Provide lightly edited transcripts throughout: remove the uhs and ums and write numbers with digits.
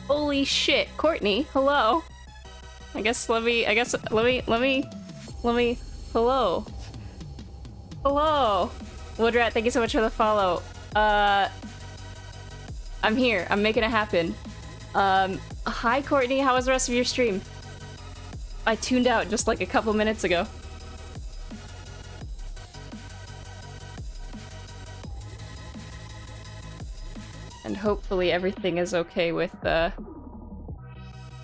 Holy shit, Courtney, hello. Let me, hello. Hello. Woodrat, thank you so much for the follow. I'm here, I'm making it happen. Hi Courtney, how was the rest of your stream? I tuned out just like a couple minutes ago. And hopefully everything is okay with my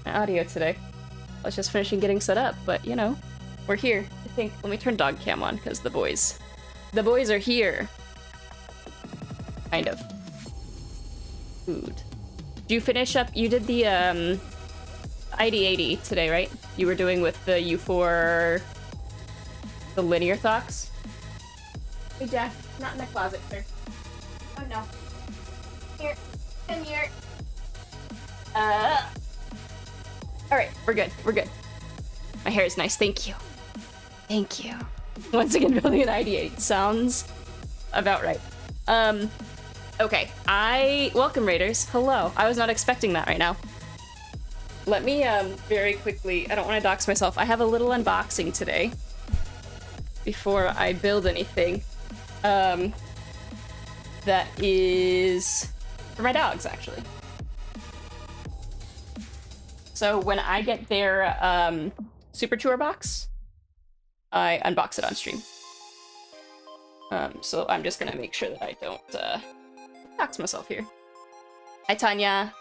audio today. I was just finishing getting set up, but you know, we're here. I think, let me turn dog cam on because the boys are here. Kind of. Food. Did you finish up, you did the ID80 today, right? You were doing with the U4, the linear thoughts? Hey Jack, not in the closet, sir. Oh no. Here, come here. Alright, we're good, we're good. My hair is nice, thank you. Thank you. Once again, building an ID8 sounds about right. Okay, welcome Raiders, hello. I was not expecting that right now. Let me, very quickly, I don't want to dox myself. I have a little unboxing today before I build anything. That is for my dogs, actually. So when I get their Super Chewer box, I unbox it on stream. So I'm just gonna make sure that I don't dox myself here. Hi, Tanya.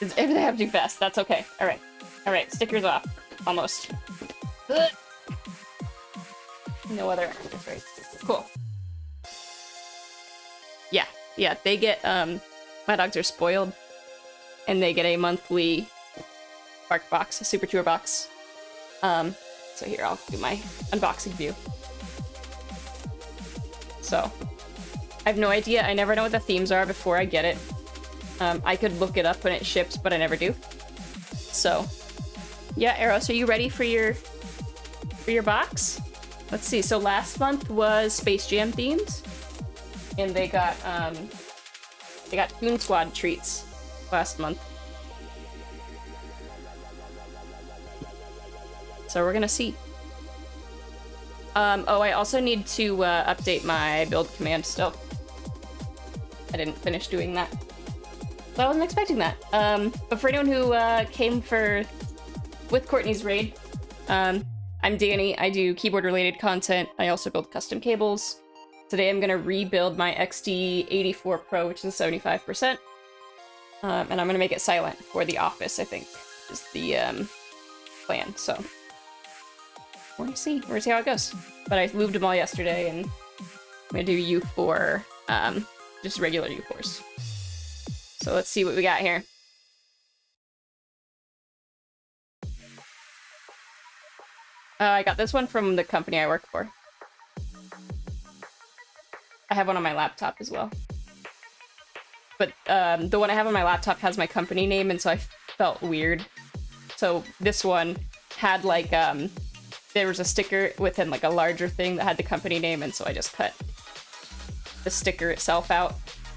If they have too fast, that's okay. Alright. Alright, stickers off. Almost. Ugh. No other actors, right? Cool. Yeah, they get, my dogs are spoiled. And they get a monthly bark box, a Super Chewer box. So here, I'll do my unboxing view. So, I have no idea. I never know what the themes are before I get it. I could look it up when it ships, but I never do. So, yeah, Eros, are you ready for your box? Let's see. So last month was Space Jam themed, and they got Toon Squad treats last month. So we're gonna see. Oh, I also need to update my build command still. I didn't finish doing that. So I wasn't expecting that. But for anyone who came with Courtney's raid, I'm Danny. I do keyboard-related content. I also build custom cables. Today I'm gonna rebuild my XD84 Pro, which is 75%. And I'm gonna make it silent for the office, I think, is the plan. So we're gonna see how it goes. But I moved them all yesterday, and I'm gonna do U4, just regular U4s. So let's see what we got here. I got this one from the company I work for. I have one on my laptop as well. But the one I have on my laptop has my company name, and so I felt weird. So this one had like, there was a sticker within like a larger thing that had the company name, and so I just cut the sticker itself out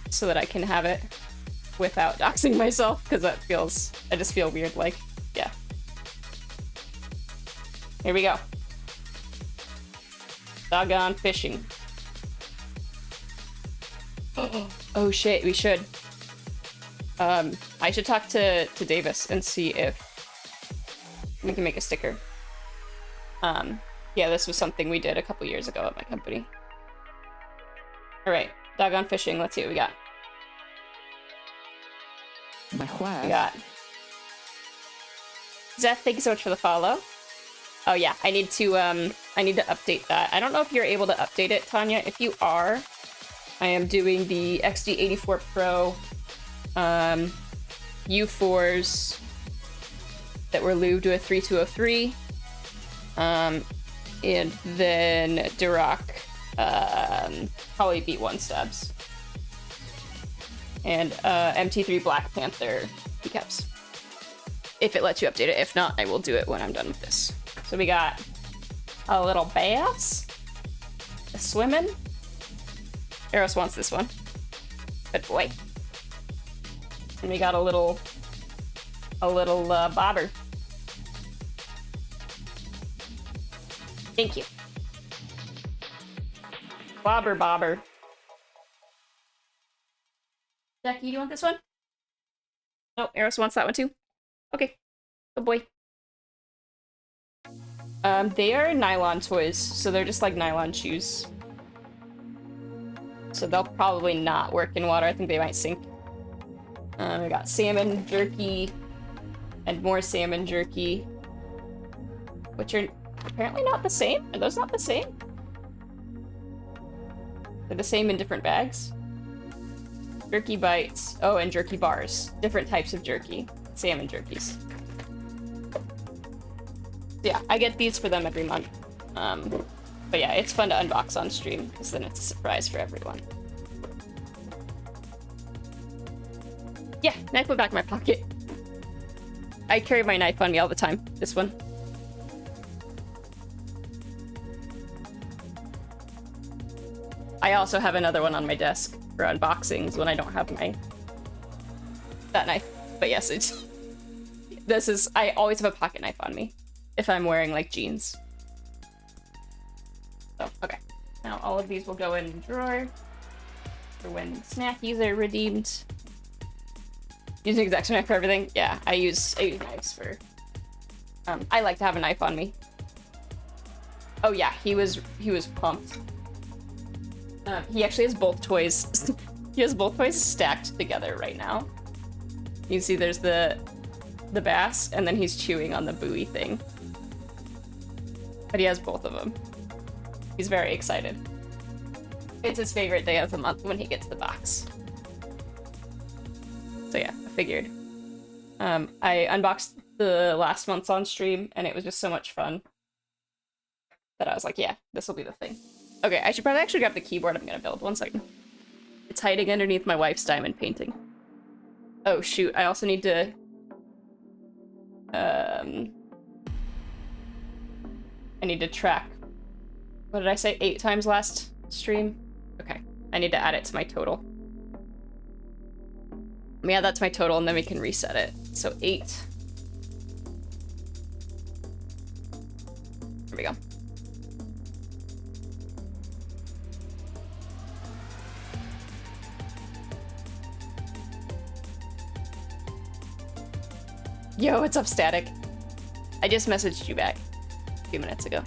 so that I can have it without doxing myself, because I just feel weird, like, yeah. Here we go. Doggone fishing. Oh shit, we should. I should talk to Davis and see if we can make a sticker. Yeah, this was something we did a couple years ago at my company. Alright, doggone fishing, let's see what we got. We got Zeth, thank you so much for the follow. Oh yeah, I need to update that. I don't know if you're able to update it, Tanya. If you are, I am doing the XD84 Pro U4s that were lubed with 3203. And then Duroc Poly Beat 1 stabs. And MT3 Black Panther keycaps. If it lets you update it. If not, I will do it when I'm done with this. So we got a little bass, a swimming, Eros wants this one. Good boy. And we got a little bobber. Thank you. Bobber. Jackie, do you want this one? No, Eros wants that one too. Okay. Good boy. They are nylon toys, so they're just like nylon shoes. So they'll probably not work in water. I think they might sink. We got salmon jerky and more salmon jerky, which are apparently not the same. Are those not the same? They're the same in different bags. Jerky bites. Oh, and jerky bars. Different types of jerky. Salmon jerkies. Yeah, I get these for them every month. But yeah, it's fun to unbox on stream, because then it's a surprise for everyone. Yeah, knife went back in my pocket. I carry my knife on me all the time. This one. I also have another one on my desk for unboxings when I don't have that knife. But yes, I always have a pocket knife on me if I'm wearing like jeans. So, okay. Now all of these will go in the drawer for when snackies are redeemed. Using exact knife for everything? Yeah, I use knives for... I like to have a knife on me. Oh yeah, he was pumped. He actually has both toys. He has both toys stacked together right now. You can see there's the bass, and then he's chewing on the buoy thing. But he has both of them. He's very excited. It's his favorite day of the month when he gets the box. So yeah, I figured. I unboxed the last month's on stream, and it was just so much fun that I was like, yeah, this will be the thing. Okay, I should probably actually grab the keyboard I'm gonna build. 1 second. It's hiding underneath my wife's diamond painting. Oh shoot, I also need to... I need to track... What did I say? 8 times last stream? Okay, I need to add it to my total. Let me add that to my total and then we can reset it. So 8. There we go. Yo, what's up, Static? I just messaged you back a few minutes ago.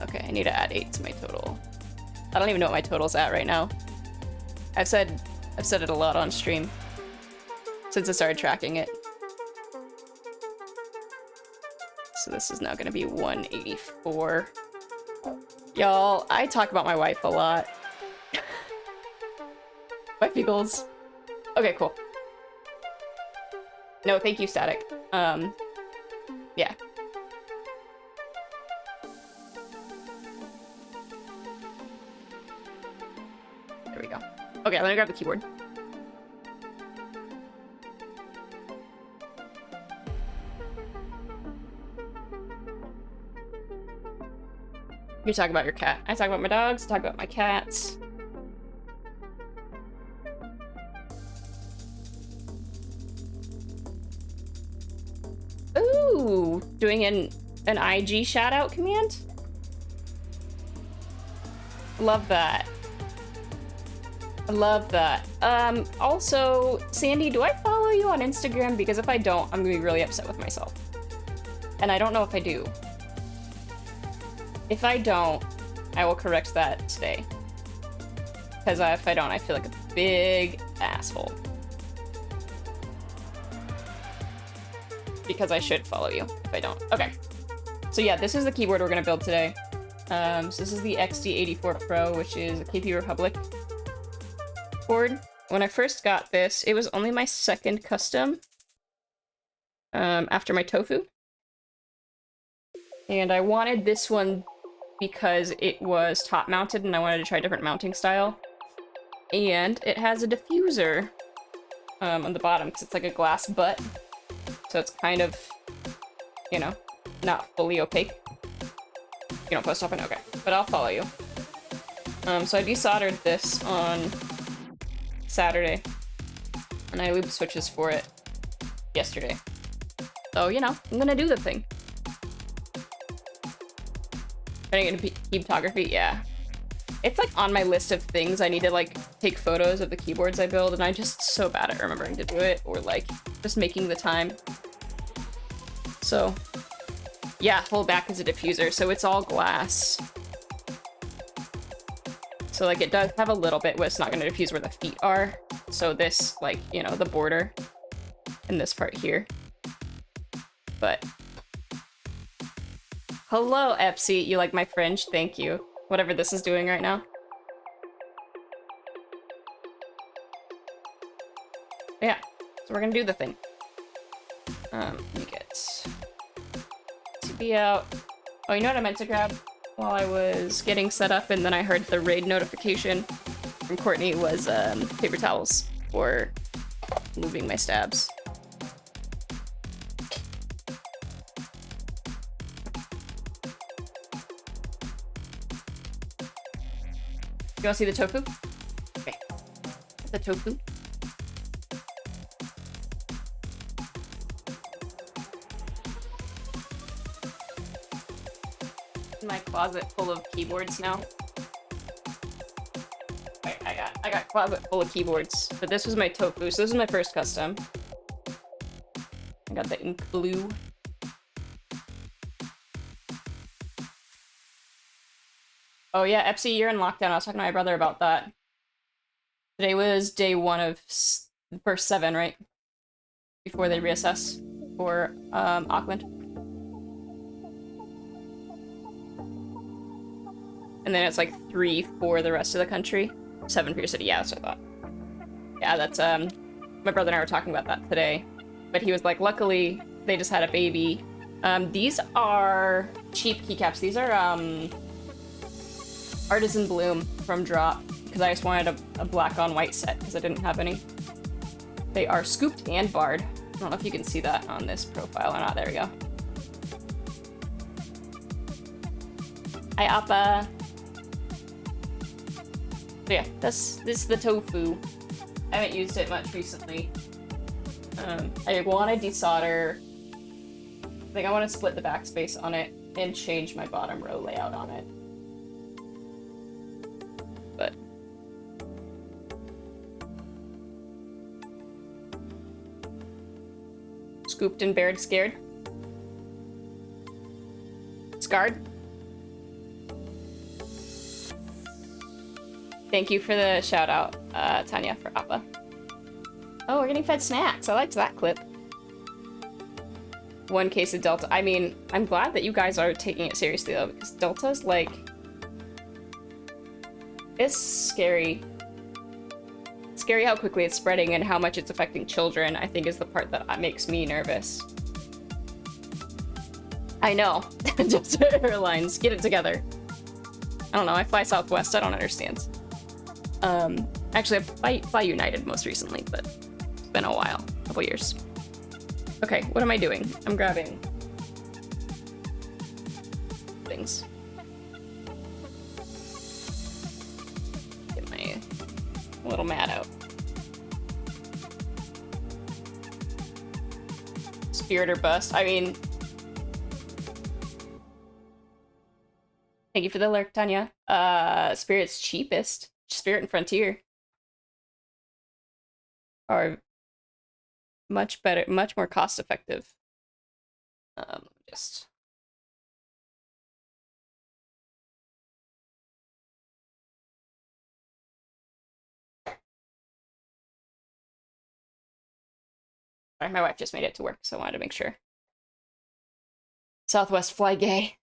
Okay, I need to add 8 to my total. I don't even know what my total's at right now. I've said it a lot on stream since I started tracking it. So this is now gonna be 184. Y'all, I talk about my wife a lot. Wifey goals. Okay, cool. No, thank you, Static. Yeah. There we go. Okay, let me grab the keyboard. You talk about your cat. I talk about my dogs, I talk about my cats. Ooh, doing an IG shout out command? Love that. I love that. Also, Sandy, do I follow you on Instagram? Because if I don't, I'm gonna be really upset with myself. And I don't know if I do. If I don't, I will correct that today. Because if I don't, I feel like a big asshole. Because I should follow you if I don't. Okay. So yeah, this is the keyboard we're gonna build today. So this is the XD84 Pro, which is a KP Republic board. When I first got this, it was only my second custom after my Tofu. And I wanted this one because it was top mounted and I wanted to try a different mounting style. And it has a diffuser on the bottom because it's like a glass butt. So it's kind of, you know, not fully opaque. You don't post often? Okay. But I'll follow you. So I desoldered this on Saturday. And I looped switches for it yesterday. So, you know, I'm gonna do the thing. Turning into keyptography? Yeah. It's like on my list of things I need to like take photos of the keyboards I build, and I'm just so bad at remembering to do it, or like just making the time. So yeah, whole back is a diffuser, so it's all glass. So like it does have a little bit where it's not gonna diffuse where the feet are. So this, like, you know, the border and this part here. But hello, Epsi. You like my fringe? Thank you. Whatever this is doing right now. Yeah, so we're gonna do the thing. Let me get TB out. Oh, you know what I meant to grab while I was getting set up, and then I heard the raid notification from Courtney was paper towels for moving my stabs. You wanna see the tofu? Okay. The tofu. My closet full of keyboards now. Wait, I got closet full of keyboards, but this was my tofu, so this is my first custom. I got the ink blue. Oh yeah, Epsi, you're in lockdown. I was talking to my brother about that. Today was day 1 of the first 7, right? Before they reassess for Auckland. And then it's like 3 for the rest of the country. 7 for your city. Yeah, that's what I thought. Yeah, that's my brother and I were talking about that today. But he was like, luckily they just had a baby. These are cheap keycaps. These are Artisan Bloom from Drop, because I just wanted a black on white set because I didn't have any. They are scooped and barred. I don't know if you can see that on this profile or not. There we go. Hi, Appa. So yeah, this is the tofu. I haven't used it much recently. I want to desolder. I think I want to split the backspace on it and change my bottom row layout on it. But scooped and bared, scared, scarred. Thank you for the shout out, Tanya, for Appa. Oh, we're getting fed snacks. I liked that clip. 1 case of Delta. I mean, I'm glad that you guys are taking it seriously though, because Delta's like, it's scary. Scary how quickly it's spreading and how much it's affecting children, I think, is the part that makes me nervous. I know. Just airlines, get it together. I don't know, I fly Southwest, I don't understand. Actually, I fly United most recently, but it's been a while, a couple years. Okay, what am I doing? I'm grabbing things. Get my little mat out. Spirit or bust. I mean, thank you for the lurk, Tanya. Spirit's cheapest. Spirit and Frontier are much better, much more cost effective. Just sorry, my wife just made it to work, so I wanted to make sure. Southwest fly gay.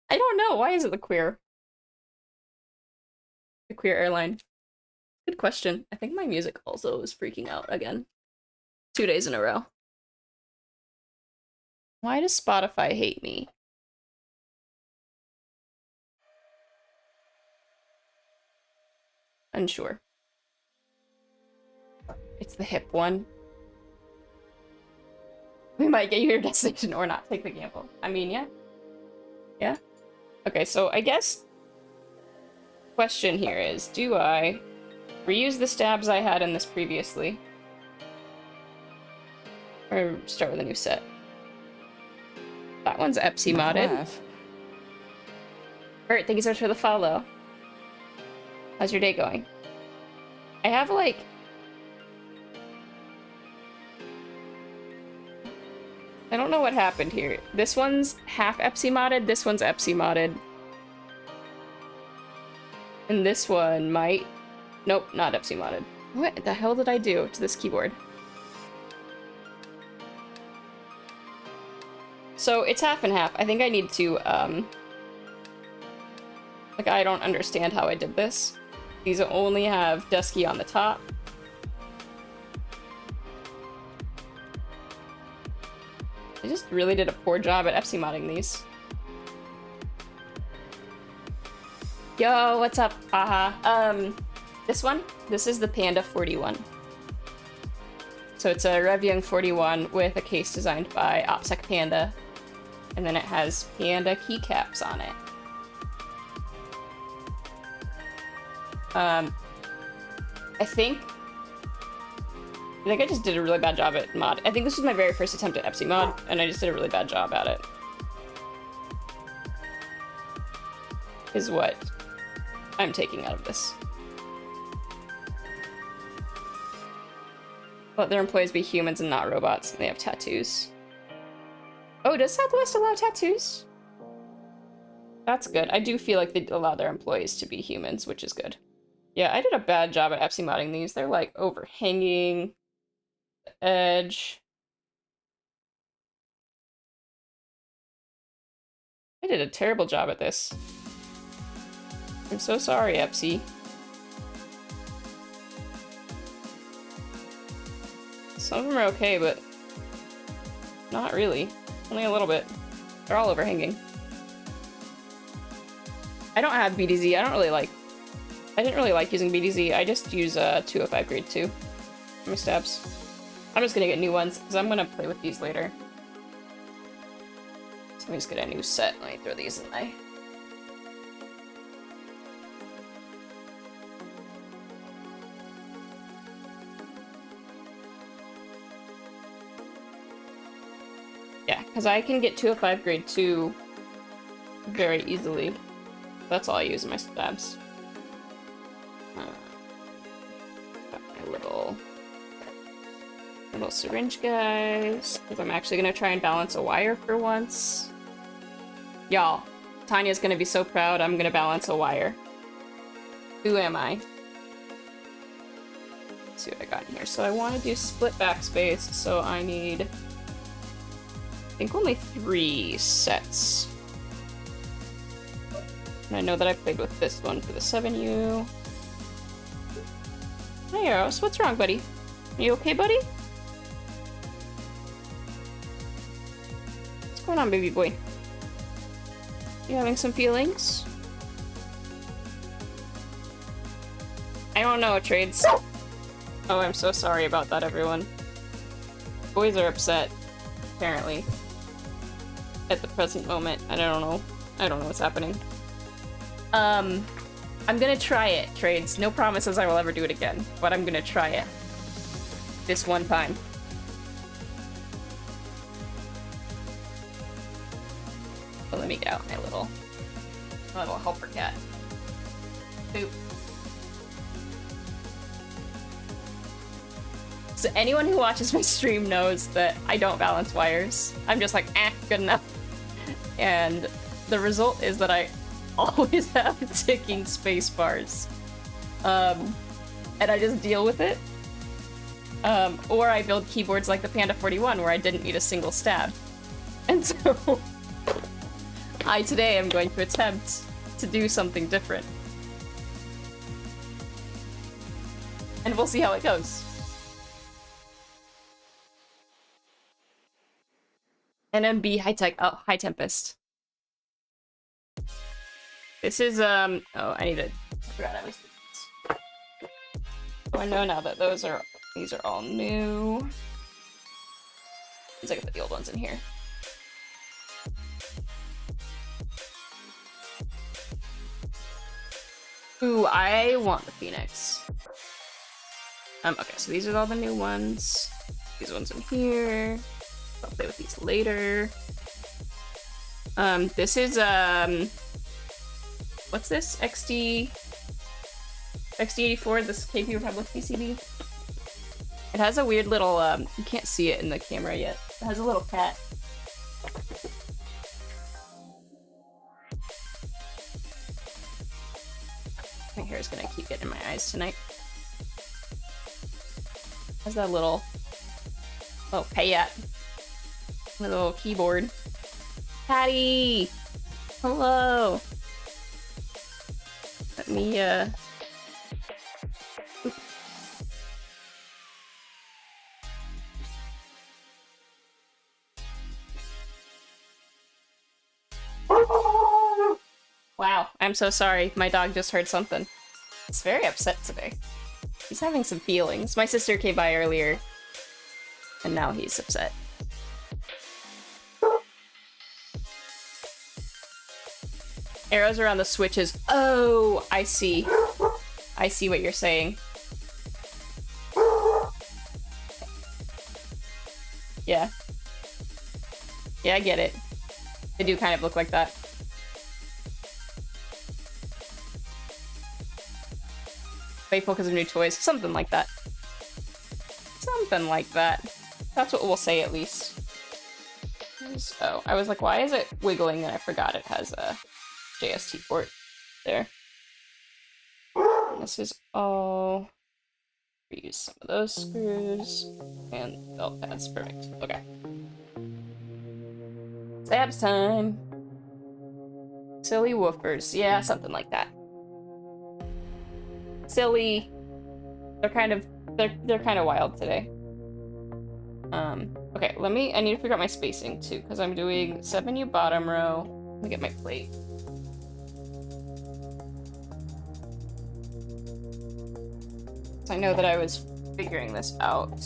I don't know. Why is it the queer? The queer airline. Good question. I think my music also is freaking out again. 2 days in a row. Why does Spotify hate me? Unsure. It's the hip one. We might get you your destination or not. Take the gamble. I mean, yeah. Yeah? Okay, so I guess question here is, do I reuse the stabs I had in this previously? Or start with a new set? That one's Epsi modded. Bert, thank you so much for the follow. How's your day going? I have, like... I don't know what happened here. This one's half Epsi modded, this one's Epsi modded. And this one might... Nope, not Epsi modded. What the hell did I do to this keyboard? So it's half and half. I think I need to, like, I don't understand how I did this. These only have Dusky on the top. I just really did a poor job at Epsi modding these. Yo, what's up? Aha. This is the Panda 41. So it's a Rev Young 41 with a case designed by OPSEC Panda. And then it has Panda keycaps on it. I think I just did a really bad job at mod. I think this was my very first attempt at Epsi mod, and I just did a really bad job at it. Is what I'm taking out of this. Let their employees be humans and not robots, and they have tattoos. Oh, does Southwest allow tattoos? That's good. I do feel like they allow their employees to be humans, which is good. Yeah, I did a bad job at Epsi modding these. They're like overhanging the edge. I did a terrible job at this. I'm so sorry, Epsi. Some of them are okay, but not really. Only a little bit. They're all overhanging. I don't have BDZ. I didn't really like using BDZ. I just use 205 grade 2 for my stabs. I'm just gonna get new ones, because I'm gonna play with these later. So let me just get a new set. Let me throw these in my... Yeah, because I can get 205 grade 2 very easily. That's all I use in my stabs. Got my little syringe guys, because I'm actually gonna try and balance a wire for once. Y'all, Tanya's gonna be so proud I'm gonna balance a wire. Who am I? Let's see what I got in here. So I want to do split backspace, so I need, I think, only 3 sets. And I know that I played with this one for the 7U. Hey, Eros, what's wrong, buddy? Are you okay, buddy? What's going on, baby boy? You having some feelings? I don't know, Trades. Oh, I'm so sorry about that, everyone. Boys are upset, apparently. At the present moment. I don't know. I don't know what's happening. I'm gonna try it, Trades. No promises I will ever do it again, but I'm gonna try it. This one time. Well, let me get out my little helper cat. Boop. So anyone who watches my stream knows that I don't balance wires. I'm just like, good enough. And the result is that I always have ticking space bars. And I just deal with it. Or I build keyboards like the Panda 41 where I didn't need a single stab. And so today am going to attempt to do something different. And we'll see how it goes. NMB High Tempest. This is, oh, I need to figure out how to do this. So I know now that these are all new. Means I can put the old ones in here. Ooh, I want the Phoenix. Okay, so these are all the new ones. These ones in here. I'll play with these later. This is, what's this? XD84, this KP Republic PCB. It has a weird little, you can't see it in the camera yet. It has a little cat. My hair is gonna keep getting in my eyes tonight. Has that little, oh, payat. Little keyboard. Patty! Hello! Let me, Wow, I'm so sorry. My dog just heard something. He's very upset today. He's having some feelings. My sister came by earlier, and now he's upset. Arrows around the switches. Oh, I see. I see what you're saying. Yeah. Yeah, I get it. They do kind of look like that. Faithful because of new toys. Something like that. Something like that. That's what we'll say, at least. Oh, I was like, why is it wiggling? And I forgot it has a JST port there. And this is all... Reuse some of those screws. And belt pads. Perfect. Okay. Stabs time. Silly woofers. Yeah, something like that. Silly. They're kind of wild today. Okay, I need to figure out my spacing too, because I'm doing 7U bottom row. Let me get my plate. So I know that I was figuring this out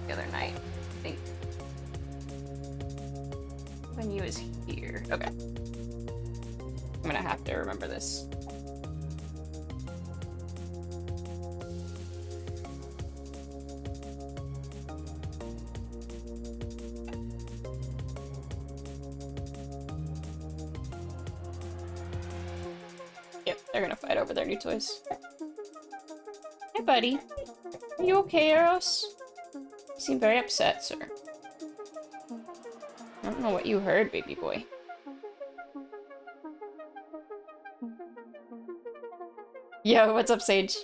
the other night, I think. 7U is here. Okay. I'm gonna have to remember this. Yep, they're gonna fight over their new toys. Hey, buddy. Are you okay, Eros? You seem very upset, sir. I don't know what you heard, baby boy. Yo, what's up, Sage?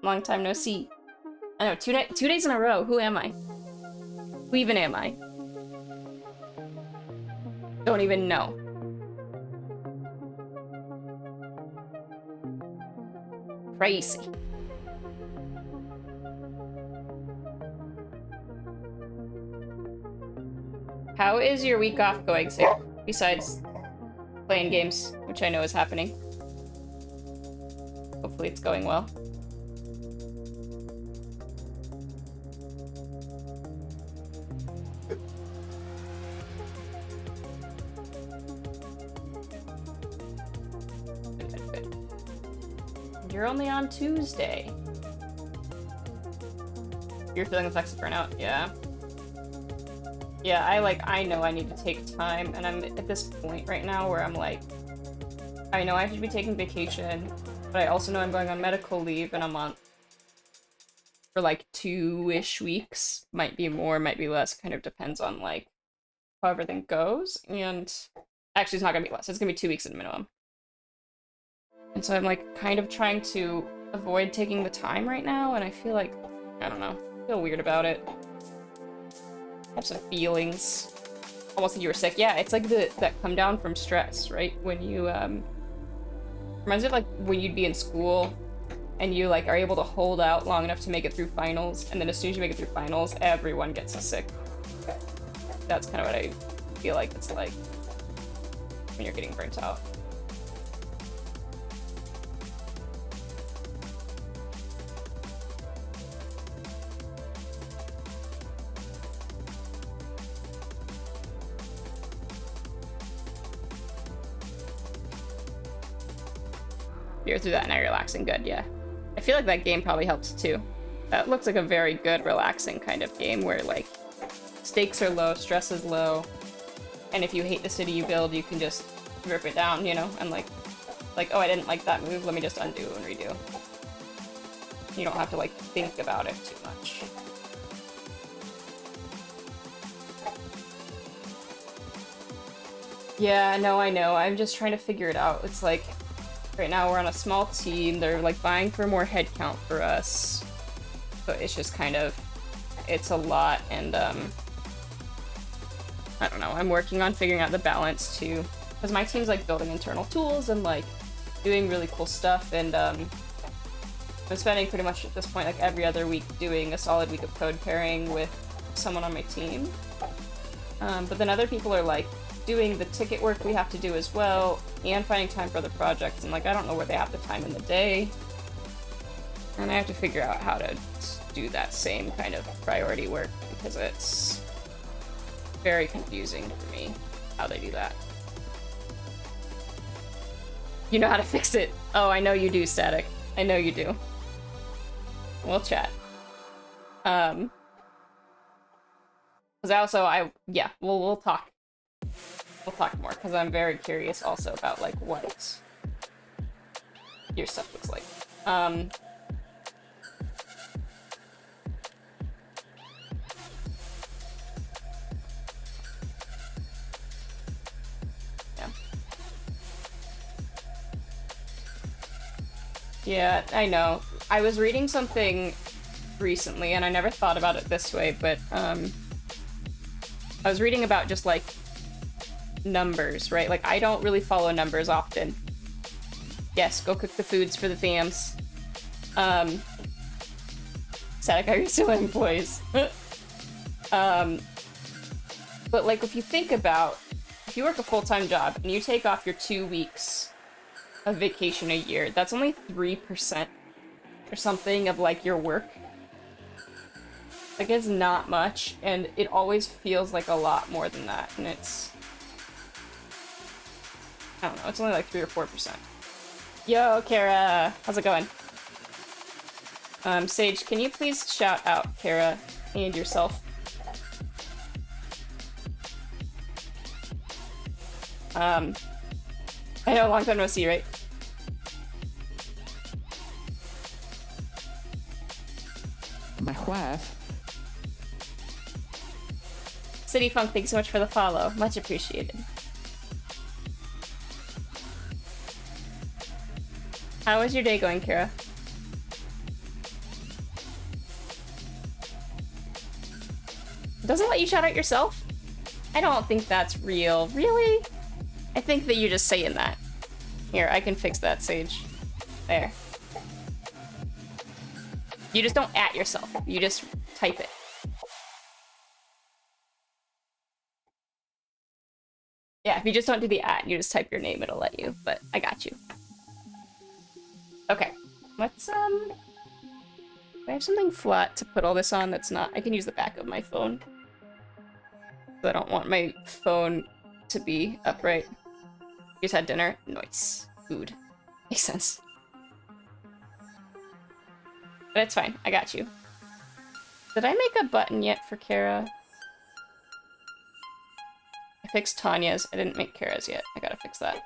Long time no see. I know, two days in a row. Who am I? Who even am I? Don't even know. Crazy. How is your week off going, Sarah? Besides playing games, which I know is happening. Hopefully it's going well. Good. You're only on Tuesday. You're feeling effects of burnout? Yeah. Yeah, I know I need to take time, and I'm at this point right now where I'm like, I know I should be taking vacation, but I also know I'm going on medical leave in a month. For like 2-ish weeks. Might be more, might be less, kind of depends on like how everything goes, and actually it's not gonna be less, it's gonna be 2 weeks at a minimum. And so I'm like kind of trying to avoid taking the time right now, and I feel like, I don't know, I feel weird about it. I have some feelings. Almost like you were sick. Yeah, it's like that come down from stress, right? When you, reminds me of like when you'd be in school and you like are able to hold out long enough to make it through finals, and then as soon as you make it through finals, everyone gets sick. That's kind of what I feel like it's like when you're getting burnt out. You're through that now, you're relaxing. Good, yeah. I feel like that game probably helps too. That looks like a very good, relaxing kind of game where, like, stakes are low, stress is low, and if you hate the city you build, you can just rip it down, you know? And like, oh, I didn't like that move, let me just undo and redo. You don't have to, like, think about it too much. Yeah, no, I know. I'm just trying to figure it out. It's like, right now we're on a small team. They're, like, vying for more headcount for us. So it's just kind of, it's a lot, and, I don't know. I'm working on figuring out the balance, too. Because my team's, like, building internal tools and, like, doing really cool stuff, and, I'm spending pretty much at this point, like, every other week doing a solid week of code pairing with someone on my team. But then other people are, like, doing the ticket work we have to do as well, and finding time for other projects, and, like, I don't know where they have the time in the day. And I have to figure out how to do that same kind of priority work, because it's very confusing for me how they do that. You know how to fix it. Oh, I know you do, Static. I know you do. We'll chat. Because yeah, we'll talk. We'll talk more, because I'm very curious also about, like, what your stuff looks like. Yeah. Yeah, I know. I was reading something recently, and I never thought about it this way, but, I was reading about just, like, numbers, right? Like, I don't really follow numbers often. Yes, go cook the foods for the fams. Static, are you still employees? But, like, if you think about, if you work a full-time job and you take off your 2 weeks of vacation a year, that's only 3% or something of, like, your work. Like, it's not much, and it always feels like a lot more than that, and it's, I don't know, it's only like 3 or 4%. Yo, Kara! How's it going? Sage, can you please shout out Kara and yourself? I know, long time no see, right? My wife. City Funk, thanks so much for the follow. Much appreciated. How was your day going, Kara? It doesn't let you shout out yourself? I don't think that's real. Really? I think that you're just saying that. Here, I can fix that, Sage. There. You just don't at yourself. You just type it. Yeah, if you just don't do the at, you just type your name, it'll let you. But I got you. Okay. Let's, do I have something flat to put all this on that's not... I can use the back of my phone. So I don't want my phone to be upright. You just had dinner? Nice. Food. Makes sense. But it's fine. I got you. Did I make a button yet for Kara? I fixed Tanya's. I didn't make Kara's yet. I gotta fix that.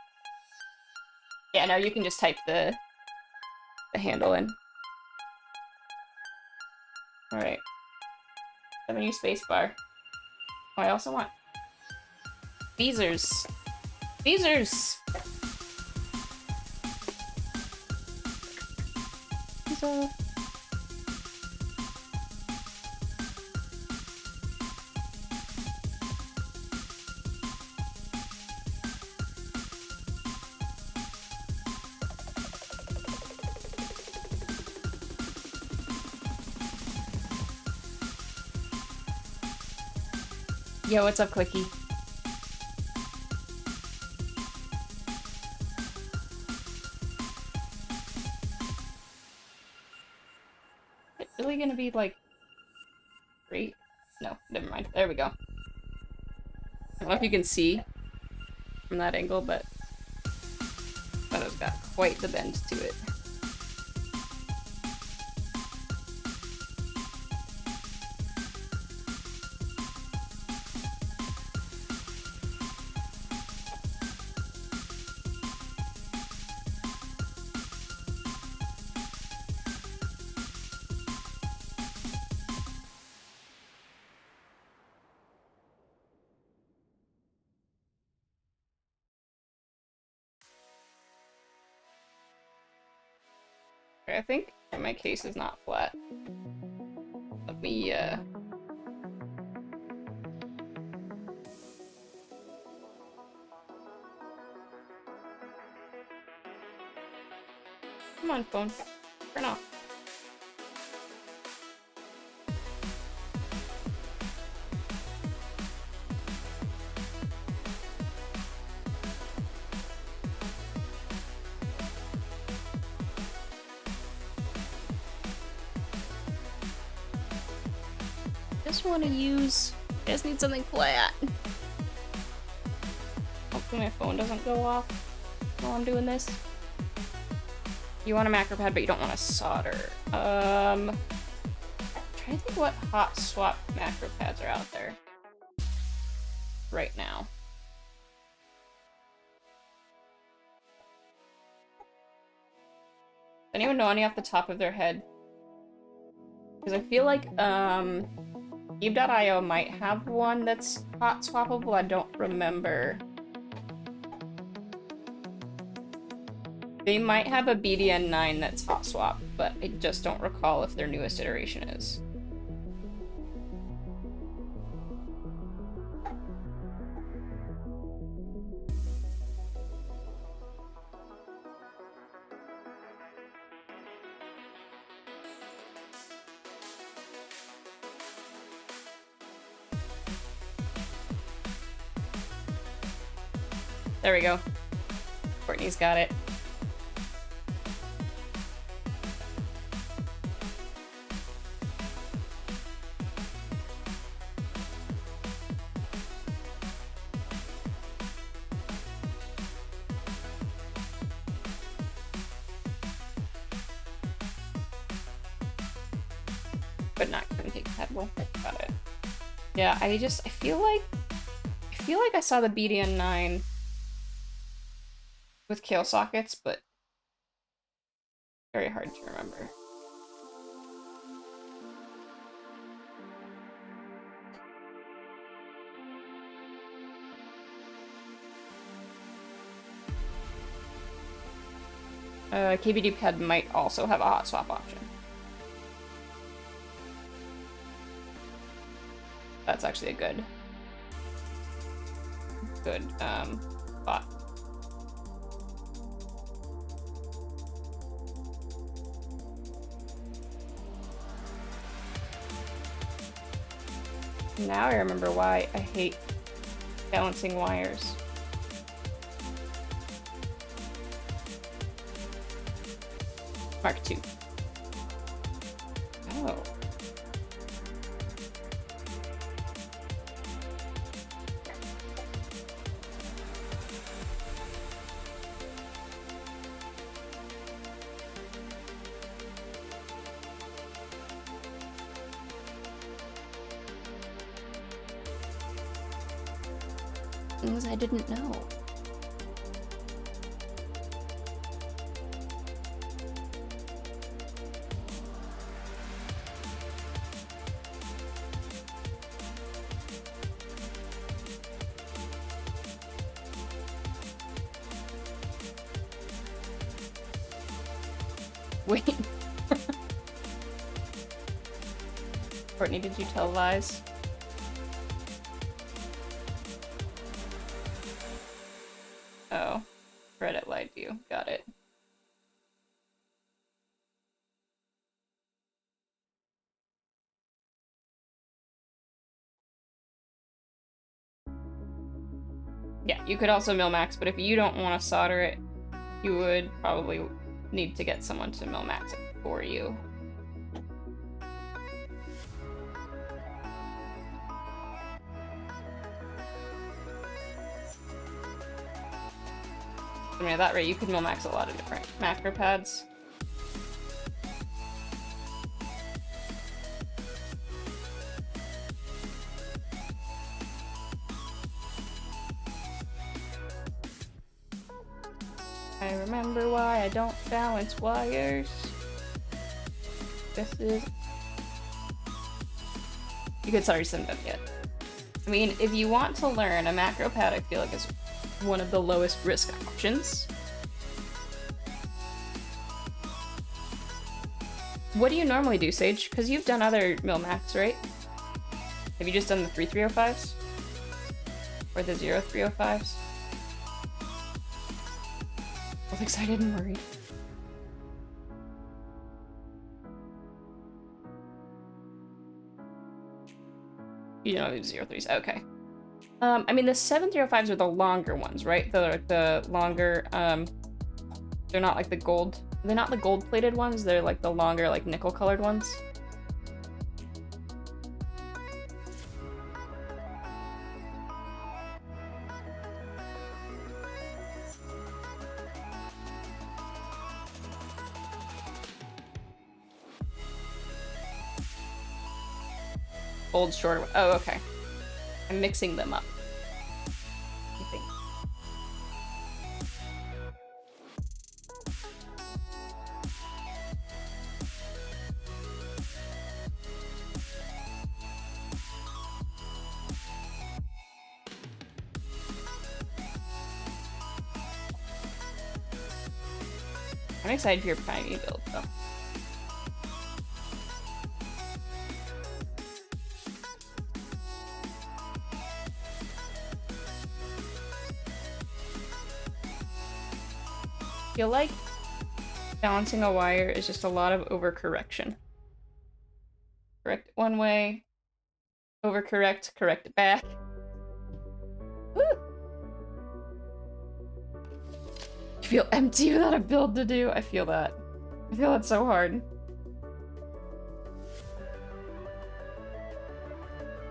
Yeah, no, you can just type the handle in. Alright. W spacebar. Oh, I also want Beezers. Beezers! Beezer. Yo, what's up, Clicky? Is it really gonna be, like, great? No, never mind. There we go. I don't know if you can see from that angle, but that is got quite the bend to it. I think my case is not flat. Let me, Come on, phone. Turn off. Just want to use... I just need something flat. Hopefully my phone doesn't go off while I'm doing this. You want a macro pad, but you don't want to solder. Trying to think what hot swap macro pads are out there right now. Does anyone know any off the top of their head? Because I feel like, Eve.io might have one that's hot swappable. I don't remember. They might have a BDN9 that's hot swap, but I just don't recall if their newest iteration is. There we go. Courtney's got it. But not couldn't take the headwell. Got it. Yeah, I feel like I saw the BDN9 with Kale sockets, but very hard to remember. KBD pad might also have a hot swap option. That's actually a good thought. Now I remember why I hate balancing wires. Mark II. Oh. Things I didn't know. Wait. Courtney, did you tell lies? Oh, Reddit lied to you. Got it. Yeah, you could also mill-max, but if you don't want to solder it, you would probably need to get someone to mill-max it for you. I mean, at that rate, you could max a lot of different macro pads. I remember why I don't balance wires. This is... You could start some done yet. I mean, if you want to learn a macro pad, I feel like is one of the lowest risk options. What do you normally do, Sage? Because you've done other mil max, right? Have you just done the 3305s? Or the 0305s? Both excited and worried. You know, 03s. Okay. I mean, the 7305s are the longer ones, right? The longer, they're not like the gold. They're not the gold-plated ones. They're like the longer, like nickel-colored ones. Gold shorter. Oh, okay. I'm mixing them up. I think. I'm excited for your Pioneer build, though. I feel like balancing a wire is just a lot of overcorrection. Correct it one way, overcorrect, correct it back. Woo! You feel empty without a build to do? I feel that. I feel that so hard.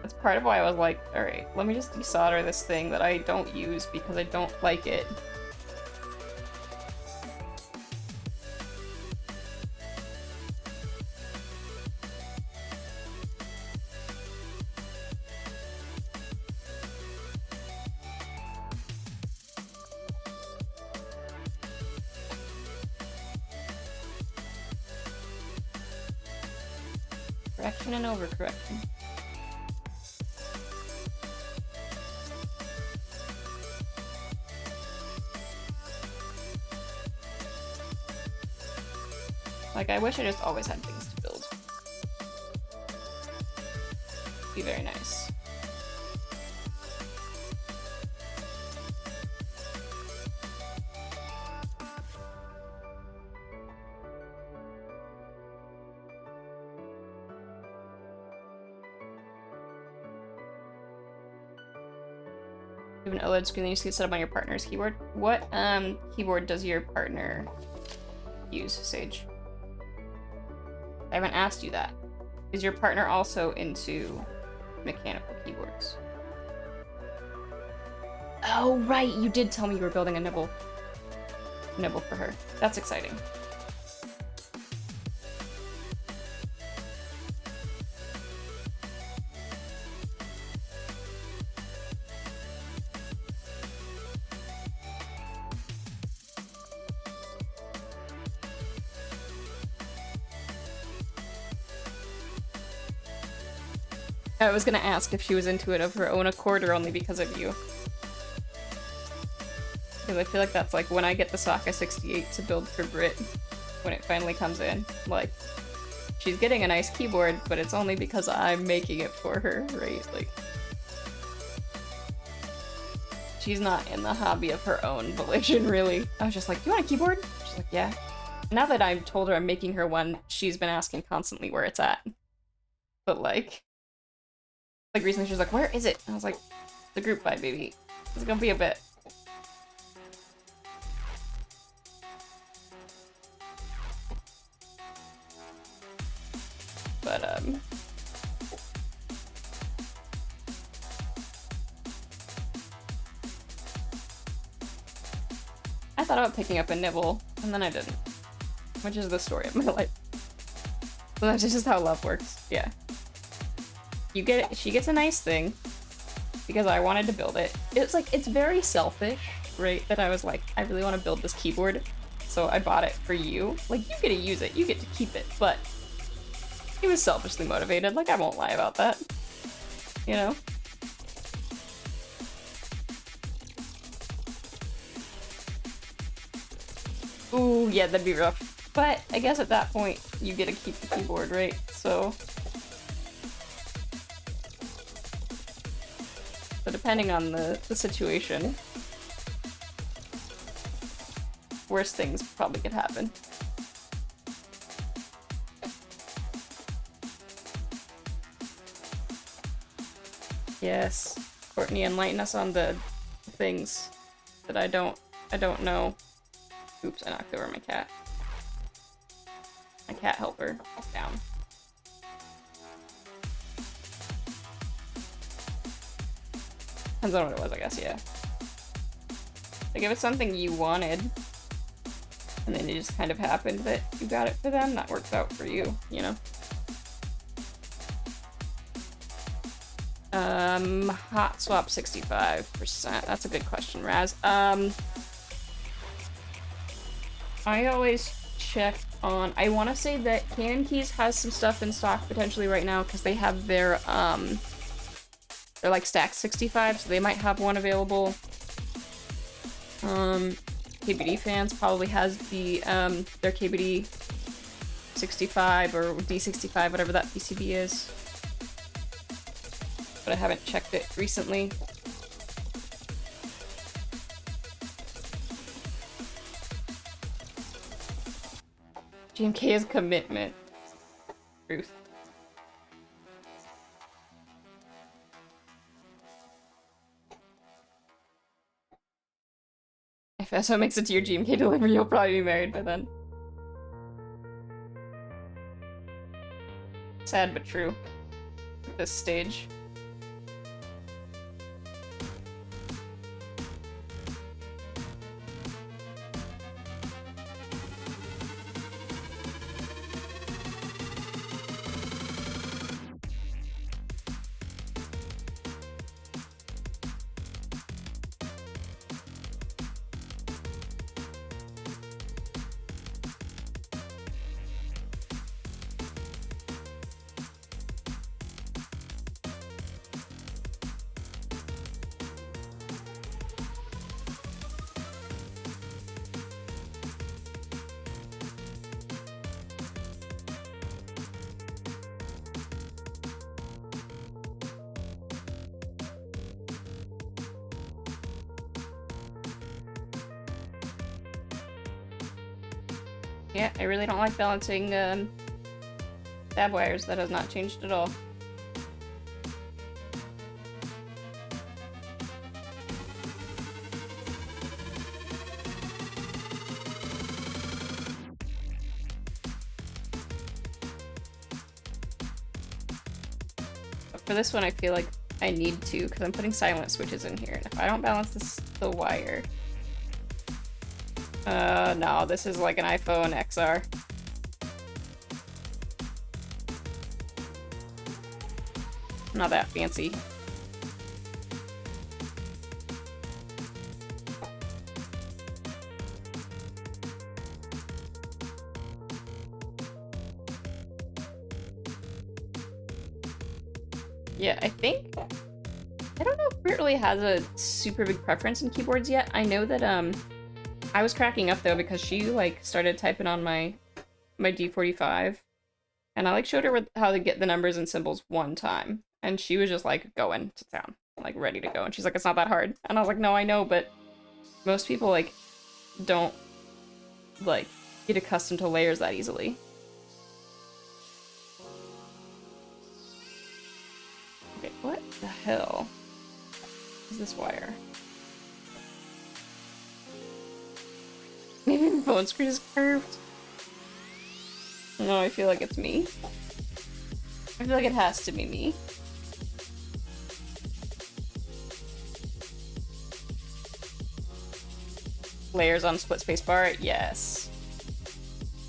That's part of why I was like, alright, let me just desolder this thing that I don't use because I don't like it. Correction and overcorrection. Like, I wish I just always had things to build. Be very nice. You have an OLED screen that you see set up on your partner's keyboard. What keyboard does your partner use, Sage? I haven't asked you that. Is your partner also into mechanical keyboards? Oh, right! You did tell me you were building a nibble for her. That's exciting. I was gonna ask if she was into it of her own accord or only because of you. Because I feel like that's like when I get the Sokka 68 to build for Brit, when it finally comes in. Like, she's getting a nice keyboard, but it's only because I'm making it for her, right? Like, she's not in the hobby of her own volition, really. I was just like, do you want a keyboard? She's like, yeah. Now that I've told her I'm making her one, she's been asking constantly where it's at. But like recently she was like, where is it? And I was like, the group buy, baby. It's gonna be a bit. But, I thought thought about picking up a nibble, and then I didn't. Which is the story of my life. So that's just how love works. Yeah. You get it. She gets a nice thing because I wanted to build it. It's like, it's very selfish, right? That I was like, I really want to build this keyboard, so I bought it for you. Like, you get to use it, you get to keep it, but he was selfishly motivated. Like, I won't lie about that. You know? Ooh, yeah, that'd be rough. But I guess at that point, you get to keep the keyboard, right? So depending on the situation, worse things probably could happen. Yes. Courtney, enlighten us on the things that I don't know. Oops, I knocked over my cat. My cat helper is down. Depends on what it was, I guess, yeah. Like, if it's something you wanted, and then it just kind of happened that you got it for them, that works out for you, you know? Hot swap 65%. That's a good question, Raz. I always check on, I want to say that Canon Keys has some stuff in stock potentially right now because they have their, they're like stacked 65, so they might have one available. KBD Fans probably has the, their KBD 65 or D65, whatever that PCB is. But I haven't checked it recently. GMK is commitment. Truth. If SO makes it to your GMK delivery, you'll probably be married by then. Sad but true. At this stage. Yeah, I really don't like balancing tab wires. That has not changed at all. But for this one, I feel like I need to, because I'm putting silent switches in here, and if I don't balance the wire... no, this is like an iPhone XR. Not that fancy. Yeah, I think... I don't know if Brit really has a super big preference in keyboards yet. I know that, I was cracking up though because she like started typing on my D45 and I like showed her how to get the numbers and symbols one time and she was just like going to town, like ready to go, and she's like, it's not that hard, and I was like, no, I know, but most people like don't like get accustomed to layers that easily. Okay, what the hell is this wire? Maybe the phone screen is curved. No, I feel like it's me. I feel like it has to be me. layers on split spacebar? Yes.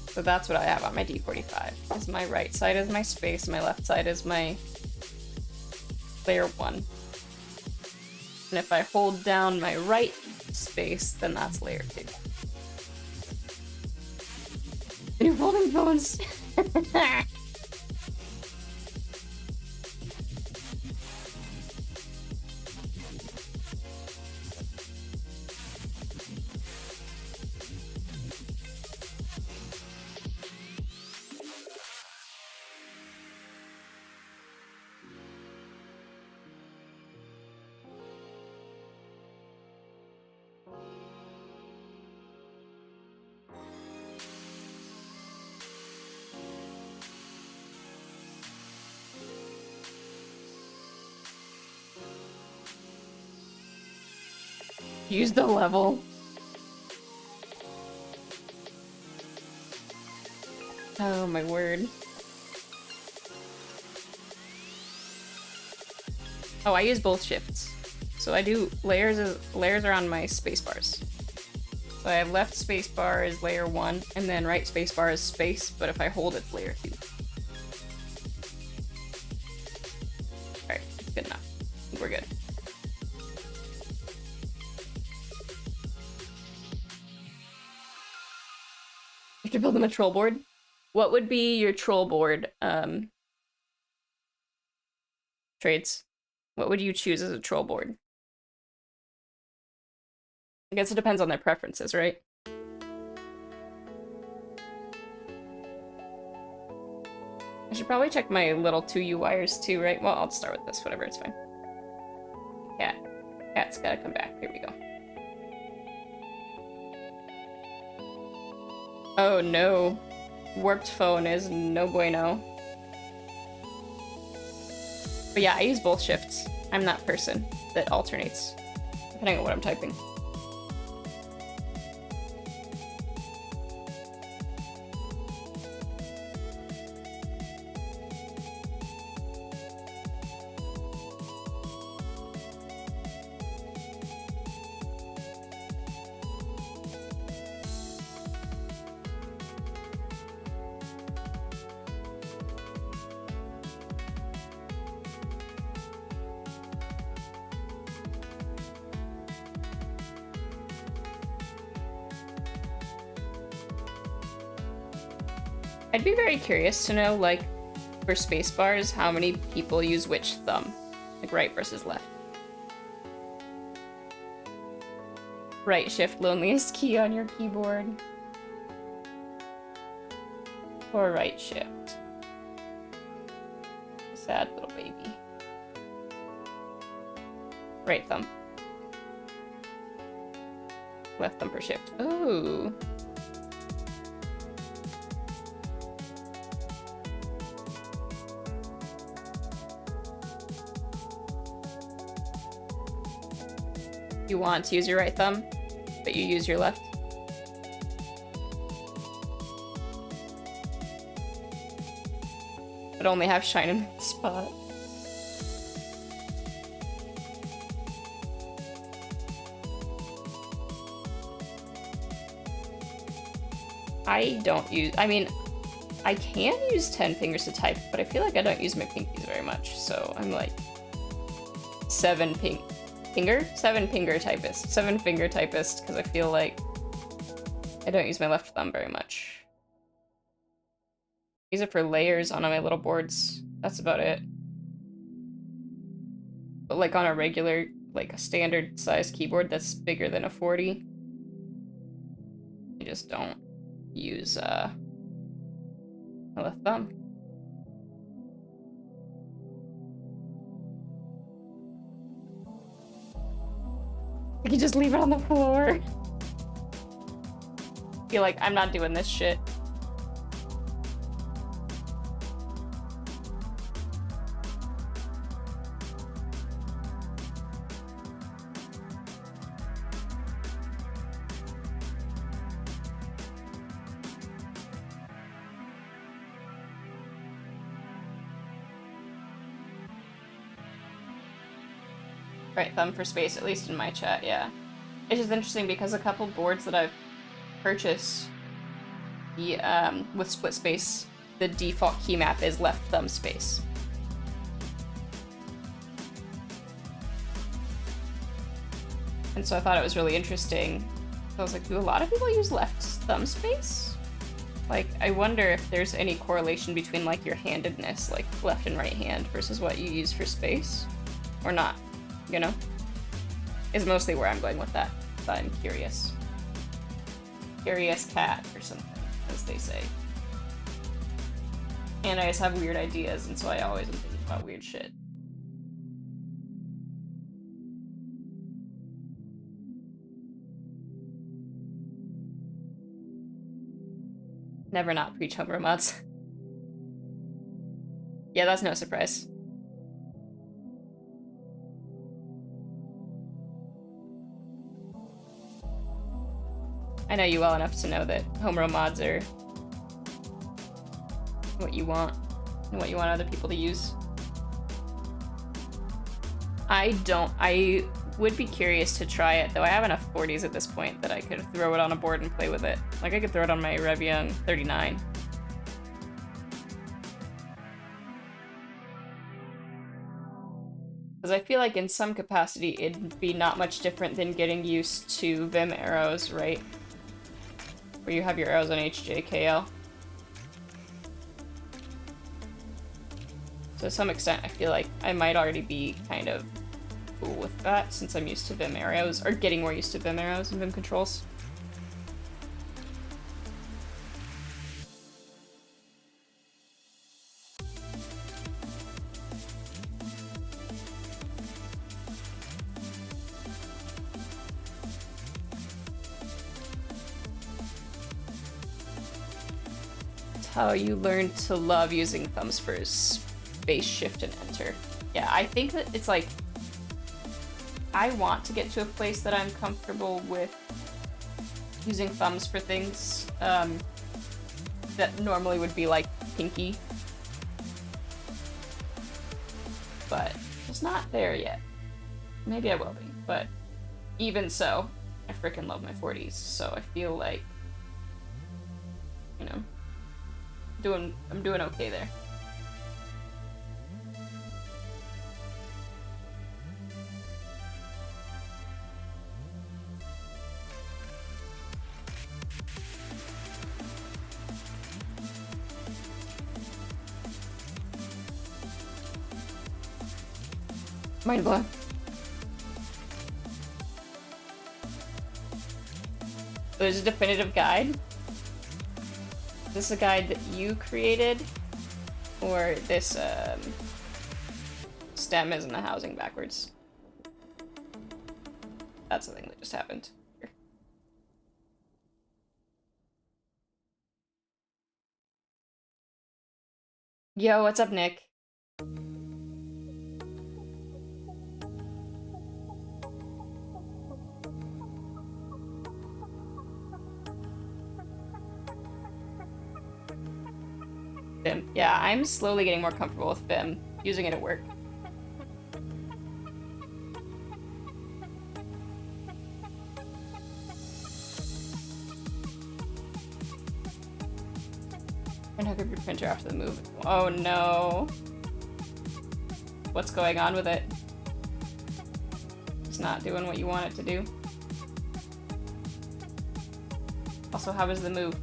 So that's what I have on my D45. Is my right side is my space, my left side is my layer 1. And if I hold down my right space, then that's layer 2. New folding phones! Use the level. Oh my word. Oh, I use both shifts. So I do layers are on my space bars. So I have left space bar is layer 1, and then right space bar is space, but if I hold it's layer 2. Alright, good enough. We're good. You have to build them a troll board. What would be your troll board trades? What would you choose as a troll board? I guess it depends on their preferences, right? I should probably check my little 2U wires too, right? Well, I'll start with this, whatever, it's fine. Cat. Cat's gotta come back. Here we go. Oh no. Warped phone is no bueno. But yeah, I use both shifts. I'm that person that alternates, depending on what I'm typing. I'd be very curious to know, like, for spacebars, how many people use which thumb. Like, right versus left. Right shift, loneliest key on your keyboard. Or right shift. Sad little baby. Right thumb. Left thumb for shift. Oh. You want to use your right thumb, but you use your left. But only have shine in one spot. I don't use, I mean, I can use 10 fingers to type, but I feel like I don't use my pinkies very much, so I'm like 7 finger typist, 7 finger typist, because I feel like I don't use my left thumb very much. Use it for layers on my little boards. That's about it. But like on a regular, like a standard size keyboard that's bigger than a 40, I just don't use my left thumb. I can just leave it on the floor. Feel like I'm not doing this shit. Right thumb for space, at least in my chat, yeah. It's just interesting because a couple boards that I've purchased, the with split space, the default key map is left thumb space. And so I thought it was really interesting. So I was like, do a lot of people use left thumb space? Like, I wonder if there's any correlation between, like, your handedness, like, left and right hand, versus what you use for space. Or not, you know? Is mostly where I'm going with that. But I'm curious. Curious cat, or something, as they say. And I just have weird ideas, and so I always am thinking about weird shit. Never not preach homeroom mods. Yeah, that's no surprise. I know you well enough to know that homeroom mods are what you want and what you want other people to use. I would be curious to try it, though I have enough 40s at this point that I could throw it on a board and play with it. Like, I could throw it on my Revion 39. Because I feel like in some capacity it'd be not much different than getting used to Vim arrows, right? Where you have your arrows on HJKL. So to some extent, I feel like I might already be kind of cool with that, since I'm used to Vim arrows, or getting more used to Vim arrows and Vim controls. It's how you learn to love using thumbs for space shift and enter. Yeah, I think that it's like, I want to get to a place that I'm comfortable with using thumbs for things that normally would be like pinky. But it's not there yet. Maybe I will be, but even so, I freaking love my 40s, so I feel like, you know, I'm doing okay there. Mind blown. There's a definitive guide. Is this a guide that you created? Or this stem is in the housing backwards? That's the thing that just happened. Yo, what's up, Nick? Vim. Yeah, I'm slowly getting more comfortable with Vim, using it at work. And hook up your printer after the move. Oh no. What's going on with it? It's not doing what you want it to do. Also, how was the move?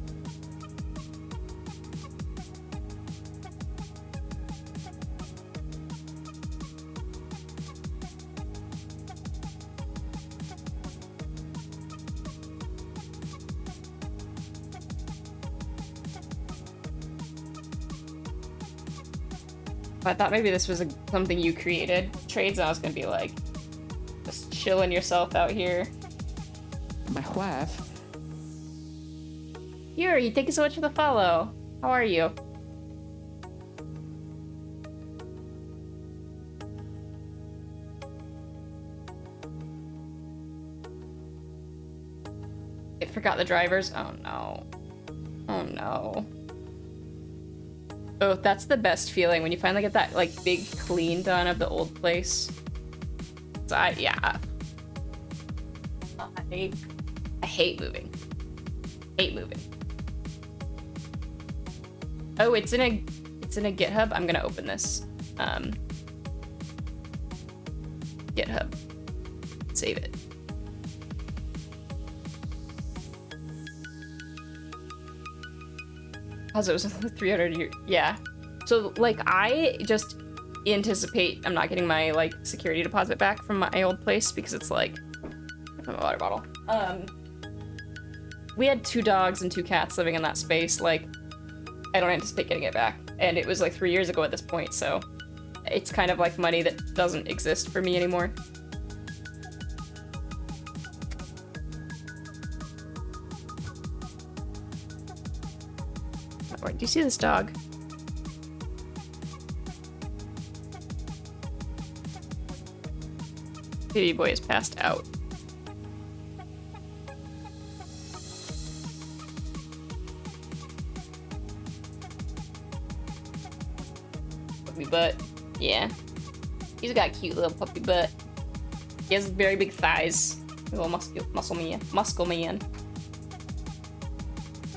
I thought maybe this was something you created. Trades, and I was gonna be like, just chilling yourself out here. My wife. Yuri, thank you so much for the follow. How are you? It forgot the drivers. Oh no. Oh no. Oh, that's the best feeling when you finally get that, like, big clean done of the old place. So yeah. I hate moving. Hate moving. Oh, it's in a GitHub. I'm gonna open this. GitHub. Save it. Cause it was 300 years. Yeah. So like I just anticipate I'm not getting my like security deposit back from my old place because it's like a water bottle. We had 2 dogs and 2 cats living in that space. Like I don't anticipate getting it back. And it was like 3 years ago at this point, so it's kind of like money that doesn't exist for me anymore. Oh, do you see this dog? Baby boy is passed out. Puppy butt. Yeah. He's got a cute little puppy butt. He has very big thighs. A little muscle man.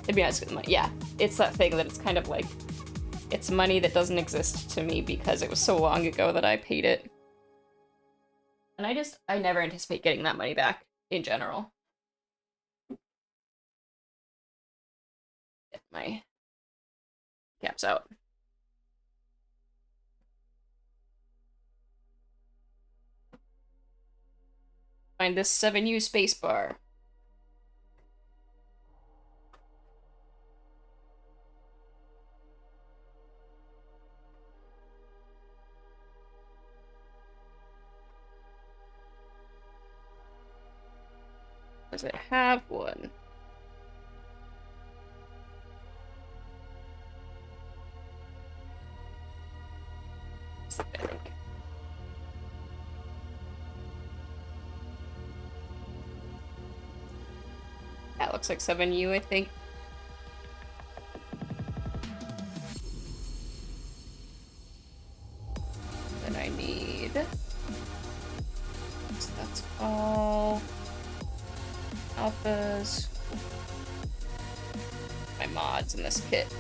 To be honest, yeah. It's that thing that it's kind of like, it's money that doesn't exist to me because it was so long ago that I paid it. And I never anticipate getting that money back in general. Get my caps out. Find this 7U spacebar. Does it have one? I think. That looks like 7U, I think. Then I need... So that's all... alphas. My mods in this kit.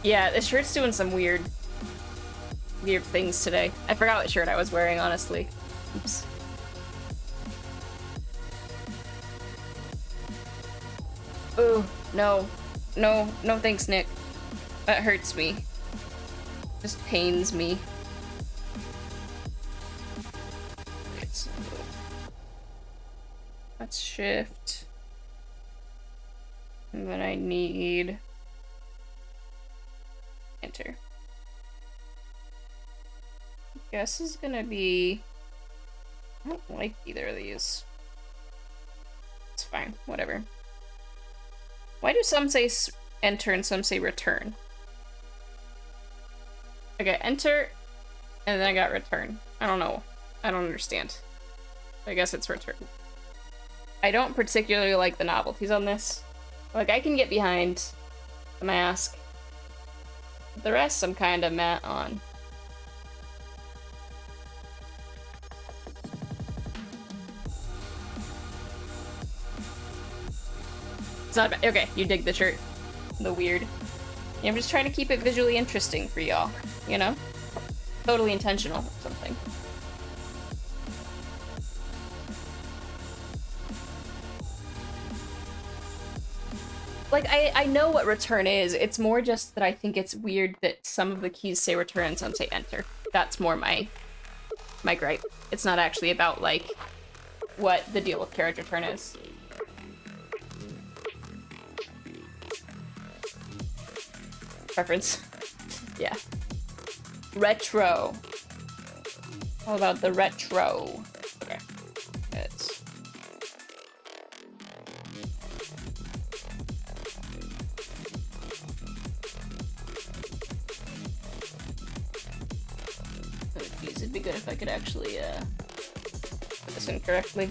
Yeah, this shirt's doing some weird things today. I forgot what shirt I was wearing, honestly. Oops. Oh, no. No, no thanks, Nick. That hurts me. Just pains me. Okay, so let's shift. And then I need enter. Guess is gonna be... I don't like either of these. It's fine, whatever. Why do some say enter and some say return? Okay, enter, and then I got return. I don't know. I don't understand. I guess it's return. I don't particularly like the novelties on this. Like, I can get behind the mask. The rest I'm kind of meh on. It's not bad. Okay, you dig the shirt. The weird. Yeah, I'm just trying to keep it visually interesting for y'all, you know? Totally intentional or something. Like, I know what return is. It's more just that I think it's weird that some of the keys say return and some say enter. That's more my gripe. It's not actually about, like, what the deal with carriage return is. Preference. Yeah. Retro. All about the retro. Okay. It's... Oh, geez, it'd be good if I could actually, put this in correctly.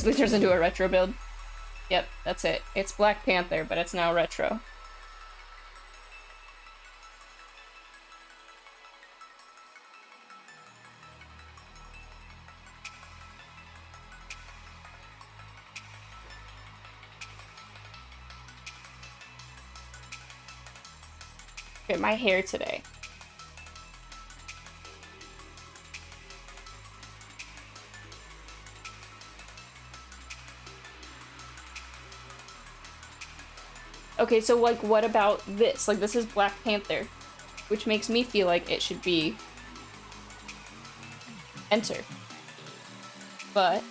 Instantly turns into a retro build. Yep, that's it. It's Black Panther, but it's now retro. Okay, my hair today. Okay, so, like, what about this? Like, this is Black Panther, which makes me feel like it should be Enter. But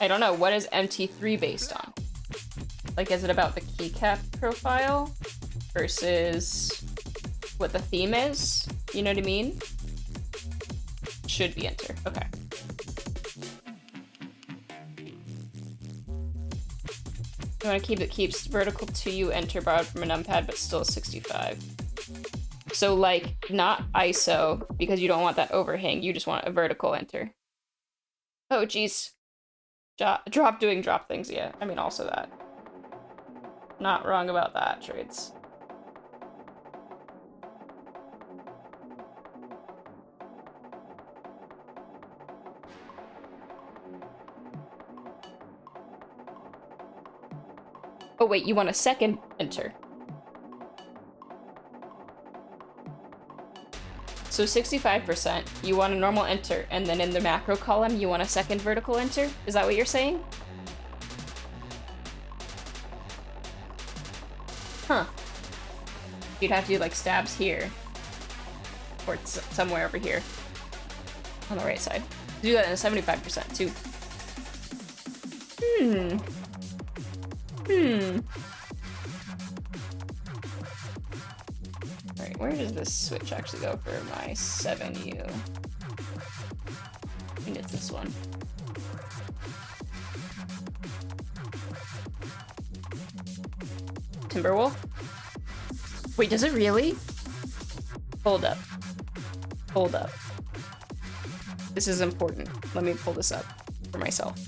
I don't know. What is MT3 based on? Like, is it about the keycap profile versus what the theme is? You know what I mean? Should be Enter. Okay. You want to keep it keeps vertical to you, Enter borrowed from a numpad, but still 65. So, like, not ISO, because you don't want that overhang. You just want a vertical Enter. Oh, jeez. Drop doing drop things, yeah. I mean, also that. Not wrong about that, trades. Oh wait, you want a second Enter. So 65%, you want a normal Enter, and then in the macro column, you want a second vertical Enter? Is that what you're saying? Huh. You'd have to do, like, stabs here. Or somewhere over here. On the right side. Do that in a 75%, too. Alright, where does this switch actually go for my 7U? I think it's this one. Timberwolf? Wait, does it really? Hold up. Hold up. This is important. Let me pull this up for myself.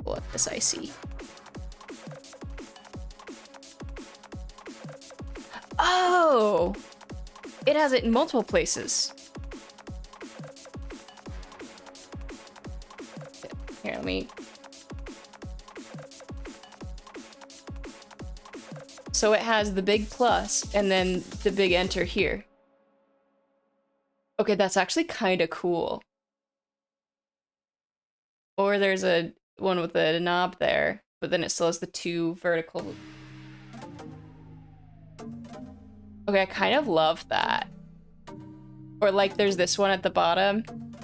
Pull up this IC. Oh! It has it in multiple places. Here, let me... So it has the big plus and then the big Enter here. Okay, that's actually kind of cool. Or there's a one with the knob there, but then it still has the two vertical. Okay, I kind of love that. Or like there's this one at the bottom,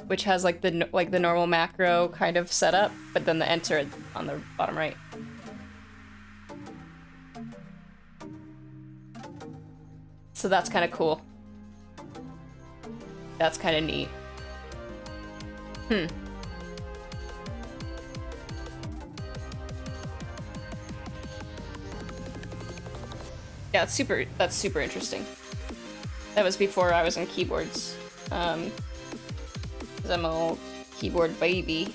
which has like the normal macro kind of setup, but then the Enter on the bottom right. So that's kind of cool. That's kind of neat. Yeah, that's super interesting. That was before I was in keyboards. 'Cause I'm a little keyboard baby.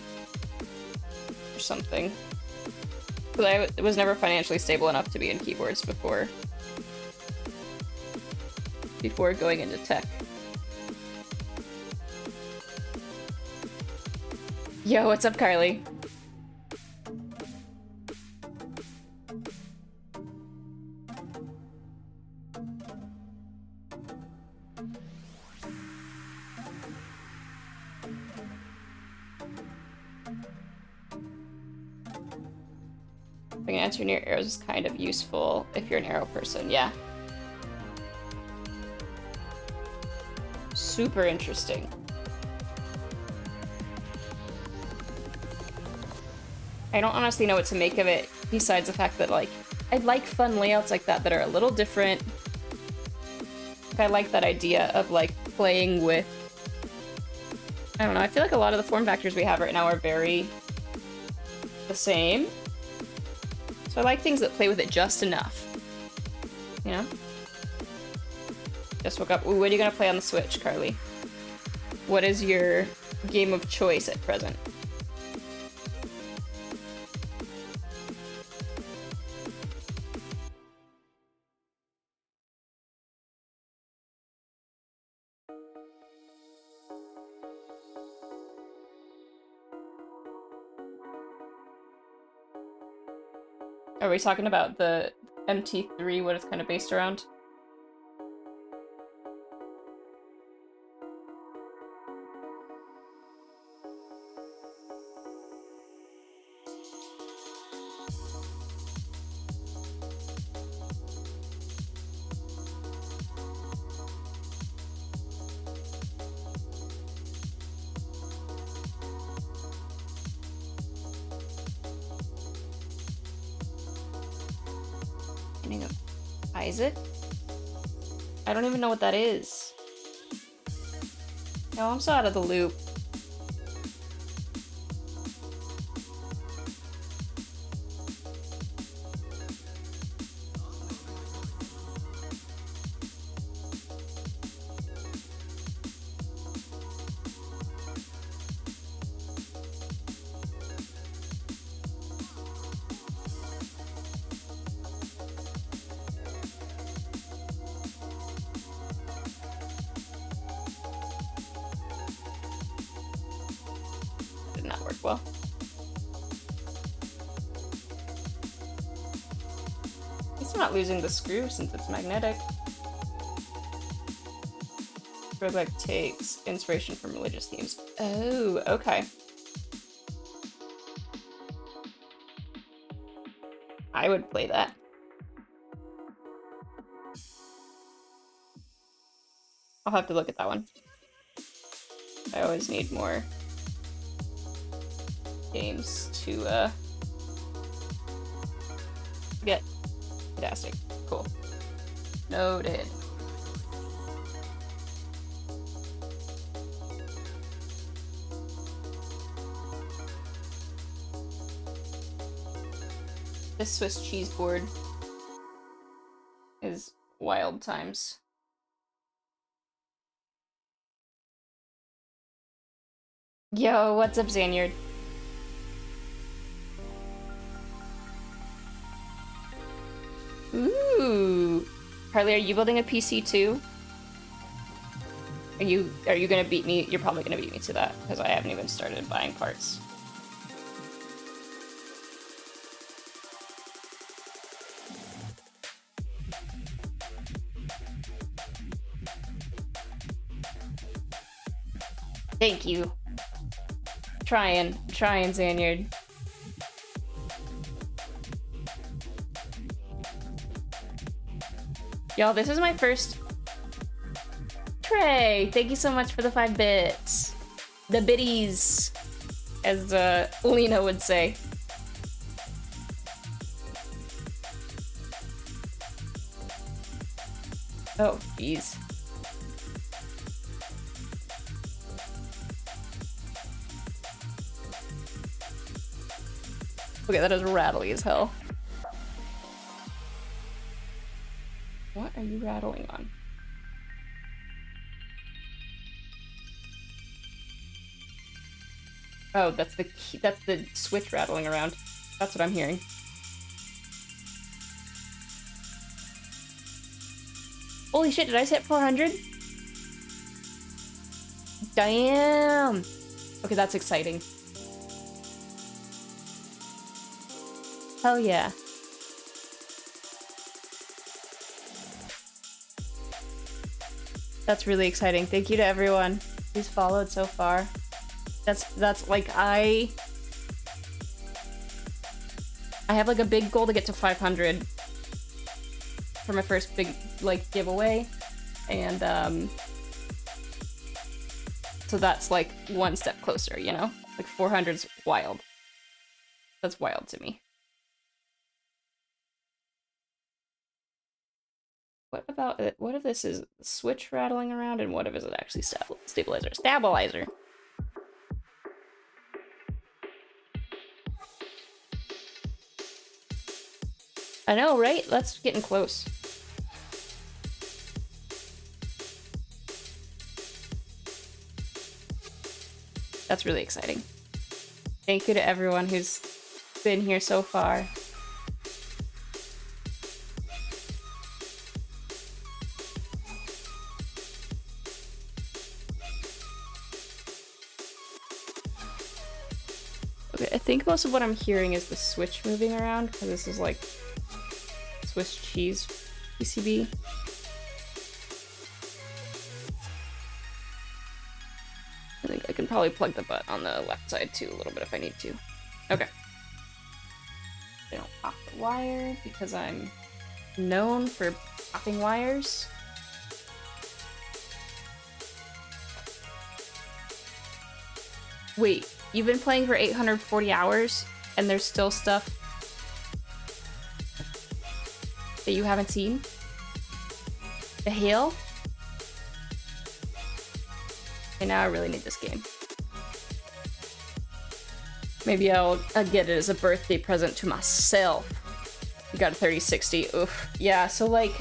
Or something. Because I was never financially stable enough to be in keyboards before going into tech. Yo, what's up, Carly? Putting an Enter near arrows is kind of useful if you're an arrow person, yeah. Super interesting. I don't honestly know what to make of it, besides the fact that, like, I like fun layouts like that are a little different. I like that idea of, like, playing with... I don't know, I feel like a lot of the form factors we have right now are very the same. So I like things that play with it just enough. You know? Just woke up. Ooh, what are you gonna play on the Switch, Carly? What is your game of choice at present? Are we talking about the MT3, what it's kind of based around? Isaac? I don't even know what that is. No, I'm so out of the loop. Did not work well. At least I'm not losing the screw since it's magnetic. Roguelike takes inspiration from religious themes. Oh, okay. I would play that. I'll have to look at that one. I always need more games to get. Fantastic. Cool. Noted. This Swiss cheese board is wild times. Yo, what's up, Zanyard? Ooh. Carly, are you building a PC too? Are you gonna beat me? You're probably gonna beat me to that, because I haven't even started buying parts. Thank you. Trying, Zanyard. Y'all, this is my first... Trey, thank you so much for the 5 bits. The biddies, as Lena would say. Oh, jeez. Okay, that is rattly as hell. What are you rattling on? Oh, that's the key, that's the switch rattling around. That's what I'm hearing. Holy shit, did I hit 400? Damn! Okay, that's exciting. Hell yeah. That's really exciting. Thank you to everyone who's followed so far. That's like I have like a big goal to get to 500 for my first big like giveaway, and so that's like one step closer, you know? Like 400's wild. That's wild to me. What about it? What if this is switch rattling around, and what if it's actually stabilizer? Stabilizer! I know, right? That's getting close. That's really exciting. Thank you to everyone who's been here so far. Okay, I think most of what I'm hearing is the Switch moving around, because this is like Swiss cheese PCB. I think I can probably plug the butt on the left side too a little bit if I need to. Okay. I don't pop the wire because I'm known for popping wires. Wait, you've been playing for 840 hours and there's still stuff that you haven't seen? The hail? Okay, now I really need this game. Maybe I'll get it as a birthday present to myself. You got a 3060. Oof. Yeah, so like,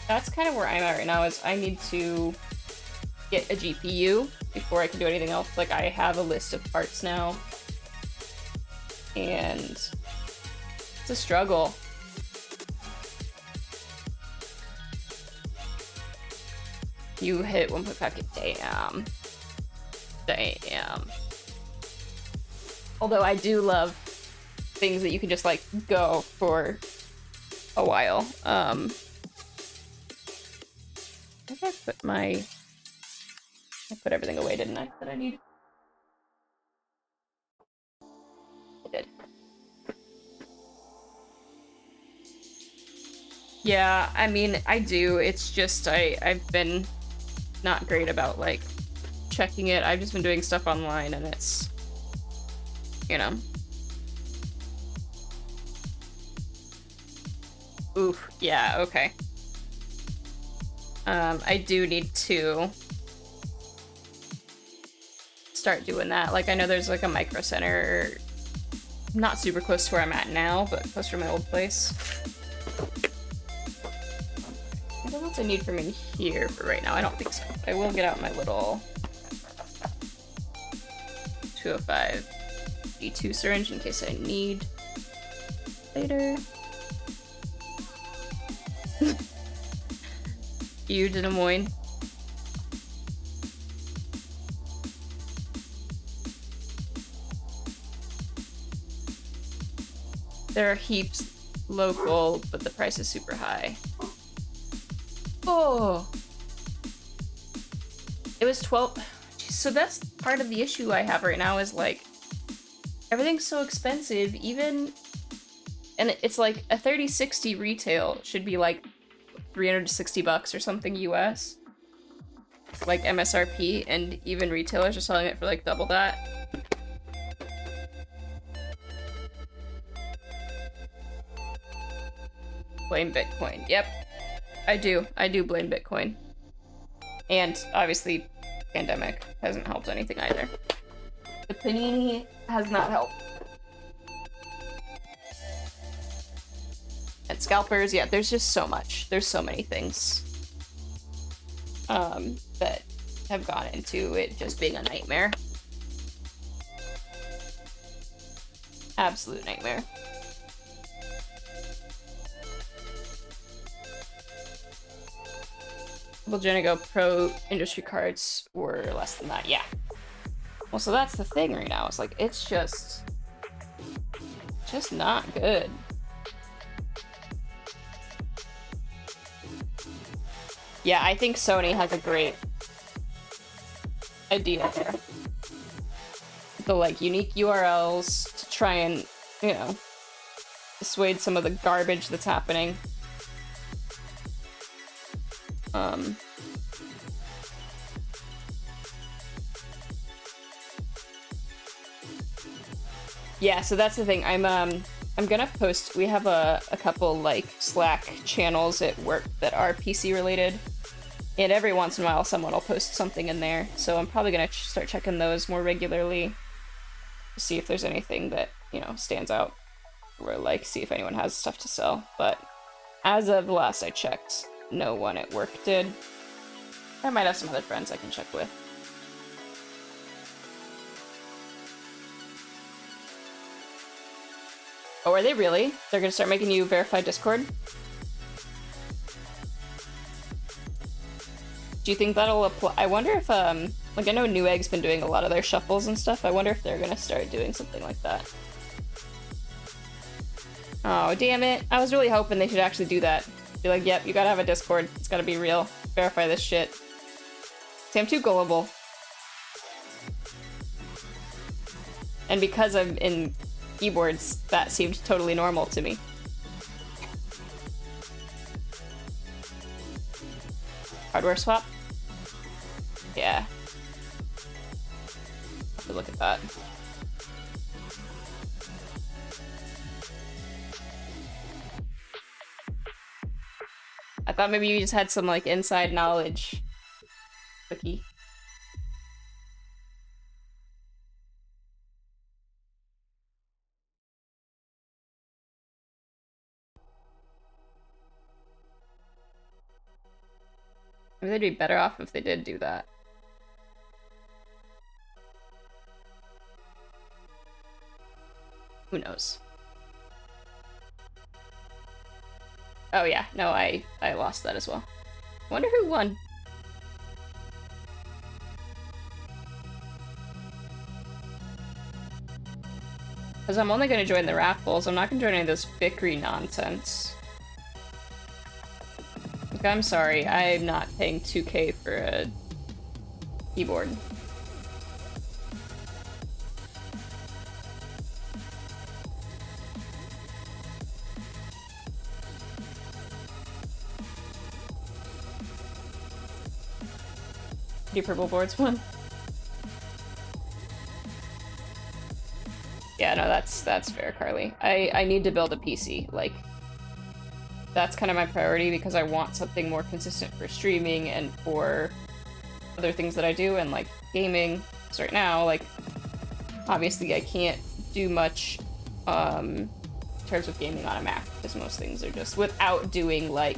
that's kind of where I'm at right now, is I need to get a GPU before I can do anything else. Like, I have a list of parts now, and it's a struggle. You hit 1.5K. Damn. Damn. Although I do love things that you can just, like, go for a while. I think I put everything away, didn't I? That I need? I did. Yeah, I mean, I do. It's just, I've been not great about, like, checking it. I've just been doing stuff online, and it's, you know. Oof, yeah, okay. I do need to start doing that. Like, I know there's, like, a micro center, not super close to where I'm at now, but close to my old place. What else I need from in here for right now? I don't think so. I will get out my little 205 G2 syringe in case I need later. You, Des Moines. There are heaps local, but the price is super high. Oh! It was 12. So that's part of the issue I have right now, is like, everything's so expensive, even, and it's like a 3060 retail should be like $360 or something US, like MSRP, and even retailers are selling it for like double that. Blame Bitcoin. Yep, I do blame Bitcoin, and obviously pandemic hasn't helped anything either. The panini has not helped. And scalpers, yeah, there's just so much. There's so many things that have gone into it just being a nightmare. Absolute nightmare. Well, Genigo Pro industry cards were less than that, yeah. Well, so that's the thing right now. It's like, it's just not good. Yeah, I think Sony has a great idea there. The, like, unique URLs to try and, you know, dissuade some of the garbage that's happening. Yeah, so that's the thing. I'm gonna post, we have a couple, like, Slack channels at work that are PC related, and every once in a while someone will post something in there, so I'm probably gonna start checking those more regularly to see if there's anything that, you know, stands out. or like see if anyone has stuff to sell, but as of the last I checked, no one at work did. I might have some other friends I can check with. Oh, are they really? They're gonna start making you verify Discord? Do you think that'll apply? I wonder if, like I know Newegg's been doing a lot of their shuffles and stuff. I wonder if they're gonna start doing something like that. Oh, damn it. I was really hoping they should actually do that. Be like, yep, you gotta have a Discord. It's gotta be real. Verify this shit. See, I'm too gullible. And because I'm in keyboards, that seemed totally normal to me. Hardware swap? Yeah. Have to look at that. I thought maybe you just had some, like, inside knowledge. Cookie. Maybe they'd be better off if they did do that. Who knows? Oh yeah, no, I lost that as well. Wonder who won. Because I'm only going to join the raffles. I'm not going to join any of this Vickery nonsense. Like, I'm sorry, I'm not paying 2K for a keyboard. Do purple boards one? Yeah, no, that's fair, Carly. I need to build a PC. Like, that's kind of my priority because I want something more consistent for streaming and for other things that I do, and like gaming. So right now, like, obviously I can't do much in terms of gaming on a Mac because most things are just without doing like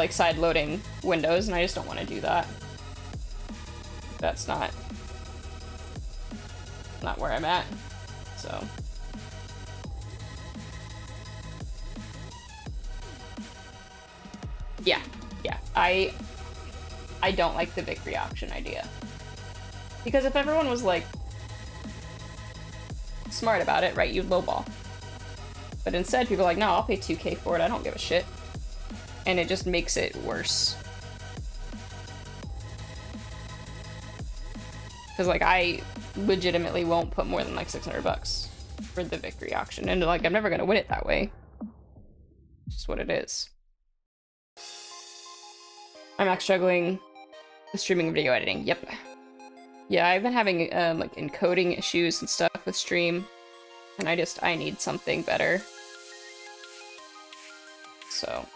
side loading windows, and I just don't want to do that. That's not where I'm at. So yeah, I don't like the Vickery option idea. Because if everyone was like smart about it, right, you'd lowball. But instead people are like, no, I'll pay 2K for it, I don't give a shit. And it just makes it worse. Because like I legitimately won't put more than like $600 for the Vickery auction, and like I'm never gonna win it that way. It's just what it is. I'm not struggling with streaming and video editing. Yep. Yeah, I've been having like encoding issues and stuff with stream, and I need something better. So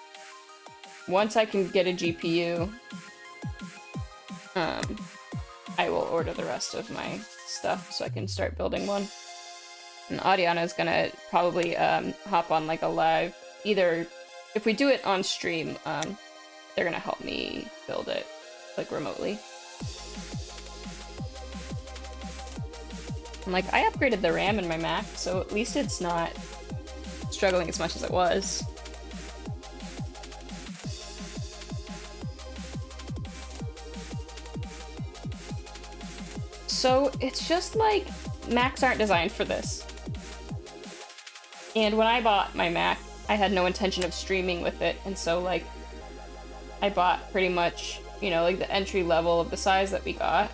once I can get a GPU, I will order the rest of my stuff so I can start building one. And Adiana's gonna probably hop on like a live, either if we do it on stream, they're gonna help me build it like remotely. And like I upgraded the RAM in my Mac, so at least it's not struggling as much as it was. So it's just like Macs aren't designed for this. And when I bought my Mac, I had no intention of streaming with it, and so like I bought pretty much, you know, like the entry level of the size that we got.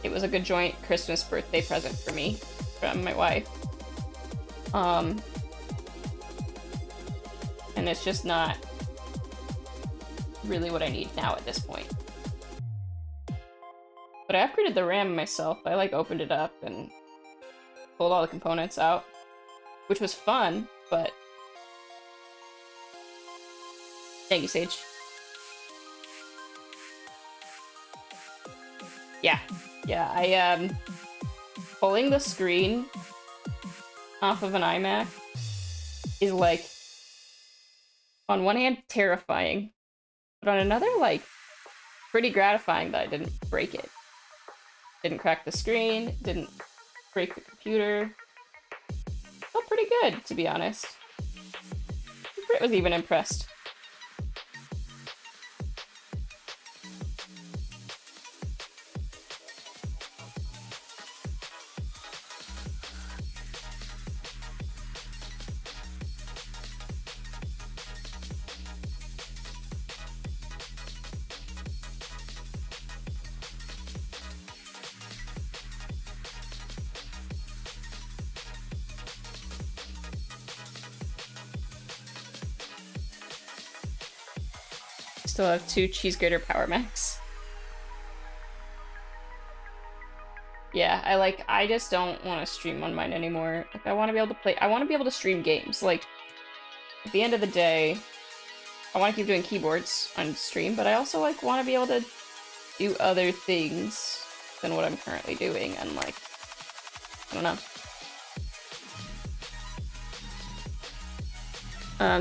It was like a joint Christmas birthday present for me from my wife. And it's just not really what I need now at this point. But I upgraded the RAM myself. I like opened it up and pulled all the components out, which was fun, but thank you, Sage. Yeah, pulling the screen off of an iMac is, like, on one hand, terrifying, but on another, like, pretty gratifying that I didn't break it. Didn't crack the screen, didn't break the computer. Felt pretty good, to be honest. Britt was even impressed. Still have 2 cheese grater Power Max. Yeah, I just don't want to stream on mine anymore. Like, I want to be able to play, I want to be able to stream games. Like, at the end of the day, I want to keep doing keyboards on stream, but I also, like, want to be able to do other things than what I'm currently doing, and, like, I don't know.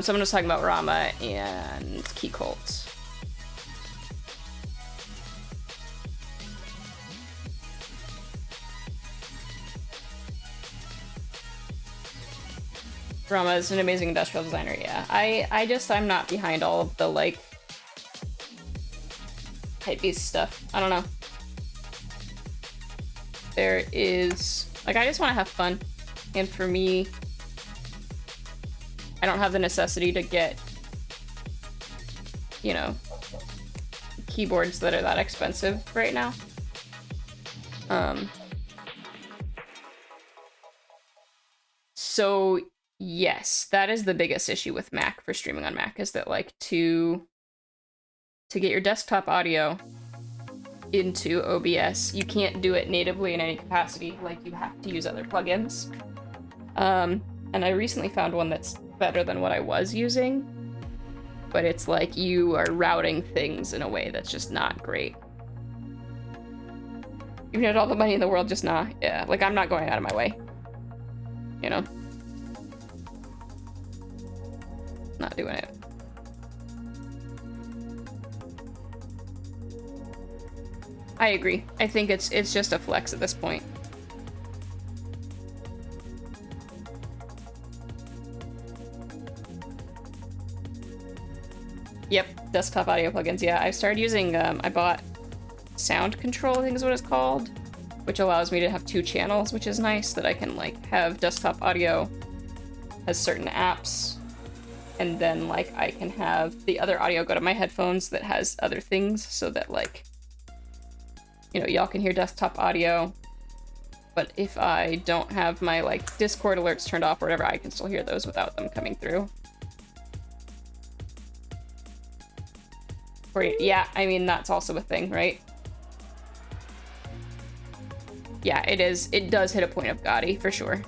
Someone was talking about Rama and Key Cult. Rama is an amazing industrial designer, yeah. I'm not behind all of the, like, hypebeast stuff. I don't know. There is, like, I just want to have fun. And for me, I don't have the necessity to get, you know, keyboards that are that expensive right now. So yes, that is the biggest issue with Mac for streaming on Mac, is that, like, to get your desktop audio into OBS, you can't do it natively in any capacity. Like, you have to use other plugins. And I recently found one that's better than what I was using, but it's like you are routing things in a way that's just not great. If you had all the money in the world, just not. Yeah, like, I'm not going out of my way. You know? Not doing it. I agree. I think it's just a flex at this point. Yep, desktop audio plugins. Yeah, I started using, I bought Sound Control, I think is what it's called, which allows me to have 2 channels, which is nice, that I can, like, have desktop audio as certain apps, and then, like, I can have the other audio go to my headphones that has other things, so that, like, you know, y'all can hear desktop audio, but if I don't have my, like, Discord alerts turned off or whatever, I can still hear those without them coming through. Or, yeah, I mean, that's also a thing, right? Yeah, it is. It does hit a point of gaudy, for sure.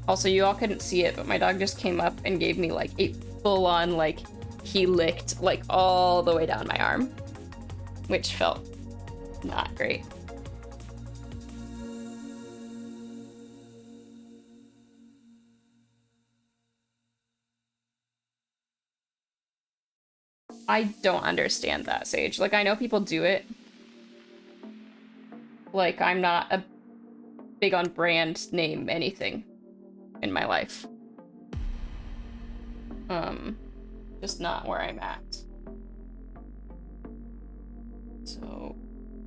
Also, you all couldn't see it, but my dog just came up and gave me, like, a full-on, like, he licked, like, all the way down my arm, which felt not great. I don't understand that, Sage. Like, I know people do it. Like, I'm not a big on brand name anything in my life. Just not where I'm at. So,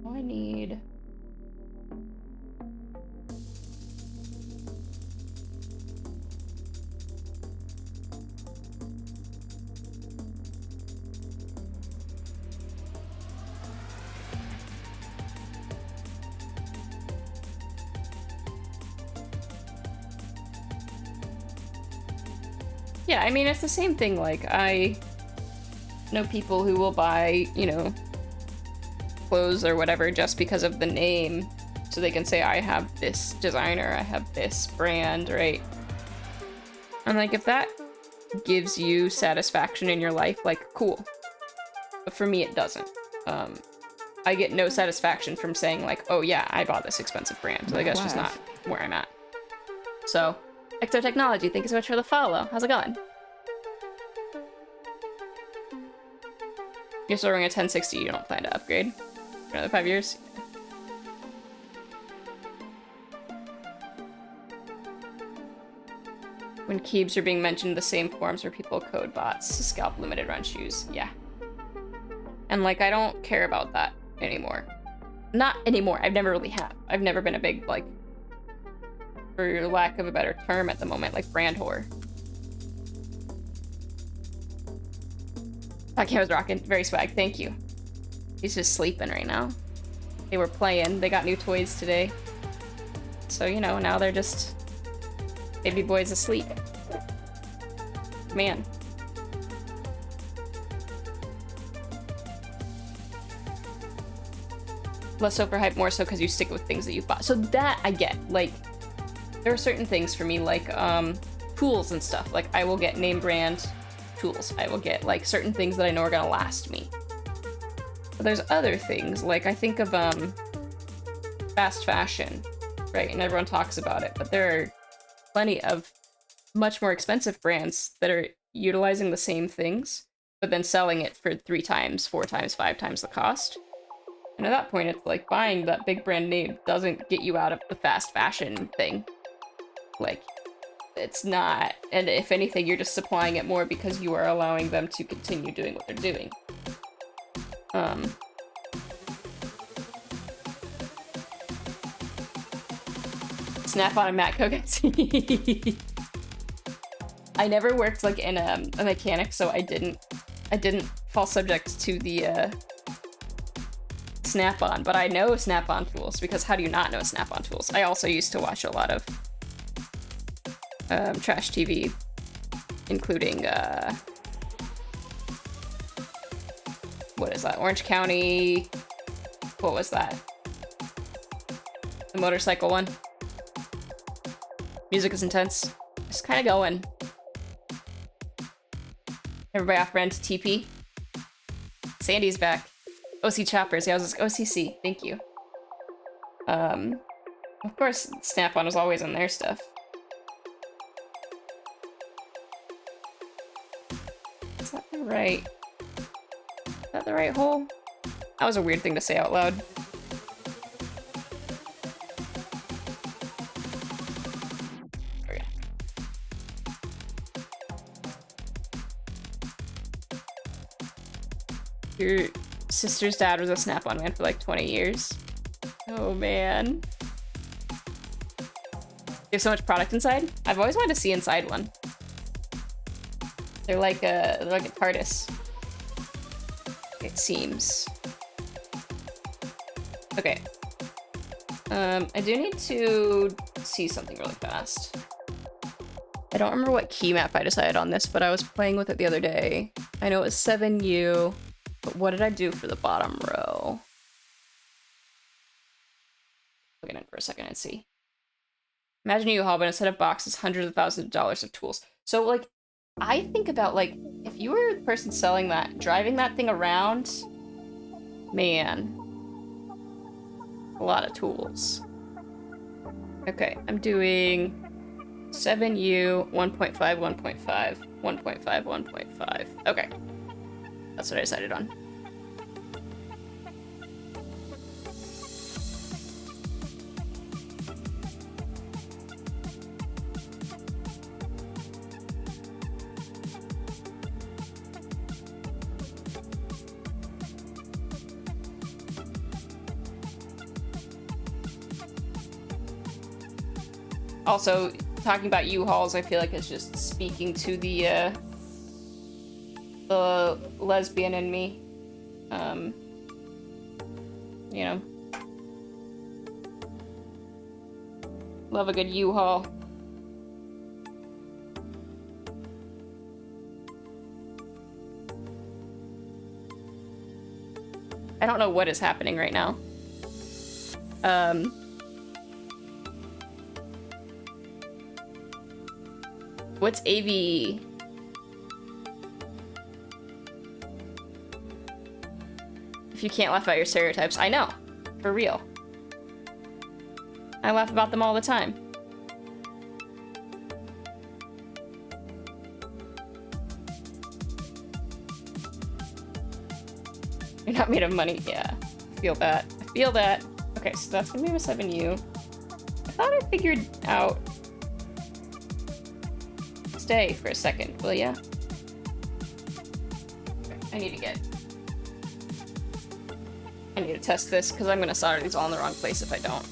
I need... Yeah, I mean, it's the same thing. Like, I know people who will buy, you know, clothes or whatever just because of the name, so they can say, I have this designer, I have this brand, right? And, like, if that gives you satisfaction in your life, like, cool. But for me, it doesn't. I get no satisfaction from saying like, oh yeah, I bought this expensive brand. Like that's just not where I'm at. So, Exo Technology, thank you so much for the follow. How's it going? You're still running a 1060, you don't plan to upgrade for another 5 years? When keybs are being mentioned in the same forums where people code bots to scalp limited run shoes. Yeah. And like, I don't care about that anymore. Not anymore. I've never really have. I've never been a big, like, for lack of a better term at the moment, like brand whore. Cam was rocking. Very swag. Thank you. He's just sleeping right now. They were playing. They got new toys today. So, you know, now they're just baby boys asleep. Man. Less so for hype, more so because you stick with things that you've bought. So that I get. Like, there are certain things for me, like, tools and stuff. Like, I will get name brand tools. I will get, like, certain things that I know are gonna last me. But there's other things, like, I think of, fast fashion, right? And everyone talks about it, but there are plenty of much more expensive brands that are utilizing the same things, but then selling it for 3 times, 4 times, 5 times the cost. And at that point, it's like buying that big brand name doesn't get you out of the fast fashion thing. Like, it's not. And if anything, you're just supplying it more because you are allowing them to continue doing what they're doing. Snap-on and Matt Kogas. I never worked like in a mechanic, so I didn't fall subject to the Snap-on, but I know Snap-on tools, because how do you not know Snap-on tools? I also used to watch a lot of trash TV, including what is that? Orange County. What was that? The motorcycle one. Music is intense. Just kind of going. Everybody off brand TP. Sandy's back. OC Choppers. Yeah, I was just OCC. Thank you. Of course, Snap-on was always in their stuff. Is that the right? Is that the right hole? That was a weird thing to say out loud. There we go. Your sister's dad was a Snap-on man for like 20 years. Oh man. There's so much product inside. I've always wanted to see inside one. They're like a TARDIS. It seems. Okay. I do need to see something really fast. I don't remember what key map I decided on this, but I was playing with it the other day. I know it was 7U, but what did I do for the bottom row? Look in it for a second and see. Imagine a U-Haul, but instead of boxes, hundreds of thousands of dollars of tools. So, like, I think about, like, if you were the person selling that, driving that thing around, man, a lot of tools. Okay, I'm doing 7U, 1.5, 1.5, 1.5, 1.5. Okay, that's what I decided on. Also, talking about U-Hauls, I feel like it's just speaking to the lesbian in me. You know. Love a good U-Haul. I don't know what is happening right now. What's AV? If you can't laugh about your stereotypes. I know. For real. I laugh about them all the time. You're not made of money. Yeah. I feel that. I feel that. Okay, so that's gonna be my 7U. I thought I figured out... Stay for a second, will ya? Okay, I need to test this, because I'm gonna solder these all in the wrong place if I don't.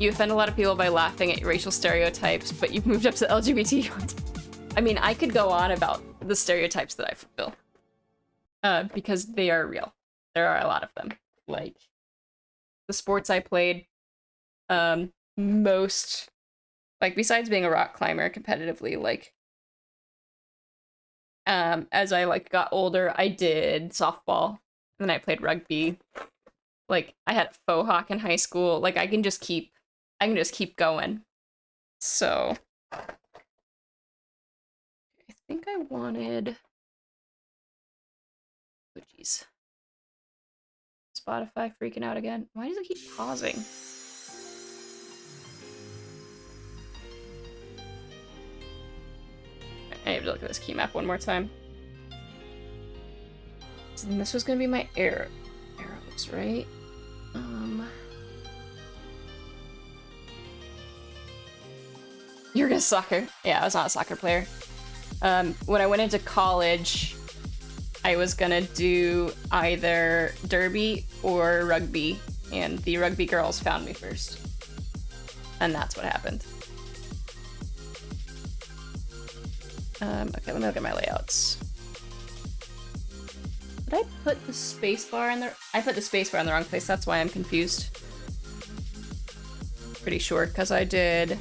You offend a lot of people by laughing at racial stereotypes, but you've moved up to LGBT. I mean, I could go on about the stereotypes that I fulfill. Because they are real. There are a lot of them. Like, the sports I played, most, like, besides being a rock climber competitively, like, as I, like, got older, I did softball, and then I played rugby. Like, I had faux hawk in high school. Like, I can just keep going. So, I think I wanted... Oh, jeez. Spotify freaking out again. Why does it keep pausing? I have to look at this key map one more time. So this was gonna be my arrows, right? You're gonna soccer. Yeah, I was not a soccer player. When I went into college, I was gonna do either derby or rugby, and the rugby girls found me first. And that's what happened. Okay, let me look at my layouts. Did I put the spacebar in the... I put the spacebar in the wrong place, that's why I'm confused. Pretty sure, because I did...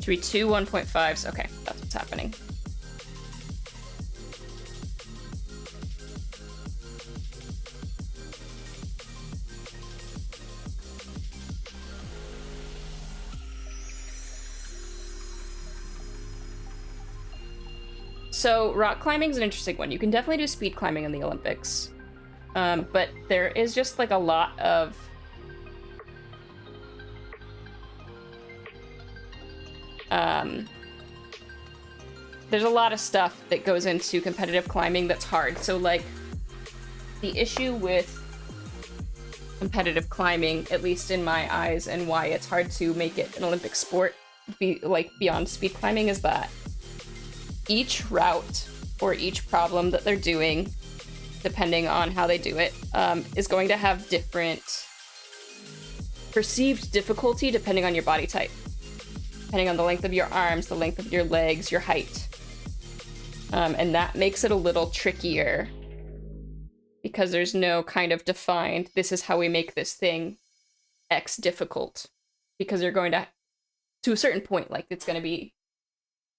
Should be 2 1.5s. Okay, that's what's happening. So, rock climbing is an interesting one. You can definitely do speed climbing in the Olympics. But there is just, like, a lot of... there's a lot of stuff that goes into competitive climbing that's hard. So, like, the issue with competitive climbing, at least in my eyes, and why it's hard to make it an Olympic sport, beyond speed climbing, is that each route or each problem that they're doing, depending on how they do it, is going to have different perceived difficulty depending on your body type. Depending on the length of your arms, the length of your legs, your height. And that makes it a little trickier because there's no kind of defined, this is how we make this thing X difficult. Because you're going to a certain point, like, it's going to be,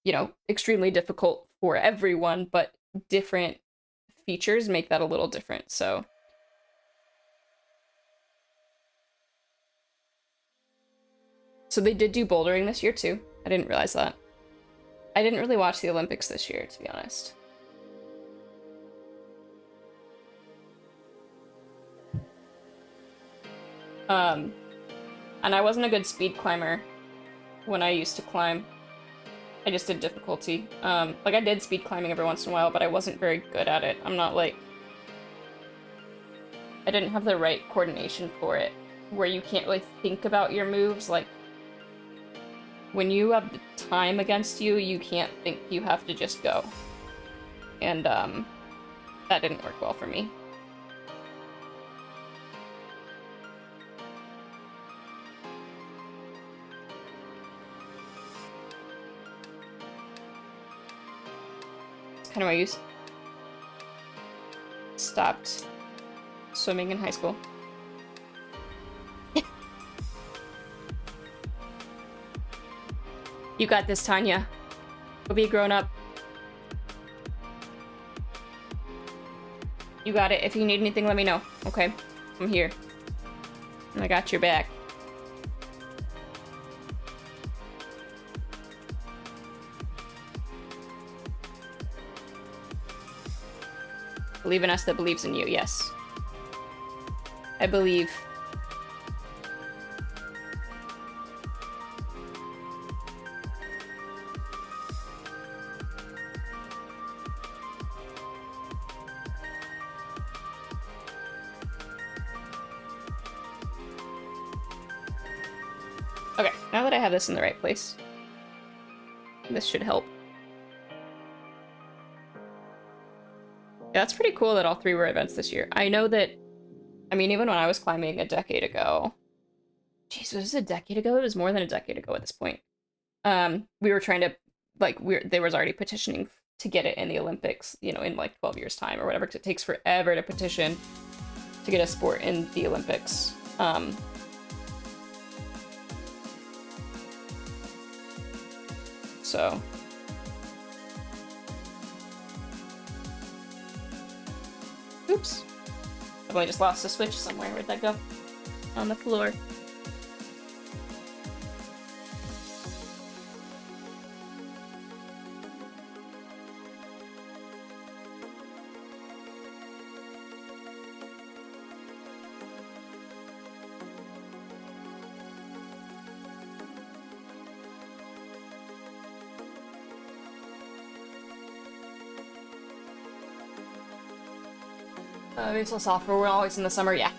you know, extremely difficult for everyone, but different features make that a little different, so. So they did do bouldering this year, too. I didn't realize that. I didn't really watch the Olympics this year, to be honest. And I wasn't a good speed climber when I used to climb. I just did difficulty. Like, I did speed climbing every once in a while, but I wasn't very good at it. I'm not, like... I didn't have the right coordination for it, where you can't really think about your moves. Like, when you have the time against you, you can't think, you have to just go. And, that didn't work well for me. Kind of my use. Stopped swimming in high school. You got this, Tanya. Go be a grown-up. You got it. If you need anything, let me know. Okay? I'm here. And I got your back. Believe in us that believes in you. Yes. I believe. Okay, now that I have this in the right place, this should help. Yeah, that's pretty cool that all 3 were events this year. I know that, I mean, even when I was climbing a decade ago, jeez, was this a decade ago? It was more than a decade ago at this point. We were trying to, like, there was already petitioning to get it in the Olympics, you know, in like 12 years time or whatever, because it takes forever to petition to get a sport in the Olympics. So oops. I've only just lost the switch somewhere. Where'd that go? On the floor. Baseball, softball, we're always in the summer. Yeah,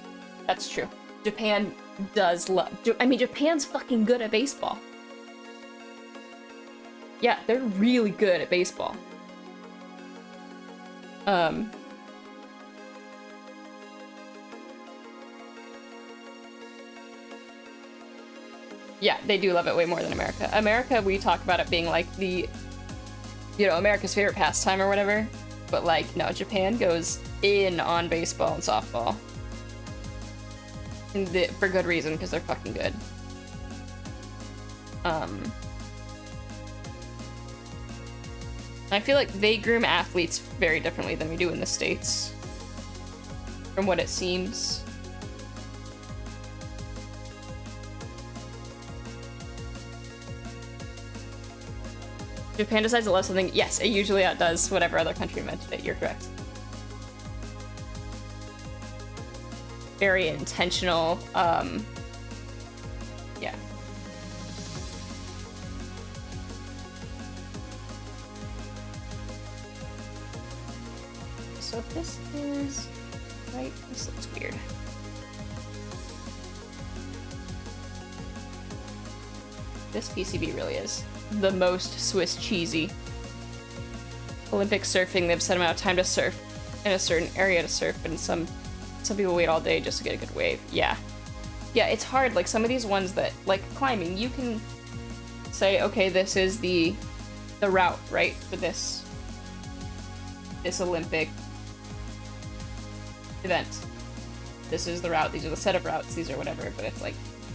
that's true. Japan does love. I mean, Japan's fucking good at baseball. Yeah, they're really good at baseball. Yeah, they do love it way more than America. America, we talk about it being like the, you know, America's favorite pastime or whatever. But like, no, Japan goes in on baseball and softball. And for good reason, because they're fucking good. I feel like they groom athletes very differently than we do in the States. From what it seems. Japan decides to love something, yes, it usually outdoes whatever other country meant it. You're correct. Very intentional, yeah. So if this is right, this looks weird. This PCB really is the most Swiss cheesy. Olympic surfing, they have set amount of time to surf in a certain area to surf, and some people wait all day just to get a good wave. Yeah. Yeah, it's hard. Like, some of these ones that, like, climbing, you can say, okay, this is the route, right, for this Olympic event. This is the route, these are the set of routes, these are whatever, but it's like,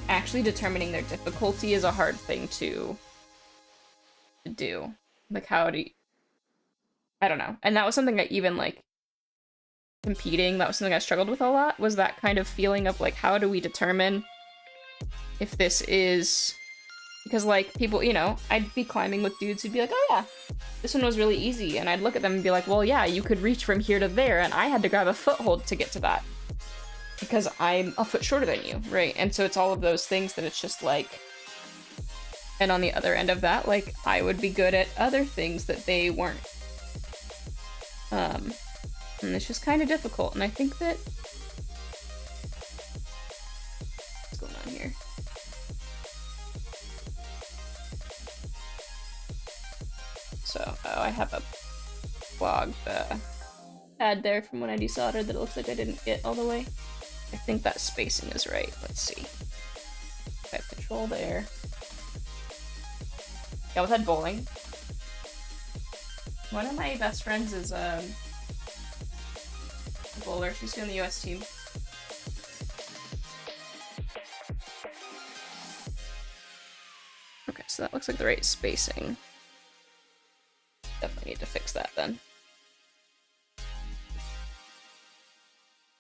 actually determining their difficulty is a hard thing to do. Like, how do you... I don't know. And that was something I even, like, competing, that was something I struggled with a lot, was that kind of feeling of, like, how do we determine if this is... Because, like, people, you know, I'd be climbing with dudes who'd be like, oh yeah, this one was really easy, and I'd look at them and be like, well, yeah, you could reach from here to there, and I had to grab a foothold to get to that. Because I'm a foot shorter than you, right? And so it's all of those things that it's just like... And on the other end of that, like, I would be good at other things that they weren't. And it's just kind of difficult, and I think that... What's going on here? So, oh, I have a blog pad there from when I desoldered that it looks like I didn't get all the way. I think that spacing is right. Let's see. I have control there. Yeah, with that bowling. One of my best friends is a bowler. She's doing the US team. Okay, so that looks like the right spacing. Definitely need to fix that then.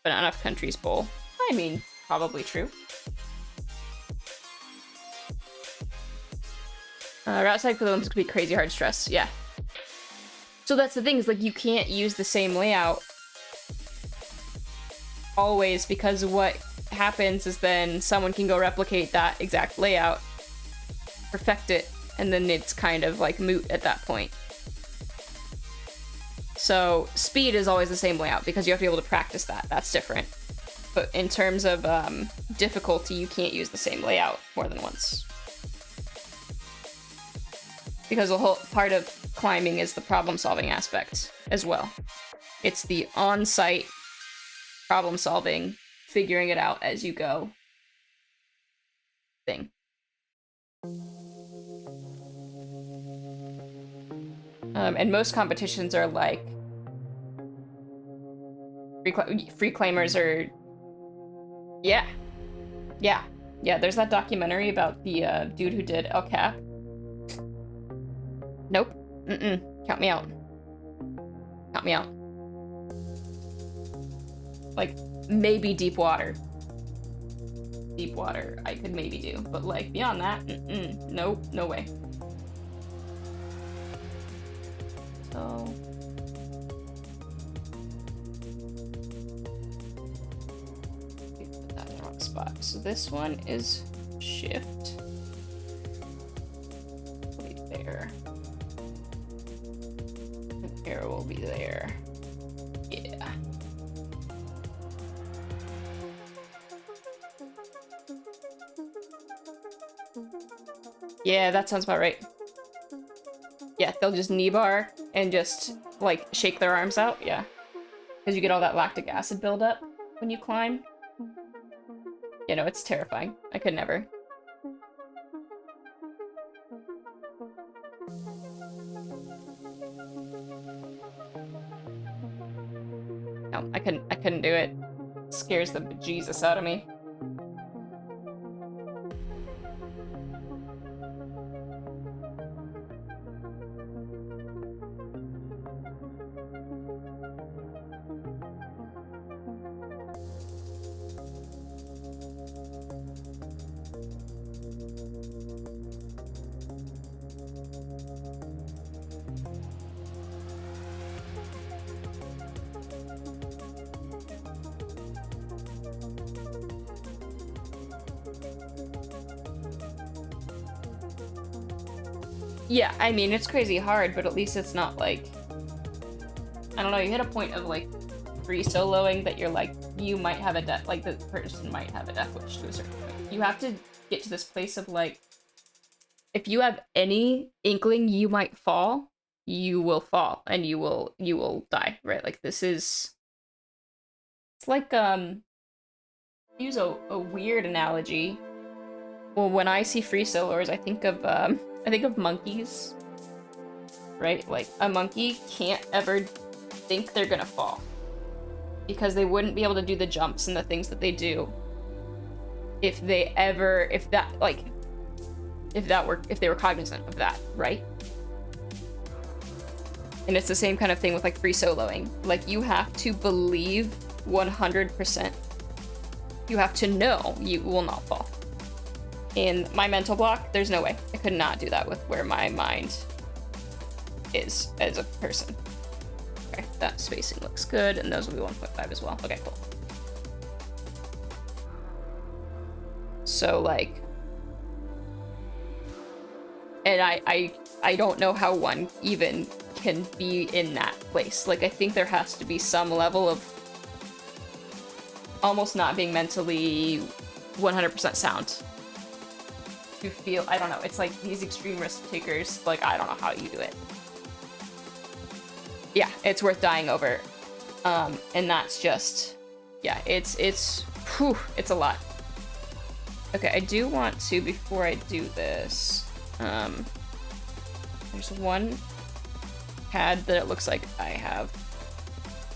But not enough countries bowl. I mean, probably true. Route side for the Olympics could be crazy hard stress. Yeah. So that's the thing, is like you can't use the same layout always, because what happens is then someone can go replicate that exact layout, perfect it, and then it's kind of like moot at that point. So speed is always the same layout because you have to be able to practice that. That's different. But in terms of difficulty, you can't use the same layout more than once. Because the whole part of climbing is the problem-solving aspect as well. It's the on-site problem-solving, figuring it out as you go thing. And most competitions are like free claimers are, yeah. There's that documentary about the dude who did El Cap. Nope. Count me out. Count me out. Like, maybe deep water. Deep water I could maybe do, but like beyond that, nope, no way. So put that in the wrong spot. So this one is shift. Will be there. The arrow will be there. Yeah. Yeah, that sounds about right. Yeah, they'll just knee bar and just, like, shake their arms out, yeah. Because you get all that lactic acid buildup when you climb. You know, it's terrifying. I could never. No, I couldn't do it. It scares the bejesus out of me. Yeah, I mean, it's crazy hard, but at least it's not like... I don't know, you hit a point of, like, free soloing that you're like, you might have a death... Like, the person might have a death wish to a certain point. You have to get to this place of, like... If you have any inkling you might fall, you will fall, and you will die, right? Like, this is... It's like, use a weird analogy. Well, when I see free soloers, I think of monkeys, right? Like, a monkey can't ever think they're gonna fall because they wouldn't be able to do the jumps and the things that they do if they were cognizant of that, right? And it's the same kind of thing with, like, free soloing. Like, you have to believe 100%. You have to know you will not fall. In my mental block, there's no way. I could not do that with where my mind is as a person. Okay, that spacing looks good, and those will be 1.5 as well. Okay, cool. So, like... And I don't know how one even can be in that place. Like, I think there has to be some level of almost not being mentally 100% sound. To feel, I don't know, it's like these extreme risk takers, like, I don't know how you do it. Yeah, it's worth dying over. And that's just, yeah, it's a lot. Okay, I do want to, before I do this, there's one pad that it looks like I have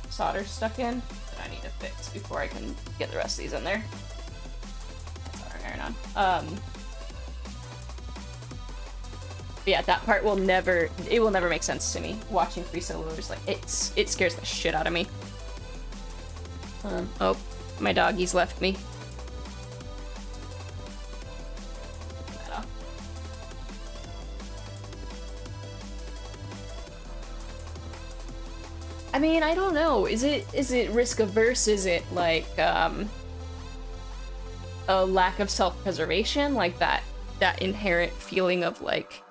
solder stuck in that I need to fix before I can get the rest of these in there. Solder iron on. Yeah, that part will never make sense to me. Watching free soloers, like, it scares the shit out of me. Oh, my doggies left me. Turn that off. I mean, I don't know. Is it risk averse? Is it like a lack of self-preservation, like that inherent feeling of like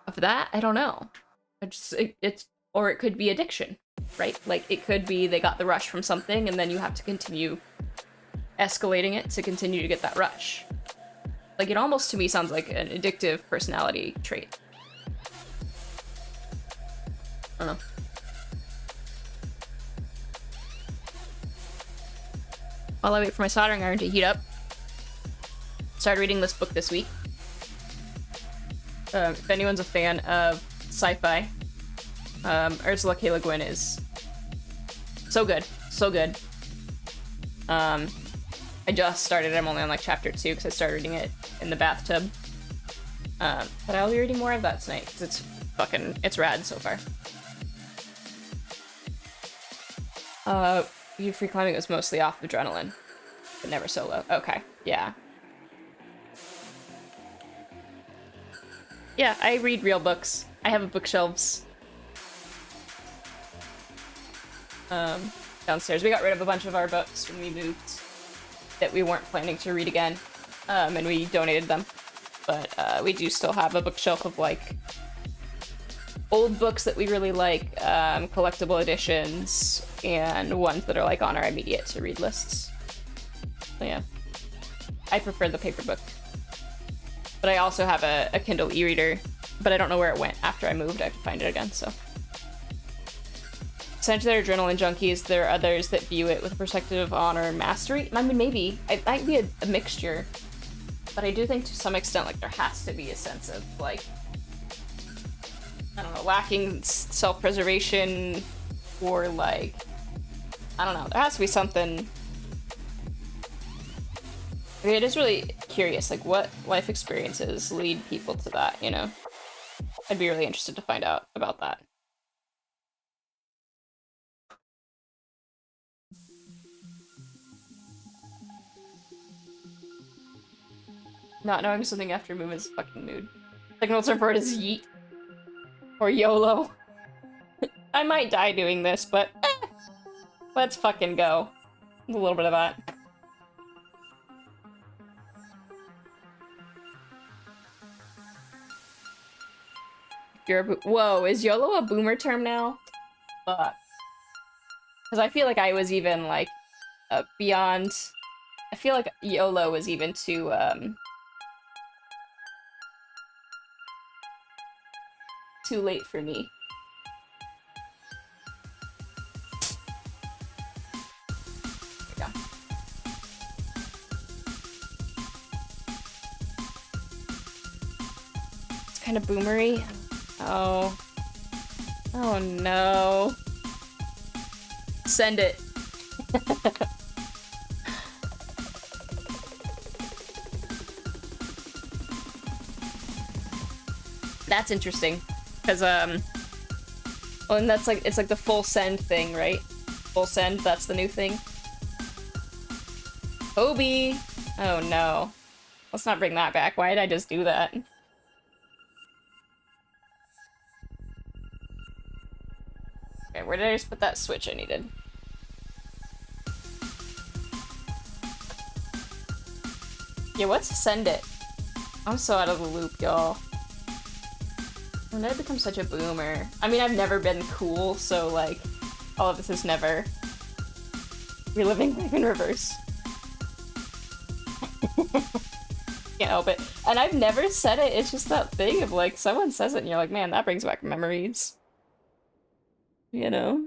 of that? I don't know. Or it could be addiction, right? Like it could be they got the rush from something and then you have to continue escalating it to continue to get that rush. Like it almost to me sounds like an addictive personality trait. I don't know. While I wait for my soldering iron to heat up, started reading this book this week. If anyone's a fan of sci-fi, Ursula K. Le Guin is so good, so good. I just started. I'm only on like chapter 2 because I started reading it in the bathtub. But I'll be reading more of that tonight because it's rad so far. You free climbing was mostly off of adrenaline, but never solo. Okay, yeah. Yeah, I read real books. I have bookshelves downstairs. We got rid of a bunch of our books when we moved that we weren't planning to read again, and we donated them. But we do still have a bookshelf of like old books that we really like, collectible editions, and ones that are like on our immediate to read lists. So yeah, I prefer the paper book. But I also have a Kindle e-reader, but I don't know where it went after I moved. I have to find it again, so. Essentially, they're adrenaline junkies. There are others that view it with a perspective of honor and mastery. I mean, maybe. It might be a mixture. But I do think to some extent, like, there has to be a sense of, like, I don't know, lacking self-preservation or, like, I don't know. There has to be something. I mean, it is really curious, like, what life experiences lead people to that, you know? I'd be really interested to find out about that. Not knowing something after move is a fucking mood. Signal term for it is yeet. Or YOLO. I might die doing this, but let's fucking go. A little bit of that. Whoa, is YOLO a boomer term now? Fuck. Because I feel like I was even, like, beyond... I feel like YOLO was even too, too late for me. There we go. It's kind of boomery. Oh. Oh no. Send it. That's interesting. Because, well, and that's like, it's like the full send thing, right? Full send, that's the new thing. Hobie! Oh no. Let's not bring that back. Why did I just do that? Okay, where did I just put that switch I needed? Yeah, what's send it? I'm so out of the loop, y'all. When did I become such a boomer? I mean, I've never been cool, so, like, all of this is never reliving life in reverse. Can't help it. And I've never said it, it's just that thing of, like, someone says it and you're like, man, that brings back memories. You know?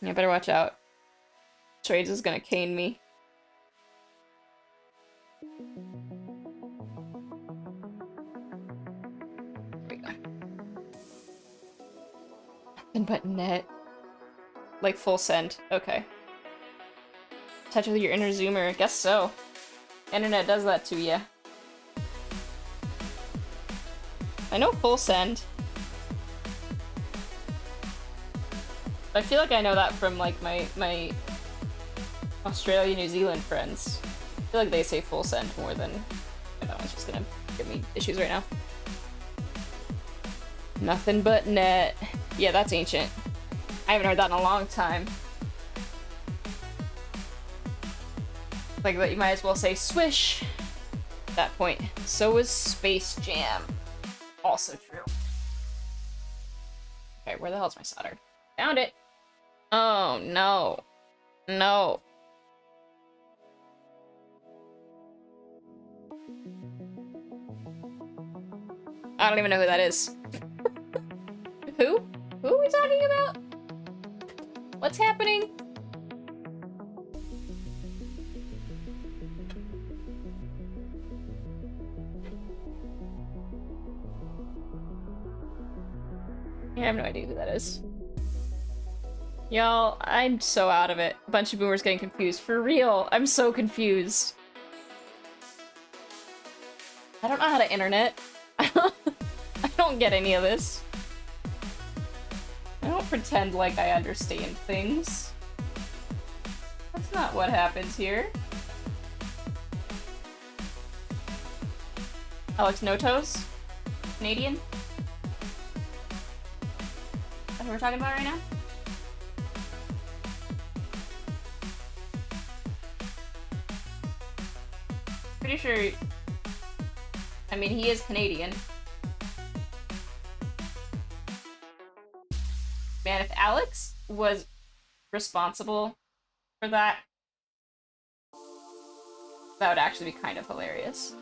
Yeah, better watch out. Trades is gonna cane me. But net. Like full send. Okay. Touch with your inner zoomer. I guess so. Internet does that to you. I know full send. I feel like I know that from like my Australia, New Zealand friends. I feel like they say full send more than... I don't know, it's just gonna give me issues right now. Nothing but net. Yeah, that's ancient. I haven't heard that in a long time. Like that, you might as well say swish at that point. So was Space Jam. Also true. Okay, where the hell's my solder? Found it. Oh no. No. I don't even know who that is. Who? Who are we talking about? What's happening? I have no idea who that is. Y'all, I'm so out of it. A bunch of boomers getting confused. For real, I'm so confused. I don't know how to internet. I don't get any of this. I don't pretend like I understand things. That's not what happens here. Alex Notos? Canadian? That's what we're talking about right now? Pretty sure... I mean, he is Canadian. Man, if Alex was responsible for that, that would actually be kind of hilarious.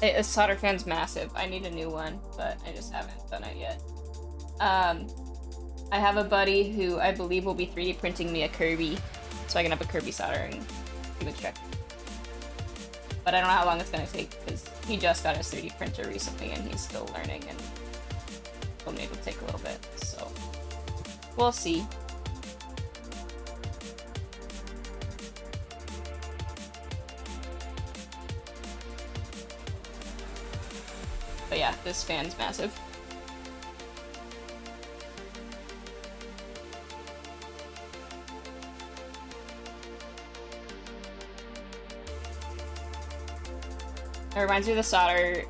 A solder fan's massive. I need a new one, but I just haven't done it yet. I have a buddy who I believe will be 3D printing me a Kirby, so I can have a Kirby soldering check. But I don't know how long it's gonna take, because he just got his 3D printer recently and he's still learning, and it'll maybe take a little bit, so we'll see. But yeah, this fan's massive. It reminds me of the solder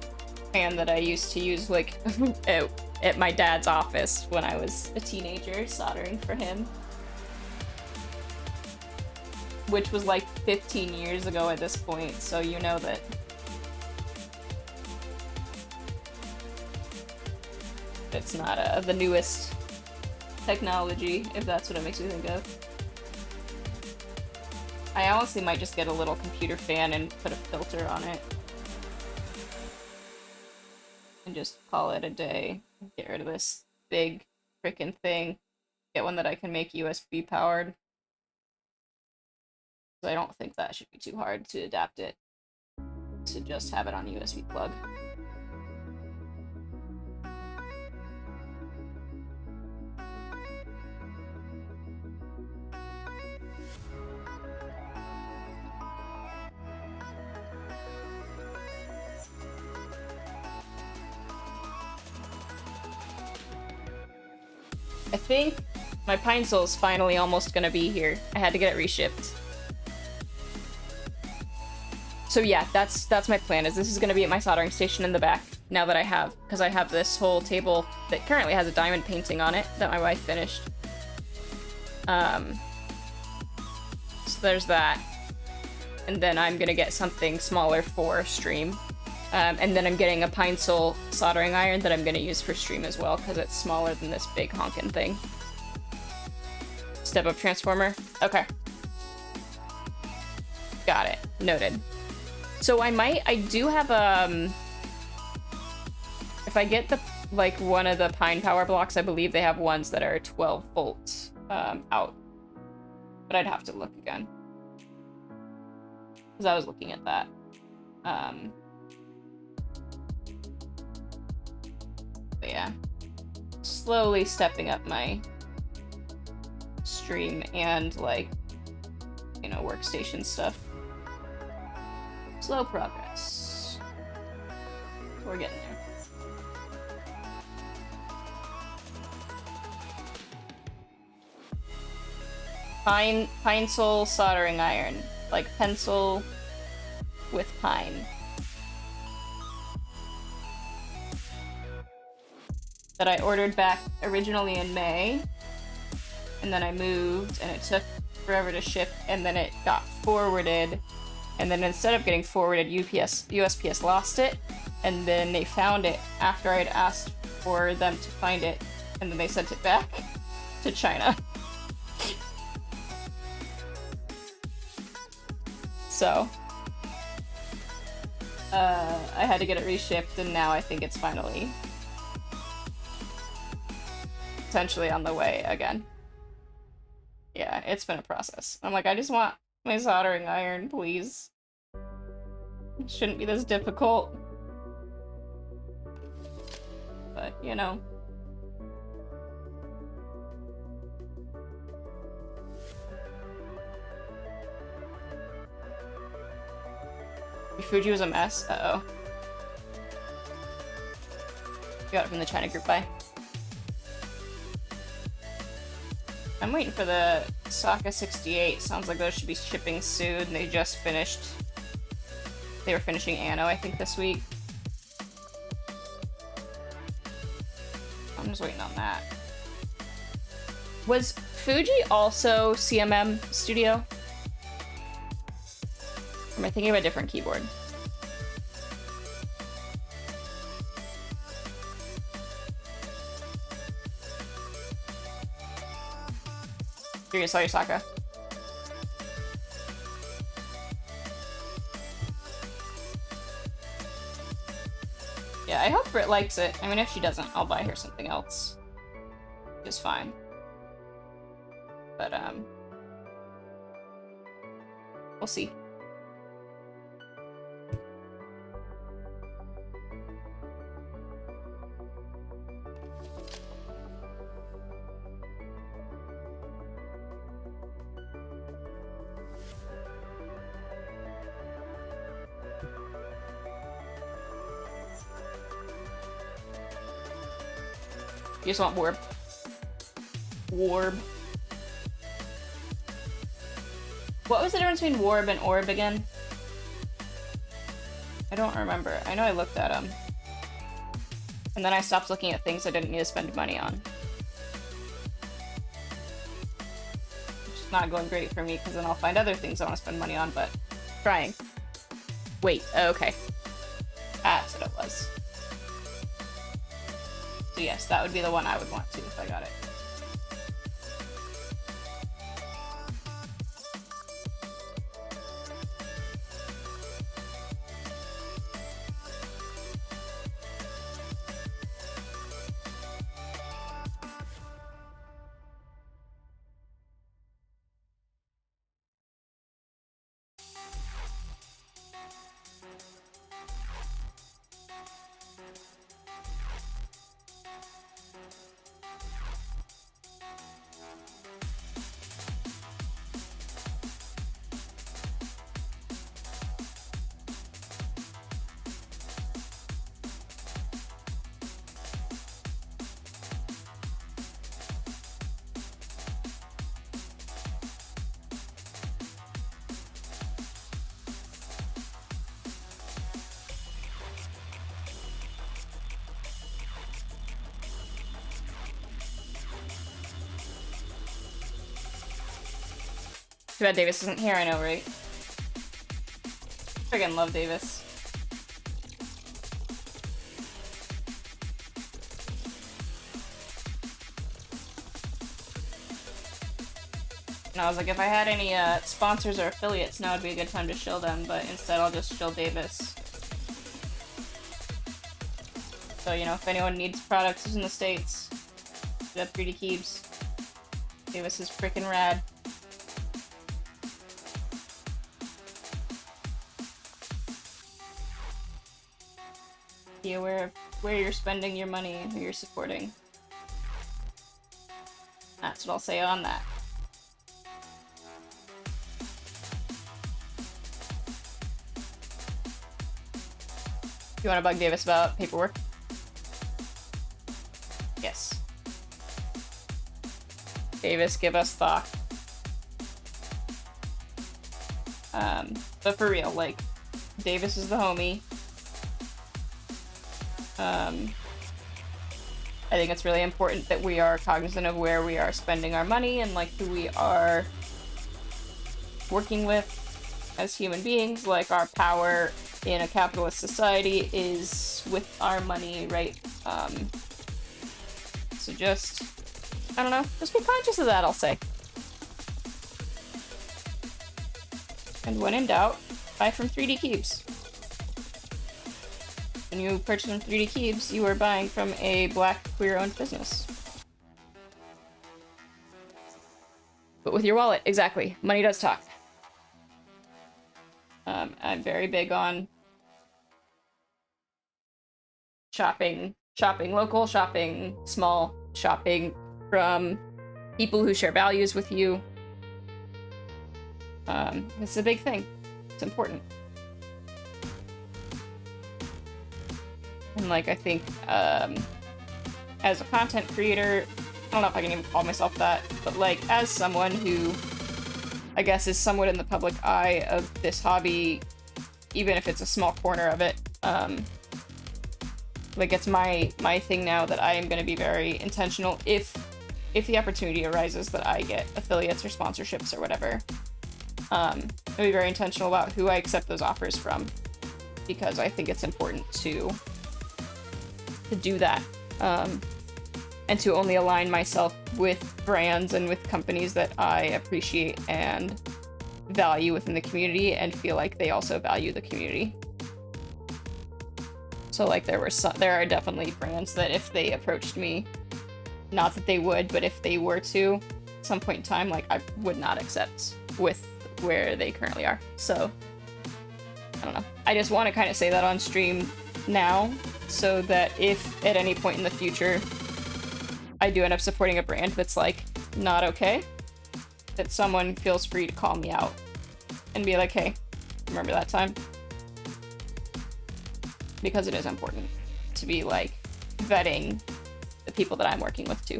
fan that I used to use, like, at my dad's office when I was a teenager, soldering for him. Which was like 15 years ago at this point, so you know that it's not the newest technology, if that's what it makes me think of. I honestly might just get a little computer fan and put a filter on it. And just call it a day. Get rid of this big frickin' thing. Get one that I can make USB powered. So I don't think that should be too hard to adapt it to just have it on a USB plug. I think my Pine Soul's finally almost gonna be here. I had to get it reshipped. So yeah, that's my plan, is this is gonna be at my soldering station in the back, now that I have, because I have this whole table that currently has a diamond painting on it that my wife finished. So there's that. And then I'm gonna get something smaller for stream. And then I'm getting a Pine Soul soldering iron that I'm gonna use for stream as well, because it's smaller than this big honkin' thing. Step up transformer? Okay. Got it. Noted. So I do have, if I get the, like, one of the Pine power blocks, I believe they have ones that are 12 volts, out. But I'd have to look again. Because I was looking at that. But yeah. Slowly stepping up my stream and, like, you know, workstation stuff. Slow progress. We're getting there. Pine Sol soldering iron. Like pencil with pine. That I ordered back originally in May. And then I moved and it took forever to ship, and then it got forwarded. And then instead of getting forwarded, USPS lost it. And then they found it after I had asked for them to find it. And then they sent it back to China. So, I had to get it reshipped, and now I think it's finally potentially on the way again. Yeah, it's been a process. I'm like, I just want my soldering iron, please. It shouldn't be this difficult. But, you know. Your Fuji was a mess? Uh-oh. Got it from the China group, bye. I'm waiting for the Sokka 68. Sounds like those should be shipping soon. They just finished. They were finishing Anno, I think, this week. I'm just waiting on that. Was Fuji also CMM Studio? Or am I thinking of a different keyboard? Here you saw your Sokka. Yeah, I hope Britt likes it. I mean, if she doesn't, I'll buy her something else. Which is fine. But, we'll see. You just want Warb. Warb. What was the difference between Warb and Orb again? I don't remember. I know I looked at them. And then I stopped looking at things I didn't need to spend money on. Which is not going great for me, because then I'll find other things I want to spend money on, but trying. Wait, okay. That's what it was. So yes, that would be the one I would want to if I got it. Too bad Davis isn't here, I know, right? Friggin' love Davis. And I was like, if I had any sponsors or affiliates, now would be a good time to shill them, but instead I'll just shill Davis. So, you know, if anyone needs products in the States, hit up 3D Keeps. Davis is freaking rad. Be aware of where you're spending your money and who you're supporting. That's what I'll say on that. You want to bug Davis about paperwork? Yes. Davis, give us thought. But for real, like, Davis is the homie. I think it's really important that we are cognizant of where we are spending our money and, like, who we are working with as human beings. Like, our power in a capitalist society is with our money, right? So just, I don't know, just be conscious of that, I'll say. And when in doubt, buy from 3D Cubes. When you purchase from 3D Cubes, you are buying from a black queer-owned business. But with your wallet, exactly. Money does talk. I'm very big on shopping local, shopping small, shopping from people who share values with you. It's a big thing. It's important. And, like, I think, as a content creator, I don't know if I can even call myself that, but, like, as someone who, I guess, is somewhat in the public eye of this hobby, even if it's a small corner of it, like, it's my thing now that I am going to be very intentional if the opportunity arises that I get affiliates or sponsorships or whatever. I'll be very intentional about who I accept those offers from, because I think it's important to do that, and to only align myself with brands and with companies that I appreciate and value within the community and feel like they also value the community. So, like, there are definitely brands that if they approached me, not that they would, but if they were to, at some point in time, like, I would not accept with where they currently are. So, I don't know. I just want to kind of say that on stream now, so that if at any point in the future I do end up supporting a brand that's, like, not okay, that someone feels free to call me out and be like, hey, remember that time? Because it is important to be, like, vetting the people that I'm working with too.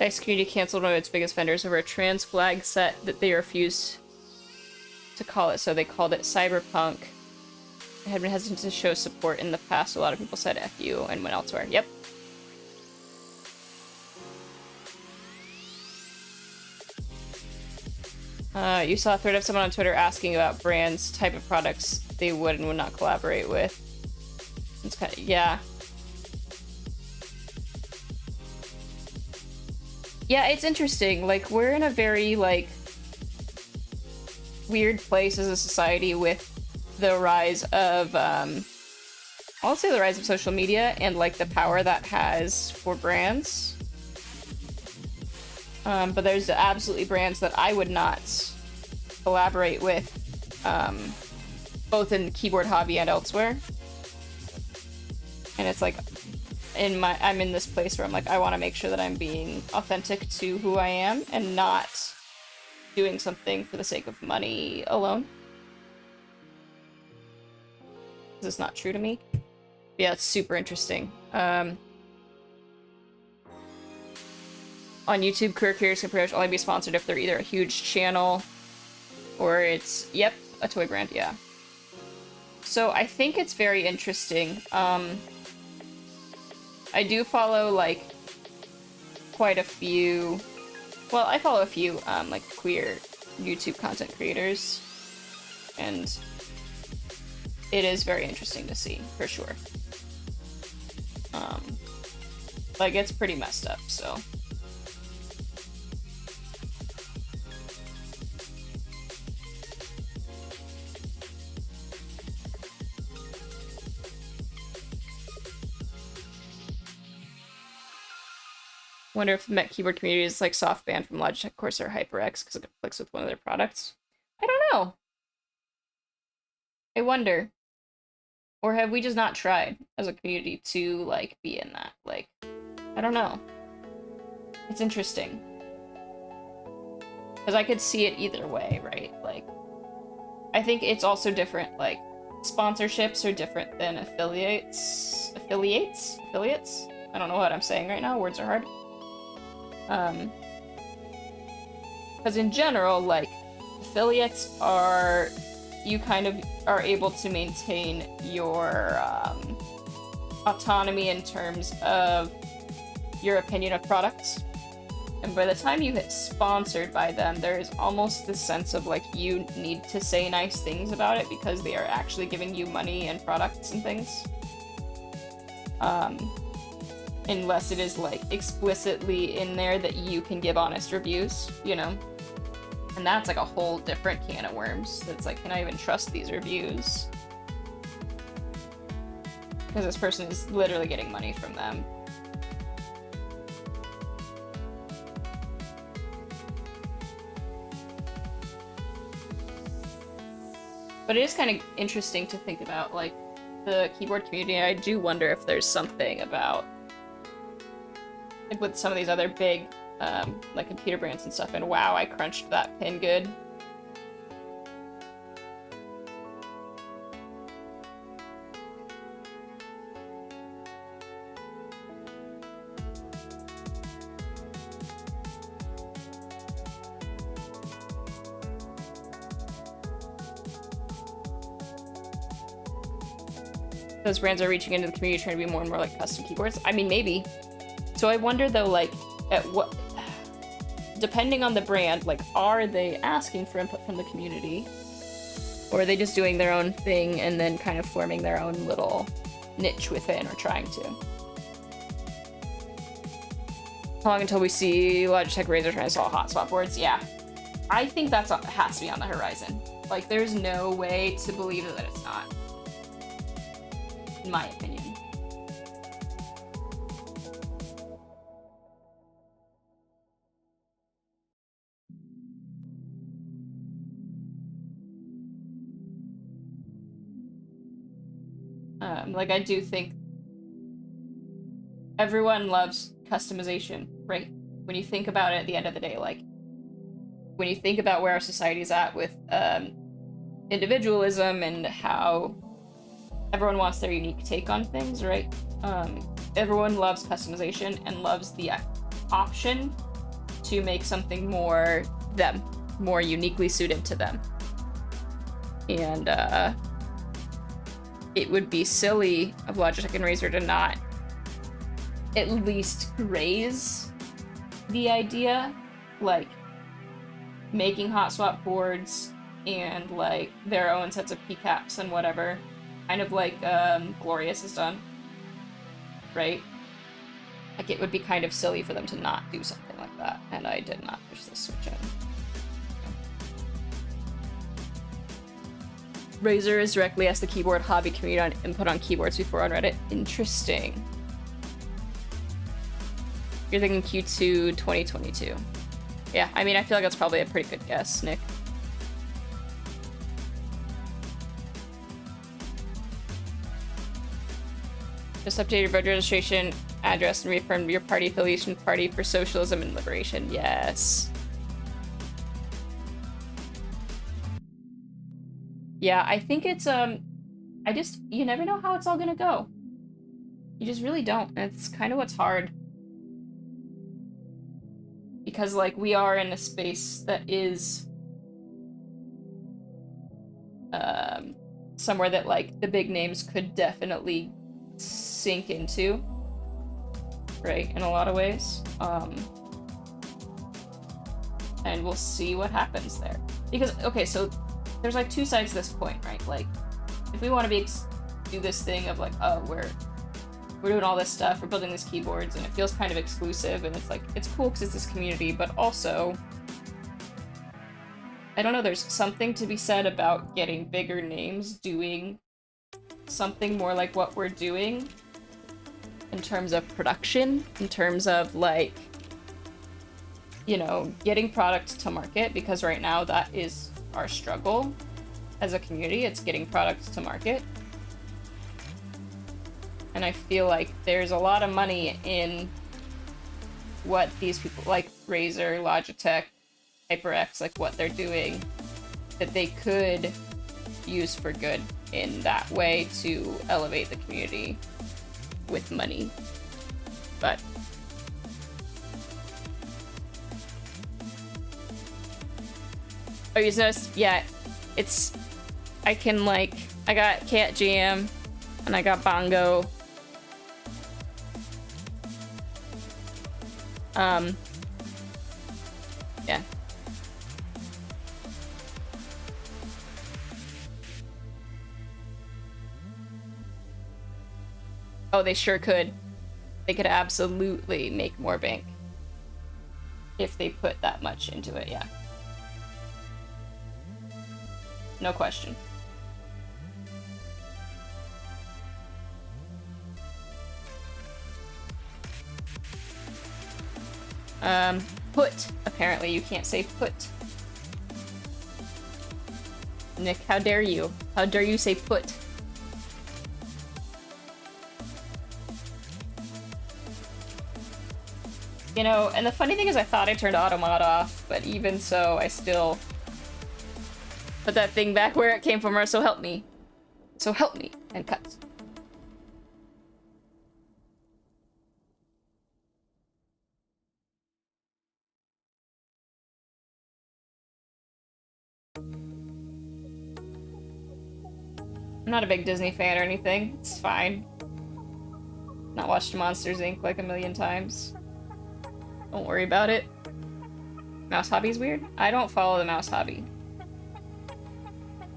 Dice Community canceled one of its biggest vendors over a trans flag set that they refused to call it, so they called it Cyberpunk. It had been hesitant to show support in the past. A lot of people said F you and went elsewhere. Yep. You saw a thread of someone on Twitter asking about brands, type of products they would and would not collaborate with. It's kind of, yeah. Yeah, it's interesting. Like, we're in a very, like, weird place as a society with the rise of, I'll say the rise of social media and, like, the power that has for brands. But there's absolutely brands that I would not collaborate with, both in keyboard hobby and elsewhere. And it's like, I'm in this place where I'm like, I want to make sure that I'm being authentic to who I am and not doing something for the sake of money alone. This is not true to me. Yeah, it's super interesting. On YouTube, career creators can pretty much only be sponsored if they're either a huge channel or it's, yep, a toy brand, yeah. So I think it's very interesting. I do follow, like, quite a few, well, I follow a few, like, queer YouTube content creators, and it is very interesting to see, for sure. Like, it's pretty messed up, so. Wonder if the Met keyboard community is like soft banned from Logitech Corsair HyperX because it conflicts with one of their products. I don't know. I wonder. Or have we just not tried as a community to, like, be in that? Like, I don't know. It's interesting. Because I could see it either way, right? Like, I think it's also different, like, sponsorships are different than affiliates? Affiliates? I don't know what I'm saying right now. Words are hard. Because in general, like, affiliates are, you kind of are able to maintain your autonomy in terms of your opinion of products. And by the time you hit sponsored by them, there is almost this sense of, like, you need to say nice things about it because they are actually giving you money and products and things. Unless it is, like, explicitly in there that you can give honest reviews, you know? And that's, like, a whole different can of worms. That's like, can I even trust these reviews? Because this person is literally getting money from them. But it is kind of interesting to think about, like, the keyboard community. I do wonder if there's something about, like, with some of these other big, like, computer brands and stuff, and wow, I crunched that pin good. Those brands are reaching into the community trying to be more and more like custom keyboards. I mean, maybe. So I wonder, though, like, at what, depending on the brand, like, are they asking for input from the community? Or are they just doing their own thing and then kind of forming their own little niche within, or trying to? How long until we see Logitech Razer trying to sell hotspot boards? Yeah. I think that's has to be on the horizon. Like, there's no way to believe that it's not. In my opinion. Like, I do think everyone loves customization, right? When you think about it at the end of the day, like, when you think about where our society's at with individualism and how everyone wants their unique take on things, right? Everyone loves customization and loves the option to make something more them, more uniquely suited to them. And it would be silly of Logitech and Razer to not at least raise the idea, like, making hot swap boards and, like, their own sets of keycaps and whatever. Kind of like Glorious has done, right? Like, it would be kind of silly for them to not do something like that, and I did not push this switch in. Razer has directly asked the keyboard hobby community on input on keyboards before on Reddit. Interesting. You're thinking Q2 2022. Yeah, I mean, I feel like that's probably a pretty good guess, Nick. Just update your voter registration address and reaffirm your party affiliation, Party for Socialism and Liberation. Yes. Yeah, I think it's, you never know how it's all gonna go. You just really don't. And it's kind of what's hard. Because, like, we are in a space that is, somewhere that, like, the big names could definitely sink into, right, in a lot of ways. And we'll see what happens there. Because, okay, so there's, like, two sides to this point, right? Like, if we want to do this thing of, like, oh, we're we're doing all this stuff, we're building these keyboards, and it feels kind of exclusive, and it's like, it's cool because it's this community, but also, I don't know, there's something to be said about getting bigger names doing something more like what we're doing in terms of production, in terms of, like, you know, getting product to market, because right now that is our struggle as a community. It's getting products to market. And I feel like there's a lot of money in what these people, like Razer, Logitech, HyperX, like what they're doing, that they could use for good in that way to elevate the community with money. But oh, you noticed? Yeah, it's, I can, like, I got Cat Jam and I got Bongo. Yeah. Oh, they sure could. They could absolutely make more bank if they put that much into it, yeah. No question. Put. Apparently you can't say put. Nick, how dare you? How dare you say put? You know, and the funny thing is I thought I turned auto mod off, but even so, I still put that thing back where it came from, or so help me. So help me, and cut. I'm not a big Disney fan or anything. It's fine. Not watched Monsters, Inc. like a million times. Don't worry about it. Mouse Hobby's weird? I don't follow the Mouse Hobby.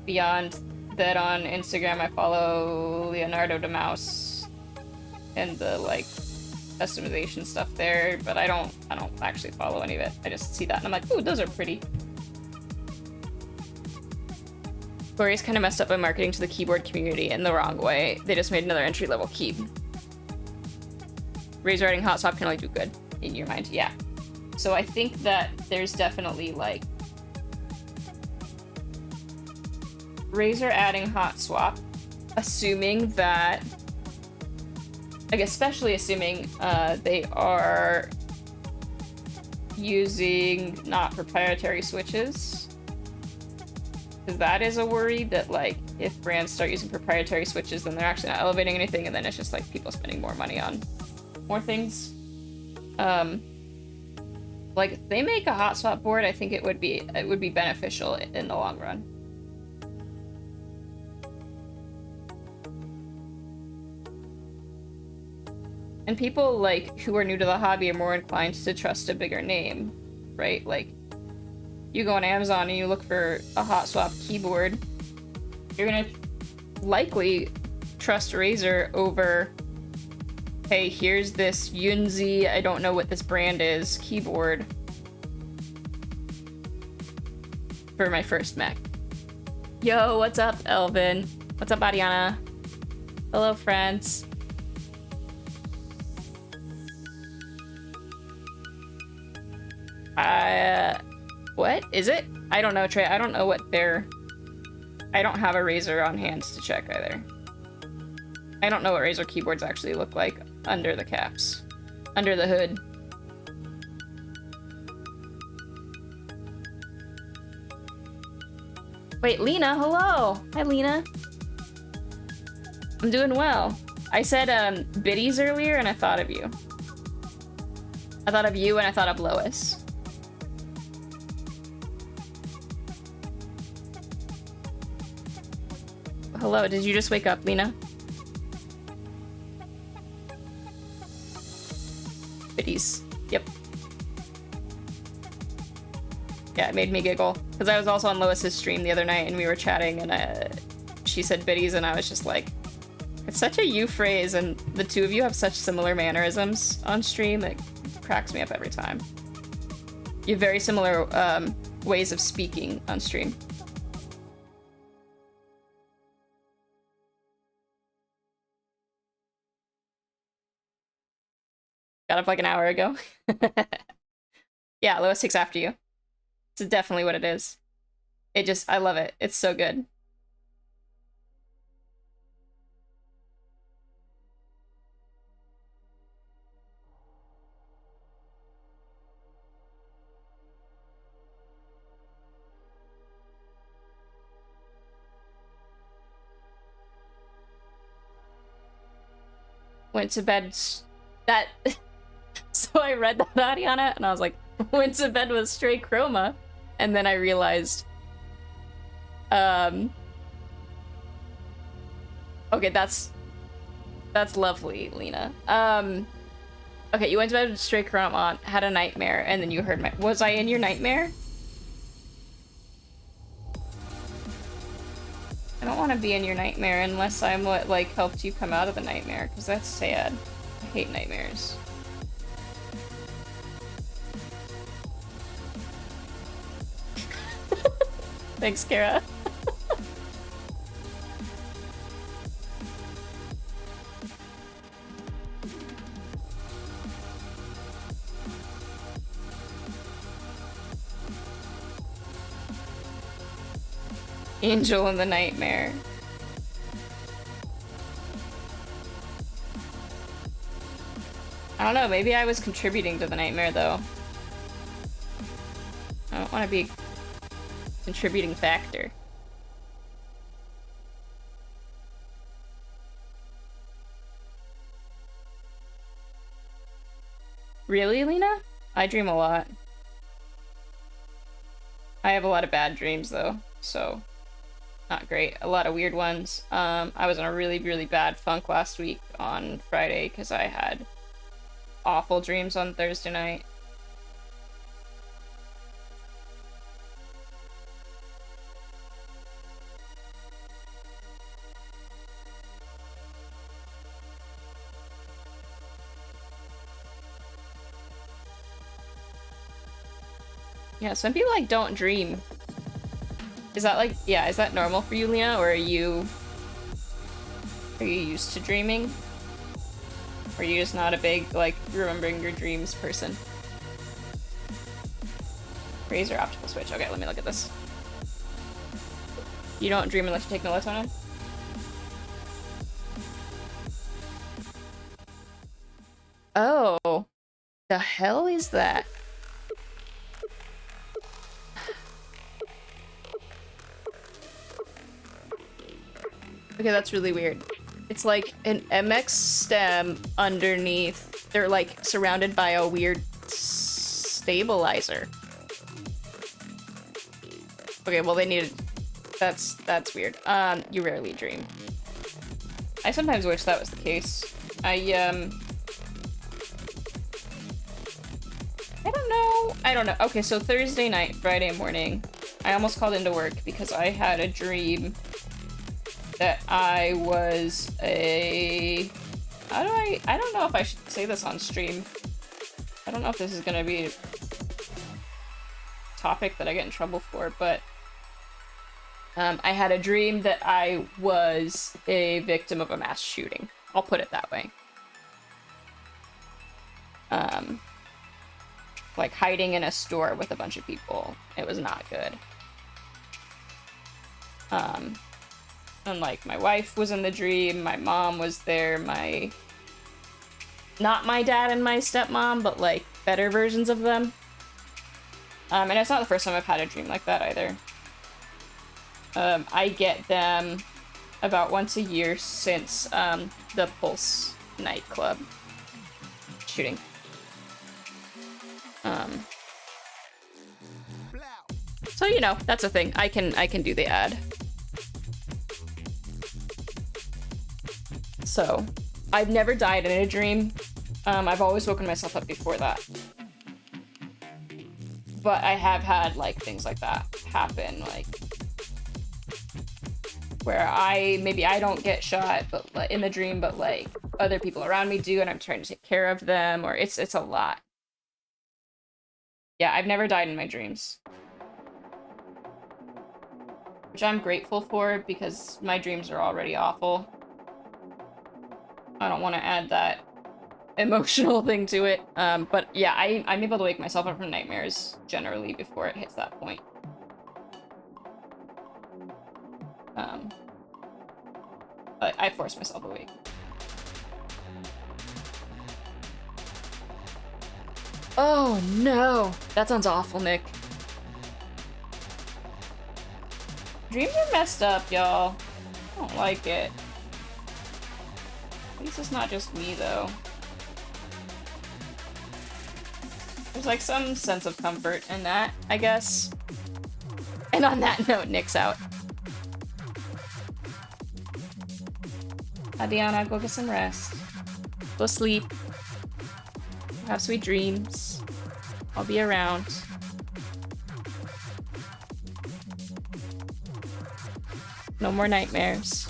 Beyond that, on Instagram I follow Leonardo da Mouse and the, like, customization stuff there, but I don't actually follow any of it. I just see that and I'm like, ooh, those are pretty. Glorious kind of messed up by marketing to the keyboard community in the wrong way. They just made another entry-level key. Razer writing hot swap can only do good, in your mind. Yeah. So I think that there's definitely, like, Razer adding hot swap, assuming that, like, especially assuming they are using not proprietary switches. Because that is a worry that, like, if brands start using proprietary switches, then they're actually not elevating anything, and then it's just, like, people spending more money on more things. Like, if they make a hot swap board, I think it would be beneficial in the long run. And people, like, who are new to the hobby are more inclined to trust a bigger name, right? Like, you go on Amazon and you look for a hot swap keyboard, you're gonna likely trust Razer over, hey, here's this Yunzi, I don't know what this brand is, keyboard for my first Mac. Yo, what's up, Elvin? What's up, Ariana? Hello, friends. What is it? I don't know, Trey. I don't know what they're... I don't have a Razer on hand to check either. I don't know what Razer keyboards actually look like under the caps. Under the hood. Wait, Lena, hello! Hi, Lena. I'm doing well. I said, biddies earlier, and I thought of you. I thought of you, and I thought of Lois. Hello, did you just wake up, Lena? Biddies. Yep. Yeah, it made me giggle. Because I was also on Lois's stream the other night, and we were chatting, and she said biddies, and I was just like... It's such a you phrase, and the two of you have such similar mannerisms on stream. It cracks me up every time. You have very similar ways of speaking on stream. Got up like an hour ago. Yeah, Lois takes after you. It's definitely what it is. I love it. It's so good. Went to bed. That. So I read that, Ariana, and I was like, went to bed with straight chroma, and then I realized, okay, that's lovely, Lena. Okay, you went to bed with straight chroma, had a nightmare, and then you heard my. Was I in your nightmare? I don't want to be in your nightmare unless I'm what like helped you come out of the nightmare, because that's sad. I hate nightmares. Thanks, Kara. Angel in the nightmare. I don't know, maybe I was contributing to the nightmare though. I don't want to be contributing factor. Really, Lena? I dream a lot. I have a lot of bad dreams though, so not great. A lot of weird ones. I was in a really, really bad funk last week on Friday because I had awful dreams on Thursday night. Yeah, some people like don't dream. Is that like, yeah, is that normal for you, Lena, or are you used to dreaming? Or are you just not a big, like, remembering your dreams person? Razor optical switch. Okay, let me look at this. You don't dream unless you take melatonin? Oh, the hell is that? Okay, that's really weird. It's like an MX stem underneath. They're like surrounded by a weird stabilizer. Okay, well they needed. That's weird. You rarely dream. I sometimes wish that was the case. I don't know. Okay, so Thursday night, Friday morning, I almost called into work because I had a dream that I was a... I don't know if I should say this on stream. I don't know if this is gonna be a topic that I get in trouble for, but I had a dream that I was a victim of a mass shooting. I'll put it that way. Like hiding in a store with a bunch of people. It was not good. And like my wife was in the dream, my mom was there, not my dad and my stepmom, but like better versions of them. And it's not the first time I've had a dream like that either. I get them about once a year since the Pulse nightclub shooting. So you know, that's a thing. I can do the ad. So, I've never died in a dream. I've always woken myself up before that. But I have had, like, things like that happen, where maybe I don't get shot, but like, in the dream, but like other people around me do, and I'm trying to take care of them, or it's a lot. Yeah, I've never died in my dreams. Which I'm grateful for, because my dreams are already awful. I don't want to add that emotional thing to it. But yeah, I'm able to wake myself up from nightmares generally before it hits that point. But I force myself awake. Oh no! That sounds awful, Nick. Dreams are messed up, y'all. I don't like it. At least it's not just me, though. There's like some sense of comfort in that, I guess. And on that note, Nick's out. Diana, go get some rest. Go sleep. Have sweet dreams. I'll be around. No more nightmares.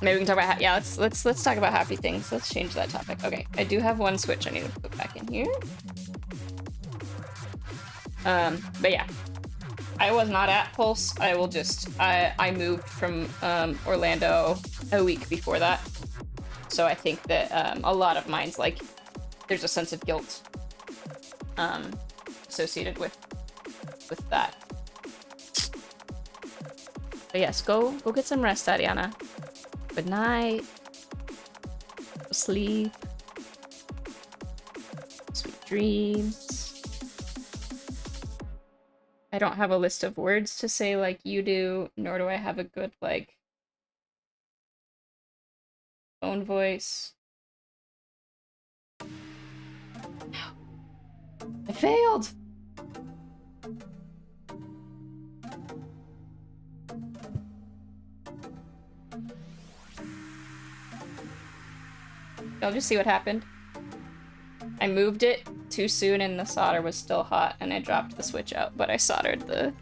Maybe we can talk about yeah. Let's talk about happy things. Let's change that topic. Okay, I do have one switch I need to put back in here. But yeah, I was not at Pulse. I moved from Orlando a week before that, so I think that a lot of mine's like there's a sense of guilt associated with that. But yes, go get some rest, Ariana. Good night. Sleep. Sweet dreams. I don't have a list of words to say like you do, nor do I have a good, like, phone voice. I failed! I'll just see what happened. I moved it too soon and the solder was still hot and I dropped the switch out, but I soldered the...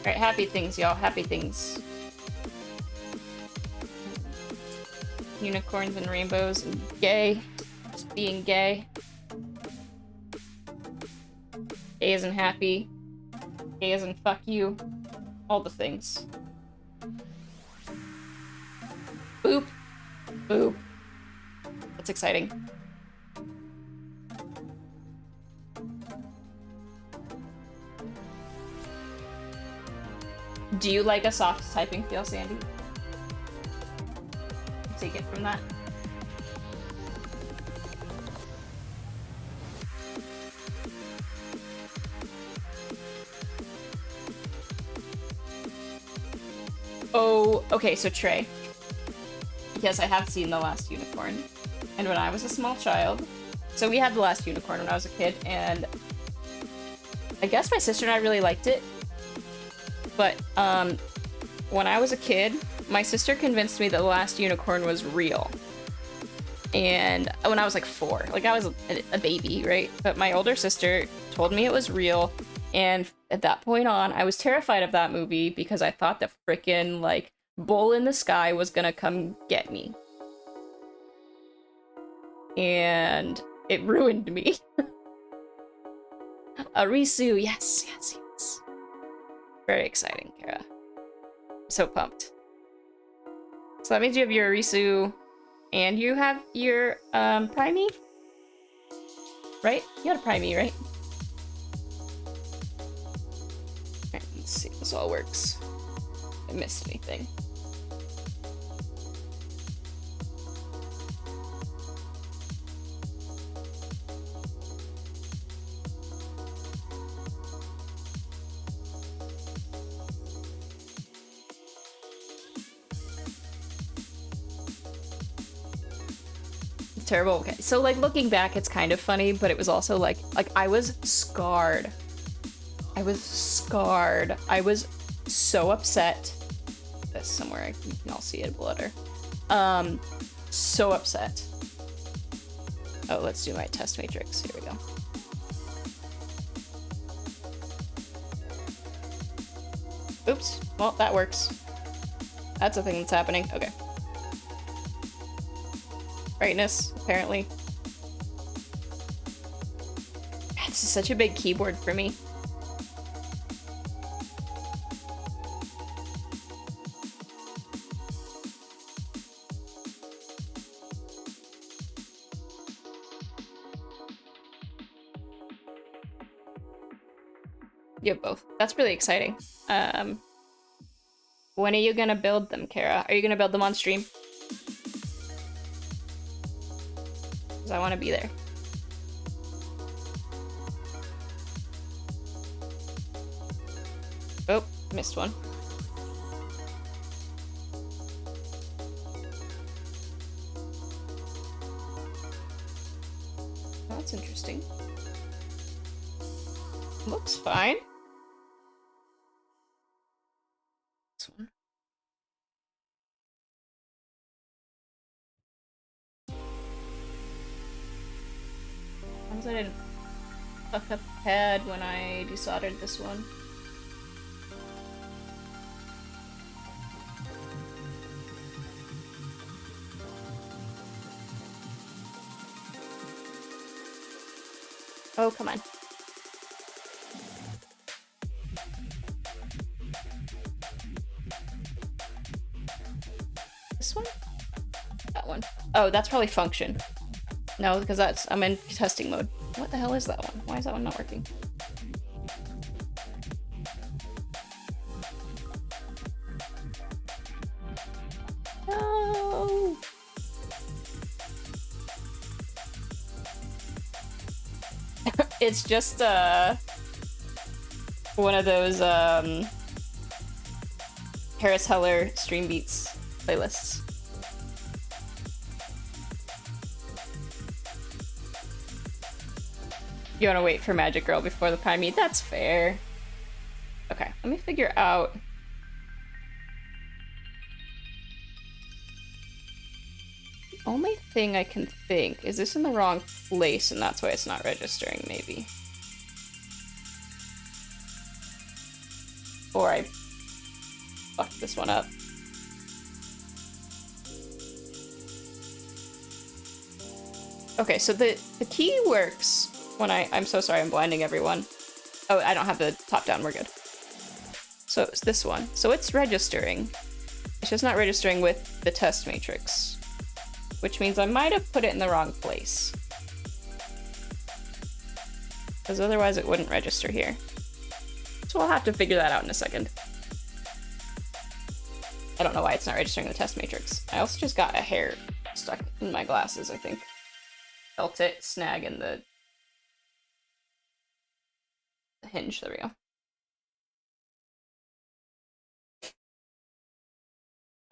Alright, happy things, y'all. Happy things. Unicorns and rainbows and gay. Just being gay. Gay isn't happy. Gay isn't fuck you. All the things. Boop. Boop. That's exciting. Do you like a soft typing feel, Sandy? Take it from that. Oh, okay, so Trey. Yes, I have seen The Last Unicorn. And when I was a small child, so we had The Last Unicorn when I was a kid, and I guess my sister and I really liked it. But when I was a kid, my sister convinced me that The Last Unicorn was real. And when I was like 4, like I was a baby, right? But my older sister told me it was real. And at that point on, I was terrified of that movie because I thought the frickin' like bull in the sky was gonna come get me. And it ruined me. Risu, yes, yes, yes. Very exciting, Kara. So pumped. So that means you have your Risu and you have your Primey? Right? You had a Primey, right? Alright, let's see if this all works. I missed anything. terrible. Okay, so like looking back, it's kind of funny, but it was also like I was scarred. I was scarred. I was so upset. This somewhere you can all see it better. So upset. Oh, let's do my test matrix. Here we go. Oops. Well, that works. That's a thing that's happening. Okay. Brightness, apparently. This is such a big keyboard for me. You have both. That's really exciting. When are you gonna build them, Kara? Are you gonna build them on stream? Because I want to be there. Oh, missed one. Oh, that's interesting. Looks fine. This one. Sometimes I didn't fuck up the pad when I desoldered this one. Oh, come on. This one? That one. Oh, that's probably function. No, because I'm in testing mode. What the hell is that one? Why is that one not working? No. It's just one of those Harris Heller Stream Beats playlists. You want to wait for Magic Girl before the pie meet? That's fair. Okay, let me figure out. The only thing I can think is this in the wrong place, and that's why it's not registering, maybe. Or I fucked this one up. Okay, so the key works when I'm so sorry, I'm blinding everyone. Oh, I don't have the top down, we're good. So it's this one. So it's registering. It's just not registering with the test matrix, which means I might have put it in the wrong place. Because otherwise it wouldn't register here. So we'll have to figure that out in a second. I don't know why it's not registering the test matrix. I also just got a hair stuck in my glasses, I think. Felt it snag in the hinge. There we go.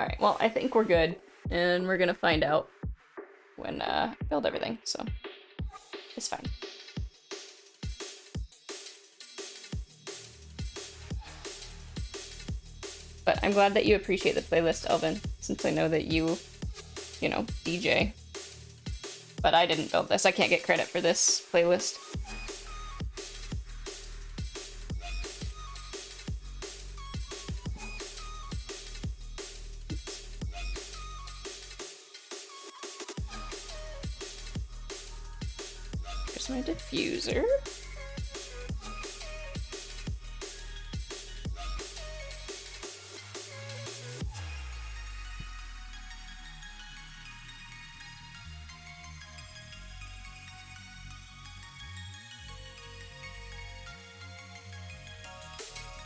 Alright, well, I think we're good. And we're gonna find out when I build everything, so it's fine. But I'm glad that you appreciate the playlist, Elvin, since I know that you know, DJ. But I didn't build this. I can't get credit for this playlist. Here's my diffuser.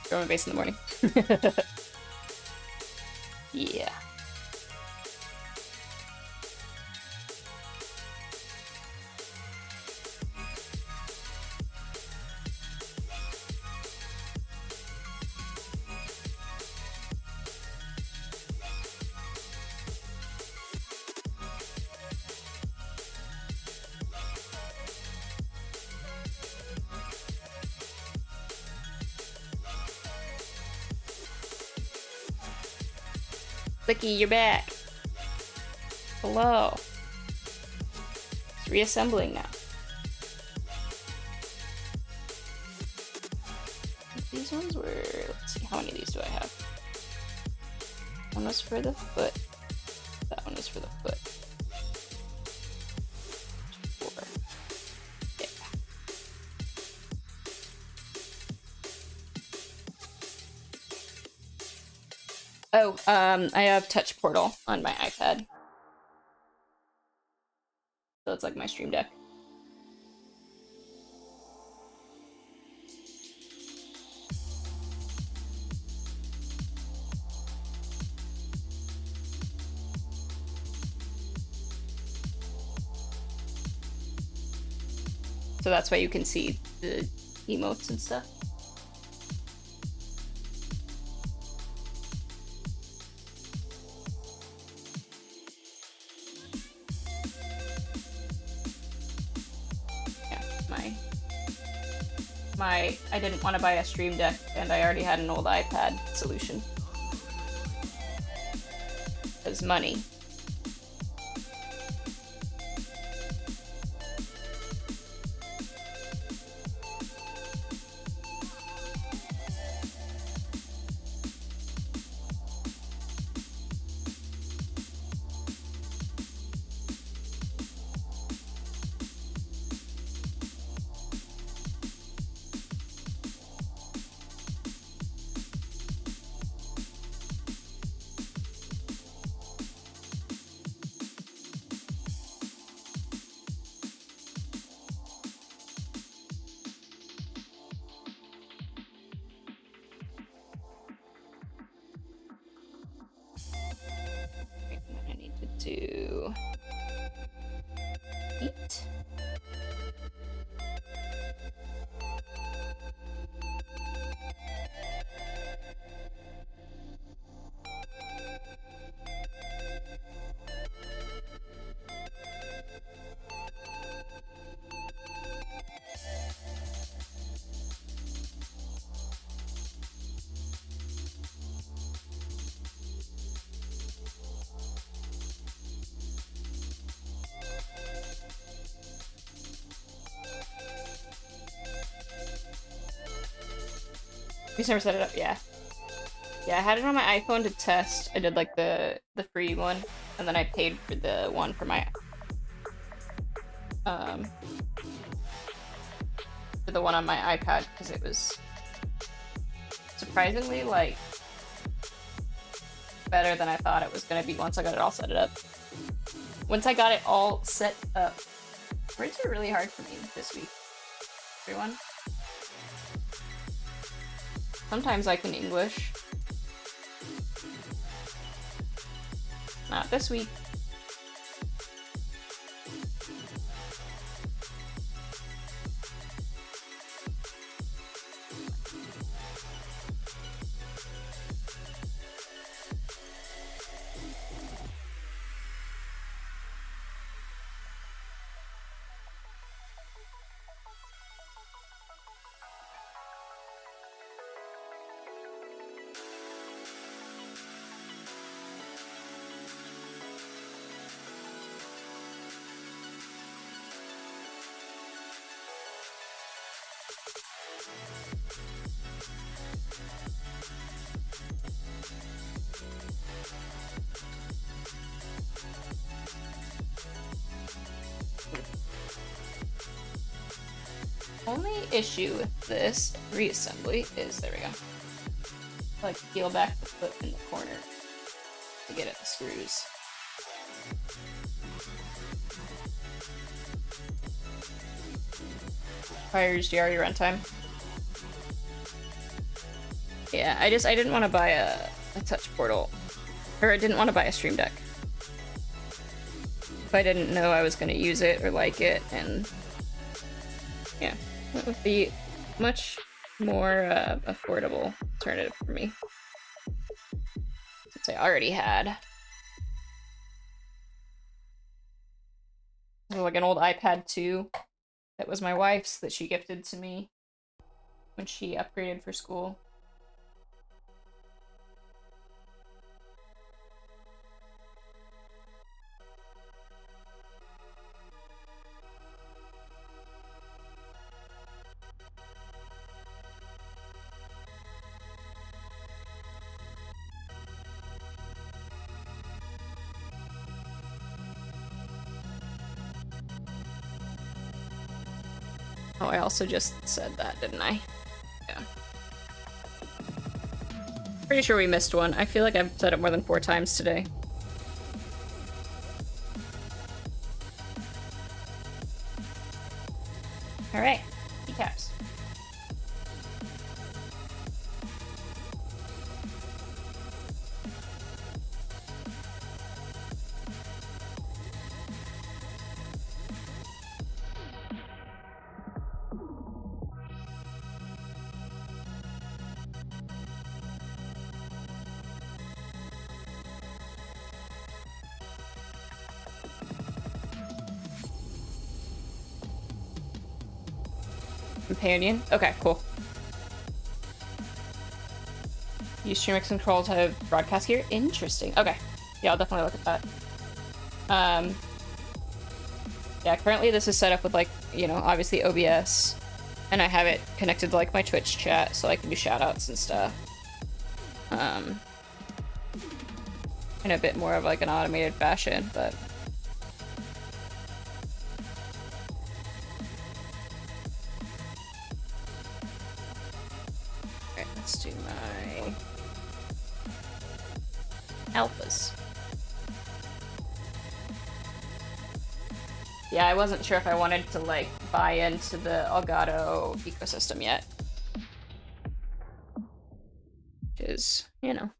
Go on base in the morning. Yeah. Clicky, you're back. Hello. It's reassembling now. These ones were... Let's see, how many of these do I have? One was for the foot. That one is for the foot. 4. Yeah. Oh, I have Touch Portal on my iPad. So it's like my Stream Deck. So that's why you can see the emotes and stuff. Yeah, I didn't want to buy a Stream Deck, and I already had an old iPad solution. Because money. I need to do eat. You never set it up, yeah. Yeah, I had it on my iPhone to test. I did like the free one, and then I paid for the one for my for the one on my iPad because it was surprisingly like better than I thought it was gonna be once I got it all set up. Once I got it all set up, words are really hard for me this week. Everyone. Sometimes I can English. Not this week. Only issue with this reassembly is, there we go, like peel back the foot in the corner to get at the screws. Fires GRE runtime. Yeah, I didn't want to buy a touch portal, or I didn't want to buy a Stream Deck if I didn't know I was going to use it or like it, and yeah. That would be much more affordable alternative for me, since I already had like an old iPad 2 that was my wife's that she gifted to me when she upgraded for school. Oh, I also just said that, didn't I? Yeah. Pretty sure we missed one. I feel like I've said it more than 4 times today. Alright, keycaps. Companion? Okay, cool. Use streamix control to broadcast here? Interesting. Okay. Yeah, I'll definitely look at that. Yeah, currently this is set up with, like, you know, obviously OBS. And I have it connected to, like, my Twitch chat, so I can do shoutouts and stuff. In a bit more of, like, an automated fashion, but... Alright, let's do my... alphas. Yeah, I wasn't sure if I wanted to, like, buy into the Elgato ecosystem yet. Which is, you know,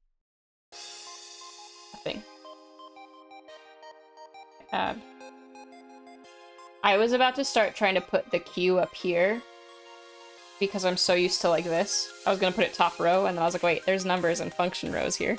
a thing. I was about to start trying to put the queue up here because I'm so used to, like, this. I was gonna put it top row, and then I was like, wait, there's numbers and function rows here.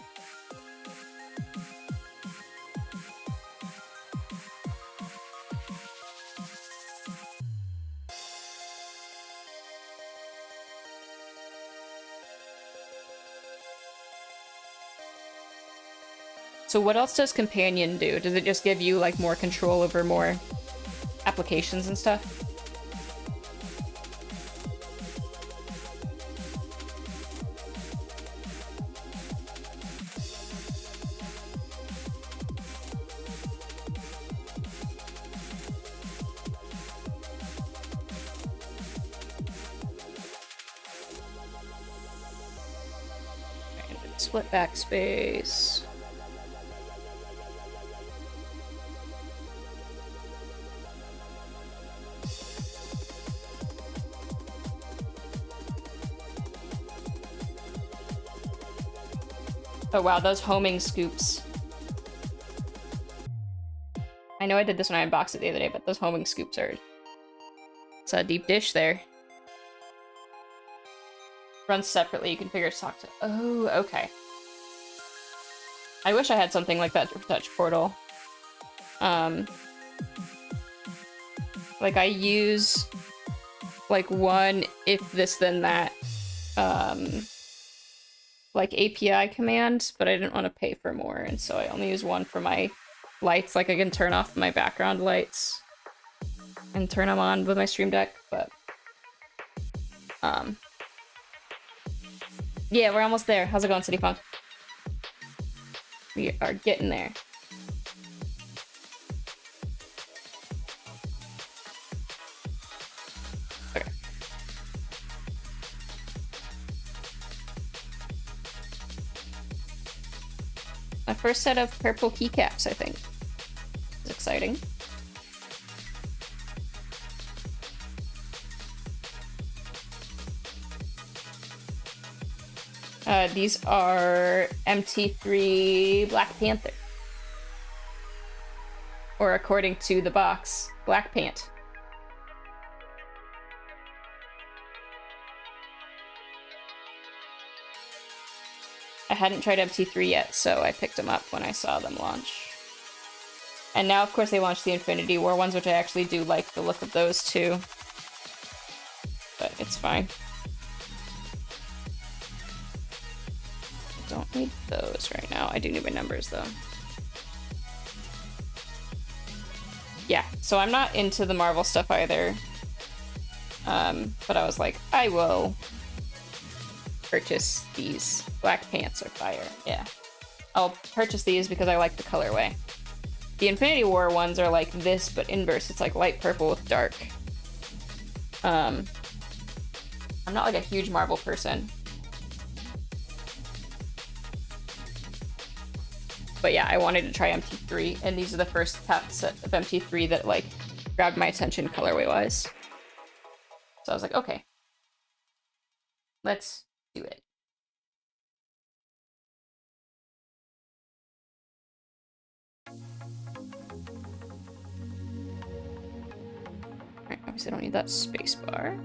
So what else does Companion do? Does it just give you, like, more control over more applications and stuff? Split backspace. Oh wow, those homing scoops. I know I did this when I unboxed it the other day, but those homing scoops are... It's a deep dish there. Runs separately, you can figure talk to... Oh, okay. I wish I had something like that for Touch Portal. Like, I use, like, one if this then that, like, API command, but I didn't want to pay for more, and so I only use one for my lights. Like, I can turn off my background lights and turn them on with my Stream Deck, but, yeah, we're almost there. How's it going, City Punk? We are getting there. Okay. My first set of purple keycaps, I think. It's exciting. These are MT3 Black Panther. Or according to the box, Black Pant. I hadn't tried MT3 yet, so I picked them up when I saw them launch. And now, of course, they launched the Infinity War ones, which I actually do like the look of those too. But it's fine. Don't need those right now. I do need my numbers, though. Yeah, so I'm not into the Marvel stuff either. But I was like, I will purchase these. Black pants are fire. Yeah. I'll purchase these because I like the colorway. The Infinity War ones are like this, but inverse. It's like light purple with dark. I'm not like a huge Marvel person. But yeah, I wanted to try MT3, and these are the first packs of MT3 that like grabbed my attention colorway-wise. So I was like, okay, let's do it. Alright, obviously I don't need that space bar.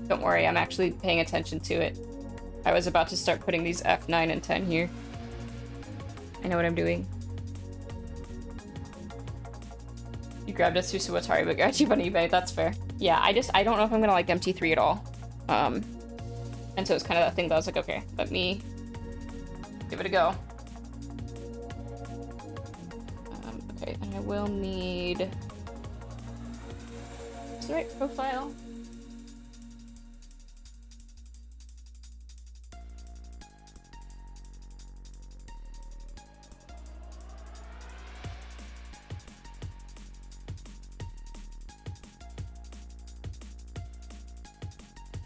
Don't worry, I'm actually paying attention to it. I was about to start putting these F9 and 10 here. I know what I'm doing. You grabbed a Susuwatari but got cheap on eBay, that's fair. Yeah, I don't know if I'm gonna like MT3 at all. And so it's kind of that thing that I was like, okay, let me give it a go. Okay, and I will need... What's the right profile?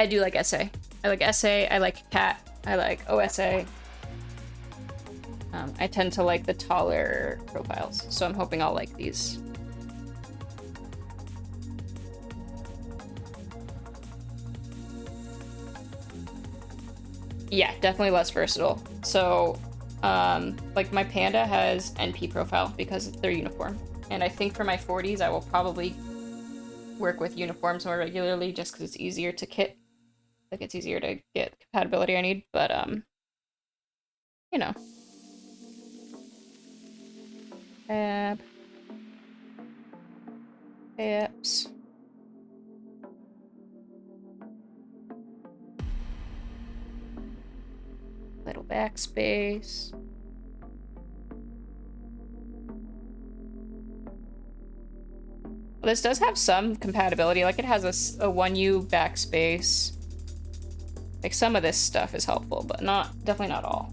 I do like SA. I like SA, I like Cat, I like OSA. I tend to like the taller profiles, so I'm hoping I'll like these. Yeah, definitely less versatile. So, like my Panda has NP profile because they're uniform. And I think for my 40s, I will probably work with uniforms more regularly just because it's easier to kit. Like it's easier to get compatibility I need, but you know. Tab. Apps. Little backspace. Well, this does have some compatibility, like it has a 1U backspace. Like some of this stuff is helpful, but definitely not all.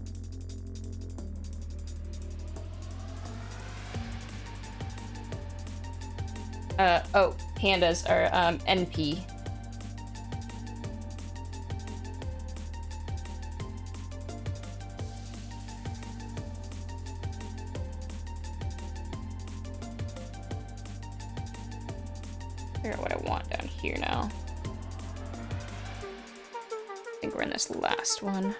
Oh, pandas are NP. Figure out what I want down here now. I think we're in this last one.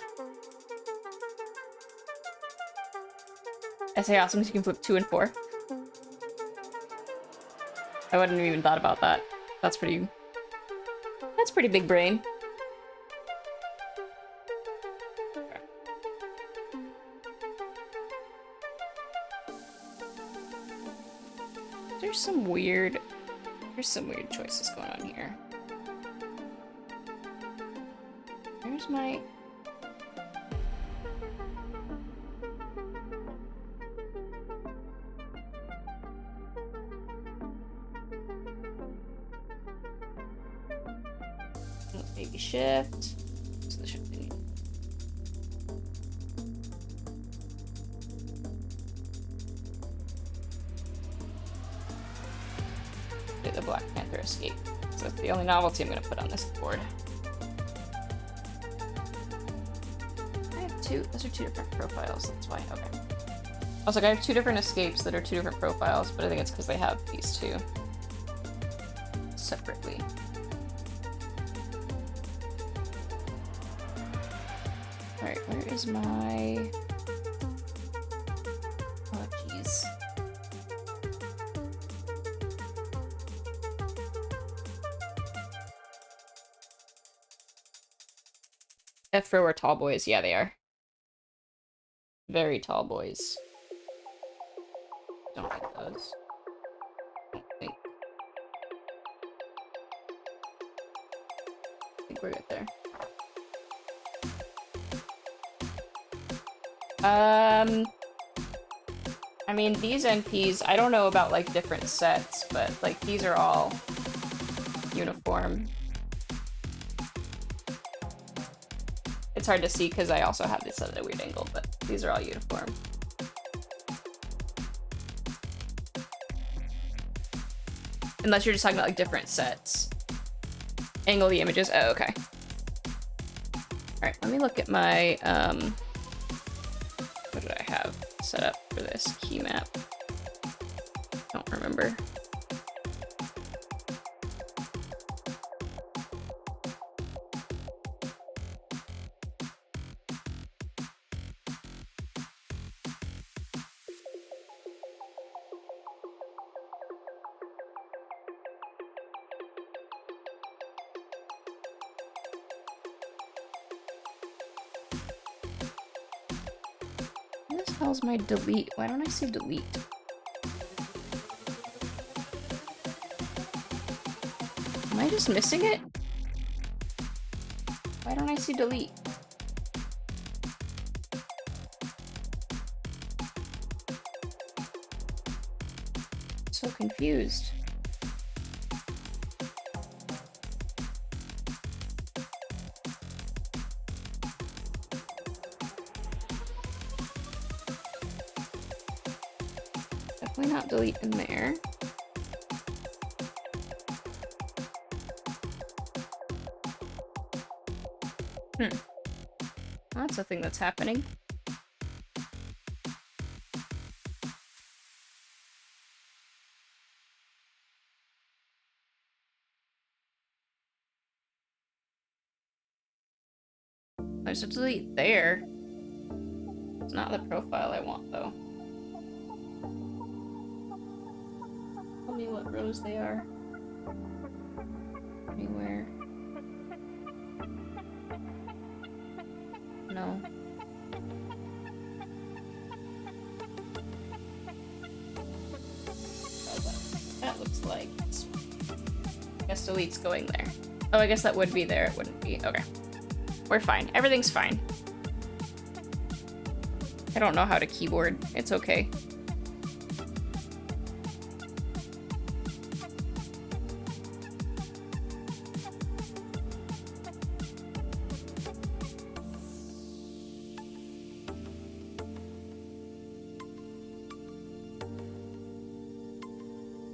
SA awesome, you can flip 2 and 4. I wouldn't have even thought about that. That's pretty big brain. Okay. There's some weird choices going on here. Where's my... Maybe shift. So the shift thing. Do the Black Panther escape. So that's the only novelty I'm gonna put on this board. I have two. Those are 2 different profiles. That's why. Okay. I was like, I have 2 different escapes that are 2 different profiles, but I think it's because they have these 2 separately. Alright, where is my... Oh, jeez. F-Row are tall boys. Yeah, they are. Very tall boys. Don't like those. I think we're good there. I mean, these NPs, I don't know about, like, different sets, but, like, these are all uniform. It's hard to see because I also have this at a weird angle, but these are all uniform. Unless you're just talking about, like, different sets. Angle the images. Oh, okay. Alright, let me look at my, what did I have set up for this key map? Don't remember. Where the hell's my delete? Why don't I see delete? Am I just missing it? Why don't I see delete? I'm so confused. Definitely not delete in there. That's a thing that's happening. There's a delete there. It's not the profile I want, though. Tell me what rows they are. Anywhere. No. That looks like it's... I guess delete's going there. Oh, I guess that would be there. It wouldn't be. Okay. We're fine. Everything's fine. I don't know how to keyboard. It's okay.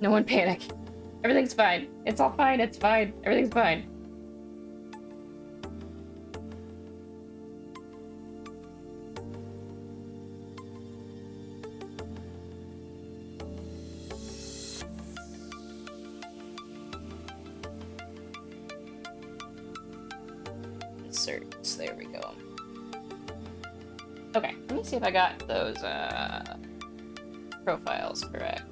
No one panic. Everything's fine. It's all fine. It's fine. Everything's fine. Inserts. There we go. Okay, let me see if I got those profiles correct.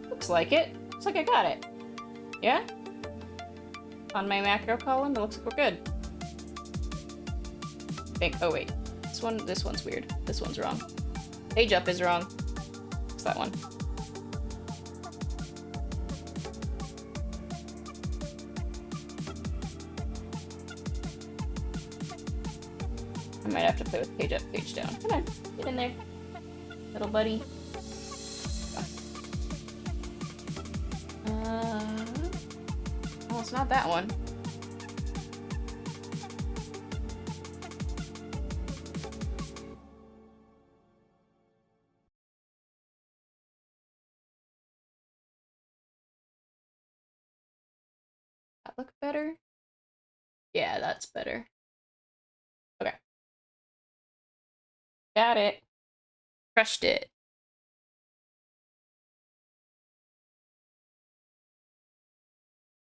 Looks like it. Looks like I got it. Yeah? On my macro column, it looks like we're good. I think. Oh wait, this one's weird. This one's wrong. Page up is wrong. It's that one. I might have to play with page up, page down. Come on, get in there, little buddy. Oh, it's not that one. That look better? Yeah, that's better. Okay. Got it. Crushed it.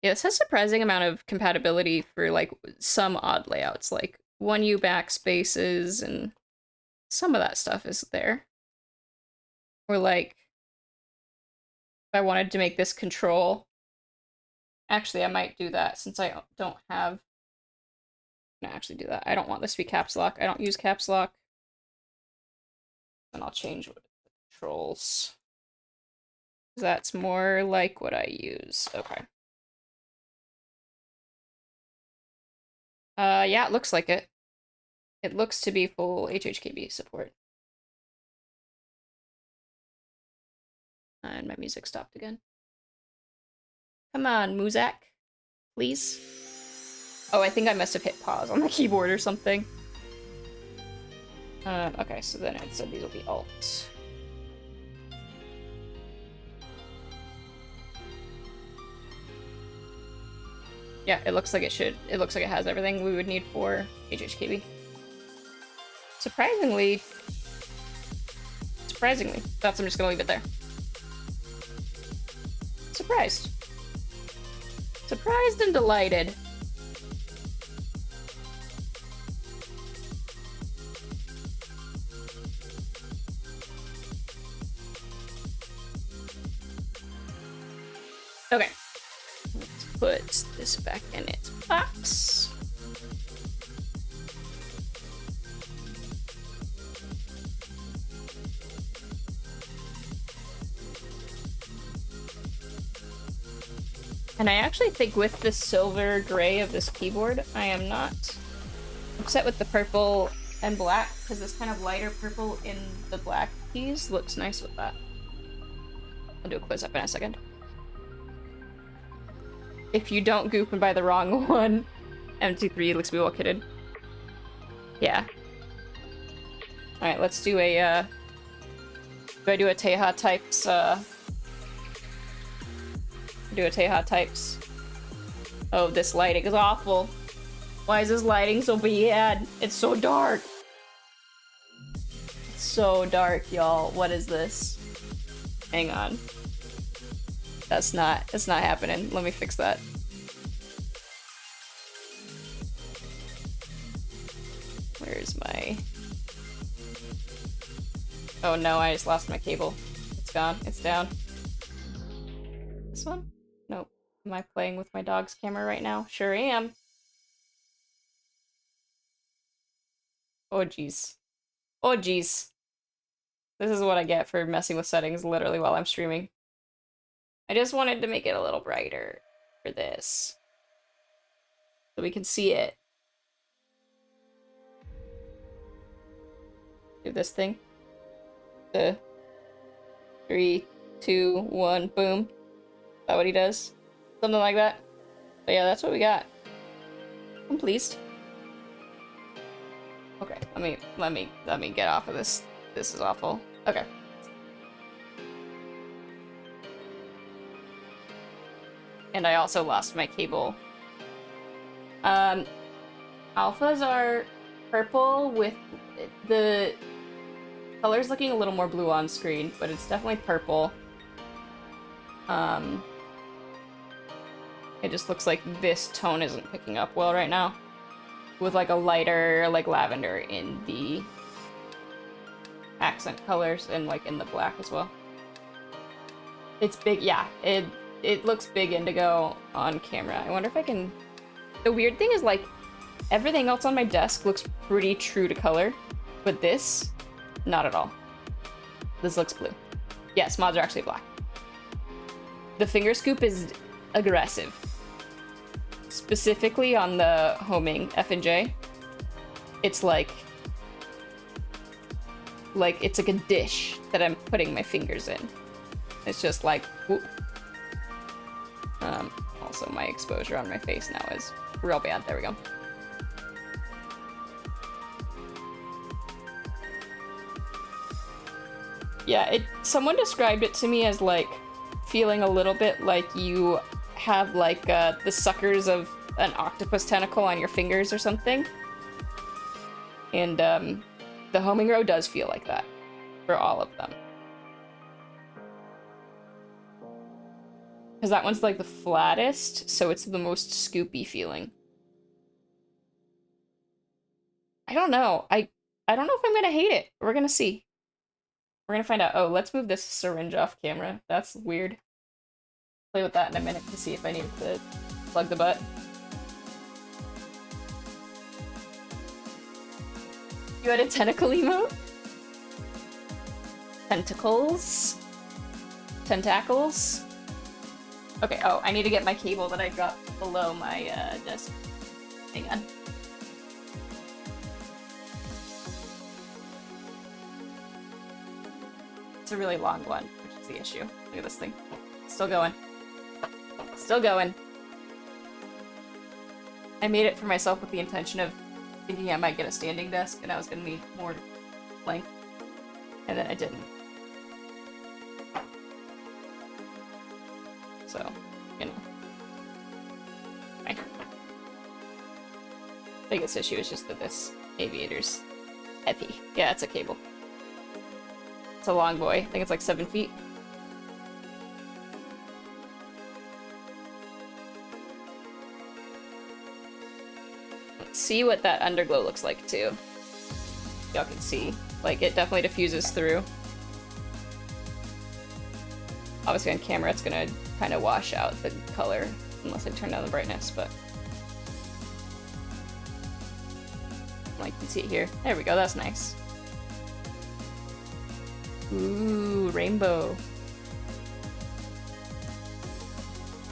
Yeah, this has a surprising amount of compatibility for, like, some odd layouts, like 1U backspaces, and some of that stuff is there. Or, like, if I wanted to make this control... Actually, I might do that, since I don't have... I'm gonna actually do that. I don't want this to be caps lock. I don't use caps lock. And I'll change what controls. That's more like what I use. Okay. Yeah, it looks like it. It looks to be full HHKB support. And my music stopped again. Come on, Muzak. Please. Oh, I think I must have hit pause on the keyboard or something. Okay, so then it said these will be alt. Yeah, it looks like it should. It looks like it has everything we would need for HHKB. Surprisingly, that's I'm just gonna leave it there. Surprised. Surprised and delighted. Okay. Let's put this back in its box. And I actually think with the silver gray of this keyboard, I am not upset with the purple and black, because this kind of lighter purple in the black keys looks nice with that. I'll do a close up in a second. If you don't goof and buy the wrong one, MT3 looks be well kitted. Yeah. Alright, let's do a, do I do a Teha types, do a Teha types. Oh, this lighting is awful. Why is this lighting so bad? It's so dark. It's so dark, y'all. What is this? Hang on. That's not happening. Let me fix that. Where's my... Oh no, I just lost my cable. It's gone. It's down. This one? Nope. Am I playing with my dog's camera right now? Sure am. Oh jeez. Oh jeez. This is what I get for messing with settings literally while I'm streaming. I just wanted to make it a little brighter for this. So we can see it. Do this thing. The 3, 2, 1, boom. Is that what he does? Something like that. But yeah, that's what we got. I'm pleased. Okay, let me get off of this. This is awful. Okay. And I also lost my cable. Alphas are purple with the colors looking a little more blue on screen, but it's definitely purple. It just looks like this tone isn't picking up well right now. With like a lighter, like lavender in the accent colors and like in the black as well. It's big, yeah. It looks big indigo on camera. I wonder if I can... The weird thing is like everything else on my desk looks pretty true to color, but this, not at all. This looks blue. Yes, mods are actually black. The finger scoop is aggressive. Specifically on the homing F and J, it's like it's like a dish that I'm putting my fingers in. It's just like, whoop. Also my exposure on my face now is real bad. There we go. Yeah, someone described it to me as like feeling a little bit like you have like the suckers of an octopus tentacle on your fingers or something. And the homing row does feel like that for all of them. Because that one's like the flattest, so it's the most scoopy feeling. I don't know. I don't know if I'm gonna hate it. We're gonna see. We're gonna find out. Oh, let's move this syringe off camera. That's weird. Play with that in a minute to see if I need to plug the butt. You had a tentacle emote? Tentacles? Tentacles? Okay, oh, I need to get my cable that I dropped below my desk. Hang on. It's a really long one, which is the issue. Look at this thing. Still going. Still going. I made it for myself with the intention of thinking I might get a standing desk and I was going to need more length. And then I didn't. So, you know. Okay. Biggest issue is just that this aviator's heavy. Yeah, it's a cable. It's a long boy. I think it's like 7 feet. Let's see what that underglow looks like too. Y'all can see. Like, it definitely diffuses through. Obviously on camera it's gonna kind of wash out the color unless I turn down the brightness, but like you can see it here. There we go, that's nice. Ooh, rainbow.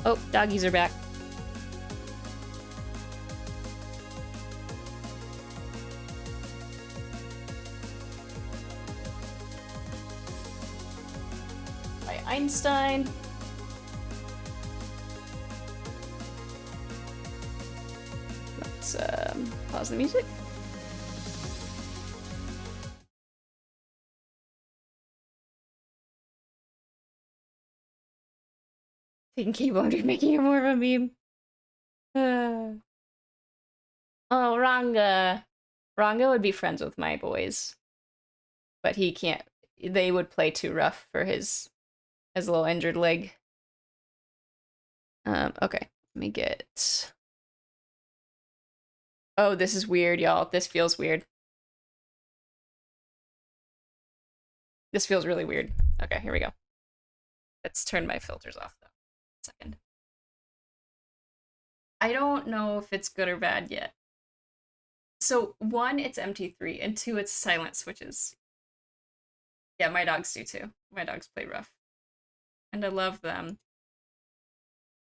Oh, doggies are back. By Einstein. Let's pause the music. Taking keyboard and making it more of a meme. Oh, Ranga. Ranga would be friends with my boys. But he can't. They would play too rough for his little injured leg. Okay. Let me get... Oh, this is weird, y'all. This feels weird. This feels really weird. Okay, here we go. Let's turn my filters off, though. Second. I don't know if it's good or bad yet. So, 1, it's MT3, and 2, it's silent switches. Yeah, my dogs do too. My dogs play rough. And I love them.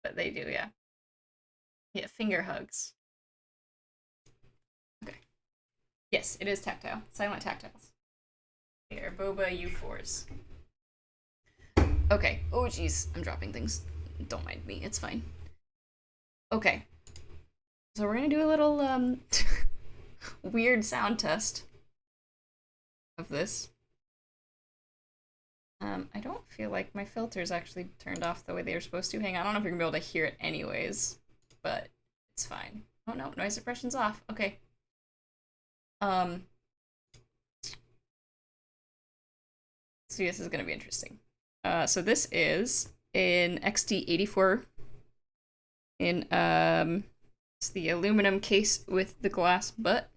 But they do, yeah. Yeah, finger hugs. Okay. Yes, it is tactile. Silent tactiles. They are Boba U4s. Okay. Oh, jeez. I'm dropping things. Don't mind me. It's fine. Okay. So we're gonna do a little, weird sound test of this. I don't feel like my filter's actually turned off the way they were supposed to. Hang on, I don't know if you're gonna be able to hear it anyways, but it's fine. Oh no, noise suppression's off. Okay. See, this is gonna be interesting. So this is in XD84 in, it's the aluminum case with the glass butt.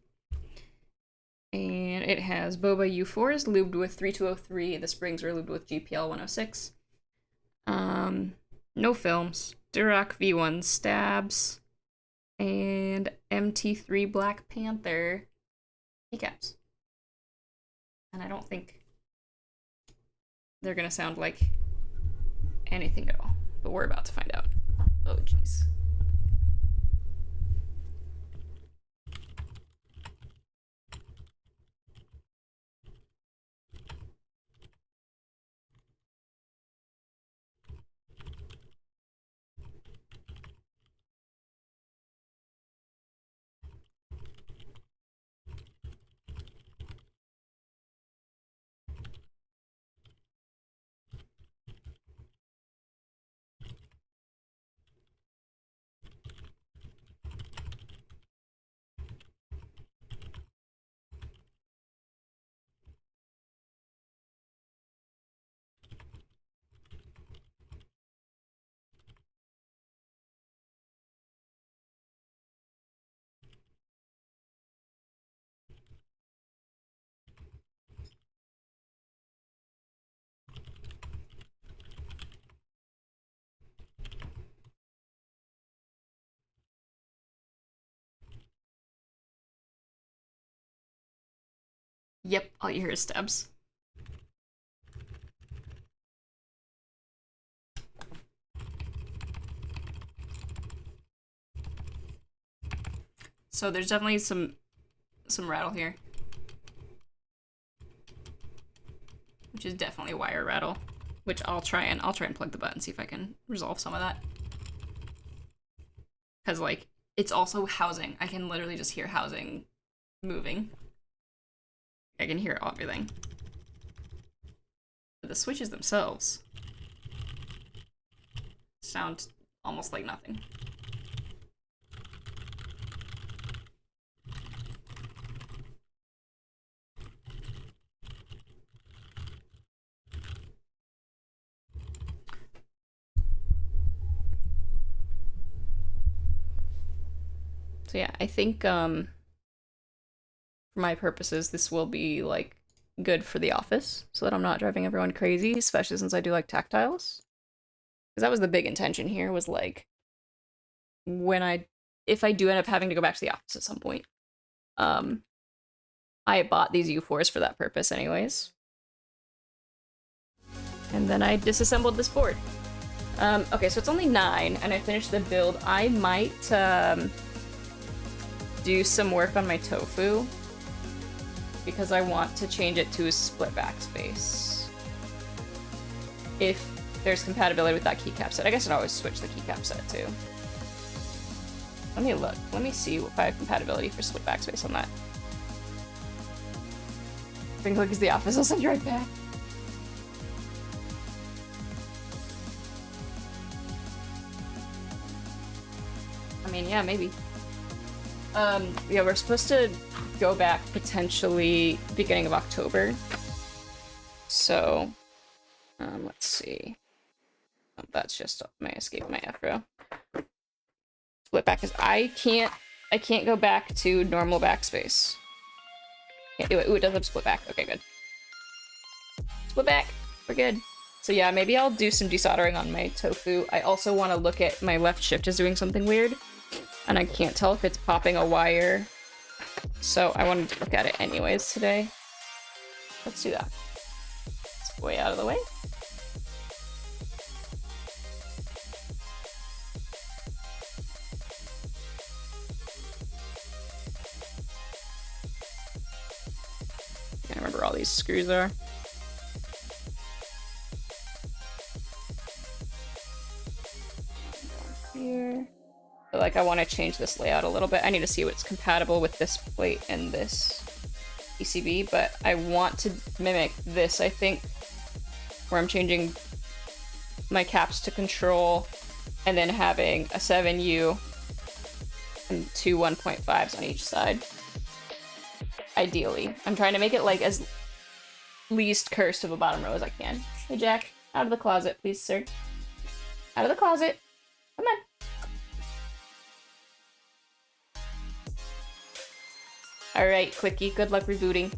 And it has Boba U4s lubed with 3203. The springs are lubed with GPL 106. No films. Duroc V1 stabs. And MT3 Black Panther keycaps. And I don't think they're gonna sound like anything at all. But we're about to find out. Oh, jeez. Yep, all you hear is stabs. So there's definitely some rattle here. which is definitely wire rattle, which I'll try and plug the butt and see if I can resolve some of that. Because, like, it's also housing. I can literally just hear housing moving. I can hear everything. But the switches themselves sound almost like nothing. So yeah, I think, for my purposes, this will be, like, good for the office, so that I'm not driving everyone crazy, especially since I do like tactiles. Because that was the big intention here, was, like, if I do end up having to go back to the office at some point, I bought these U4s for that purpose anyways. And then I disassembled this board. Okay, so it's only 9, and I finished the build. I might, do some work on my tofu because I want to change it to a split backspace. If there's compatibility with that keycap set. I guess I'd always switch the keycap set too. Let me look. Let me see if I have compatibility for split backspace on that. Bring clicks the office, I'll send you right back. I mean, yeah, maybe. Yeah, we're supposed to go back potentially beginning of October. So, let's see. Oh, that's just my escape my afro. Split back is I can't go back to normal backspace. Can't do it. Ooh, it does have split back. Okay, good. Split back. We're good. So yeah, maybe I'll do some desoldering on my tofu. I also want to look at my left shift is doing something weird. And I can't tell if it's popping a wire. So I wanted to look at it anyways today. Let's do that. It's way out of the way. I can't remember where all these screws are. Here. But, like, I want to change this layout a little bit. I need to see what's compatible with this plate and this PCB, but I want to mimic this, I think, where I'm changing my caps to control and then having a 7U and 2 1.5s on each side. Ideally. I'm trying to make it, like, as least cursed of a bottom row as I can. Hey, Jack, out of the closet, please, sir. Out of the closet. Come on. Alright, Quickie, good luck rebooting.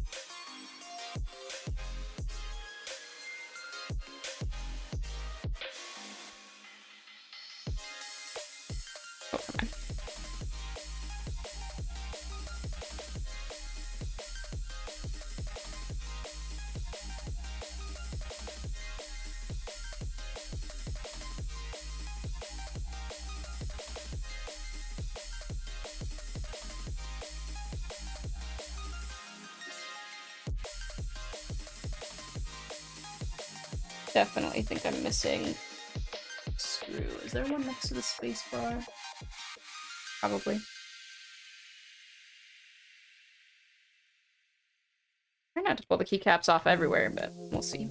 Oh, come on. Definitely think I'm missing a screw. Is there one next to the space bar? Probably. Try not to pull the keycaps off everywhere, but we'll see.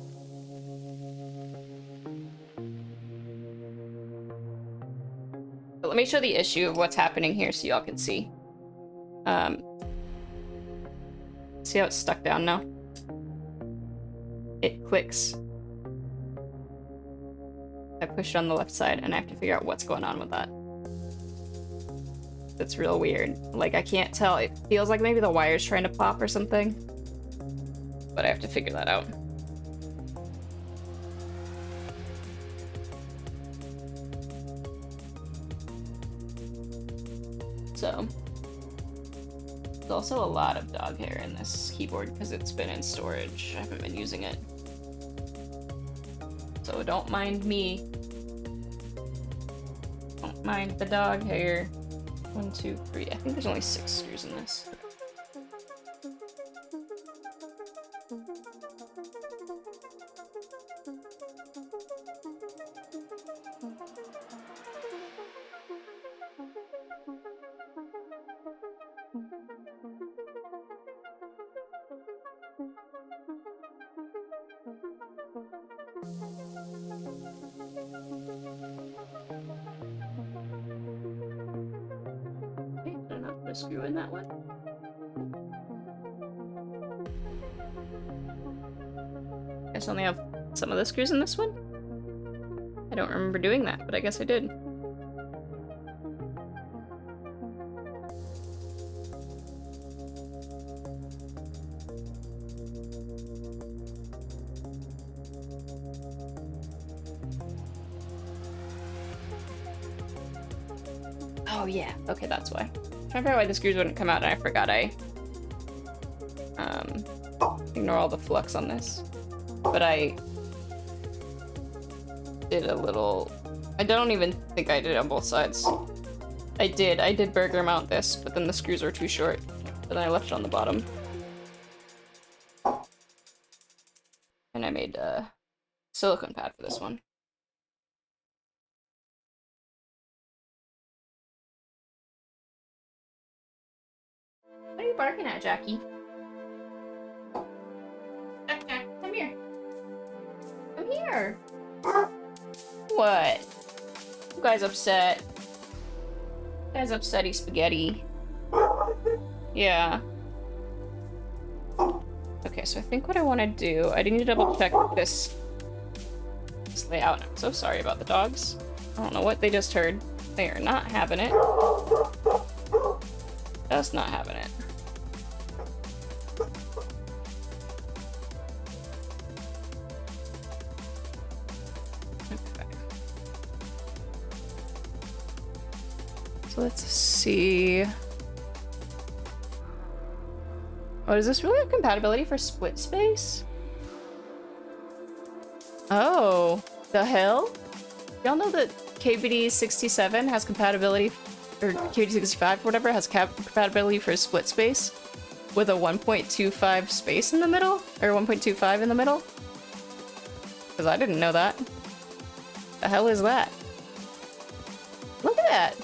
But let me show the issue of what's happening here so y'all can see. See how it's stuck down now? It clicks. I push it on the left side, and I have to figure out what's going on with that. That's real weird. Like, I can't tell. It feels like maybe the wire's trying to pop or something. But I have to figure that out. So, there's also a lot of dog hair in this keyboard because it's been in storage. I haven't been using it. So don't mind me. Don't mind the dog hair. 1, 2, 3. I think there's only 6 screws in this. Okay, did I not put a screw in that one? Guess I only have some of the screws in this one? I don't remember doing that, but I guess I did. Oh yeah, okay, that's why. I'm trying to figure out why the screws wouldn't come out, and I forgot I ignore all the flux on this. But I did a little... I don't even think I did it on both sides. I did burger mount this, but then the screws were too short. But then I left it on the bottom. And I made a silicone pad for this one. What are you barking at, Jackie? Jack, come here. Come here. What? You guys upset? You guys upsetty spaghetti. Yeah. Okay, so I think what I want to do, I need to double check this layout. I'm so sorry about the dogs. I don't know what they just heard. They are not having it. Just not having it. Okay. So let's see. Oh, does this really have compatibility for split space? Oh, the hell? Y'all know that KBD67 has compatibility, or KBD65, whatever, has compatibility for split space with a 1.25 space in the middle? Or 1.25 in the middle? Because I didn't know that. The hell is that? Look at that!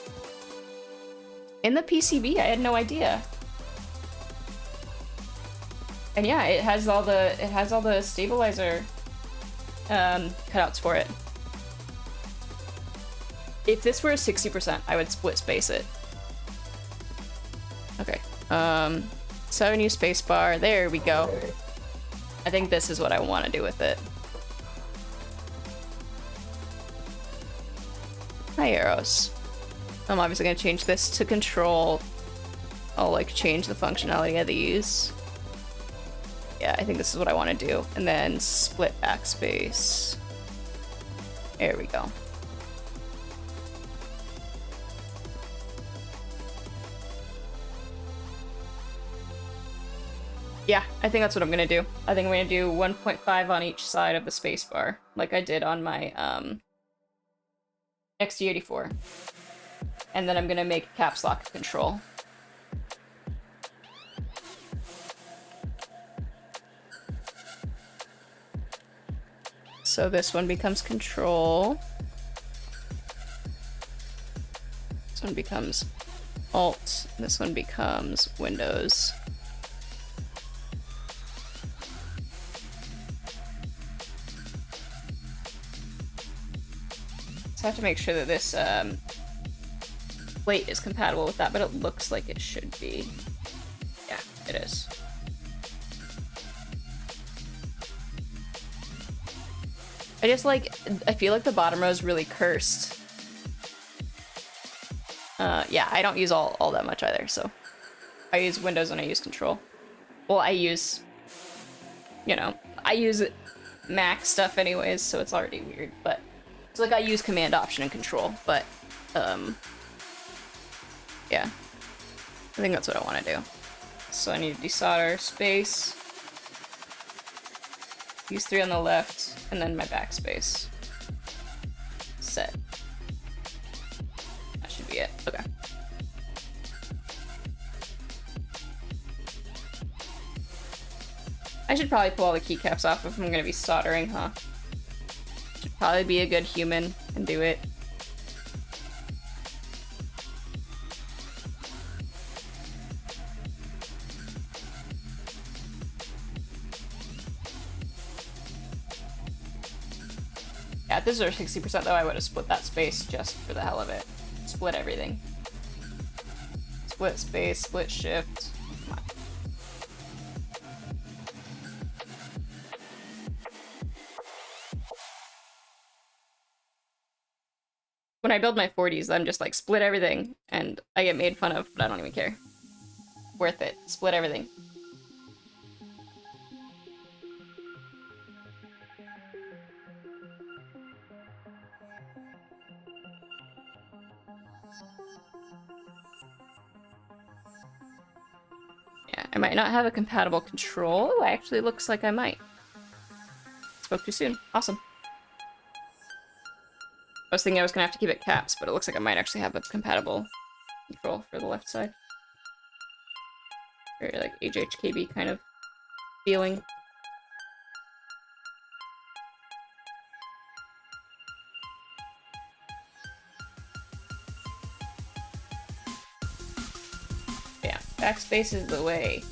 In the PCB, I had no idea. And yeah, it has all the stabilizer cutouts for it. If this were a 60%, I would split space it. Okay. 7U spacebar. There we go. I think this is what I want to do with it. Hi, arrows. I'm obviously going to change this to control. I'll like change the functionality of these. Yeah, I think this is what I want to do. And then split backspace. There we go. Yeah, I think that's what I'm gonna do. I think I'm gonna do 1.5 on each side of the spacebar, like I did on my XD84. And then I'm gonna make caps lock control. So this one becomes control. This one becomes alt. This one becomes Windows. So I have to make sure that this plate is compatible with that, but it looks like it should be. Yeah, it is. I feel like the bottom row is really cursed. Yeah, I don't use all that much either, so. I use Windows and I use Control. Well, I use Mac stuff anyways, so it's already weird, but. It's like I use Command, Option, and Control, but, yeah. I think that's what I want to do. So I need to desolder space. Use 3 on the left, and then my backspace. Set. That should be it. Okay. I should probably pull all the keycaps off if I'm gonna be soldering, huh? Should probably be a good human and do it. Yeah, if this is 60% though, I would have split that space just for the hell of it. Split everything. Split space, split shift. Come on. When I build my 40s, I'm just like, split everything, and I get made fun of, but I don't even care. Worth it. Split everything. Yeah, I might not have a compatible control. Oh, actually looks like I might. Spoke too soon. Awesome. I was thinking I was gonna have to keep it caps, but it looks like I might actually have a compatible control for the left side. Very like HHKB kind of feeling. Yeah, backspace is the way.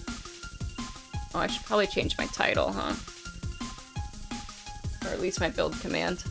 Oh, I should probably change my title, huh? Or at least my build command.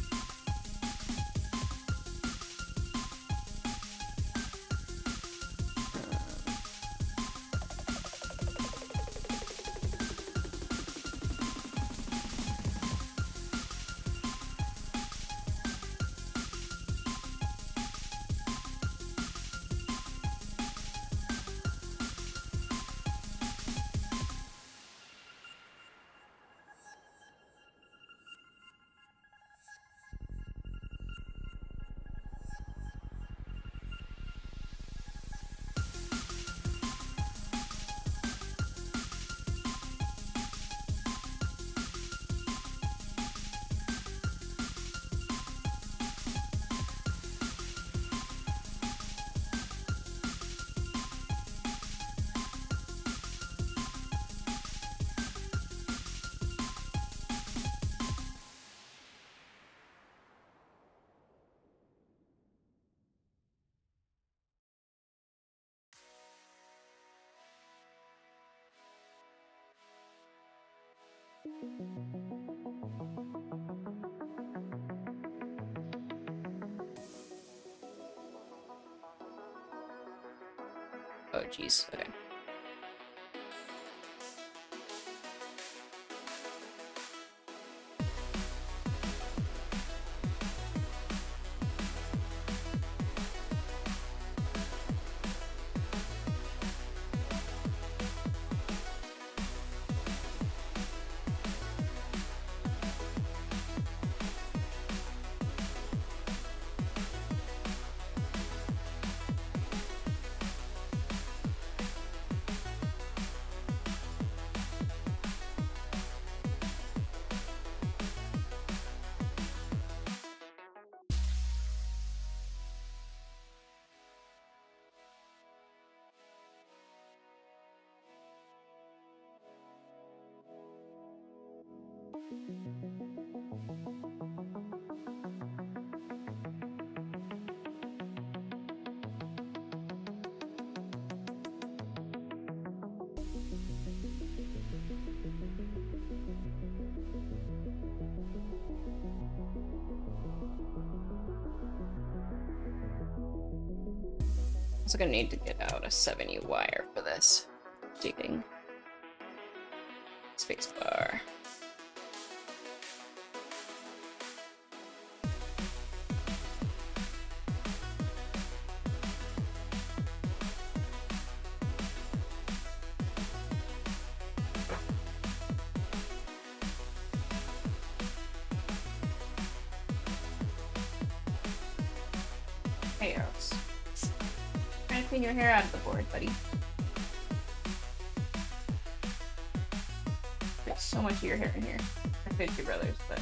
Oh, jeez. Okay. Also gonna need to get out a 7U wire for this. Digging. Spacebar. Hey, Eros. Trying to clean your hair out of the board, buddy. There's so much of your hair in here. I fit two brothers, but...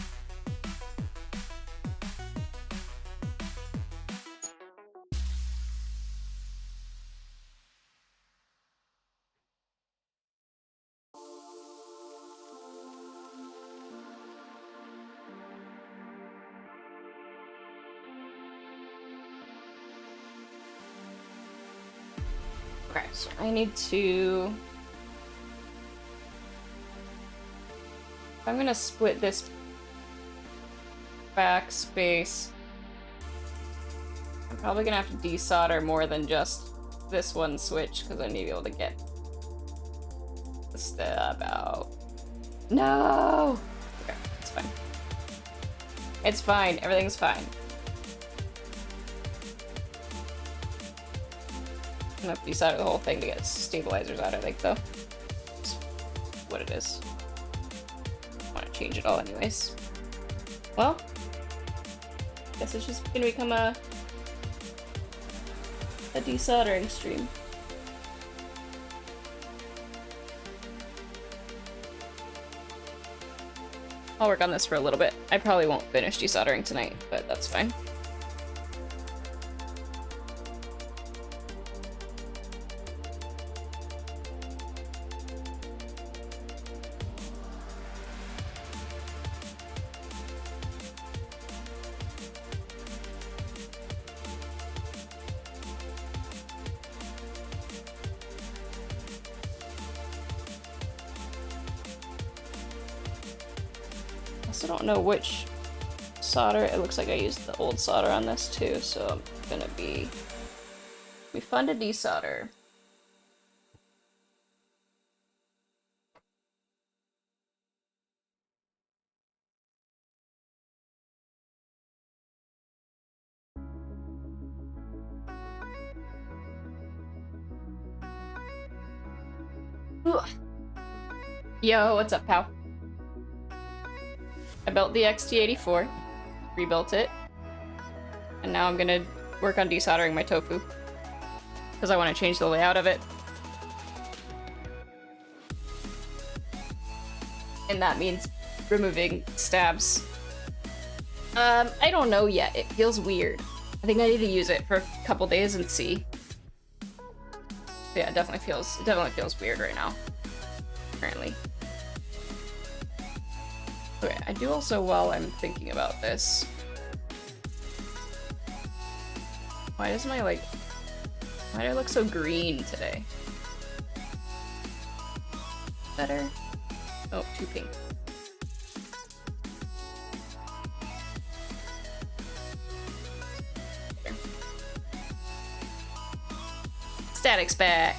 Okay, so I need to... I'm gonna split this backspace. I'm probably gonna have to desolder more than just this one switch because I need to be able to get the stub out. No! Okay, it's fine. It's fine. Everything's fine. I'm gonna have to desolder the whole thing to get stabilizers out, I think, though. That's what it is. I want to change it all anyways. Well, guess it's just gonna become a desoldering stream. I'll work on this for a little bit. I probably won't finish desoldering tonight, but that's fine. I don't know which solder. It looks like I used the old solder on this too, so I'm gonna be fun to desolder. Ugh. Yo, what's up, pal? I built the XD84, rebuilt it, and now I'm gonna work on desoldering my tofu, because I want to change the layout of it. And that means removing stabs. I don't know yet. It feels weird. I think I need to use it for a couple days and see. But yeah, it definitely feels weird right now, currently. Okay, I do also, while I'm thinking about this, why do I look so green today? Better? Oh, too pink. There. Static's back.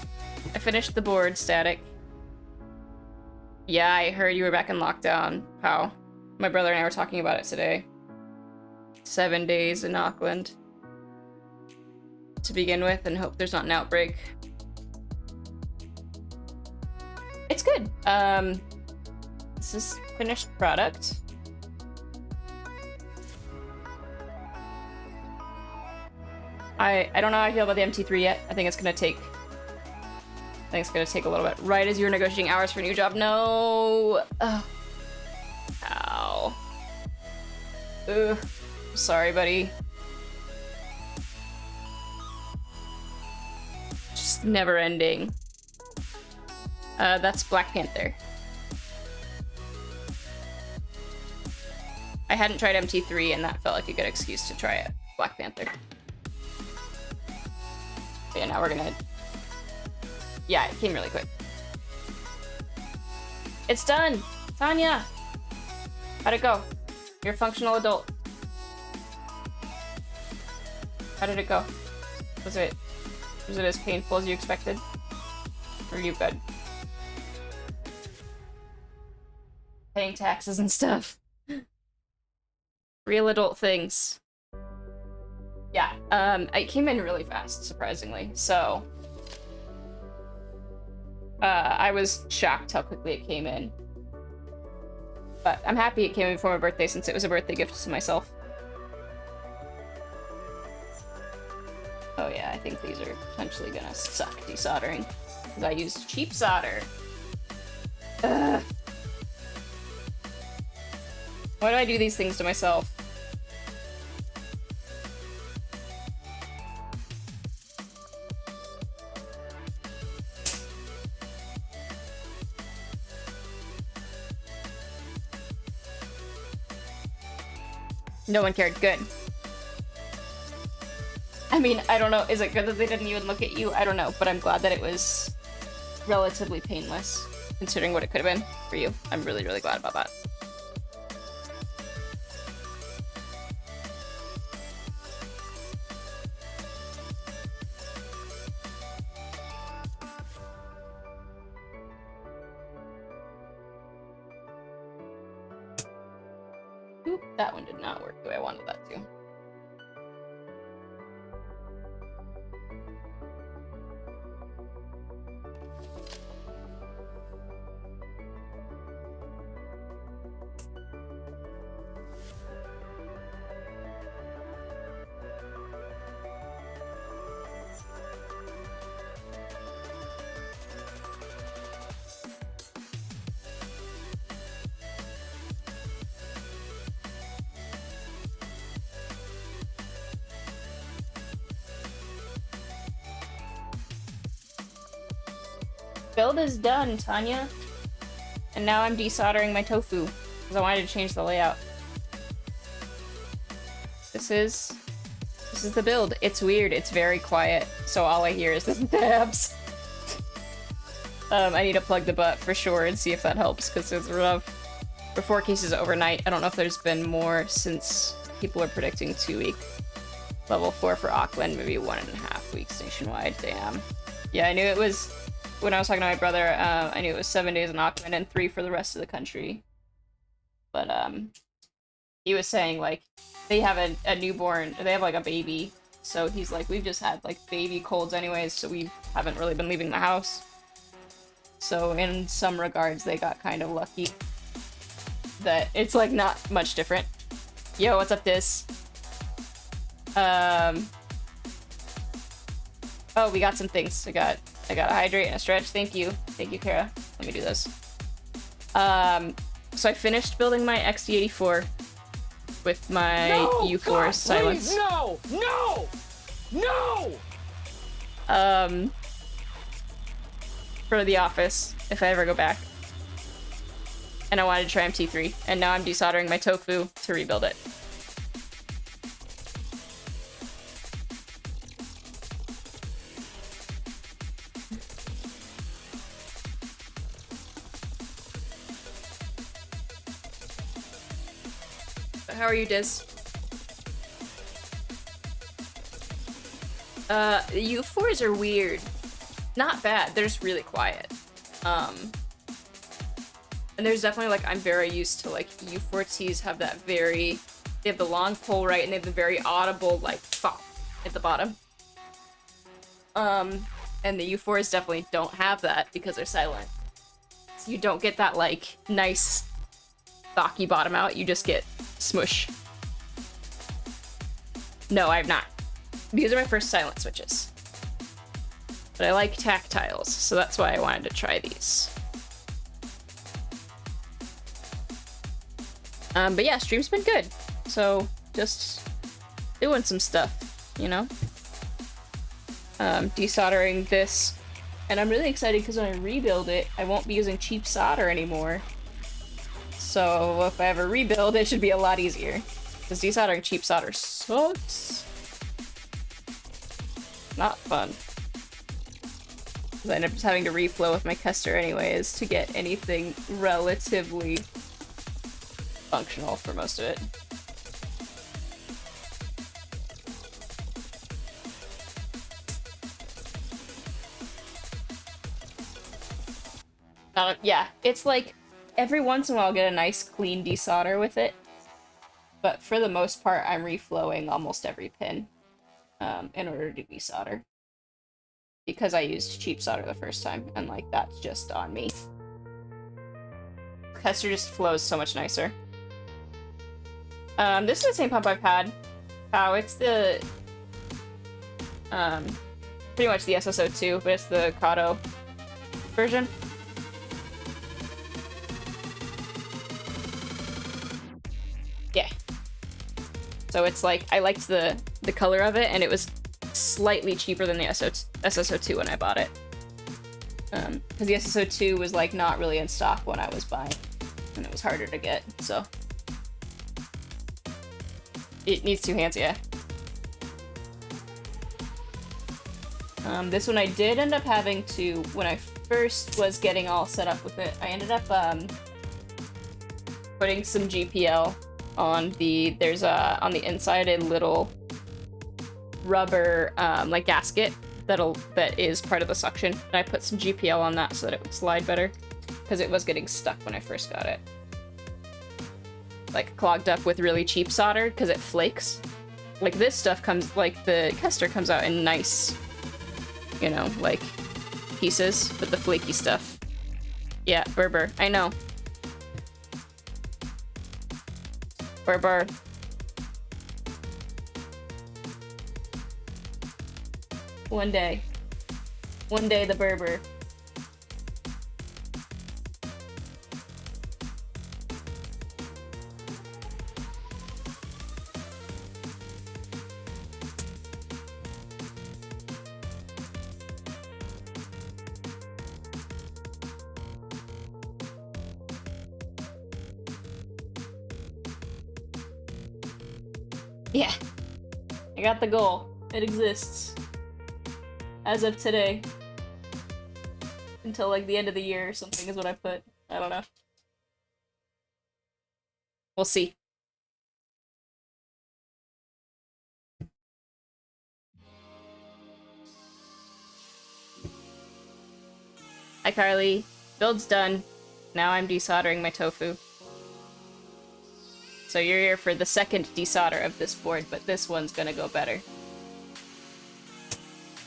I finished the board, Static. Yeah, I heard you were back in lockdown. How? My brother and I were talking about it today. 7 days in Auckland to begin with, and hope there's not an outbreak. It's good. This is finished product. I don't know how I feel about the MT3 yet. I think it's gonna take a little bit. Right as you're negotiating hours for a new job. No. Ugh. Ow. Ugh. Sorry, buddy. Just never ending. That's Black Panther. I hadn't tried MT3 and that felt like a good excuse to try it. Black Panther. But yeah, now we're gonna... Yeah, it came really quick. It's done! Tanya! How'd it go? You're a functional adult. How did it go? Was it as painful as you expected? Or are you good? Paying taxes and stuff. Real adult things. Yeah, it came in really fast, surprisingly, so... I was shocked how quickly it came in. But I'm happy it came in before my birthday, since it was a birthday gift to myself. Oh yeah, I think these are potentially gonna suck desoldering, because I used cheap solder. Ugh. Why do I do these things to myself? No one cared. Good. I mean, I don't know. Is it good that they didn't even look at you? I don't know, but I'm glad that it was relatively painless, considering what it could have been for you. I'm really, really glad about that. Oop, that one did not work the way I wanted that to. Build is done, Tanya. And now I'm desoldering my tofu, because I wanted to change the layout. This is the build. It's weird, it's very quiet, so all I hear is the tabs. I need to plug the butt for sure and see if that helps, because it's rough. For 4 cases overnight, I don't know if there's been more since people are predicting 2-week. Level 4 for Auckland, maybe 1.5 weeks nationwide, damn. Yeah, I knew it was... When I was talking to my brother, I knew it was 7 days in Auckland and 3 for the rest of the country. But, he was saying, like, they have a newborn, they have, like, a baby. So he's like, we've just had, like, baby colds anyways, so we haven't really been leaving the house. So in some regards, they got kind of lucky. That it's, like, not much different. Yo, what's up, Diz? Oh, we got some things. I got a hydrate and a stretch. Thank you. Thank you, Kara. Let me do this. So I finished building my XD84 with my U4 God, silence. Please, no! No! No! For the office, if I ever go back. And I wanted to try MT3, and now I'm desoldering my tofu to rebuild it. How are you, Diz? The U4s are weird. Not bad, they're just really quiet. And there's definitely, like, I'm very used to, like, U4Ts have that very... They have the long pull right, and they have the very audible, like, pop at the bottom. And the U4s definitely don't have that because they're silent. So you don't get that, like, nice stocky bottom out, you just get smush. No, I have not. These are my first silent switches. But I like tactiles, so that's why I wanted to try these. But yeah, stream's been good. So, just doing some stuff, you know? Desoldering this. And I'm really excited because when I rebuild it, I won't be using cheap solder anymore. So if I ever rebuild, it should be a lot easier. Because desoldering cheap solder sucks. Not fun. Because I end up just having to reflow with my Custer anyways to get anything relatively functional for most of it. Yeah, it's like every once in a while I'll get a nice clean desolder with it. But for the most part, I'm reflowing almost every pin in order to desolder. Because I used cheap solder the first time, and like that's just on me. Custer just flows so much nicer. This is the same pump I've had. Oh, it's the pretty much the SSO2, but it's the Kato version. Yeah. So it's like, I liked the color of it, and it was slightly cheaper than the SSO2 when I bought it. Because the SSO2 was like not really in stock when I was buying, and it was harder to get, so. It needs 2 hands, yeah. This one I did end up having to, when I first was getting all set up with it, I ended up putting some GPL on the, there's on the inside a little rubber like gasket that is part of the suction, and I put some GPL on that so that it would slide better, because it was getting stuck when I first got it. like clogged up with really cheap solder because it flakes. Like this stuff comes, like the Kester comes out in nice, you know, like pieces, but the flaky stuff. Yeah, Berber, I know. Berber. One day. One day the Berber. Yeah. I got the goal. It exists. As of today. Until like the end of the year or something is what I put. I don't know. We'll see. Hi Carly. Build's done. Now I'm desoldering my tofu. So you're here for the second desolder of this board, but this one's gonna go better.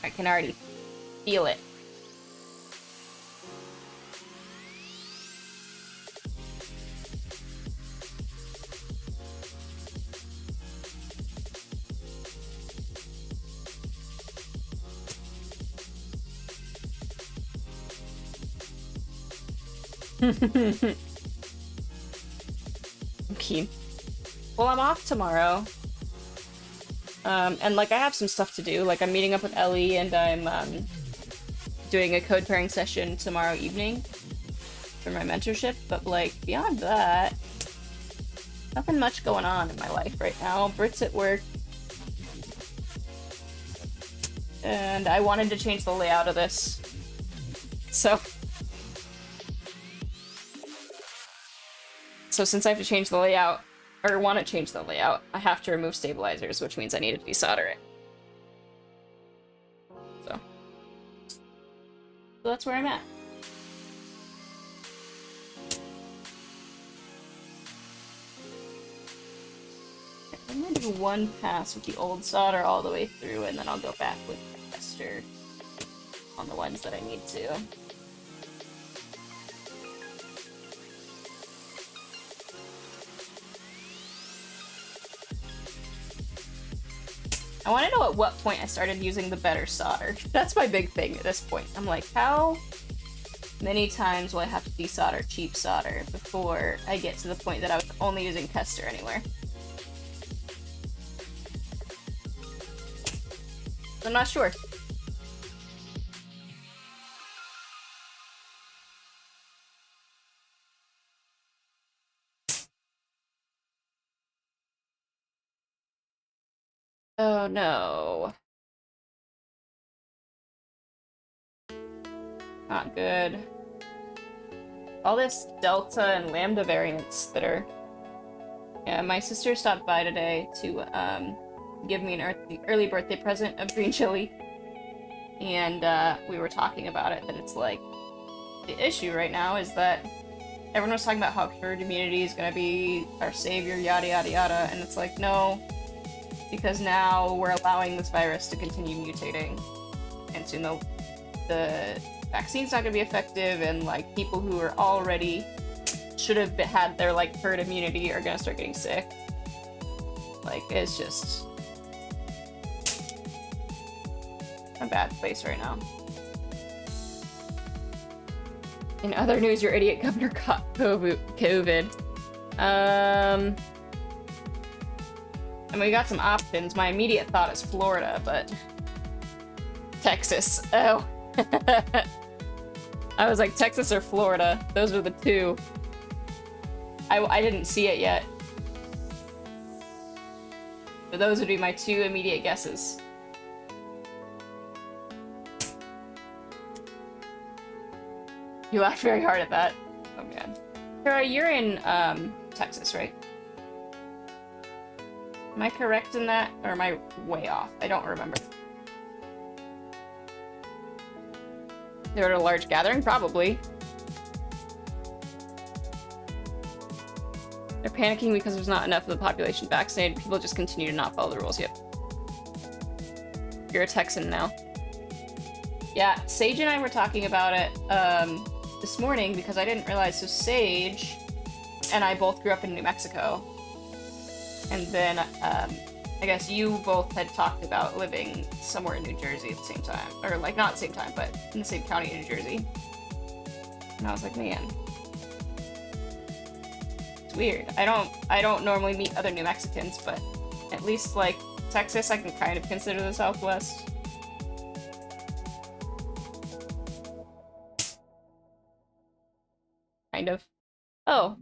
I can already feel it. I'm keen. Well, I'm off tomorrow. And like I have some stuff to do. Like I'm meeting up with Ellie and I'm doing a code pairing session tomorrow evening for my mentorship, but like beyond that, nothing much going on in my life right now. Britt's at work. And I wanted to change the layout of this. So since I have to change the layout, or want to change the layout, I have to remove stabilizers, which means I need to desolder it. So that's where I'm at. I'm gonna do one pass with the old solder all the way through, and then I'll go back with the tester on the ones that I need to. I want to know at what point I started using the better solder. That's my big thing at this point. I'm like, how many times will I have to desolder cheap solder before I get to the point that I was only using Kester anywhere? I'm not sure. Oh no. Not good. All this Delta and Lambda variants that are... Yeah, my sister stopped by today to give me an early birthday present of green chili. And we were talking about it, that it's like... The issue right now is that everyone was talking about how herd immunity is gonna be our savior, yada yada yada, and it's like, no. Because now we're allowing this virus to continue mutating. And soon the vaccine's not gonna be effective, and like people who are already should have had their like herd immunity are gonna start getting sick. Like, it's just a bad place right now. In other news, your idiot governor caught COVID. And we got some options. My immediate thought is Florida, but Texas. Oh. I was like, Texas or Florida. Those are the two. I didn't see it yet. But those would be my two immediate guesses. You laughed very hard at that. Oh man. Kara, you're in Texas, right? Am I correct in that, or am I way off? I don't remember. They were at a large gathering? Probably. They're panicking because there's not enough of the population vaccinated. People just continue to not follow the rules. Yep. You're a Texan now. Yeah, Sage and I were talking about it this morning because I didn't realize. So Sage and I both grew up in New Mexico. And then I guess you both had talked about living somewhere in New Jersey at the same time. Or, like, not at the same time, but in the same county in New Jersey. And I was like, man. It's weird. I don't normally meet other New Mexicans, but at least, like, Texas I can kind of consider the Southwest. Kind of. Oh.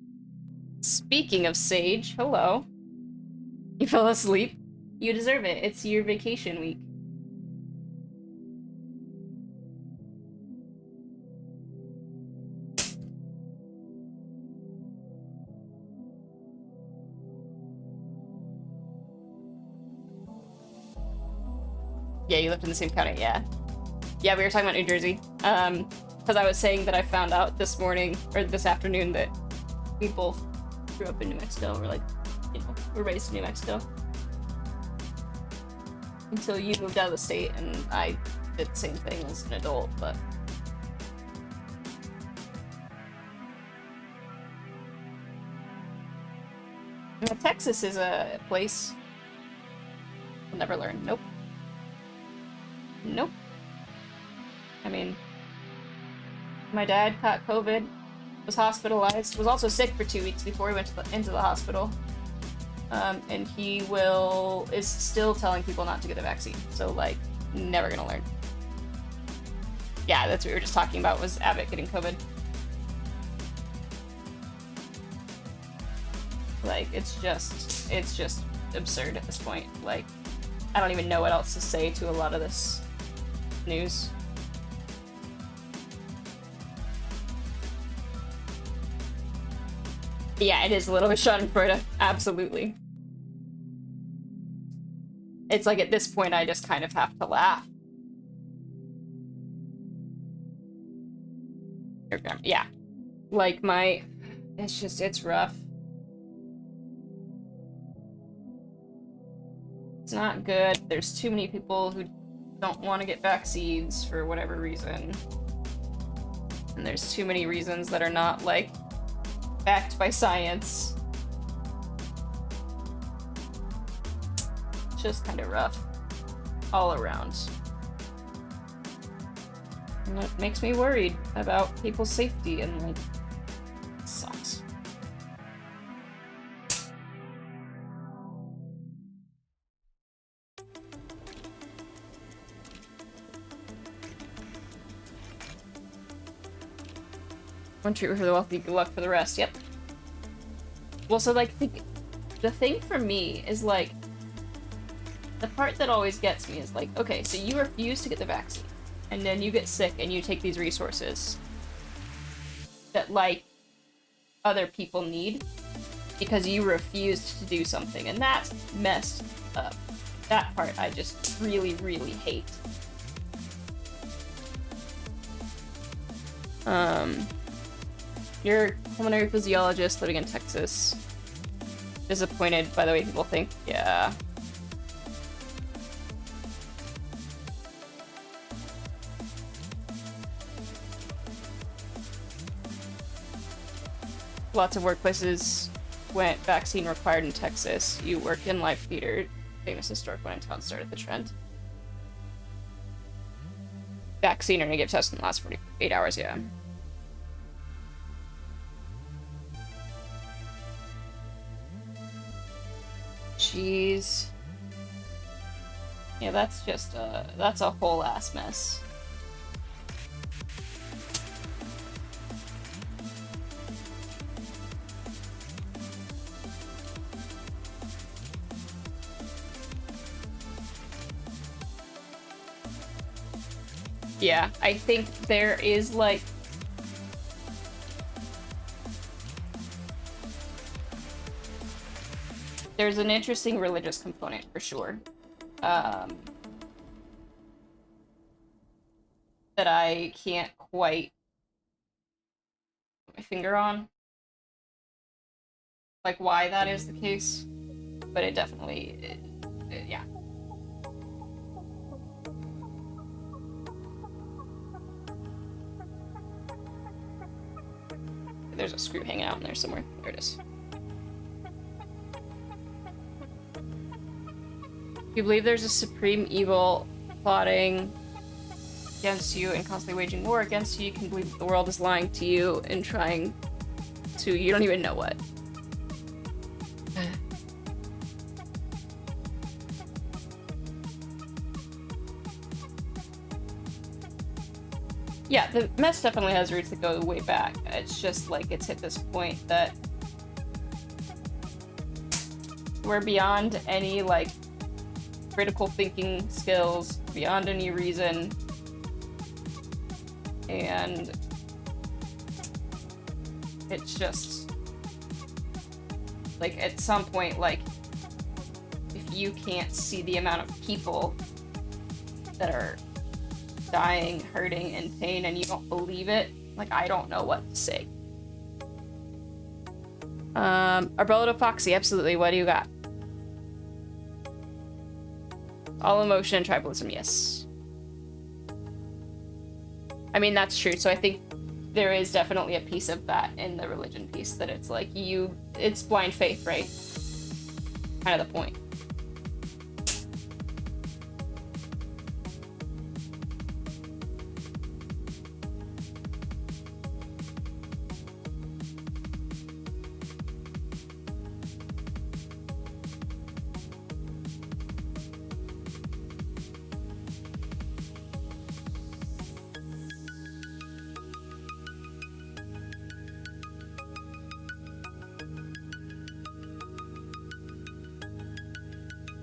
Speaking of Sage, hello. You fell asleep? You deserve it. It's your vacation week. Yeah, you lived in the same county, yeah. Yeah, we were talking about New Jersey. Because I was saying that I found out this morning, or this afternoon, that we both grew up in New Mexico. We're like, you know, we're raised in New Mexico. Until you moved out of the state, and I did the same thing as an adult, but... Yeah, Texas is a place we'll never learn. Nope. Nope. I mean, my dad caught COVID, was hospitalized, was also sick for 2 weeks before he went into the hospital. And he is still telling people not to get the vaccine. So, like, never gonna learn. Yeah, that's what we were just talking about, was Abbott getting COVID. Like, it's just absurd at this point. Like, I don't even know what else to say to a lot of this news. Yeah, it is a little bit schadenfreude. Absolutely. It's like, at this point, I just kind of have to laugh. Yeah. Like, it's rough. It's not good. There's too many people who don't want to get vaccines for whatever reason. And there's too many reasons that are not, like, backed by science. It's just kind of rough. All around. And it makes me worried about people's safety, and, like, it sucks. One treat for the wealthy, good luck for the rest. Yep. Well, so, like, the thing for me is, like, the part that always gets me is, like, okay, so you refuse to get the vaccine, and then you get sick and you take these resources that, like, other people need because you refused to do something, and that's messed up. That part I just really, really hate. You're a culinary physiologist living in Texas. Disappointed by the way people think. Yeah. Lots of workplaces went vaccine required in Texas. You work in live theater. Famous historic one in town started the trend. Vaccine or negative test in the last 48 hours, yeah. Jeez. Yeah, that's just that's a whole ass mess. Yeah, I think there is, like, there's an interesting religious component for sure. That I can't quite put my finger on. like why that is the case, but it definitely, yeah. There's a screw hanging out in there somewhere. There it is. You believe there's a supreme evil plotting against you and constantly waging war against you. You can believe that the world is lying to you and trying to, you don't even know what. Yeah, the mess definitely has roots that go way back. It's just like it's hit this point that we're beyond any like critical thinking skills, beyond any reason, and it's just like at some point, like if you can't see the amount of people that are dying, hurting, in pain, and you don't believe it, like I don't know what to say. Arbella Foxy, absolutely. What do you got? All emotion and tribalism, yes. I mean, that's true. So I think there is definitely a piece of that in the religion piece, that it's like it's blind faith, right? Kind of the point.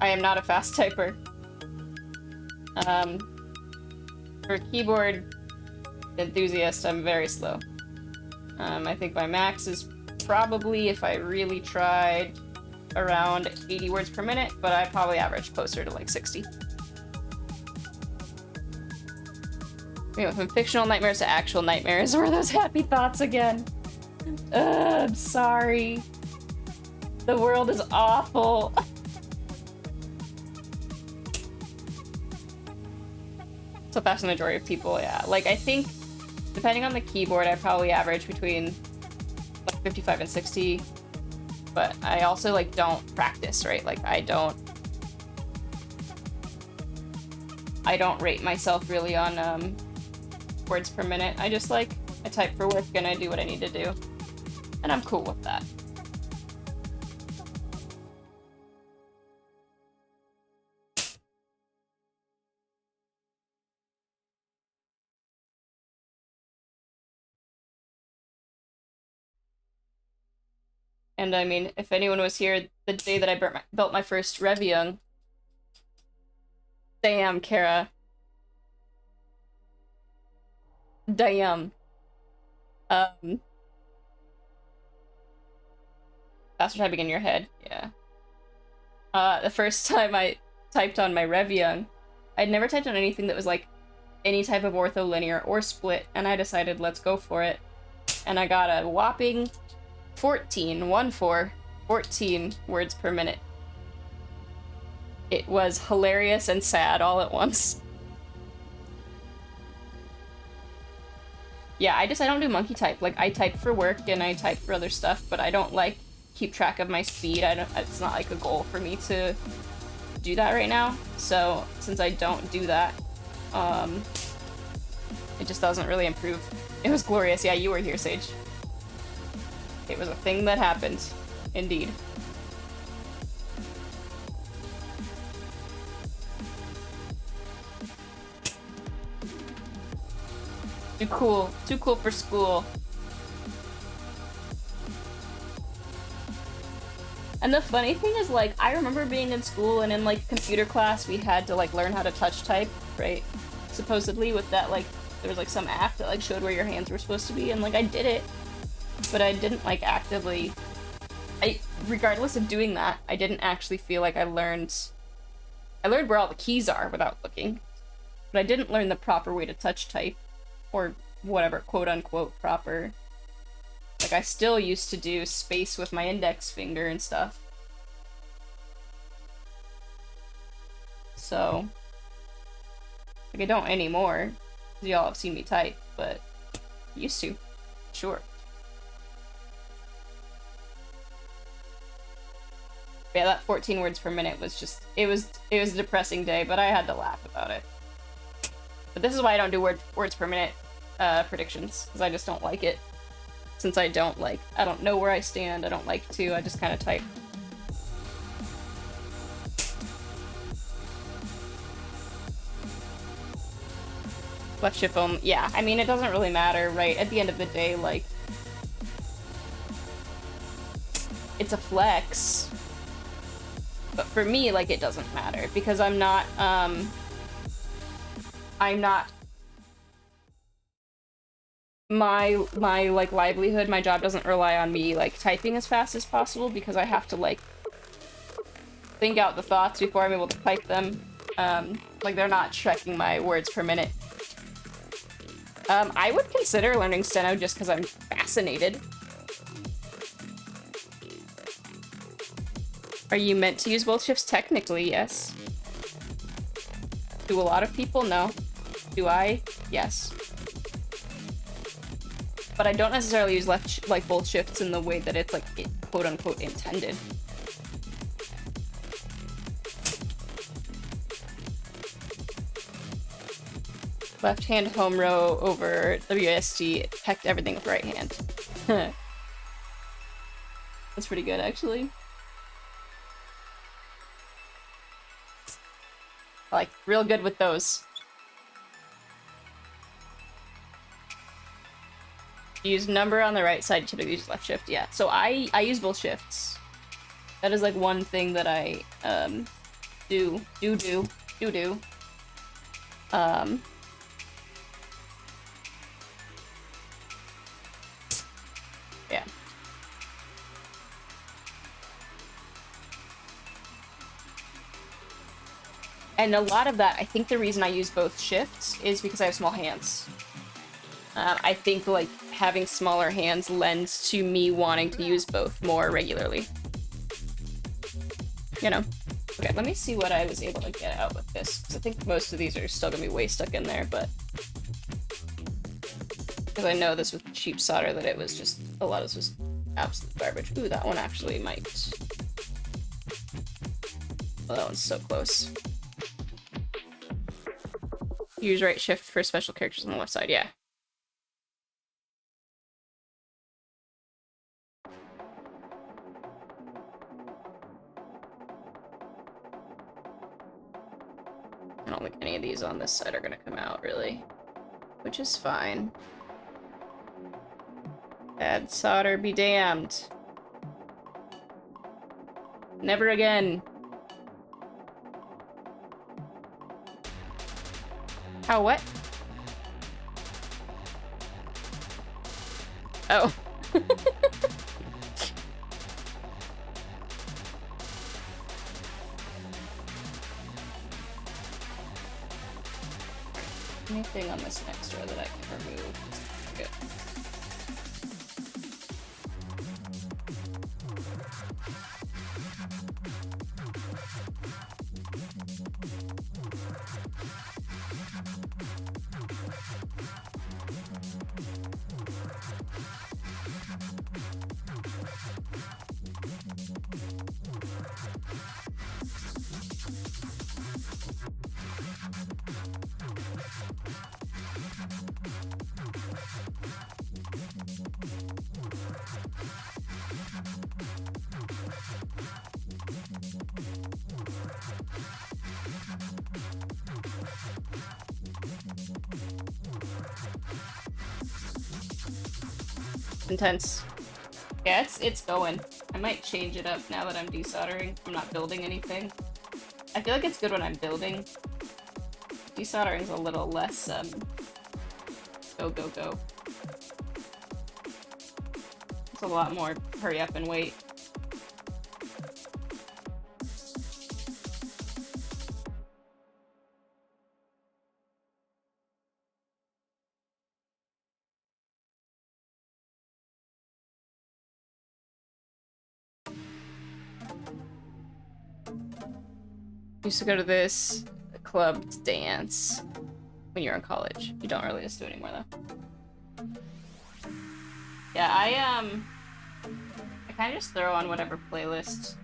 I am not a fast typer. For keyboard enthusiast, I'm very slow. I think my max is probably, if I really tried, around 80 words per minute, but I probably average closer to like 60. We went from fictional nightmares to actual nightmares. Were those happy thoughts again? I'm sorry. The world is awful. So that's the majority of people, yeah. Like, I think, depending on the keyboard, I probably average between, like, 55 and 60. But I also, like, don't practice, right? Like, I don't rate myself really on, words per minute. I just, like, I type for work and I do what I need to do. And I'm cool with that. And I mean, if anyone was here the day that I built my first Reviung, damn, Kara. Damn. Faster typing in your head, yeah. The first time I typed on my Reviung, I'd never typed on anything that was like any type of ortholinear or split, and I decided let's go for it. And I got a whopping 14 words per minute. It was hilarious and sad all at once. Yeah, I don't do monkey type. Like, I type for work and I type for other stuff, but I don't like keep track of my speed. It's not like a goal for me to do that right now. So since I don't do that, it just doesn't really improve. It was glorious. Yeah, you were here, Sage. It was a thing that happened, indeed. Too cool for school. And the funny thing is, like, I remember being in school and in, like, computer class, we had to, like, learn how to touch type, right? Supposedly with that, like, there was, like, some app that, like, showed where your hands were supposed to be, and, like, I did it. But I didn't, like, actively... regardless of doing that, I didn't actually feel like I learned where all the keys are without looking. But I didn't learn the proper way to touch type. Or whatever, quote-unquote, proper. Like, I still used to do space with my index finger and stuff. So, like, I don't anymore, because y'all have seen me type, but used to, sure. Yeah, that 14 words per minute was just, it was a depressing day, but I had to laugh about it. But this is why I don't do words per minute predictions, because I just don't like it. Since I don't know where I stand, I don't like to, I just kind of type. Left shift phone, yeah, I mean, it doesn't really matter, right? At the end of the day, like, it's a flex. But for me, like, it doesn't matter, because I'm not, my like livelihood, my job doesn't rely on me like typing as fast as possible, because I have to like think out the thoughts before I'm able to type them. Like, they're not checking my words per minute. I would consider learning steno just because I'm fascinated. Are you meant to use both shifts? Technically, yes. Do a lot of people? No. Do I? Yes. But I don't necessarily use both shifts in the way that it's like quote-unquote intended. Left hand home row over WSD, pecked everything with right hand. That's pretty good, actually. Like, real good with those. Use number on the right side, typically use left shift, yeah. So I use both shifts. That is like one thing that I do. Yeah. And a lot of that, I think the reason I use both shifts is because I have small hands. I think, like, having smaller hands lends to me wanting to use both more regularly. You know? Okay, let me see what I was able to get out with this, because I think most of these are still gonna be way stuck in there, but... Because I know this with cheap solder that it was just... A lot of this was absolute garbage. Ooh, that one actually might... Oh, that one's so close. Use right shift for special characters on the left side, yeah. I don't think any of these on this side are gonna come out, really. Which is fine. Bad solder be damned. Never again. How, what? Oh. Anything on this next row that I can remove? Good. Intense. Yeah, it's going. I might change it up now that I'm desoldering. I'm not building anything. I feel like it's good when I'm building. Desoldering's a little less, go, go, go. It's a lot more hurry up and wait. Used to go to this club to dance when you're in college. You don't really just do it anymore though. Yeah, I kind of just throw on whatever playlist.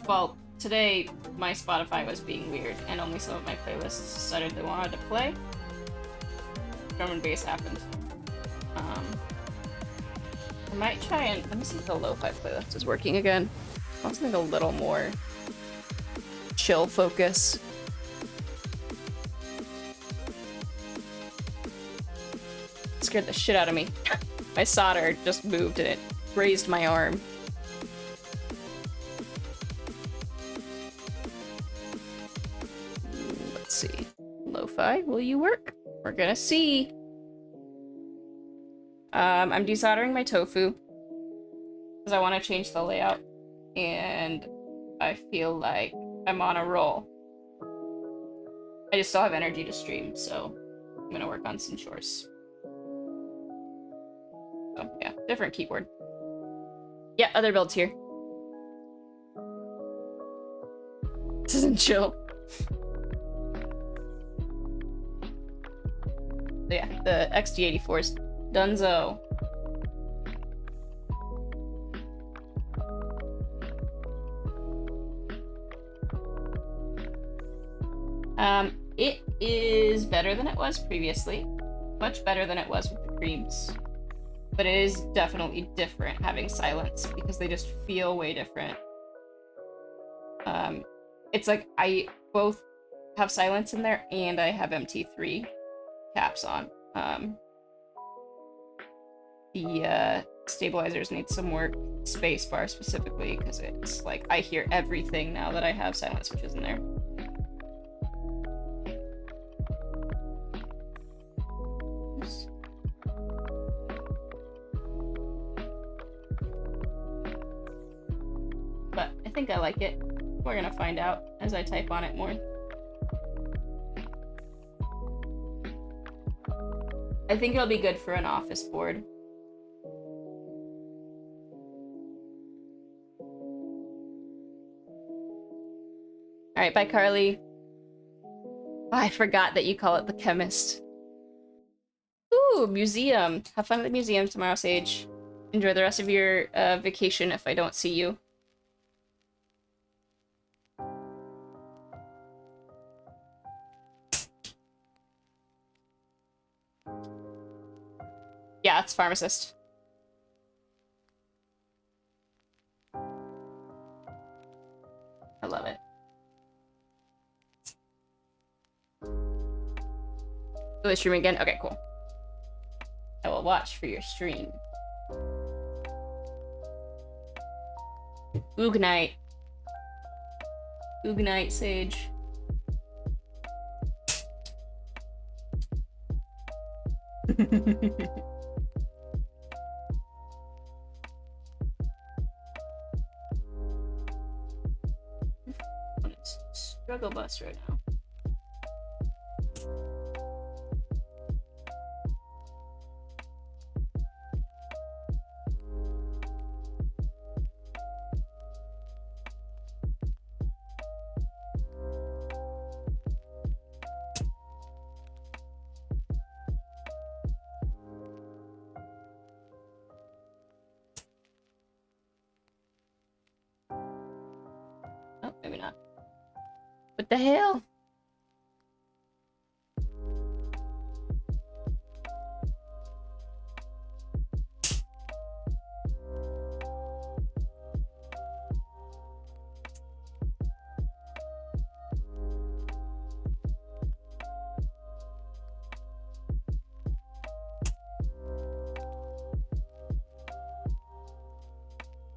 Well, today my Spotify was being weird, and only some of my playlists decided they wanted to play. Drum and bass happened. I might try and let me see if the lo-fi playlist is working again. I want something a little more chill focus. It scared the shit out of me. My solder just moved and it grazed my arm. Let's see. Lo-fi, will you work? We're gonna see. I'm desoldering my tofu because I want to change the layout, and I feel like I'm on a roll. I just still have energy to stream, so I'm gonna work on some chores. Oh yeah, different keyboard. Yeah, other builds here. This isn't chill. So yeah, the XD84's Dunzo. It is better than it was previously. Much better than it was with the creams. But it is definitely different having silence because they just feel way different. It's like I both have silence in there and I have MT3 caps on. The stabilizers need some work, spacebar specifically, because it's like I hear everything now that I have silent switches in there. Oops. But I think I like it. We're gonna find out as I type on it more. I think it'll be good for an office board. Alright, bye Carly. Oh, I forgot that you call it the chemist. Ooh, museum. Have fun at the museum tomorrow, Sage. Enjoy the rest of your vacation if I don't see you. Yeah, it's pharmacist. I love it. Will they stream again? Okay, cool. I will watch for your stream. Ugnite. Ugnite, Sage. Struggle bus right now. Oh, maybe not. What the hell?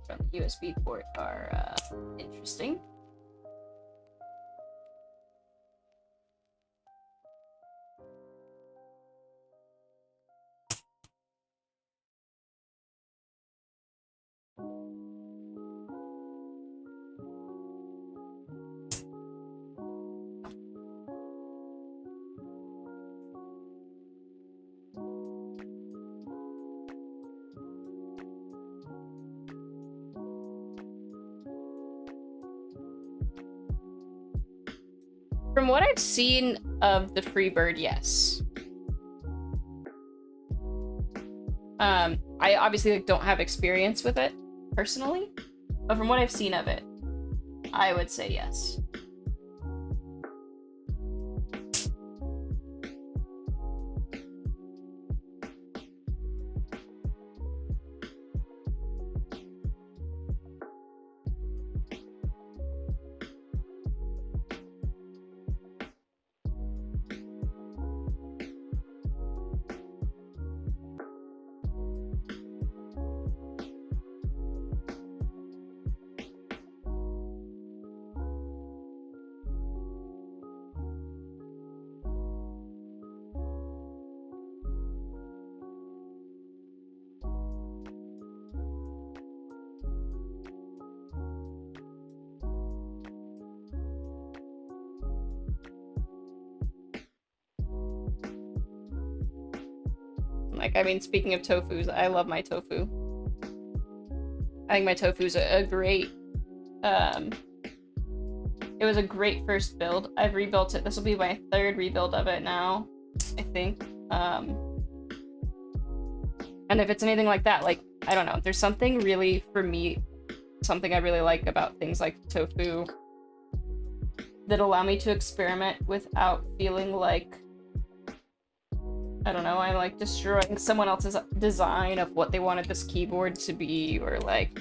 From the USB port are interesting. From what I've seen of the Freebird, yes. I obviously like, don't have experience with it personally, but from what I've seen of it, I would say yes. Like, I mean, speaking of tofus, I love my tofu. I think my tofu's a great, it was a great first build. I've rebuilt it. This will be my 3rd rebuild of it now, I think. And if it's anything like that, like, I don't know, there's something really, for me, something I really like about things like tofu that allow me to experiment without feeling like, I don't know, I'm like destroying someone else's design of what they wanted this keyboard to be, or like,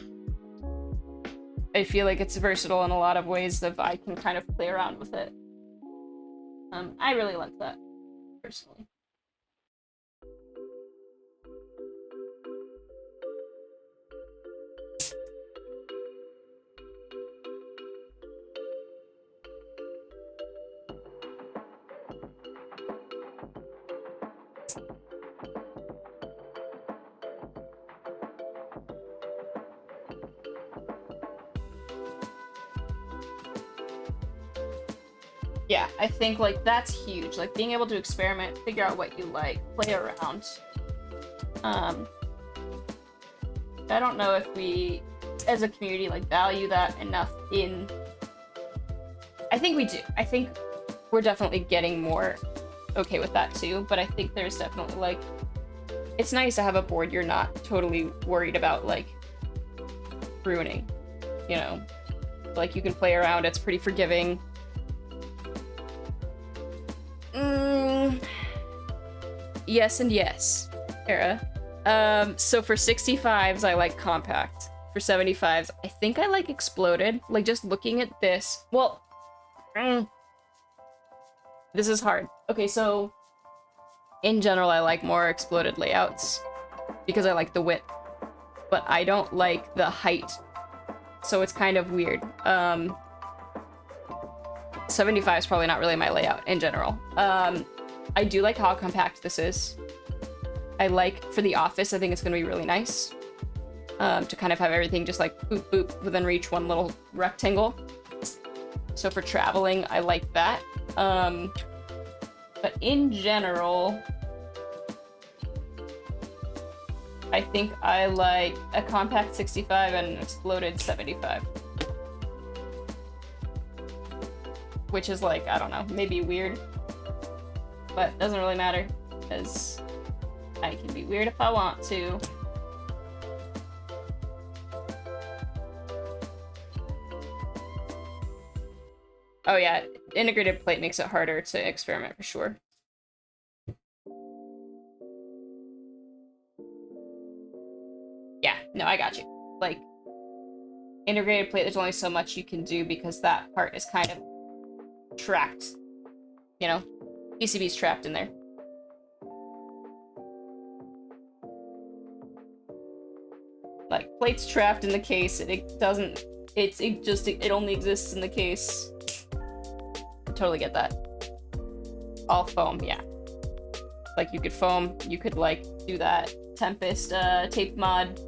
I feel like it's versatile in a lot of ways that I can kind of play around with it. I really like that, personally. Yeah, I think, like, that's huge. Like, being able to experiment, figure out what you like, play around. I don't know if we, as a community, like, value that enough in... I think we do. I think we're definitely getting more okay with that, too. But I think there's definitely, like... It's nice to have a board you're not totally worried about, like, ruining. You know? Like, you can play around, it's pretty forgiving. Yes and yes, Era. So for 65s, I like compact. For 75s, I think I like exploded. Like, just looking at this... Well... This is hard. Okay, so... In general, I like more exploded layouts. Because I like the width. But I don't like the height. So it's kind of weird. 75 is probably not really my layout in general. I do like how compact this is. I like, for the office, I think it's going to be really nice. To kind of have everything just like boop boop within reach, one little rectangle. So for traveling, I like that. But in general, I think I like a compact 65 and an exploded 75. Which is like, I don't know, maybe weird. But doesn't really matter, because I can be weird if I want to. Oh yeah, integrated plate makes it harder to experiment for sure. Yeah, no, I got you. Like, integrated plate, there's only so much you can do because that part is kind of trapped. You know? PCB's trapped in there. Like, plate's trapped in the case, it doesn't... It only exists in the case. I totally get that. All foam, yeah. Like, you could foam, you could, like, do that Tempest tape mod.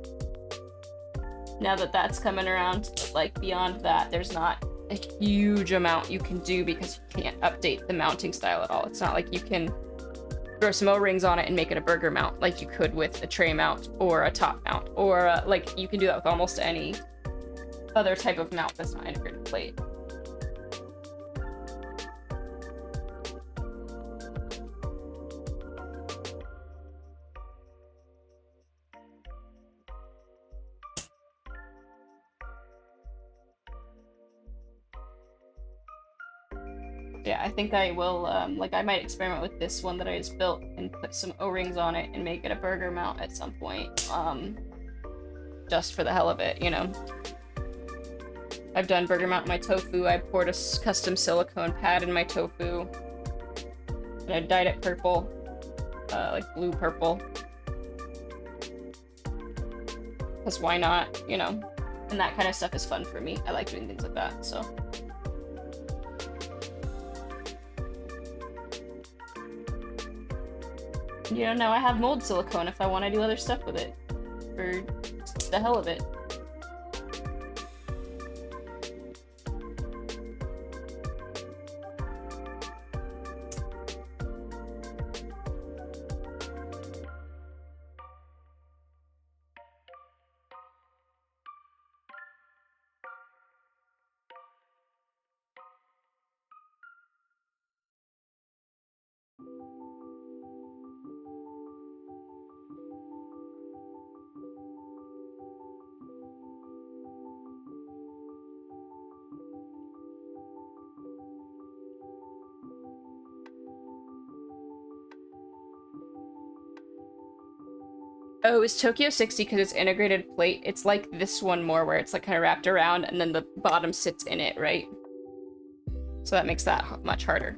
Now that that's coming around, but, like, beyond that, there's not a huge amount you can do because you can't update the mounting style at all. It's not like you can throw some O-rings on it and make it a burger mount like you could with a tray mount or a top mount, or like you can do that with almost any other type of mount that's not integrated plate. Yeah, I think I will, like, I might experiment with this one that I just built and put some O-rings on it and make it a burger mount at some point, just for the hell of it, you know? I've done burger mount in my tofu, I poured a custom silicone pad in my tofu, and I dyed it purple, like blue-purple. Because why not, you know? And that kind of stuff is fun for me. I like doing things like that, so... You know, now I have mold silicone if I want to do other stuff with it. For the hell of it. Oh, it's Tokyo 60 because it's integrated plate. It's like this one more where it's like kind of wrapped around and then the bottom sits in it, right? So that makes that much harder.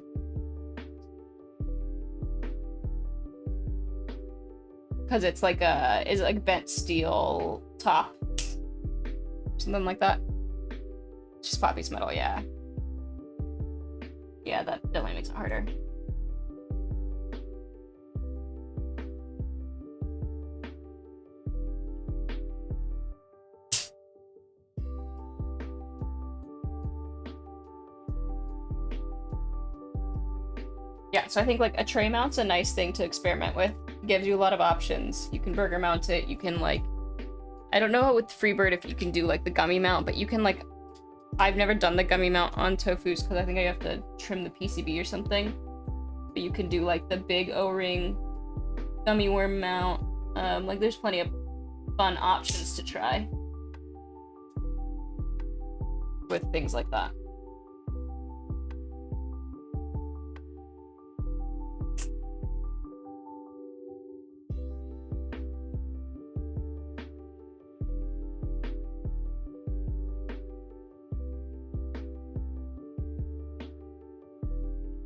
Because it's like bent steel top. Something like that. Just flat piece metal, yeah. Yeah, that definitely makes it harder. Yeah, so I think like a tray mount's a nice thing to experiment with. It gives you a lot of options. You can burger mount it, you can like... I don't know with Freebird if you can do like the gummy mount, but you can like... I've never done the gummy mount on tofus because I think I have to trim the PCB or something. But you can do like the big O-ring gummy worm mount. Like there's plenty of fun options to try with things like that.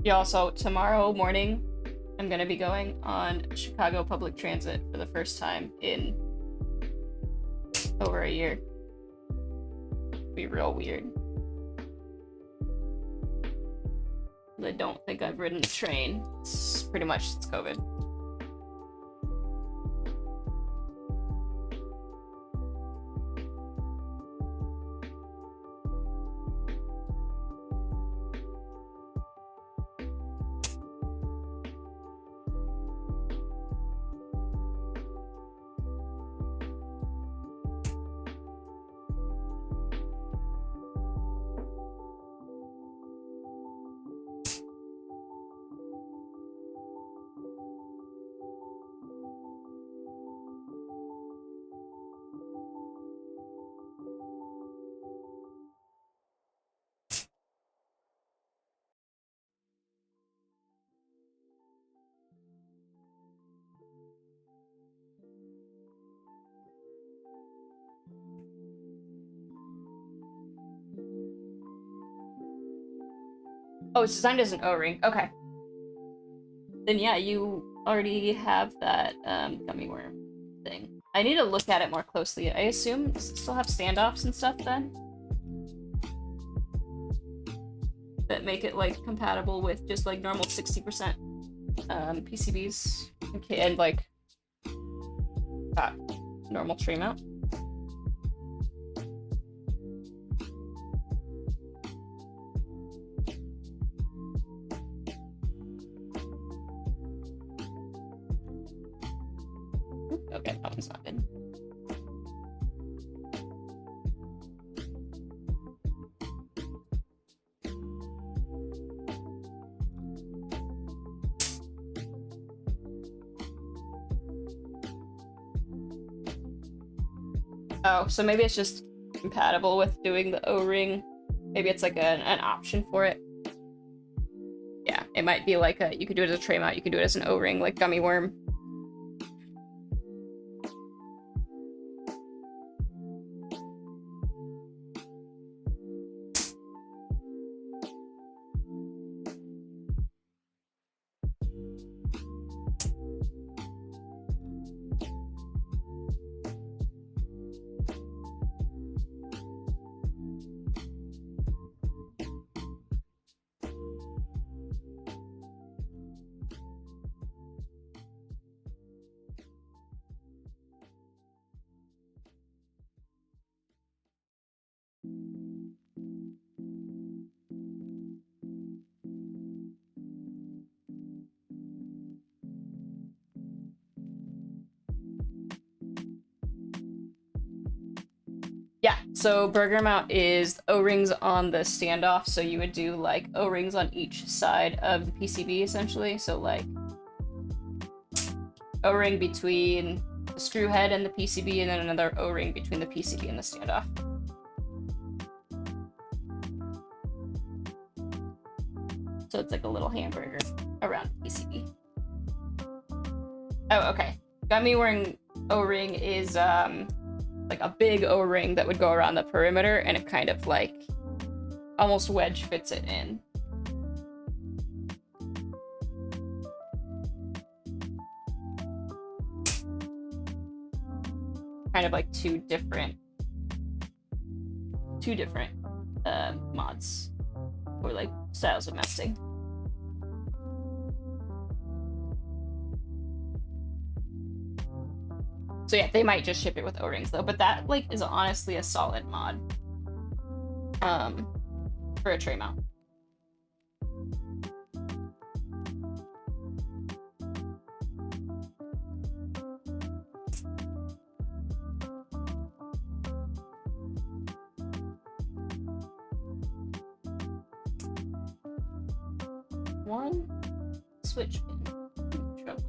Yeah, also tomorrow morning, I'm gonna be going on Chicago public transit for the first time in over a year. It'll be real weird. I don't think I've ridden a train. It's pretty much since COVID. Oh, it's designed as an O-ring. Okay. Then yeah, you already have that gummy worm thing. I need to look at it more closely. I assume does it still have standoffs and stuff then? That make it like compatible with just like normal 60% PCBs. Okay, and like normal tray mount. Okay, that one's not good. Oh, so maybe it's just compatible with doing the O-ring. Maybe it's like an option for it. It might be like a, you could do it as a tray mount, you could do it as an O-ring, like gummy worm. Yeah, so burger mount is O-rings on the standoff, so you would do like O-rings on each side of the PCB essentially. So like O-ring between the screw head and the PCB, and then another O-ring between the PCB and the standoff. So it's like a little hamburger around the PCB. Oh, okay. Gummy worm O-ring is like a big O-ring that would go around the perimeter, and it kind of like almost wedge fits it in. Kind of like two different mods or like styles of mounting. So yeah, they might just ship it with O-rings though, but that like is honestly a solid mod for a tray mount. One switch pin. Trouble.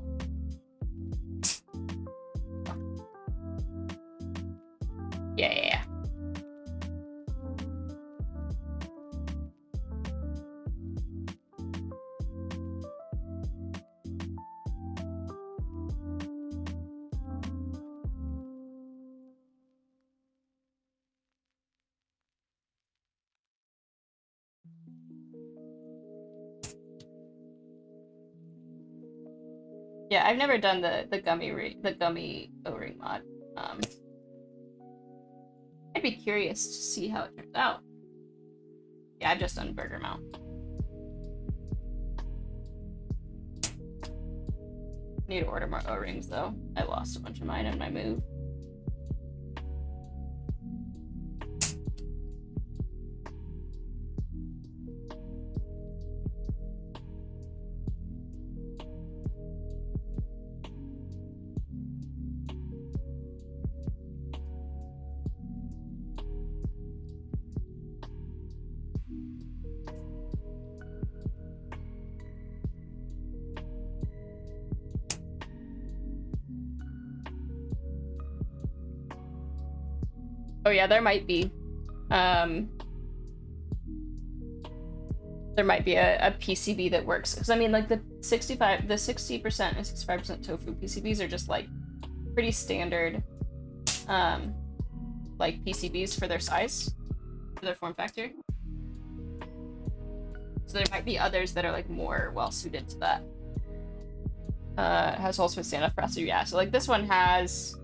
Yeah. Yeah, I've never done the gummy O-ring mod. I'd be curious to see how it turns out. Yeah, I've just done burger mount. Need to order more O-rings though. I lost a bunch of mine in my move. Oh yeah, there might be. There might be a PCB that works. Because I mean, like the 60% and 65% tofu PCBs are just like pretty standard, like PCBs for their size, for their form factor. So there might be others that are like more well suited to that. It has holes for standoff pass through, yeah. So like this one has.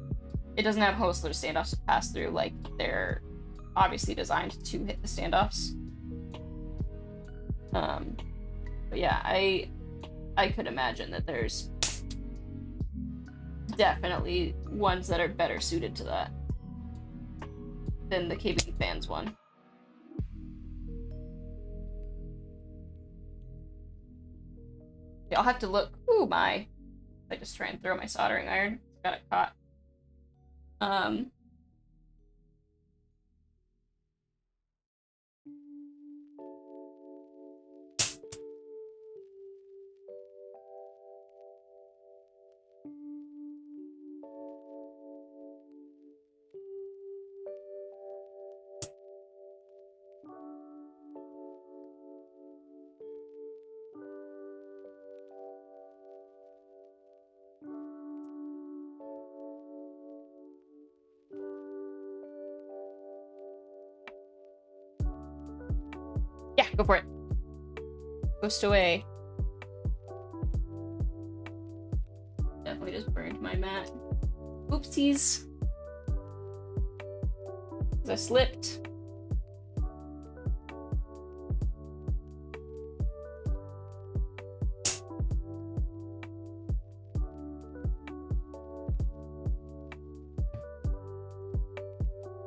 It doesn't have holes for standoffs to pass through, like they're obviously designed to hit the standoffs. But yeah, I could imagine that there's definitely ones that are better suited to that than the KBD fans one. Yeah, I'll have to look. Ooh, my. I just try and throw my soldering iron. Got it caught. Go for it. Ghost away. Definitely just burned my mat. Oopsies. I slipped.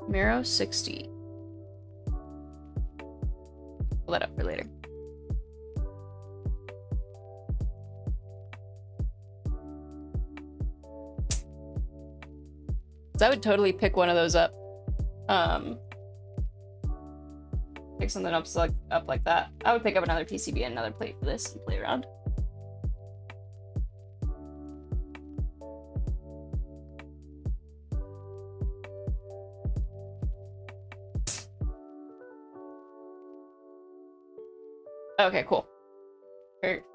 Marrow 60. Pull that up for later. So I would totally pick one of those up. Pick something up like that. I would pick up another PCB and another plate for this and play around. Okay, cool. Perfect.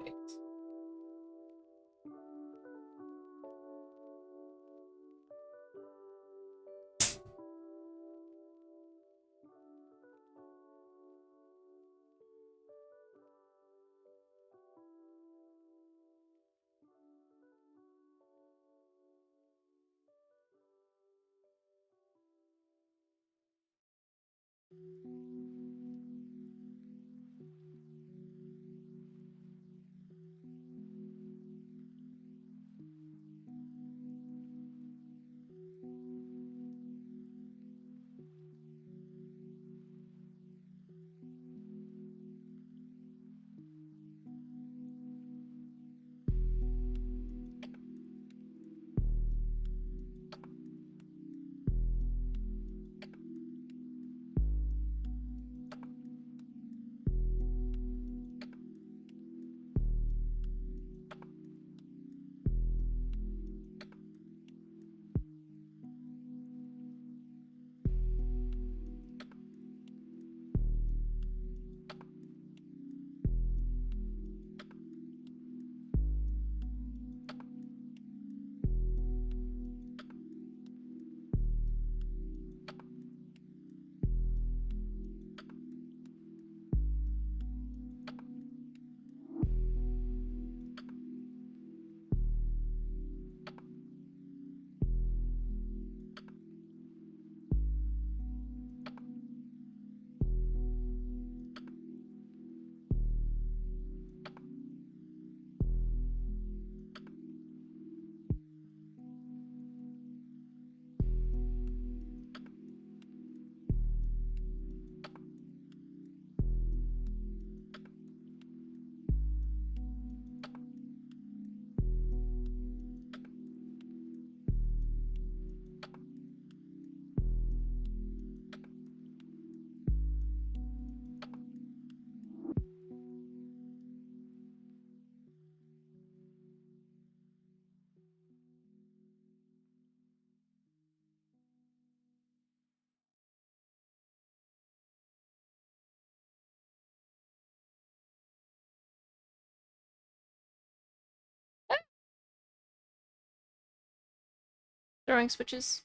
Throwing switches.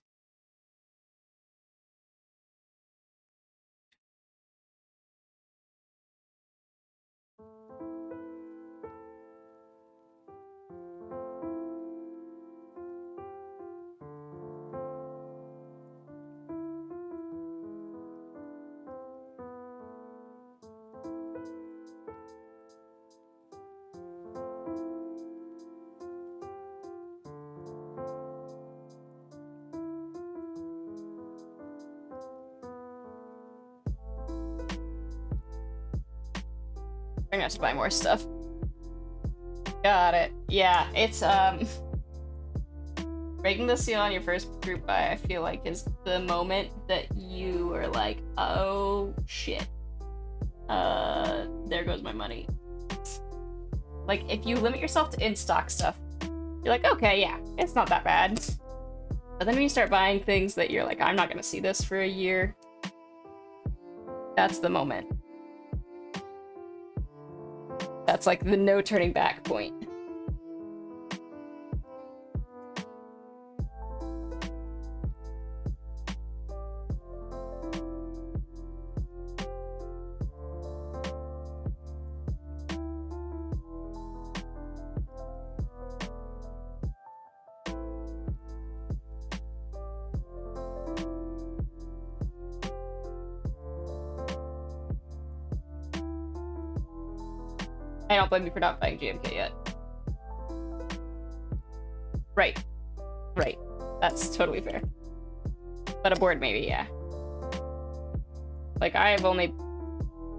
I'm gonna have to buy more stuff. Got it. Yeah, it's breaking the seal on your first group buy, I feel like, is the moment that you are like, oh shit. There goes my money. Like, if you limit yourself to in-stock stuff, you're like, okay, yeah, it's not that bad. But then when you start buying things that you're like, I'm not gonna see this for a year, that's the moment. That's like the no turning back point. I don't blame you for not buying GMK yet. Right. Right. That's totally fair. But a board maybe, yeah. Like, I've only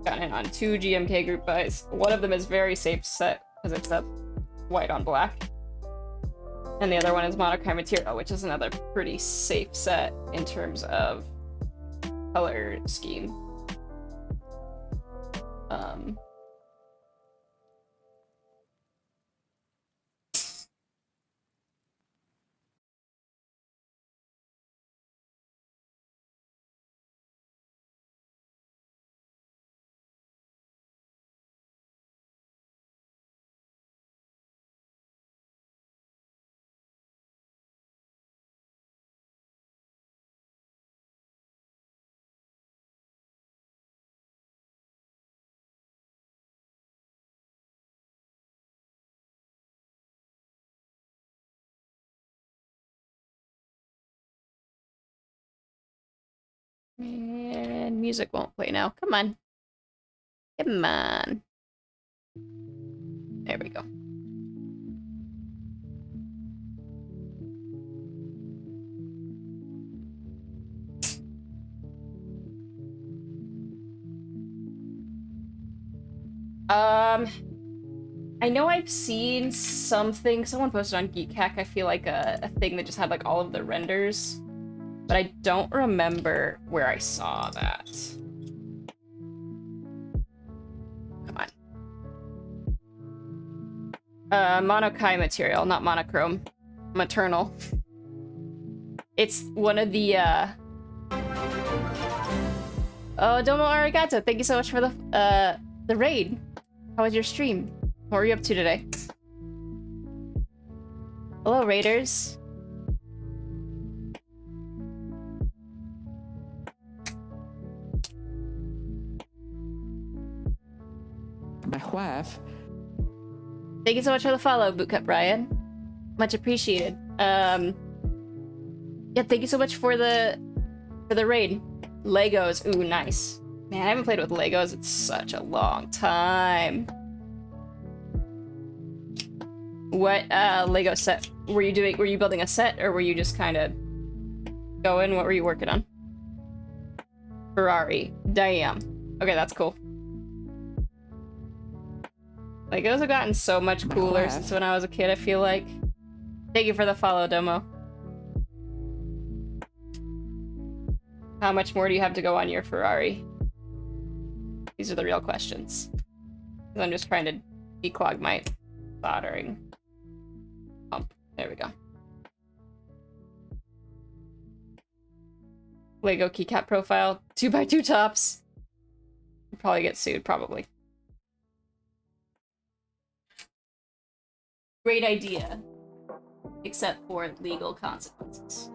gotten in on 2 GMK group buys. One of them is very safe set, because it's a white on black. And the other one is monochrome material, which is another pretty safe set in terms of color scheme. And music won't play now. Come on. Come on. There we go. I know I've seen something, someone posted on Geekhack, I feel like a thing that just had like all of the renders, but I don't remember where I saw that. Come on. Monokai material, not monochrome. Maternal. It's one of the, Oh, Domo Arigato, thank you so much for the raid. How was your stream? What were you up to today? Hello, raiders. My wife. Thank you so much for the follow, Bootcut Brian. Much appreciated. Yeah, thank you so much for the raid. Legos, ooh, nice. Man, I haven't played with Legos in such a long time. What Lego set were you doing? Were you building a set, or were you just kind of going? What were you working on? Ferrari. Damn. Okay, that's cool. Legos have gotten so much cooler since when I was a kid, I feel like. Thank you for the follow, Domo. How much more do you have to go on your Ferrari? These are the real questions. I'm just trying to declog my soldering pump. There we go. Lego keycap profile. 2x2 tops. You'll probably get sued, probably. Great idea. Except for legal consequences.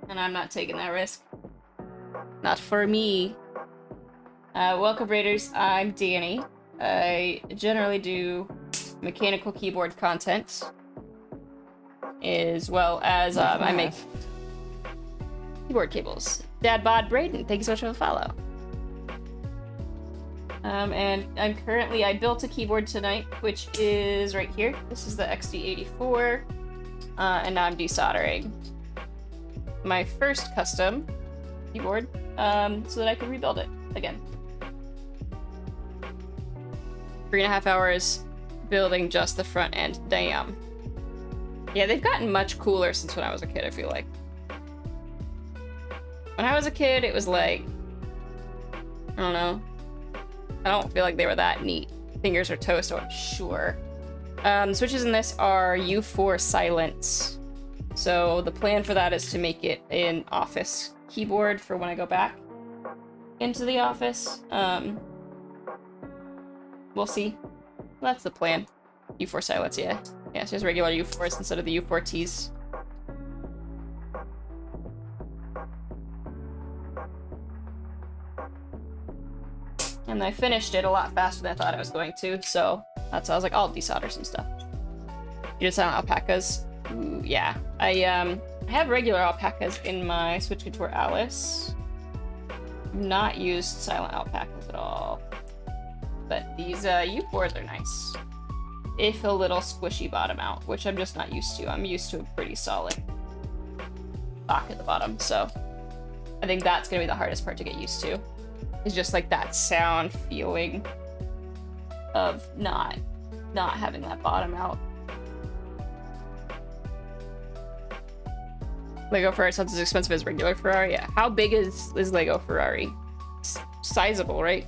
And I'm not taking that risk. Not for me. Welcome, Raiders. I'm Danny. I generally do mechanical keyboard content, as well as I make keyboard cables. Dad Bod Braden, thank you so much for the follow. And I built a keyboard tonight, which is right here. This is the XD84, and now I'm desoldering my first custom keyboard, so that I can rebuild it again. 3.5 hours building just the front end. Damn. Yeah, they've gotten much cooler since when I was a kid, I feel like. When I was a kid, it was like, I don't know. I don't feel like they were that neat. Fingers are toast, oh, I'm sure. Switches in this are U4 silent. So the plan for that is to make it an office keyboard for when I go back into the office. We'll see. That's the plan. U4 silence, yeah. Yeah, it's just regular U4s instead of the U4Ts. And I finished it a lot faster than I thought I was going to, so that's why I was like, I'll desolder some stuff. You just silent alpacas? Ooh, yeah. I have regular alpacas in my Switch Contour Alice, not used silent alpacas at all. But these U4s are nice. If a little squishy bottom out, which I'm just not used to. I'm used to a pretty solid stock at the bottom, so I think that's gonna be the hardest part to get used to. Is just like that sound feeling of not having that bottom out. Lego Ferrari sounds as expensive as regular Ferrari. Yeah. How big is Lego Ferrari? It's sizable, right?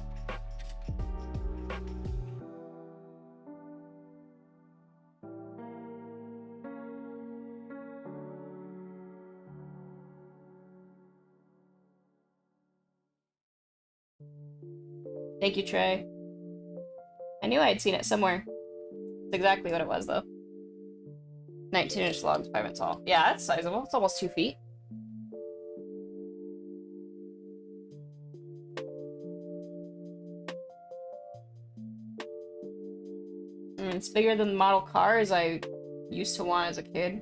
Thank you, Trey. I knew I had seen it somewhere. That's exactly what it was, though. 19-inch logs, 5 inch tall. Yeah, that's sizable. It's almost 2 feet. It's bigger than the model cars I used to want as a kid.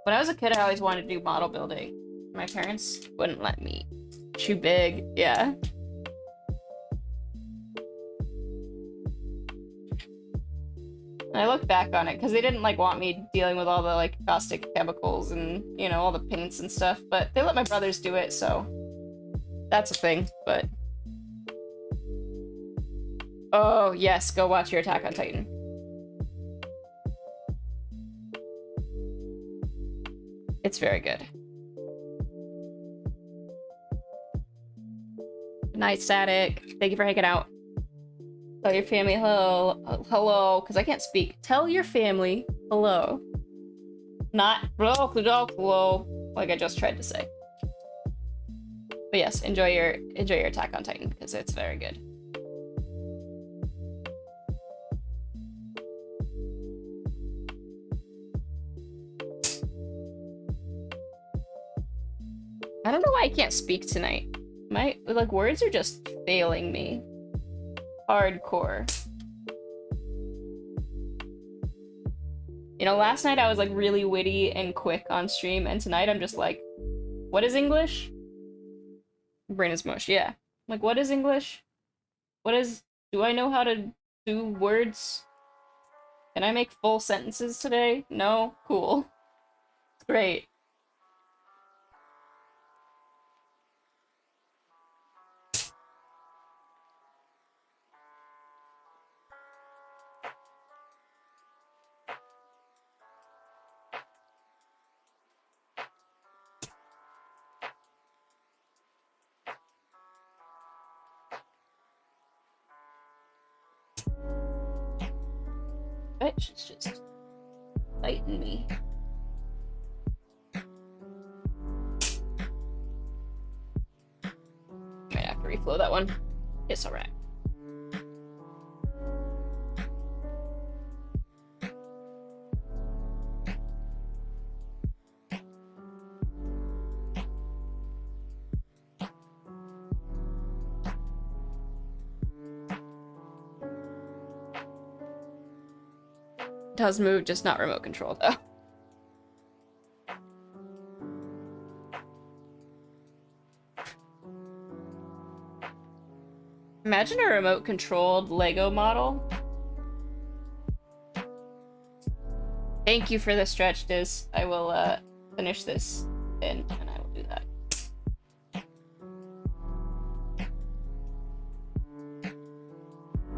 When I was a kid, I always wanted to do model building. My parents wouldn't let me. Too big, yeah. And I look back on it because they didn't like want me dealing with all the like caustic chemicals and, you know, all the paints and stuff, but they let my brothers do it, so that's a thing. But oh yes, go watch your Attack on Titan. It's very good. Good night, Static. Thank you for hanging out. Tell your family hello, because I can't speak. Tell your family hello. Not hello, like I just tried to say. But yes, enjoy your Attack on Titan, because it's very good. I don't know why I can't speak tonight. My like words are just failing me. Hardcore. You know, last night I was like really witty and quick on stream, and tonight I'm just like, what is English? Brain is mush, yeah. Like, what is English? Do I know how to do words? Can I make full sentences today? No? Cool. Great. Bitch, it's just biting me. Might have to reflow that one. It's alright. Does move, just not remote controlled though. Imagine a remote controlled Lego model. Thank you for the stretch, Diz. I will finish this and I will do that.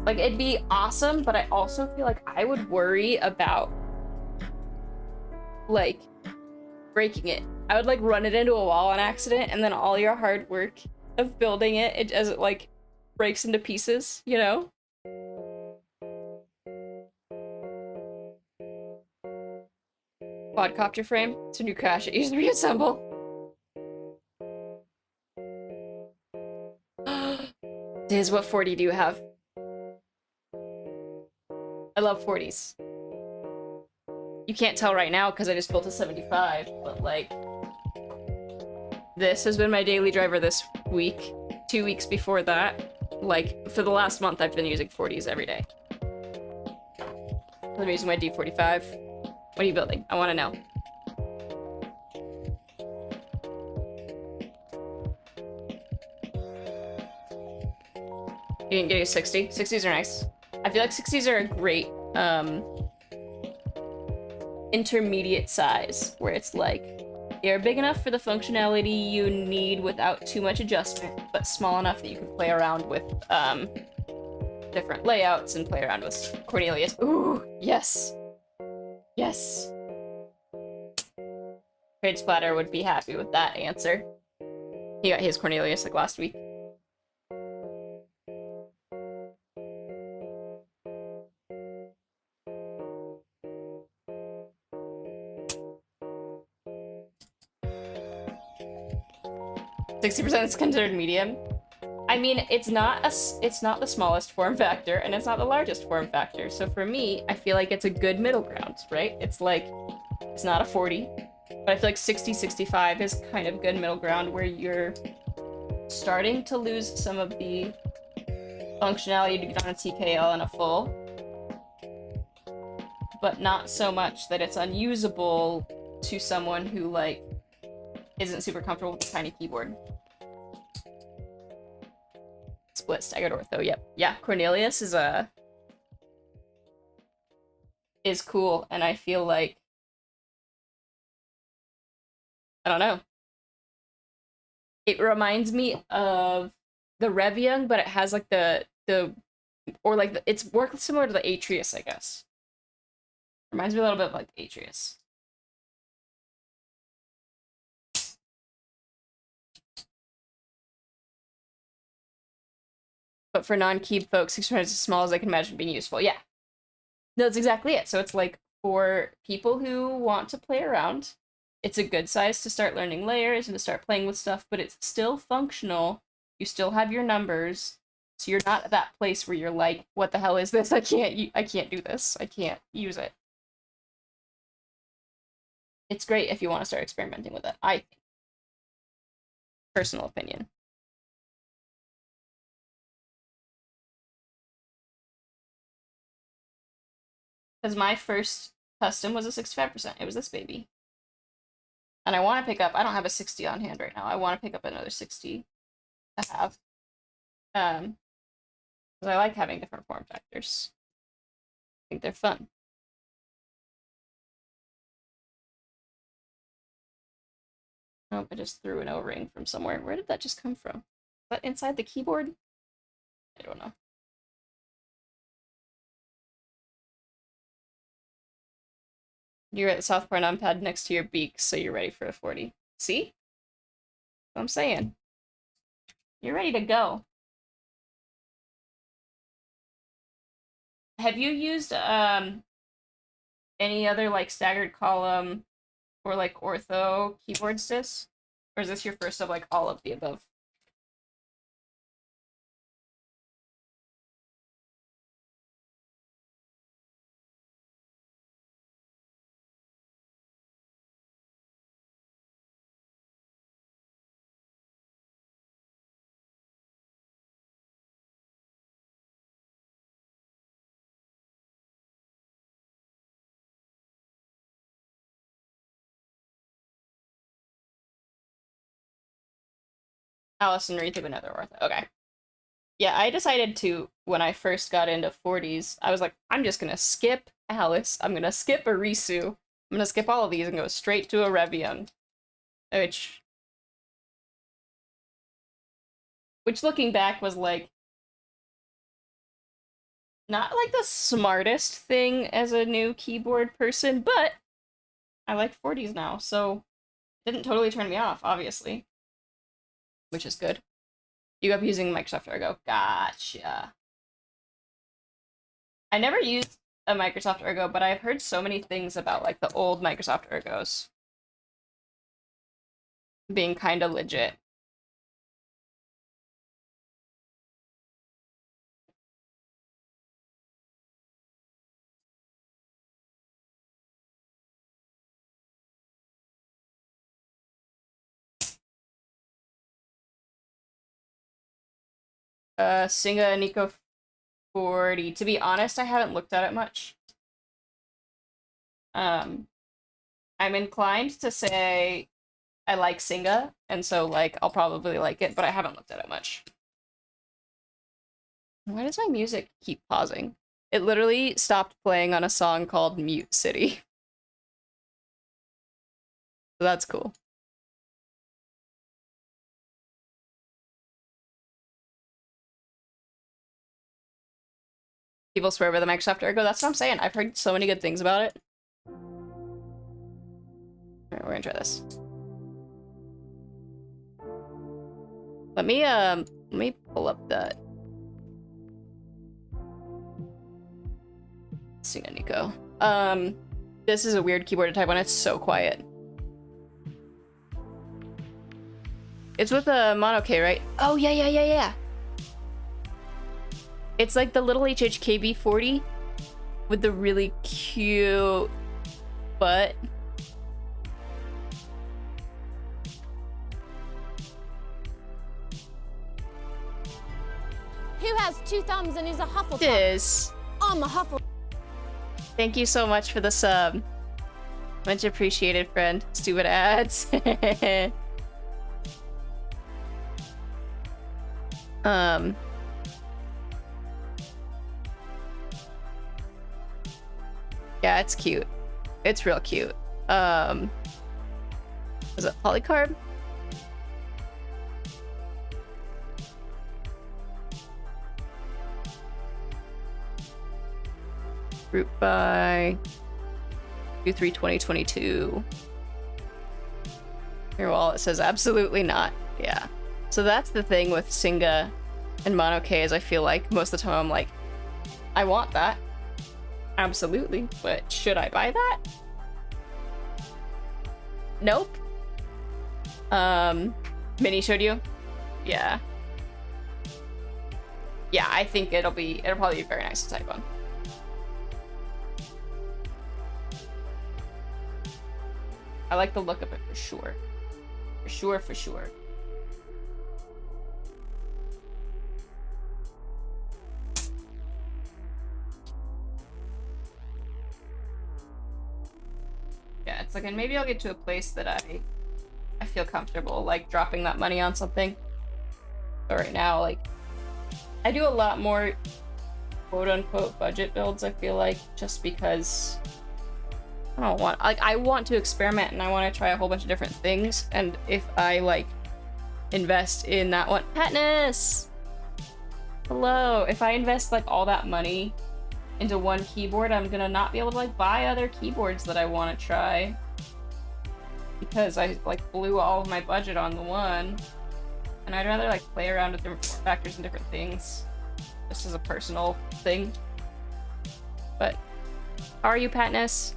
Like, it'd be awesome, but I also feel like I would worry about, like, breaking it. I would, like, run it into a wall on accident, and then all your hard work of building it as it, like, breaks into pieces, you know? Quadcopter frame. It's a new crash. It used to reassemble. Diz, what 40 do you have? I love 40s. You can't tell right now because I just built a 75, but like, this has been my daily driver this week. 2 weeks before that, like, for the last month, I've been using 40s every day. I'm using my D45. What are you building? I want to know. You didn't get a 60? 60s are nice. I feel like 60s are a great, intermediate size, where it's like, they're big enough for the functionality you need without too much adjustment, but small enough that you can play around with, different layouts and play around with Cornelius. Ooh, yes. Yes. Trade Splatter would be happy with that answer. He got his Cornelius like last week. %60 is considered medium. I mean, it's not the smallest form factor, and it's not the largest form factor. So for me, I feel like it's a good middle ground, right? It's like, it's not a 40, but I feel like 60, 65 is kind of good middle ground where you're starting to lose some of the functionality to get on a TKL and a full, but not so much that it's unusable to someone who, like, isn't super comfortable with a tiny keyboard. Split staggered ortho, yep. Yeah, Cornelius is cool, and I feel like, I don't know. It reminds me of the Reviung, but it has like it's more similar to the Atreus, I guess. Reminds me a little bit of like the Atreus. But for non-keyed folks, 600 is as small as I can imagine being useful. Yeah. No, that's exactly it. So it's like, for people who want to play around, it's a good size to start learning layers and to start playing with stuff, but it's still functional. You still have your numbers, so you're not at that place where you're like, what the hell is this? I can't do this. I can't use it. It's great if you want to start experimenting with it, I think. Personal opinion. Because my first custom was a 65%. It was this baby. And I want to pick up, I don't have a 60 on hand right now. I want to pick up another 60 to have. Because I like having different form factors. I think they're fun. Oh, I just threw an O-ring from somewhere. Where did that just come from? Is that inside the keyboard? I don't know. You're at the South Point numpad next to your beak, so you're ready for a 40. See? What I'm saying. You're ready to go. Have you used any other like staggered column or like ortho keyboard sys? Or is this your first of like all of the above? Alice and Rethink another ortho. Okay. Yeah, I decided to, when I first got into 40s, I was like, I'm just gonna skip Alice, I'm gonna skip Arisu, I'm gonna skip all of these and go straight to a Reviung. Which looking back was like, not like the smartest thing as a new keyboard person, but I like 40s now, so it didn't totally turn me off, obviously. Which is good. You up using Microsoft Ergo. Gotcha. I never used a Microsoft Ergo, but I've heard so many things about like the old Microsoft Ergos being kind of legit. Singa Nico 40. To be honest, I haven't looked at it much. I'm inclined to say I like Singa, and so like I'll probably like it, but I haven't looked at it much. Why does my music keep pausing? It literally stopped playing on a song called Mute City. So that's cool. People swear by the Microsoft Ergo. That's what I'm saying. I've heard so many good things about it. Alright, we're gonna try this. Let me pull up that. Let's see, Nico. This is a weird keyboard to type on. It's so quiet. It's with a Mono K, right? Oh, yeah. It's like the little HHKB40 with the really cute butt. Who has 2 thumbs and is a Hufflepuff? This. I'm a Hufflepuff. Thank you so much for the sub. Much appreciated, friend. Stupid ads. Yeah, it's cute. It's real cute. Was it polycarb? Group by Q3 2022. Your wallet says absolutely not. Yeah. So that's the thing with Singa and Mono K is I feel like most of the time I'm like, I want that. Absolutely. But should I buy that? Nope. Minnie showed you? Yeah. Yeah, I think it'll probably be very nice to type on. I like the look of it for sure. For sure. Yeah, it's like, and maybe I'll get to a place that I feel comfortable, like, dropping that money on something. But right now, like, I do a lot more quote-unquote budget builds, I feel like, just because I want to experiment and I want to try a whole bunch of different things, and if I, like, invest in that one— Patness! Hello! If I invest, like, all that money into one keyboard, I'm gonna not be able to, like, buy other keyboards that I want to try. Because I, like, blew all of my budget on the one. And I'd rather, like, play around with different form factors and different things. Just as a personal thing. But, how are you, Patness?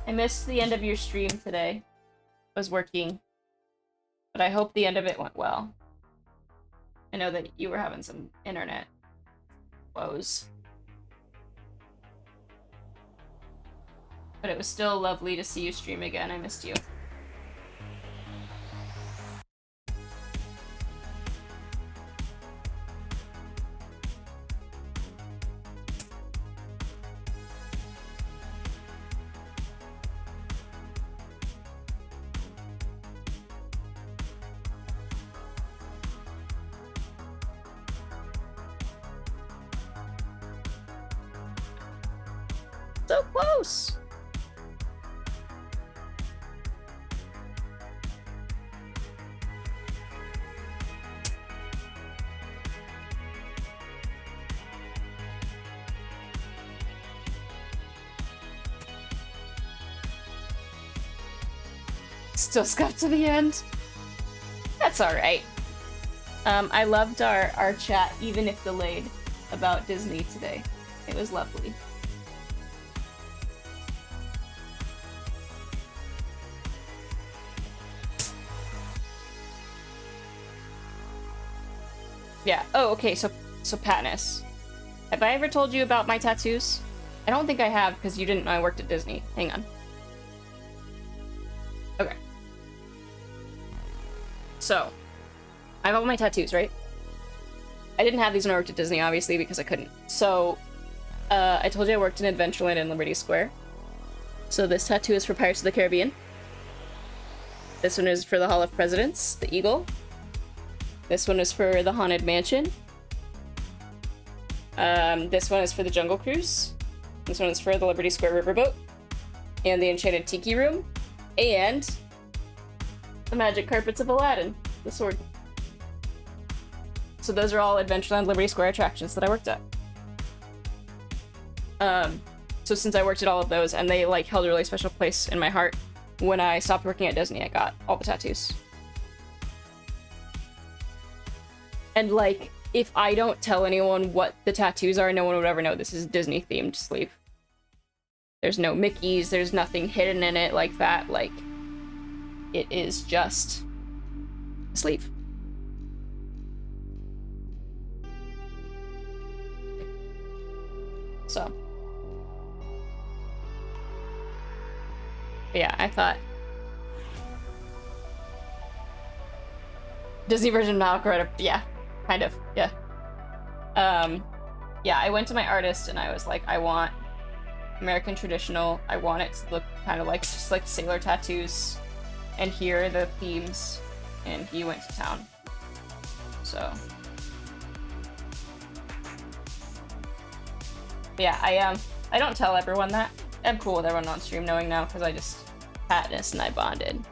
I missed the end of your stream today. I was working. But I hope the end of it went well. I know that you were having some internet woes. But it was still lovely to see you stream again. I missed you. So close! Still got to the end. That's alright. I loved our chat, even if delayed, about Disney today. It was lovely. Yeah. Oh, okay, so Patness. Have I ever told you about my tattoos? I don't think I have, because you didn't know I worked at Disney. Hang on. Okay. So, I have all my tattoos, right? I didn't have these when I worked at Disney, obviously, because I couldn't. So, I told you I worked in Adventureland and Liberty Square. So this tattoo is for Pirates of the Caribbean. This one is for the Hall of Presidents, the eagle. This one is for the Haunted Mansion. This one is for the Jungle Cruise. This one is for the Liberty Square Riverboat. And the Enchanted Tiki Room. And the Magic Carpets of Aladdin, the sword. So those are all Adventureland Liberty Square attractions that I worked at. So since I worked at all of those, and they like held a really special place in my heart, when I stopped working at Disney, I got all the tattoos. And like, if I don't tell anyone what the tattoos are, no one would ever know this is Disney themed sleeve. There's no Mickeys, there's nothing hidden in it like that, like, it is just a sleeve. So. But yeah, I thought Disney version now, yeah, kind of, yeah. Yeah, I went to my artist and I was like, I want American traditional. I want it to look kind of like, just like sailor tattoos. And here are the themes. And he went to town. So. But yeah, I don't tell everyone that. I'm cool with everyone on stream knowing now, because I just, Katniss and I bonded.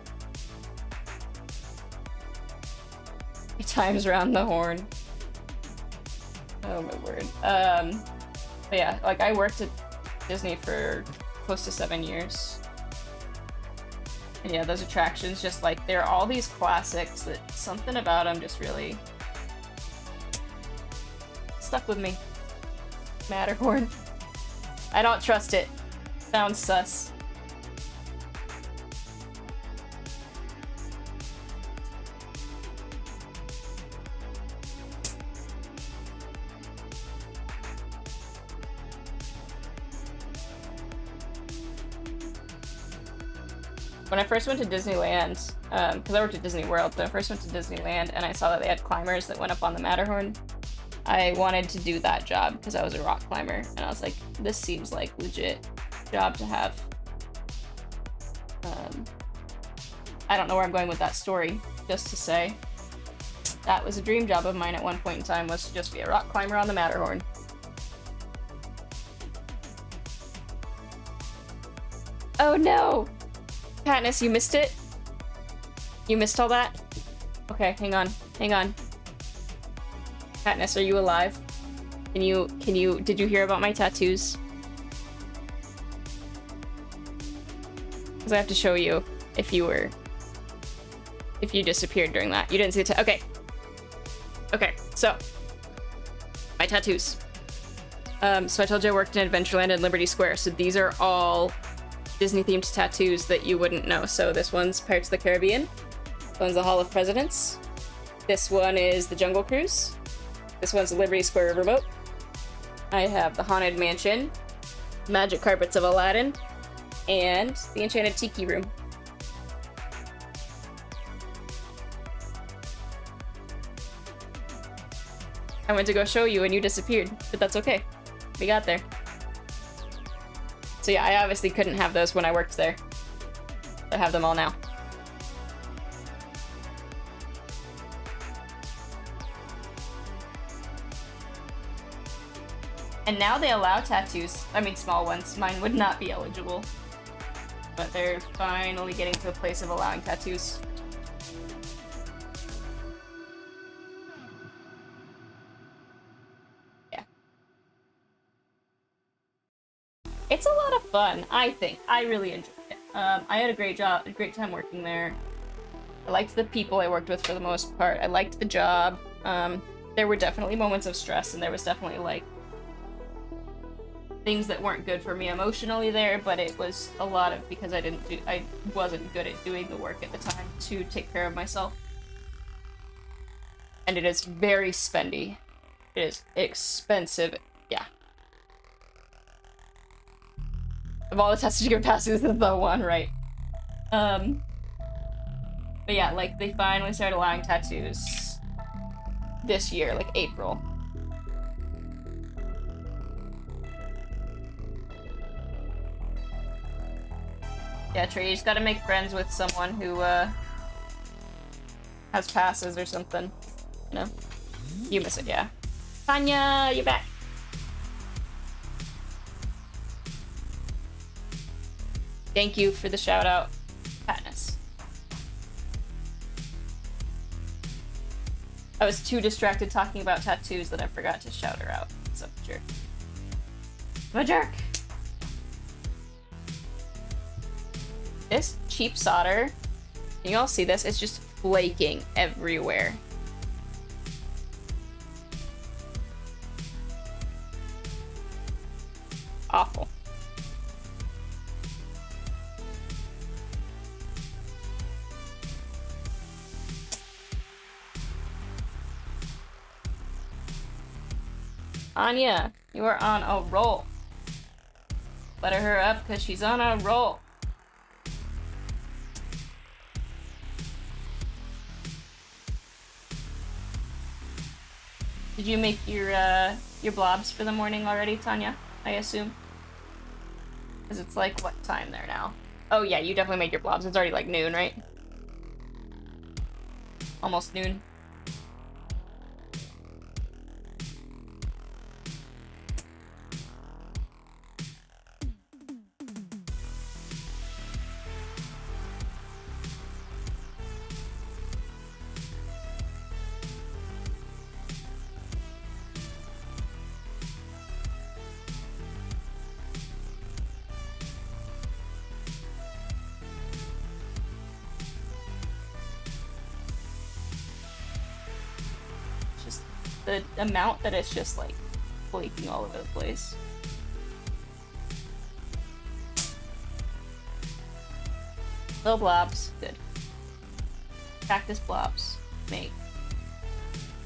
3 times around the horn. Oh my word. But yeah, like I worked at Disney for close to 7 years. And yeah, those attractions just like, there are all these classics that something about them just really stuck with me. Matterhorn. I don't trust it. Sounds sus. When I first went to Disneyland, because I worked at Disney World, so I first went to Disneyland and I saw that they had climbers that went up on the Matterhorn. I wanted to do that job because I was a rock climber, and I was like, this seems like legit job to have. I don't know where I'm going with that story, just to say that was a dream job of mine at one point in time, was to just be a rock climber on the Matterhorn. Oh no! Katniss, you missed it? You missed all that? Okay, hang on, hang on. Katniss, are you alive? Did you hear about my tattoos? Because I have to show you if you disappeared during that. You didn't see the okay. Okay, so, my tattoos. So I told you I worked in Adventureland and Liberty Square, so these are all Disney-themed tattoos that you wouldn't know. So this one's Pirates of the Caribbean. This one's the Hall of Presidents. This one is the Jungle Cruise. This one's the Liberty Square Riverboat. I have the Haunted Mansion, Magic Carpets of Aladdin, and the Enchanted Tiki Room. I went to go show you and you disappeared, but that's okay. We got there. So yeah, I obviously couldn't have those when I worked there. I have them all now. And now they allow tattoos. I mean, small ones. Mine would not be eligible. But they're finally getting to a place of allowing tattoos. Yeah. It's a lot of fun, I think. I really enjoyed it. I had a great time working there. I liked the people I worked with for the most part. I liked the job. There were definitely moments of stress, and there was definitely, like, things that weren't good for me emotionally there, but it was a lot of because I wasn't good at doing the work at the time to take care of myself. And it is very spendy. It is expensive. Yeah. Of all the tests you can pass, this is the one, right? But yeah, like, they finally started allowing tattoos this year, like April. Yeah, Trey, you just gotta make friends with someone who, has passes or something. You know? You miss it, yeah. Tanya, you're back. Thank you for the shout out, Katniss. I was too distracted talking about tattoos that I forgot to shout her out. So, jerk. I'm a jerk. This cheap solder, can you all see this? It's just flaking everywhere. Awful. Anya, you are on a roll. Butter her up because she's on a roll. Did you make your blobs for the morning already, Tanya? I assume. Because it's like, what time there now? Oh yeah, you definitely made your blobs. It's already like noon, right? Almost noon. The amount that it's just like flaking all over the place. Little blobs, good. Cactus blobs, make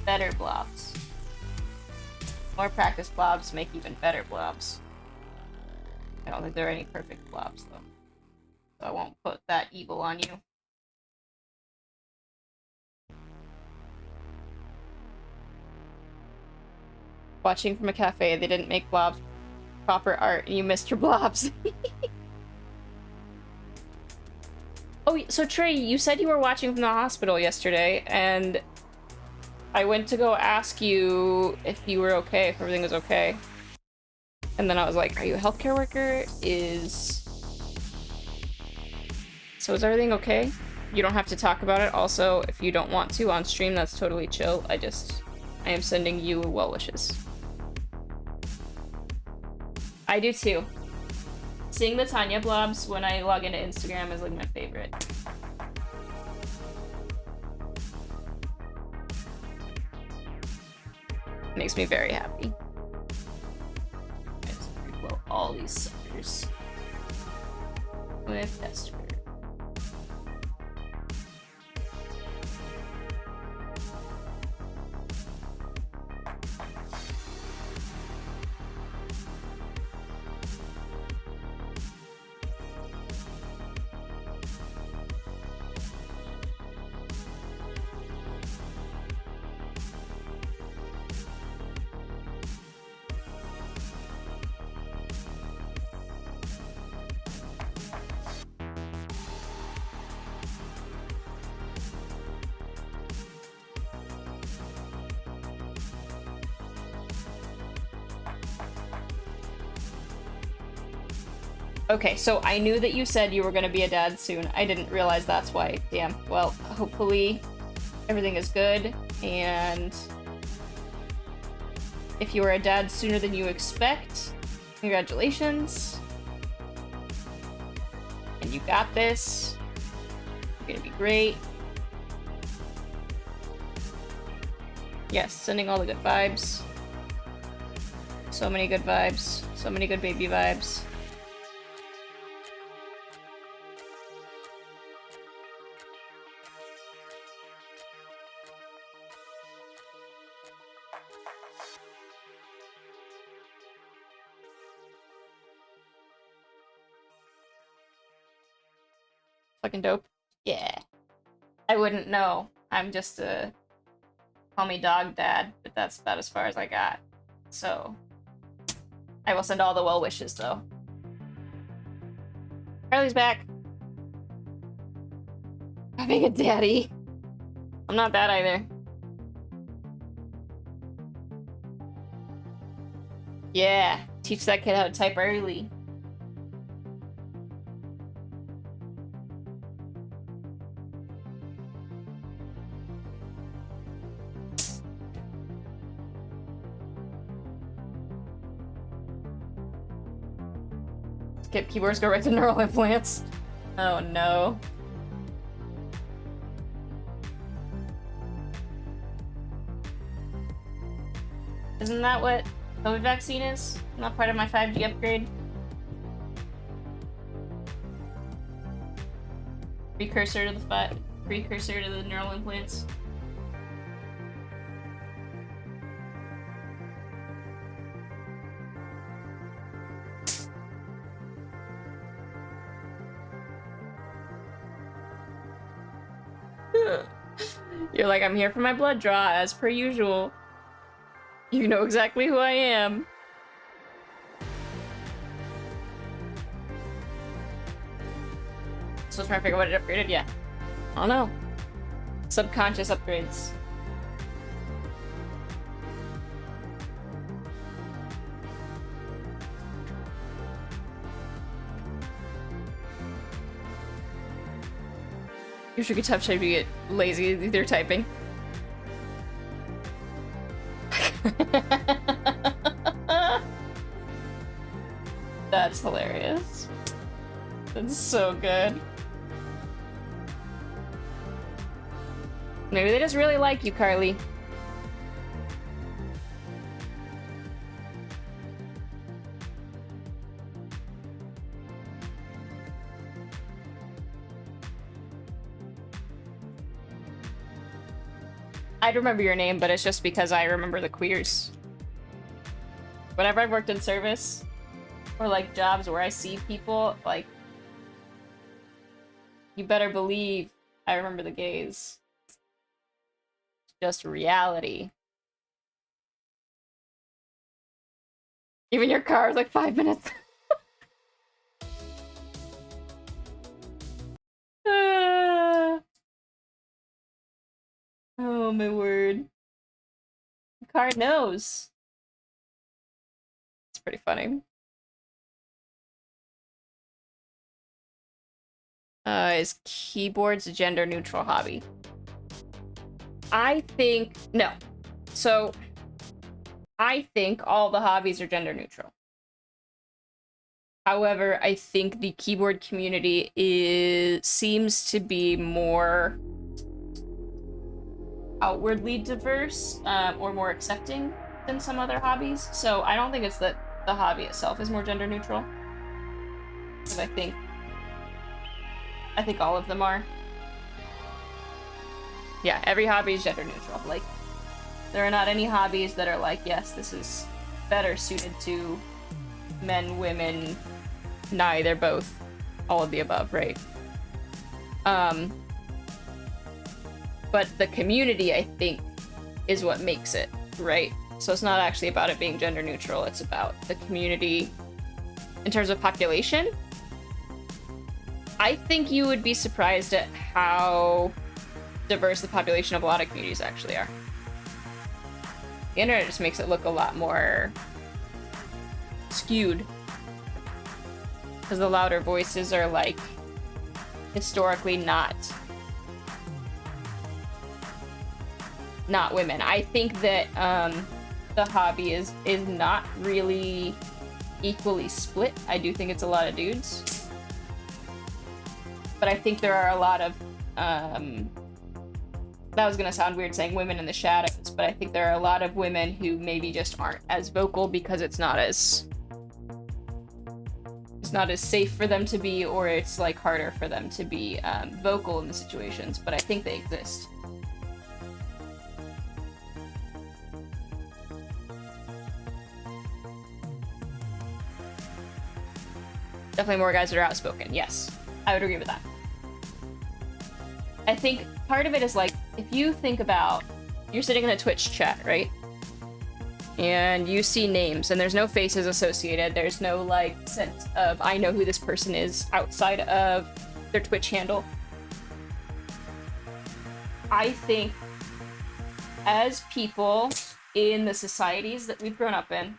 better blobs. More practice blobs make even better blobs. I don't think there are any perfect blobs though. So I won't put that evil on you. Watching from a cafe, they didn't make blobs proper art, and you missed your blobs. Oh, so Trey, you said you were watching from the hospital yesterday, and I went to go ask you if you were okay, if everything was okay. And then I was like, are you a healthcare worker? So is everything okay? You don't have to talk about it. Also, if you don't want to on stream, that's totally chill. I am sending you well wishes. I do too. Seeing the Tanya blobs when I log into Instagram is like my favorite. Makes me very happy. I just refill all these suckers with tester. Okay, so I knew that you said you were gonna be a dad soon. I didn't realize that's why. Damn. Well, hopefully everything is good, and if you are a dad sooner than you expect, congratulations. And you got this. You're gonna be great. Yes, sending all the good vibes. So many good vibes. So many good baby vibes. Fucking dope. Yeah. I wouldn't know. I'm just a call me dog dad, but that's about as far as I got. So I will send all the well wishes though. Carly's back. I'm being a daddy. I'm not bad either. Yeah, teach that kid how to type early. Skip keyboards, go right to neural implants. Oh no. Isn't that what COVID vaccine is? Not part of my 5G upgrade? Precursor to the neural implants. You're like, I'm here for my blood draw, as per usual. You know exactly who I am. Still trying to figure out what it upgraded? Yeah. I don't know. Subconscious upgrades. You should get tough shape to get lazy with your typing. That's hilarious. That's so good. Maybe they just really like you, Carly. I'd remember your name, but it's just because I remember the queers. Whenever I've worked in service, or like jobs where I see people, like, you better believe I remember the gays. It's just reality. Even your car is like 5 minutes. Oh my word. The car knows. It's pretty funny. Is keyboards a gender neutral hobby? I think no. So I think all the hobbies are gender neutral. However, I think the keyboard community seems to be more outwardly diverse or more accepting than some other hobbies. So I don't think it's that the hobby itself is more gender neutral. Because I think all of them are. Yeah, every hobby is gender neutral. Like, there are not any hobbies that are like, yes, this is better suited to men, women, neither, both, all of the above, right? But the community, I think, is what makes it, right? So it's not actually about it being gender neutral, it's about the community in terms of population. I think you would be surprised at how diverse the population of a lot of communities actually are. The internet just makes it look a lot more skewed. Because the louder voices are, like, historically not women. I think that the hobby is not really equally split. I do think it's a lot of dudes. But I think there are a lot of that was gonna sound weird saying women in the shadows, but I think there are a lot of women who maybe just aren't as vocal because it's not as safe for them to be, or it's like harder for them to be vocal in the situations, but I think they exist. Definitely more guys that are outspoken, yes. I would agree with that. I think part of it is like, if you think about, you're sitting in a Twitch chat, right? And you see names, and there's no faces associated. There's no, like, sense of, I know who this person is outside of their Twitch handle. I think as people in the societies that we've grown up in,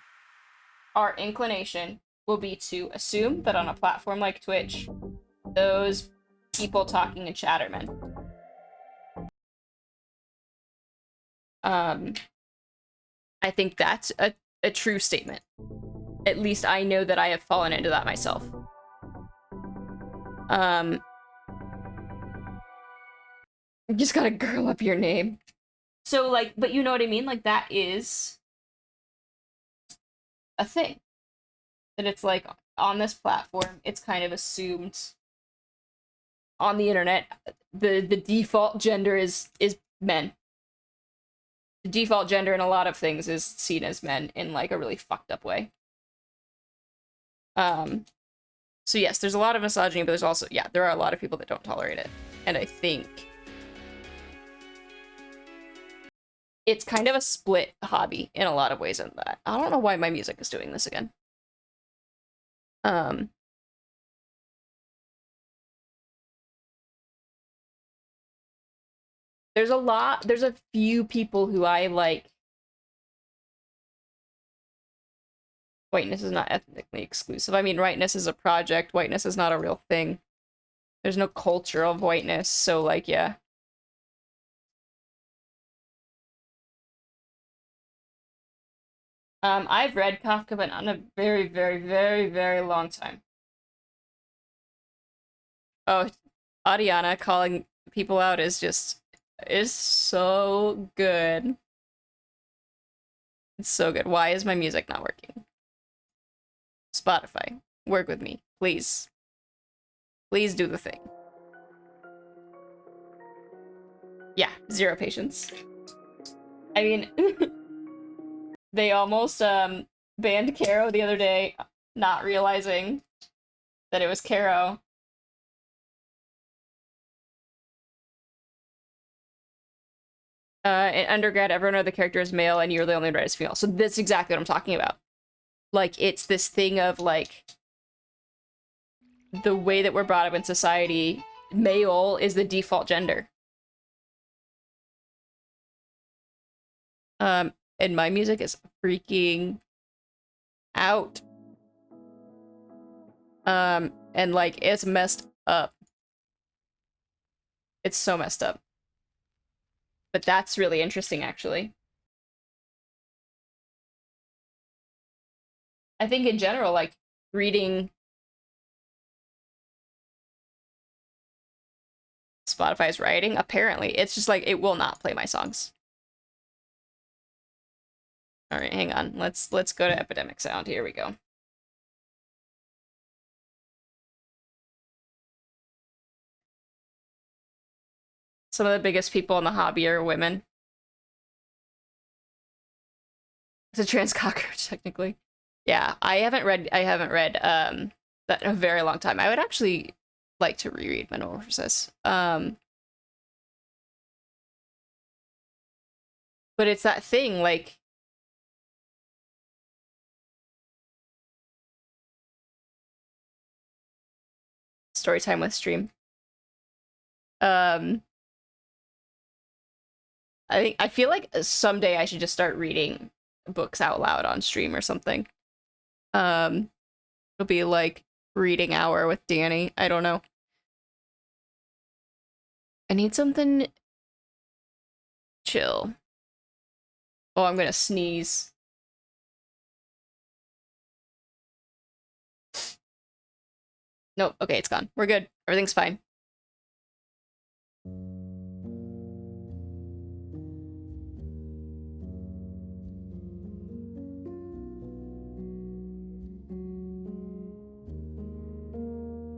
our inclination will be to assume that on a platform like Twitch, those people talking in chat are men. I think that's a true statement. At least I know that I have fallen into that myself. You just gotta girl up your name. So, like, but you know what I mean? Like, that is a thing. That it's like, on this platform, it's kind of assumed on the internet, the default gender is men. The default gender in a lot of things is seen as men in, like, a really fucked up way. So yes, there's a lot of misogyny, but there's also, yeah, there are a lot of people that don't tolerate it. And I think it's kind of a split hobby in a lot of ways in that. I don't know why my music is doing this again. There's a few people who I like. Whiteness is not ethnically exclusive. I mean, whiteness is a project. Whiteness is not a real thing. There's no culture of whiteness, so, like, yeah. I've read Kafka, but not in a very, very, very, very long time. Oh, Adiana calling people out is so good. It's so good. Why is my music not working? Spotify, work with me, please. Please do the thing. Yeah, zero patience. I mean, they almost banned Caro the other day, not realizing that it was Caro. In undergrad, everyone read the character as male, and you're the only read as female. So that's exactly what I'm talking about. Like, it's this thing of, like, the way that we're brought up in society, male is the default gender. And my music is freaking out. And, like, it's messed up. It's so messed up. But that's really interesting, actually. I think in general, like, reading Spotify's writing, apparently, it's just like, it will not play my songs. All right, hang on. Let's go to Epidemic Sound. Here we go. Some of the biggest people in the hobby are women. It's a trans cockroach, technically. Yeah, I haven't read that in a very long time. I would actually like to reread Metamorphosis. But it's that thing, like, story time with stream. I feel like someday I should just start reading books out loud on stream or something. It'll be like reading hour with Danny. I don't know. I need something chill. Oh, I'm gonna sneeze. Nope. Okay, it's gone. We're good. Everything's fine.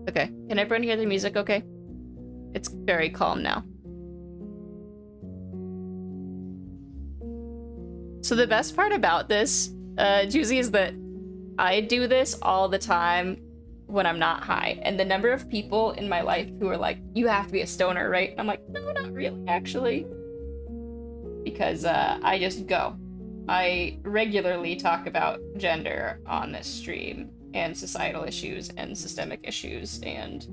Okay. Can everyone hear the music okay? It's very calm now. So the best part about this, Juicy, is that I do this all the time when I'm not high. And the number of people in my life who are like, you have to be a stoner, right? And I'm like, no, not really, actually. Because I just go. I regularly talk about gender on this stream, and societal issues, and systemic issues, and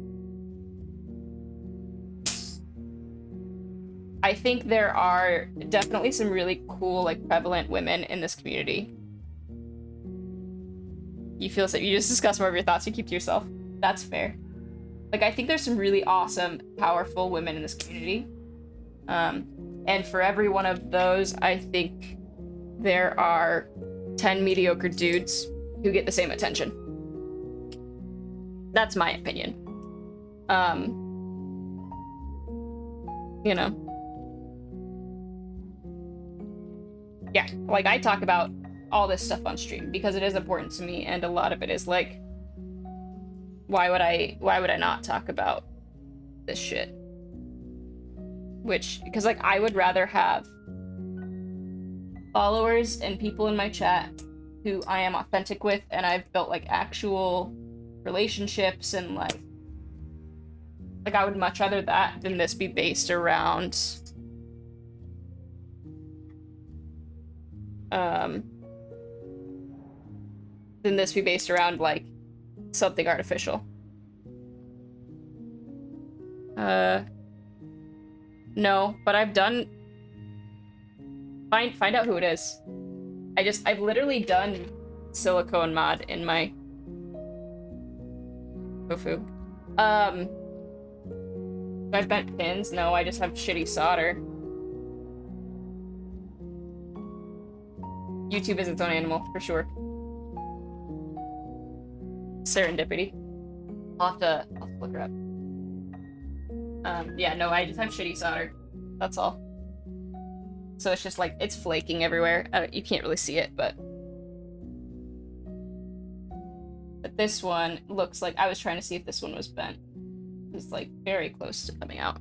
I think there are definitely some really cool, like, prevalent women in this community. you feel so you just discuss more of your thoughts, you keep to yourself. That's fair. Like, I think there's some really awesome, powerful women in this community. And for every one of those, I think there are 10 mediocre dudes who get the same attention. That's my opinion. You know. Yeah, like, I talk about all this stuff on stream because it is important to me, and a lot of it is like, why would I not talk about this shit? Because, like, I would rather have followers and people in my chat who I am authentic with and I've built, like, actual relationships and, like, I would much rather that than this be based around, like, something artificial. No, but I've done... Find out who it is. I've literally done silicone mod in my tofu. I've bent pins? No, I just have shitty solder. YouTube is its own animal, for sure. Serendipity. I'll have to look her up. Yeah, no, I just have shitty solder. That's all. So it's just, like, it's flaking everywhere. You can't really see it, but this one looks like... I was trying to see if this one was bent. It's, like, very close to coming out.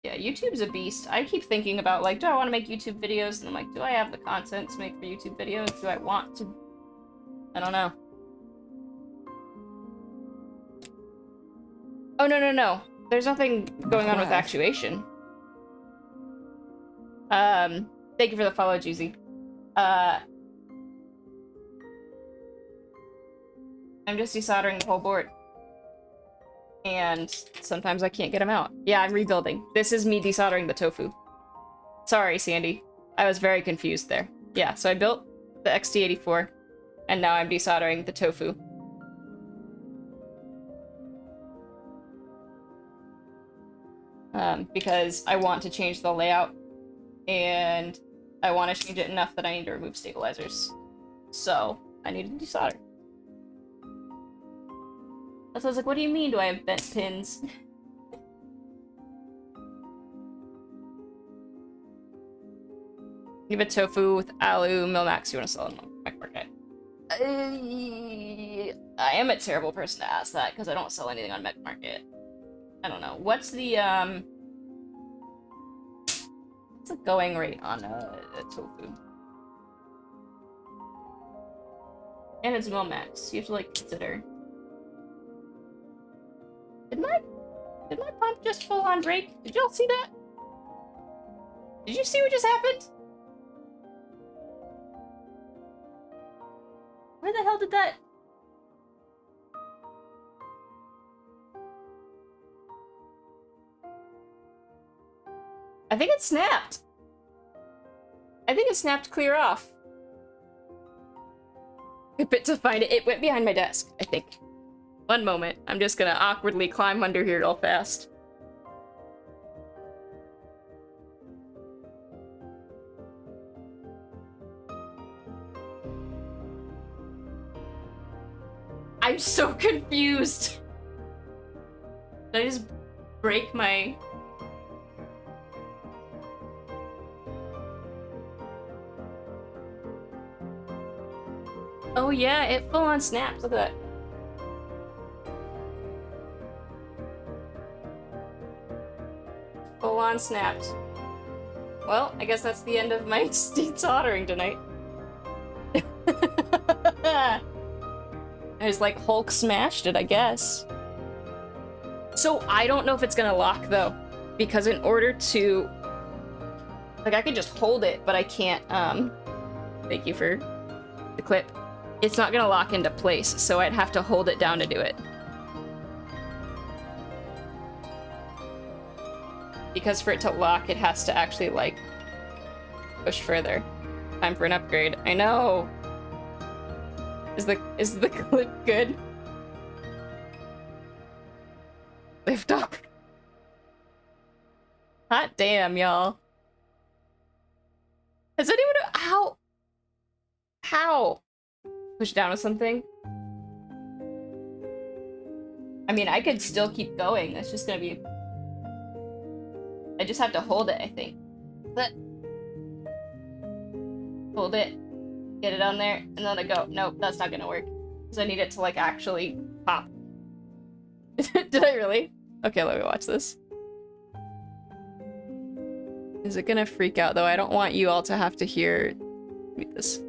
Yeah, YouTube's a beast. I keep thinking about, like, do I want to make YouTube videos? And I'm like, do I have the content to make for YouTube videos? Do I want to? I don't know. Oh, no. There's nothing going on with actuation. Thank you for the follow, Juicy. I'm just desoldering the whole board. And sometimes I can't get them out. Yeah, I'm rebuilding. This is me desoldering the tofu. Sorry, Sandy. I was very confused there. Yeah, so I built the XD84, and now I'm desoldering the tofu. Because I want to change the layout, and I want to change it enough that I need to remove stabilizers. So, I need to desolder. So I was like, what do you mean do I have bent pins? You have a tofu with alu Milmax you want to sell on my market. I am a terrible person to ask that because I don't sell anything on Mech Market. I don't know. What's the going rate on a tofu? And it's Milmax. You have to, like, consider. Did my pump just full on break? Did y'all see that? Did you see what just happened? Where the hell did that... I think it snapped. I think it snapped clear off. A bit to find it. It went behind my desk, I think. One moment. I'm just gonna awkwardly climb under here real fast. I'm so confused. Did I just break my... Oh yeah, it full on snaps. Look at that. Full on snapped. Well, I guess that's the end of my desoldering tonight. I just, like, Hulk smashed it, I guess. So I don't know if it's gonna lock though, because in order to, like, I could just hold it, but I can't. Thank you for the clip. It's not gonna lock into place, so I'd have to hold it down to do it. because for it to lock, it has to actually, like, push further. Time for an upgrade. I know! Is the clip good? Lift off. Hot damn, y'all. Has anyone... How? Push down with something? I mean, I could still keep going. It's just gonna be... I just have to hold it, I think. But... Hold it. Get it on there, and then I go. Nope, that's not gonna work. Because I need it to, like, actually pop. Did I really? Okay, let me watch this. Is it gonna freak out, though? I don't want you all to have to hear... Read this.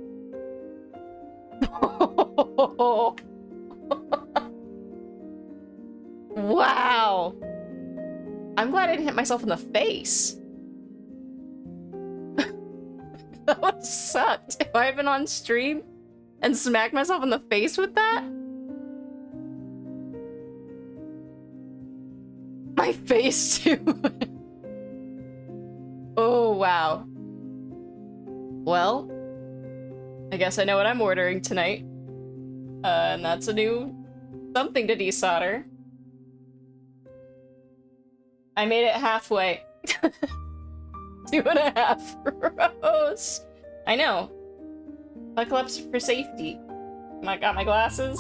Wow! I'm glad I didn't hit myself in the face. That would have sucked if I had been on stream and smacked myself in the face with that. My face, too. Oh, wow. Well, I guess I know what I'm ordering tonight. And that's a new something to desolder. I made it halfway. 2.5 rows. I know. Buckle up for safety. I got my glasses.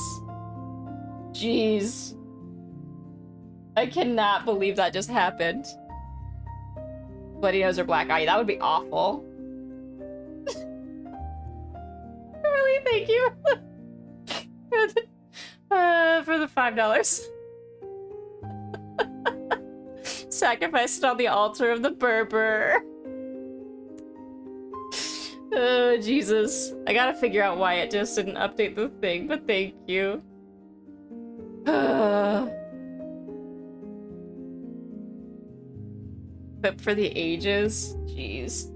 Jeez. I cannot believe that just happened. Bloody nose or black eye. That would be awful. Really? Thank you. For the $5. Sacrificed on the altar of the Berber. Oh, Jesus. I gotta figure out why it just didn't update the thing, but thank you. But for the ages? Jeez.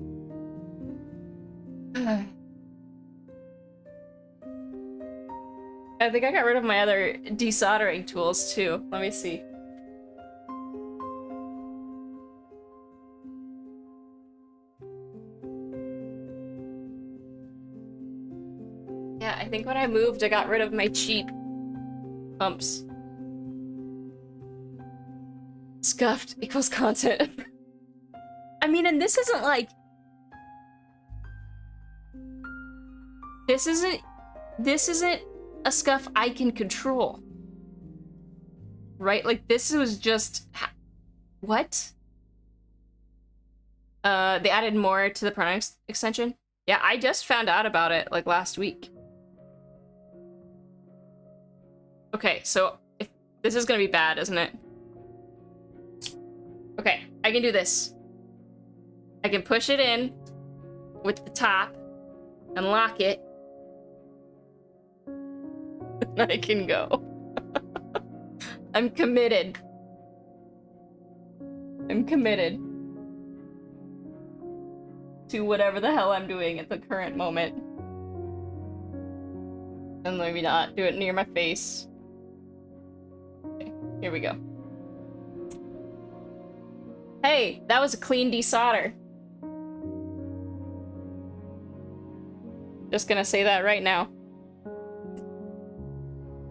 I think I got rid of my other desoldering tools, too. Let me see. Yeah, I think when I moved, I got rid of my cheap pumps. Scuffed equals content. I mean, and this isn't like... This isn't a scuff I can control. Right? Like, this was just... What? They added more to the pronoun extension? Yeah, I just found out about it, like, last week. Okay, so this is gonna be bad, isn't it? Okay, I can do this. I can push it in with the top and lock it. I can go. I'm committed. I'm committed to whatever the hell I'm doing at the current moment. And maybe not do it near my face. Okay, here we go. Hey, that was a clean desolder. Just gonna say that right now.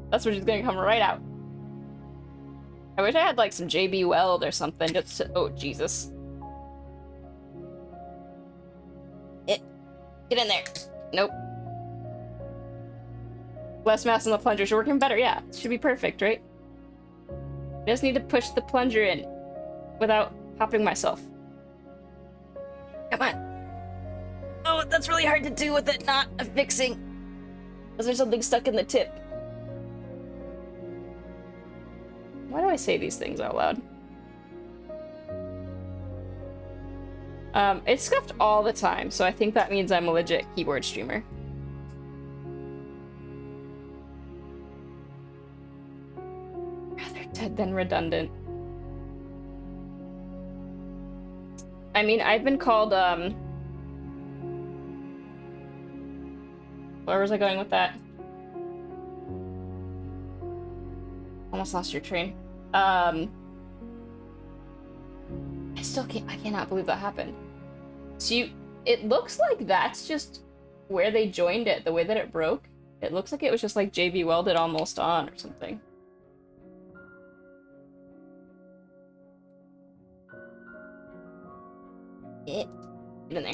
That's what is gonna come right out. I wish I had like some JB Weld or something just to— oh, Jesus. Get in there. Nope. Less mass on the plunger. Should working better. Yeah, it should be perfect, right? I just need to push the plunger in without popping myself. Come on. Oh, that's really hard to do with it not affixing. Is there something stuck in the tip? Why do I say these things out loud? It's scuffed all the time, so I think that means I'm a legit keyboard streamer. Rather dead than redundant. I mean, I've been called, where was I going with that? Almost lost your train. I I cannot believe that happened. So it looks like that's just where they joined it, the way that it broke. It looks like it was just like JB welded almost on or something. Yeah. Get in there.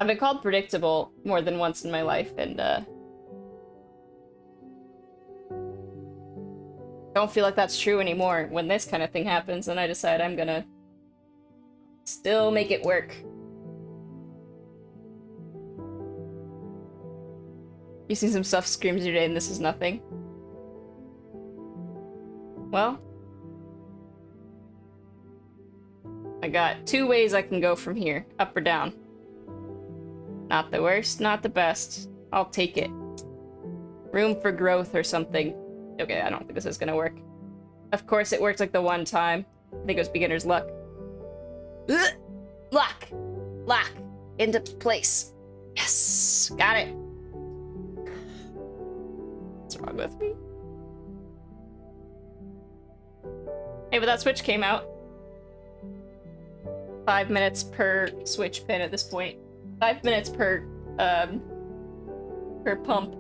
I've been called predictable more than once in my life, and don't feel like that's true anymore. When this kind of thing happens, then I decide I'm gonna still make it work. You see some stuff screams your day, and this is nothing. Well, I got 2 ways I can go from here, up or down. Not the worst, not the best. I'll take it. Room for growth or something. Okay, I don't think this is gonna work. Of course it worked like the one time. I think it was beginner's luck. Ugh! Lock! Lock! Into place. Yes! Got it! What's wrong with me? Hey, but that switch came out. 5 minutes per switch pin at this point. 5 minutes per pump.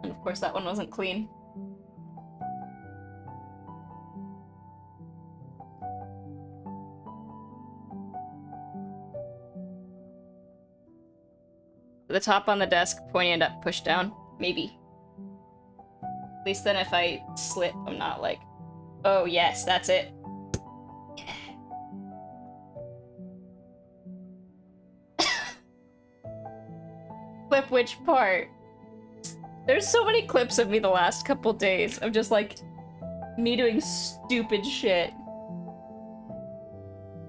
And of course that one wasn't clean. The top on the desk, pointy end up, push down. Maybe. At least then if I slip, I'm not like, oh yes, that's it. Yeah. Clip which part? There's so many clips of me the last couple days of just like me doing stupid shit.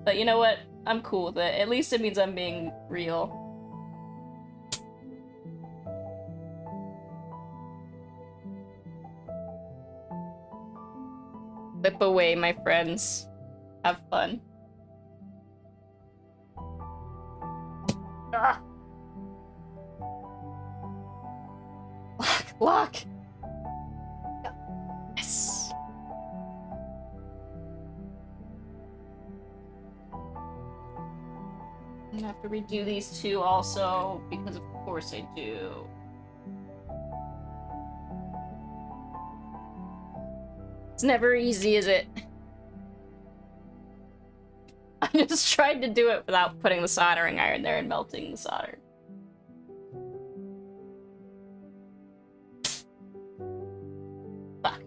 But you know what? I'm cool with it. At least it means I'm being real. Flip away, my friends. Have fun. Ah. Lock, lock. Yes. I'm gonna have to redo these 2 also, because of course I do. It's never easy, is it? I just tried to do it without putting the soldering iron there and melting the solder. Fuck.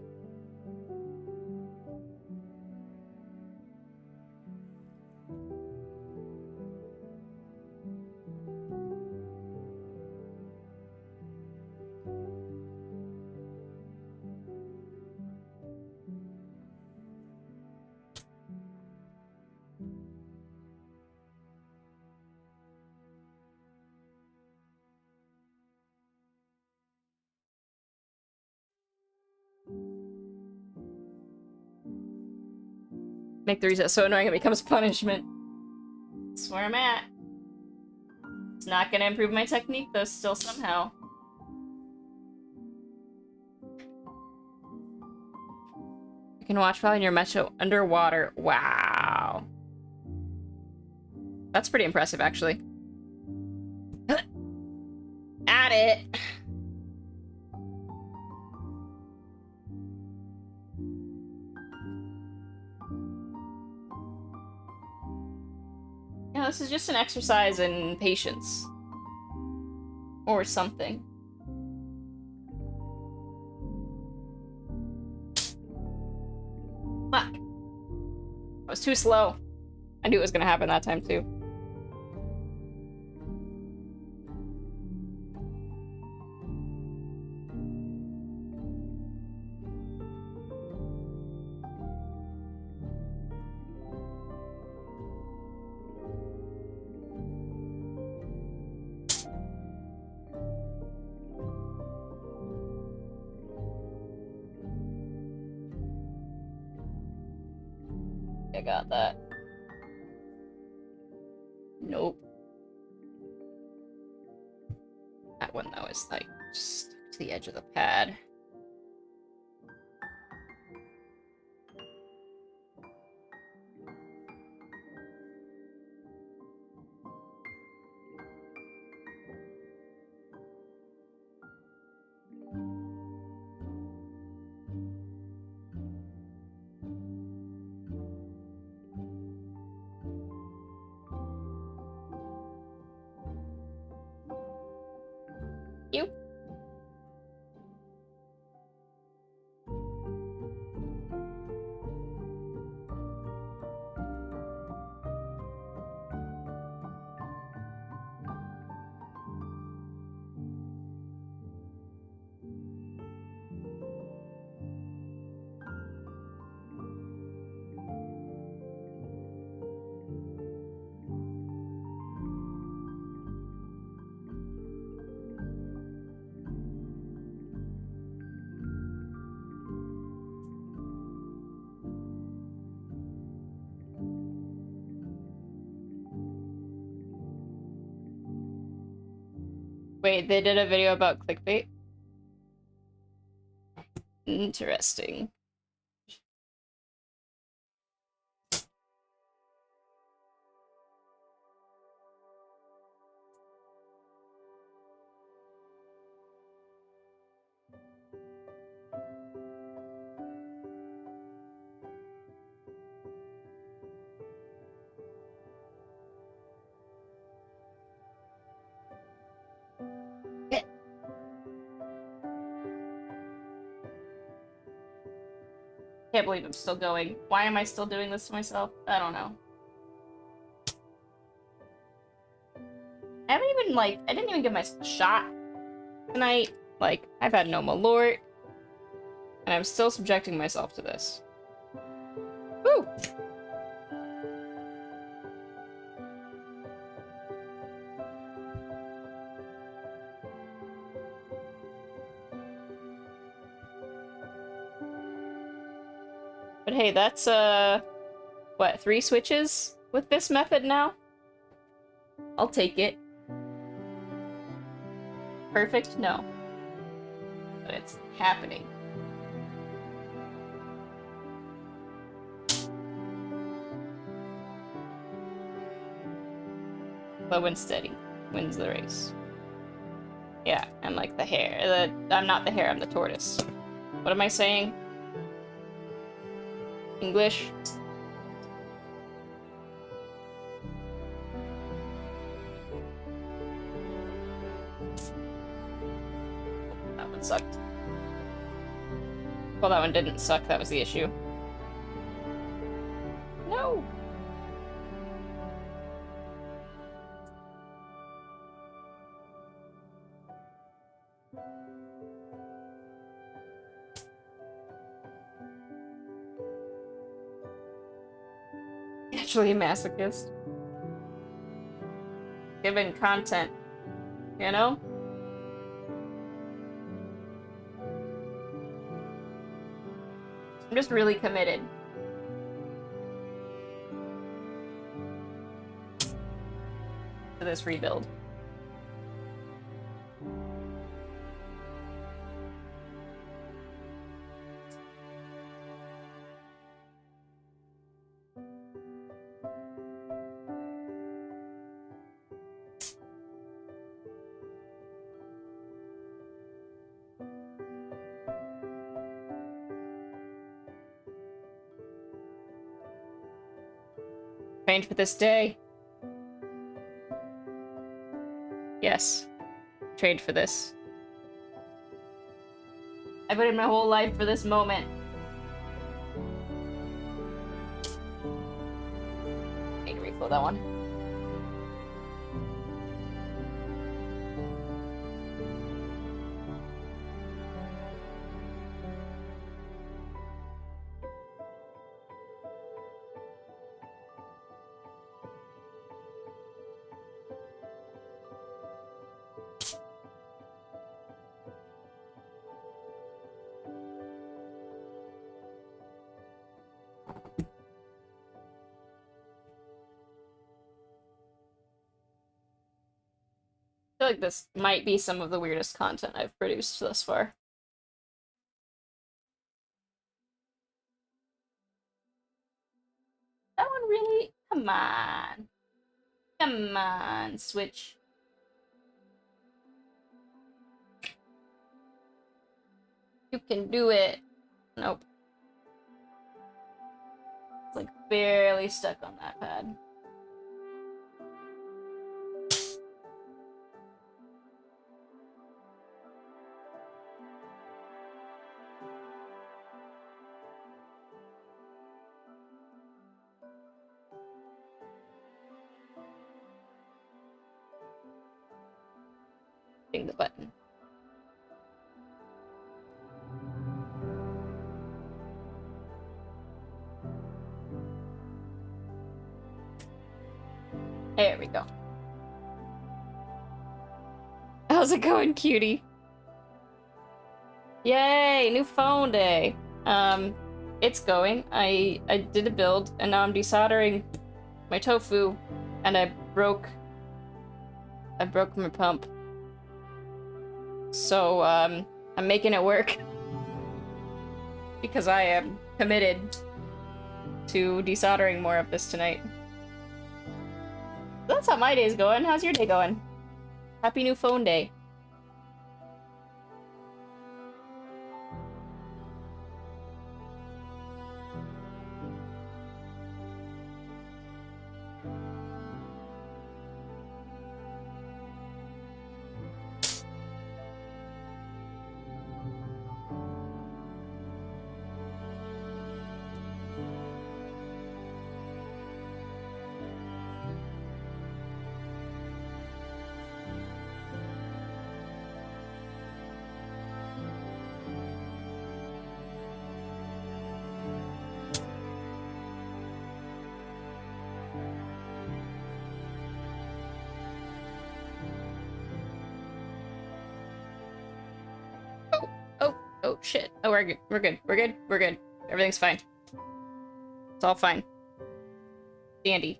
Make the reset so annoying it becomes punishment. That's where I'm at. It's not gonna improve my technique though, still somehow. You can watch while in your metro underwater. Wow. That's pretty impressive, actually. At it! Yeah, this is just an exercise in patience. Or something. Fuck. I was too slow. I knew it was gonna happen that time, too. I got that. Nope. That one, though, is like stuck to the edge of the pad. You. Wait, they did a video about clickbait? Interesting. Can't believe I'm still going. Why am I still doing this to myself? I don't know. I haven't even, like, I didn't even give myself a shot tonight. Like, I've had no malort. And I'm still subjecting myself to this. Woo! But hey, that's, what, 3 switches with this method now? I'll take it. Perfect? No. But it's happening. Slow and steady wins the race. Yeah, I'm like the hare. I'm not the hare, I'm the tortoise. What am I saying? English? That one sucked. Well, that one didn't suck, that was the issue. No! Actually a masochist. Given content, you know? I'm just really committed. To this rebuild. Trained for this day. Yes. Trained for this. I put in my whole life for this moment. Need to refill that one. feel like this might be some of the weirdest content I've produced thus far. That one really? Come on. Come on, Switch. You can do it. Nope. It's like barely stuck on that pad. Hitting the button. There we go. How's it going, cutie? Yay, new phone day. It's going. I did a build, and now I'm desoldering my tofu, and I broke my pump. So, I'm making it work. Because I am committed to desoldering more of this tonight. That's how my day's going. How's your day going? Happy new phone day. Oh shit. Oh, we're good. We're good. We're good. We're good. Everything's fine. It's all fine. Dandy.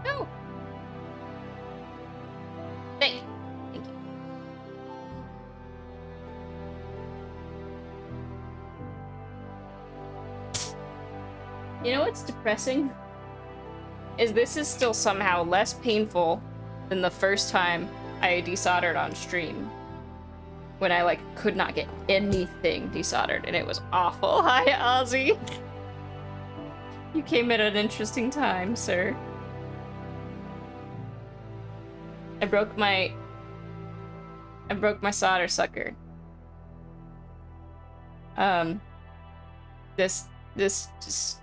No. Thank you. You know what's depressing? This is still somehow less painful than the first time I desoldered on stream. When I, like, could not get anything desoldered, and it was awful. Hi, Ozzy! You came at an interesting time, sir. I broke my solder sucker. This just...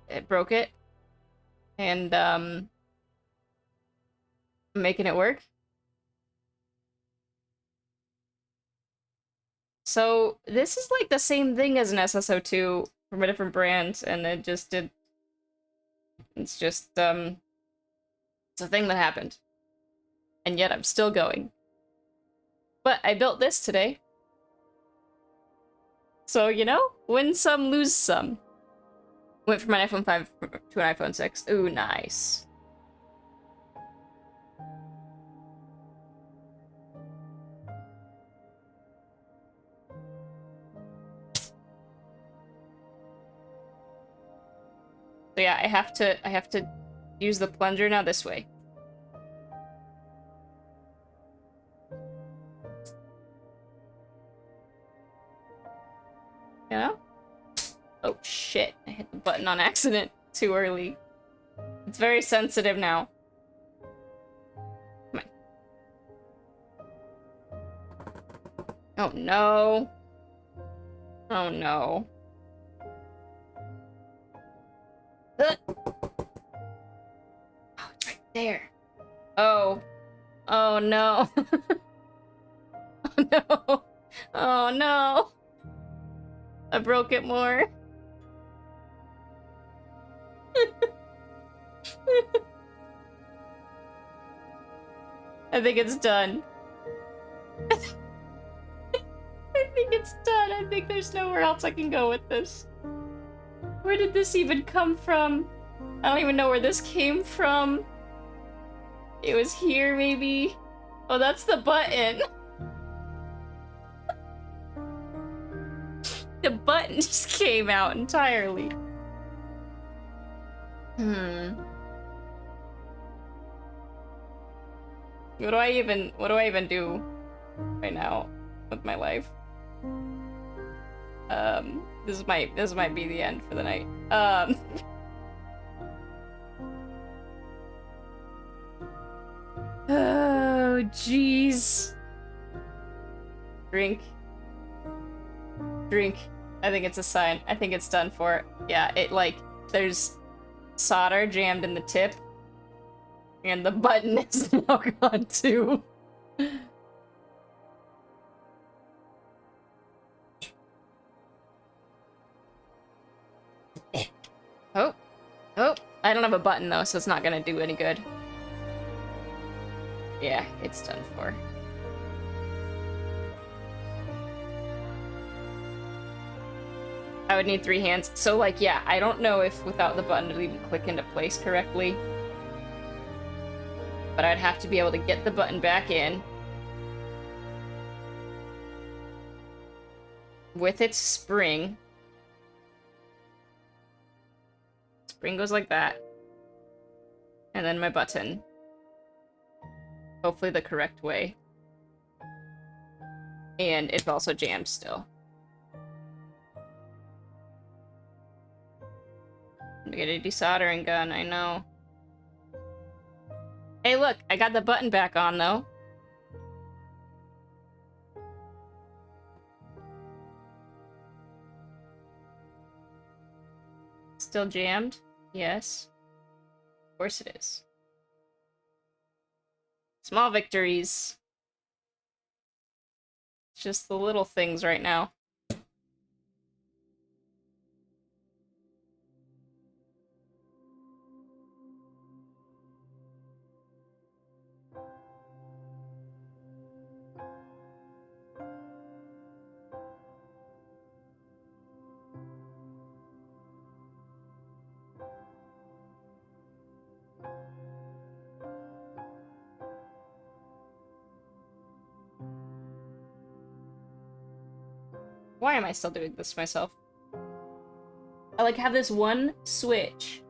It broke it. And, I'm making it work. So, this is like the same thing as an SSO2 from a different brand, and it just did... It's just, it's a thing that happened. And yet I'm still going. But I built this today. So, you know, win some, lose some. Went from an iPhone 5 to an iPhone 6. Ooh, nice. So yeah, I have to use the plunger now this way. You know? Oh shit, I hit the button on accident too early. It's very sensitive now. Come on. Oh no. Oh no. There. Oh. Oh no. Oh no. Oh no. I broke it more. I think it's done. I think it's done. I think there's nowhere else I can go with this. Where did this even come from? I don't even know where this came from. It was here, maybe? Oh, that's the button. The button just came out entirely. What do I even do right now with my life? This might be the end for the night. Oh, jeez. Drink. Drink. I think it's a sign. I think it's done for. Yeah, it, like, there's solder jammed in the tip. And the button is now gone, too. Oh. Oh. I don't have a button, though, so it's not gonna do any good. Yeah, it's done for. I would need 3 hands. So, like, yeah, I don't know if without the button it'll even click into place correctly. But I'd have to be able to get the button back in. With its spring. Spring goes like that. And then my button. Hopefully the correct way. And it's also jammed still. I'm gonna get a desoldering gun, I know. Hey look, I got the button back on though. Still jammed? Yes. Of course it is. Small victories. It's just the little things right now. Why am I still doing this to myself? I like have this one switch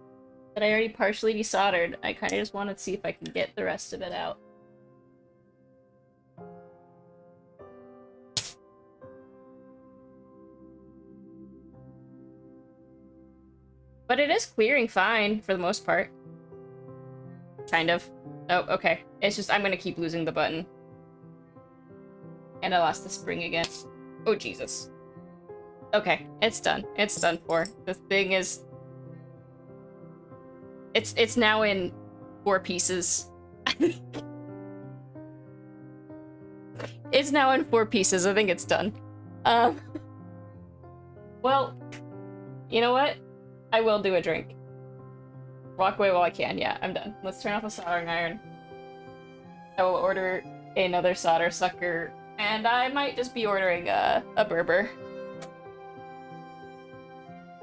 that I already partially desoldered. I kind of just want to see if I can get the rest of it out. But it is clearing fine for the most part. Kind of. Oh, okay. It's just I'm gonna keep losing the button. And I lost the spring again. Oh, Jesus. Okay, it's done. It's done for. The thing is... It's now in 4 pieces. I think. It's now in 4 pieces. I think it's done. Well, you know what? I will do a drink. Walk away while I can. Yeah, I'm done. Let's turn off the soldering iron. I will order another solder sucker, and I might just be ordering a Berber.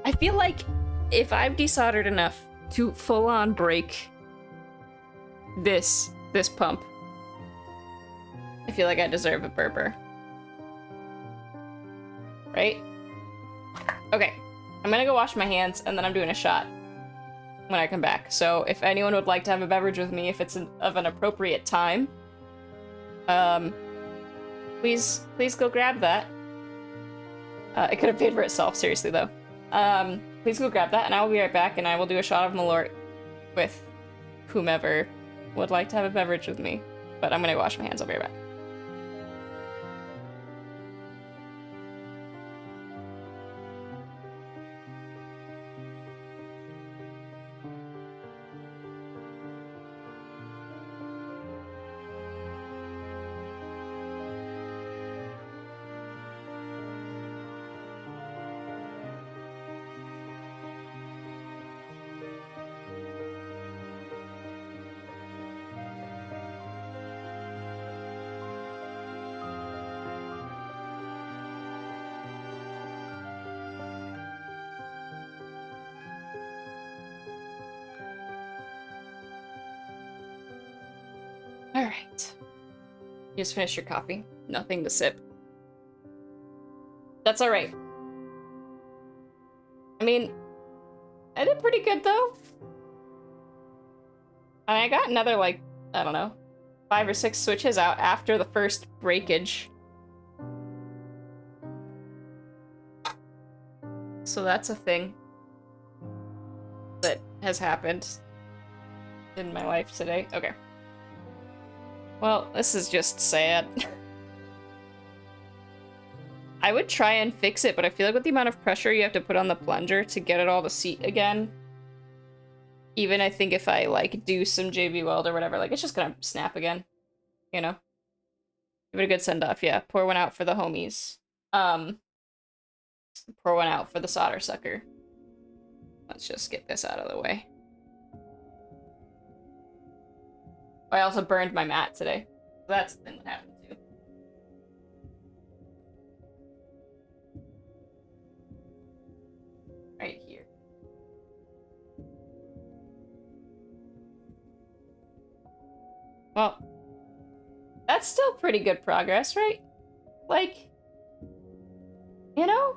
I feel like if I've desoldered enough to full-on break this pump, I feel like I deserve a Berber. Right? Okay. I'm gonna go wash my hands, and then I'm doing a shot when I come back. So if anyone would like to have a beverage with me, if it's of an appropriate time, please go grab that. It could have paid for itself, seriously, though. Please go grab that, and I will be right back, and I will do a shot of Malort with whomever would like to have a beverage with me. But I'm gonna wash my hands. I'll be right back. Alright. You just finished your coffee. Nothing to sip. That's alright. I mean, I did pretty good though. I got another, like, I don't know, 5 or 6 switches out after the first breakage. So that's a thing that has happened in my life today. Okay. Well, this is just sad. I would try and fix it, but I feel like with the amount of pressure you have to put on the plunger to get it all to seat again, even I think if I, like, do some JB Weld or whatever, like, it's just gonna snap again, you know? Give it a good send-off, yeah. Pour one out for the homies. Pour one out for the solder sucker. Let's just get this out of the way. I also burned my mat today. So that's the thing that happened too. Right here. Well, that's still pretty good progress, right? Like, you know?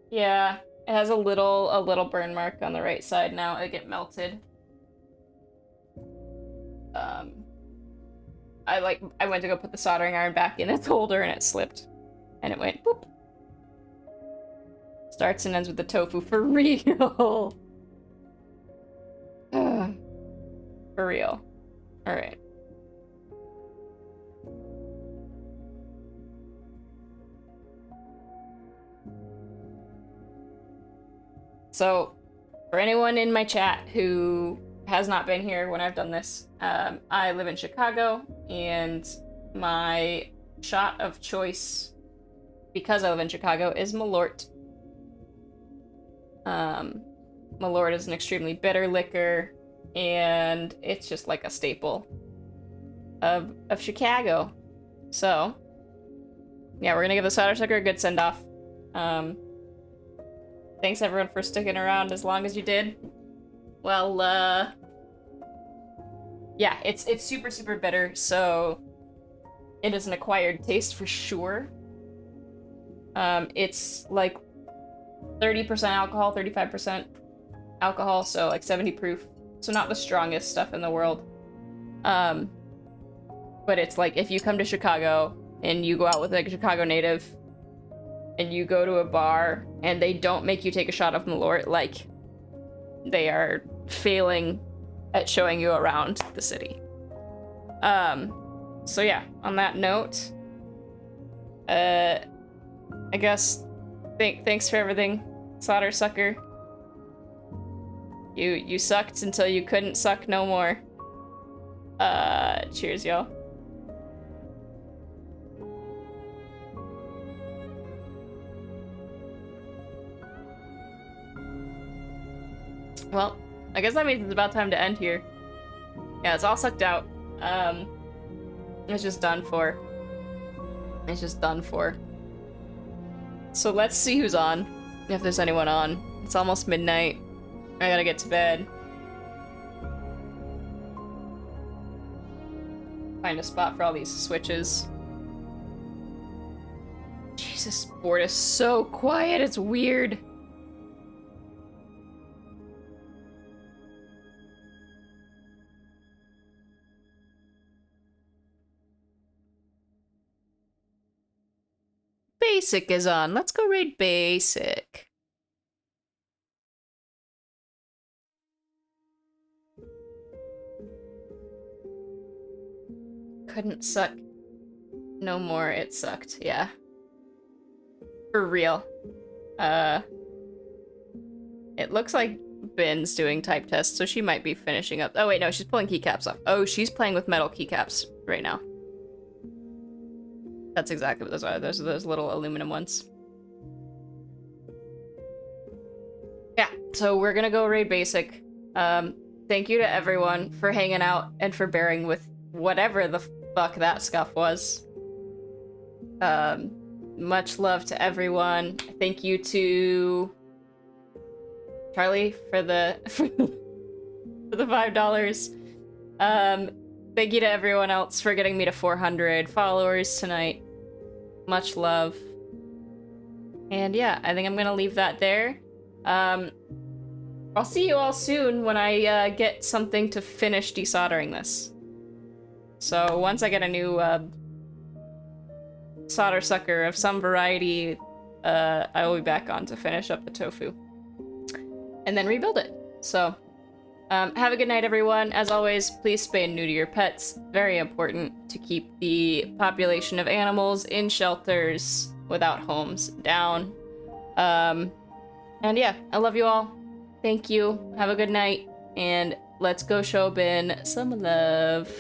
Yeah, it has a little burn mark on the right side now. It get melted. I went to go put the soldering iron back in its holder and it slipped. And it went boop. Starts and ends with the tofu for real. For real. Alright. So, for anyone in my chat who has not been here when I've done this, I live in Chicago, and my shot of choice, because I live in Chicago, is Malort. Malort is an extremely bitter liquor, and it's just like a staple of Chicago. So, yeah, we're gonna give the solder sucker a good send-off. Thanks everyone for sticking around as long as you did. Well, yeah, it's super, super bitter, so it is an acquired taste for sure. It's like 30% alcohol, 35% alcohol, so like 70 proof. So not the strongest stuff in the world. But it's like if you come to Chicago and you go out with like a Chicago native and you go to a bar and they don't make you take a shot of Malort, like they are failing at showing you around the city. So yeah, on that note, I guess thanks for everything, solder sucker. You sucked until you couldn't suck no more. Cheers, y'all. Well, I guess that means it's about time to end here. Yeah, it's all sucked out. It's just done for. It's just done for. So let's see who's on, if there's anyone on. It's almost midnight. I gotta get to bed. Find a spot for all these switches. Jesus, board is so quiet, it's weird. Basic is on. Let's go raid Basic. Couldn't suck no more, it sucked, yeah. For real. It looks like Bin's doing type tests, so she might be finishing up. Oh wait, no, she's pulling keycaps off. Oh, she's playing with metal keycaps right now. That's exactly what those are. Those are those little aluminum ones. Yeah, so we're gonna go raid Basic. Thank you to everyone for hanging out and for bearing with whatever the fuck that scuff was. Much love to everyone. Thank you to Charlie for the for the $5. Thank you to everyone else for getting me to 400 followers tonight. Much love. And yeah, I think I'm gonna leave that there. I'll see you all soon when I get something to finish desoldering this. So once I get a new solder sucker of some variety, I will be back on to finish up the tofu. And then rebuild it. So, have a good night, everyone. As always, please spay and neuter your pets. Very important to keep the population of animals in shelters without homes down. And yeah, I love you all. Thank you. Have a good night. And let's go show Ben some love.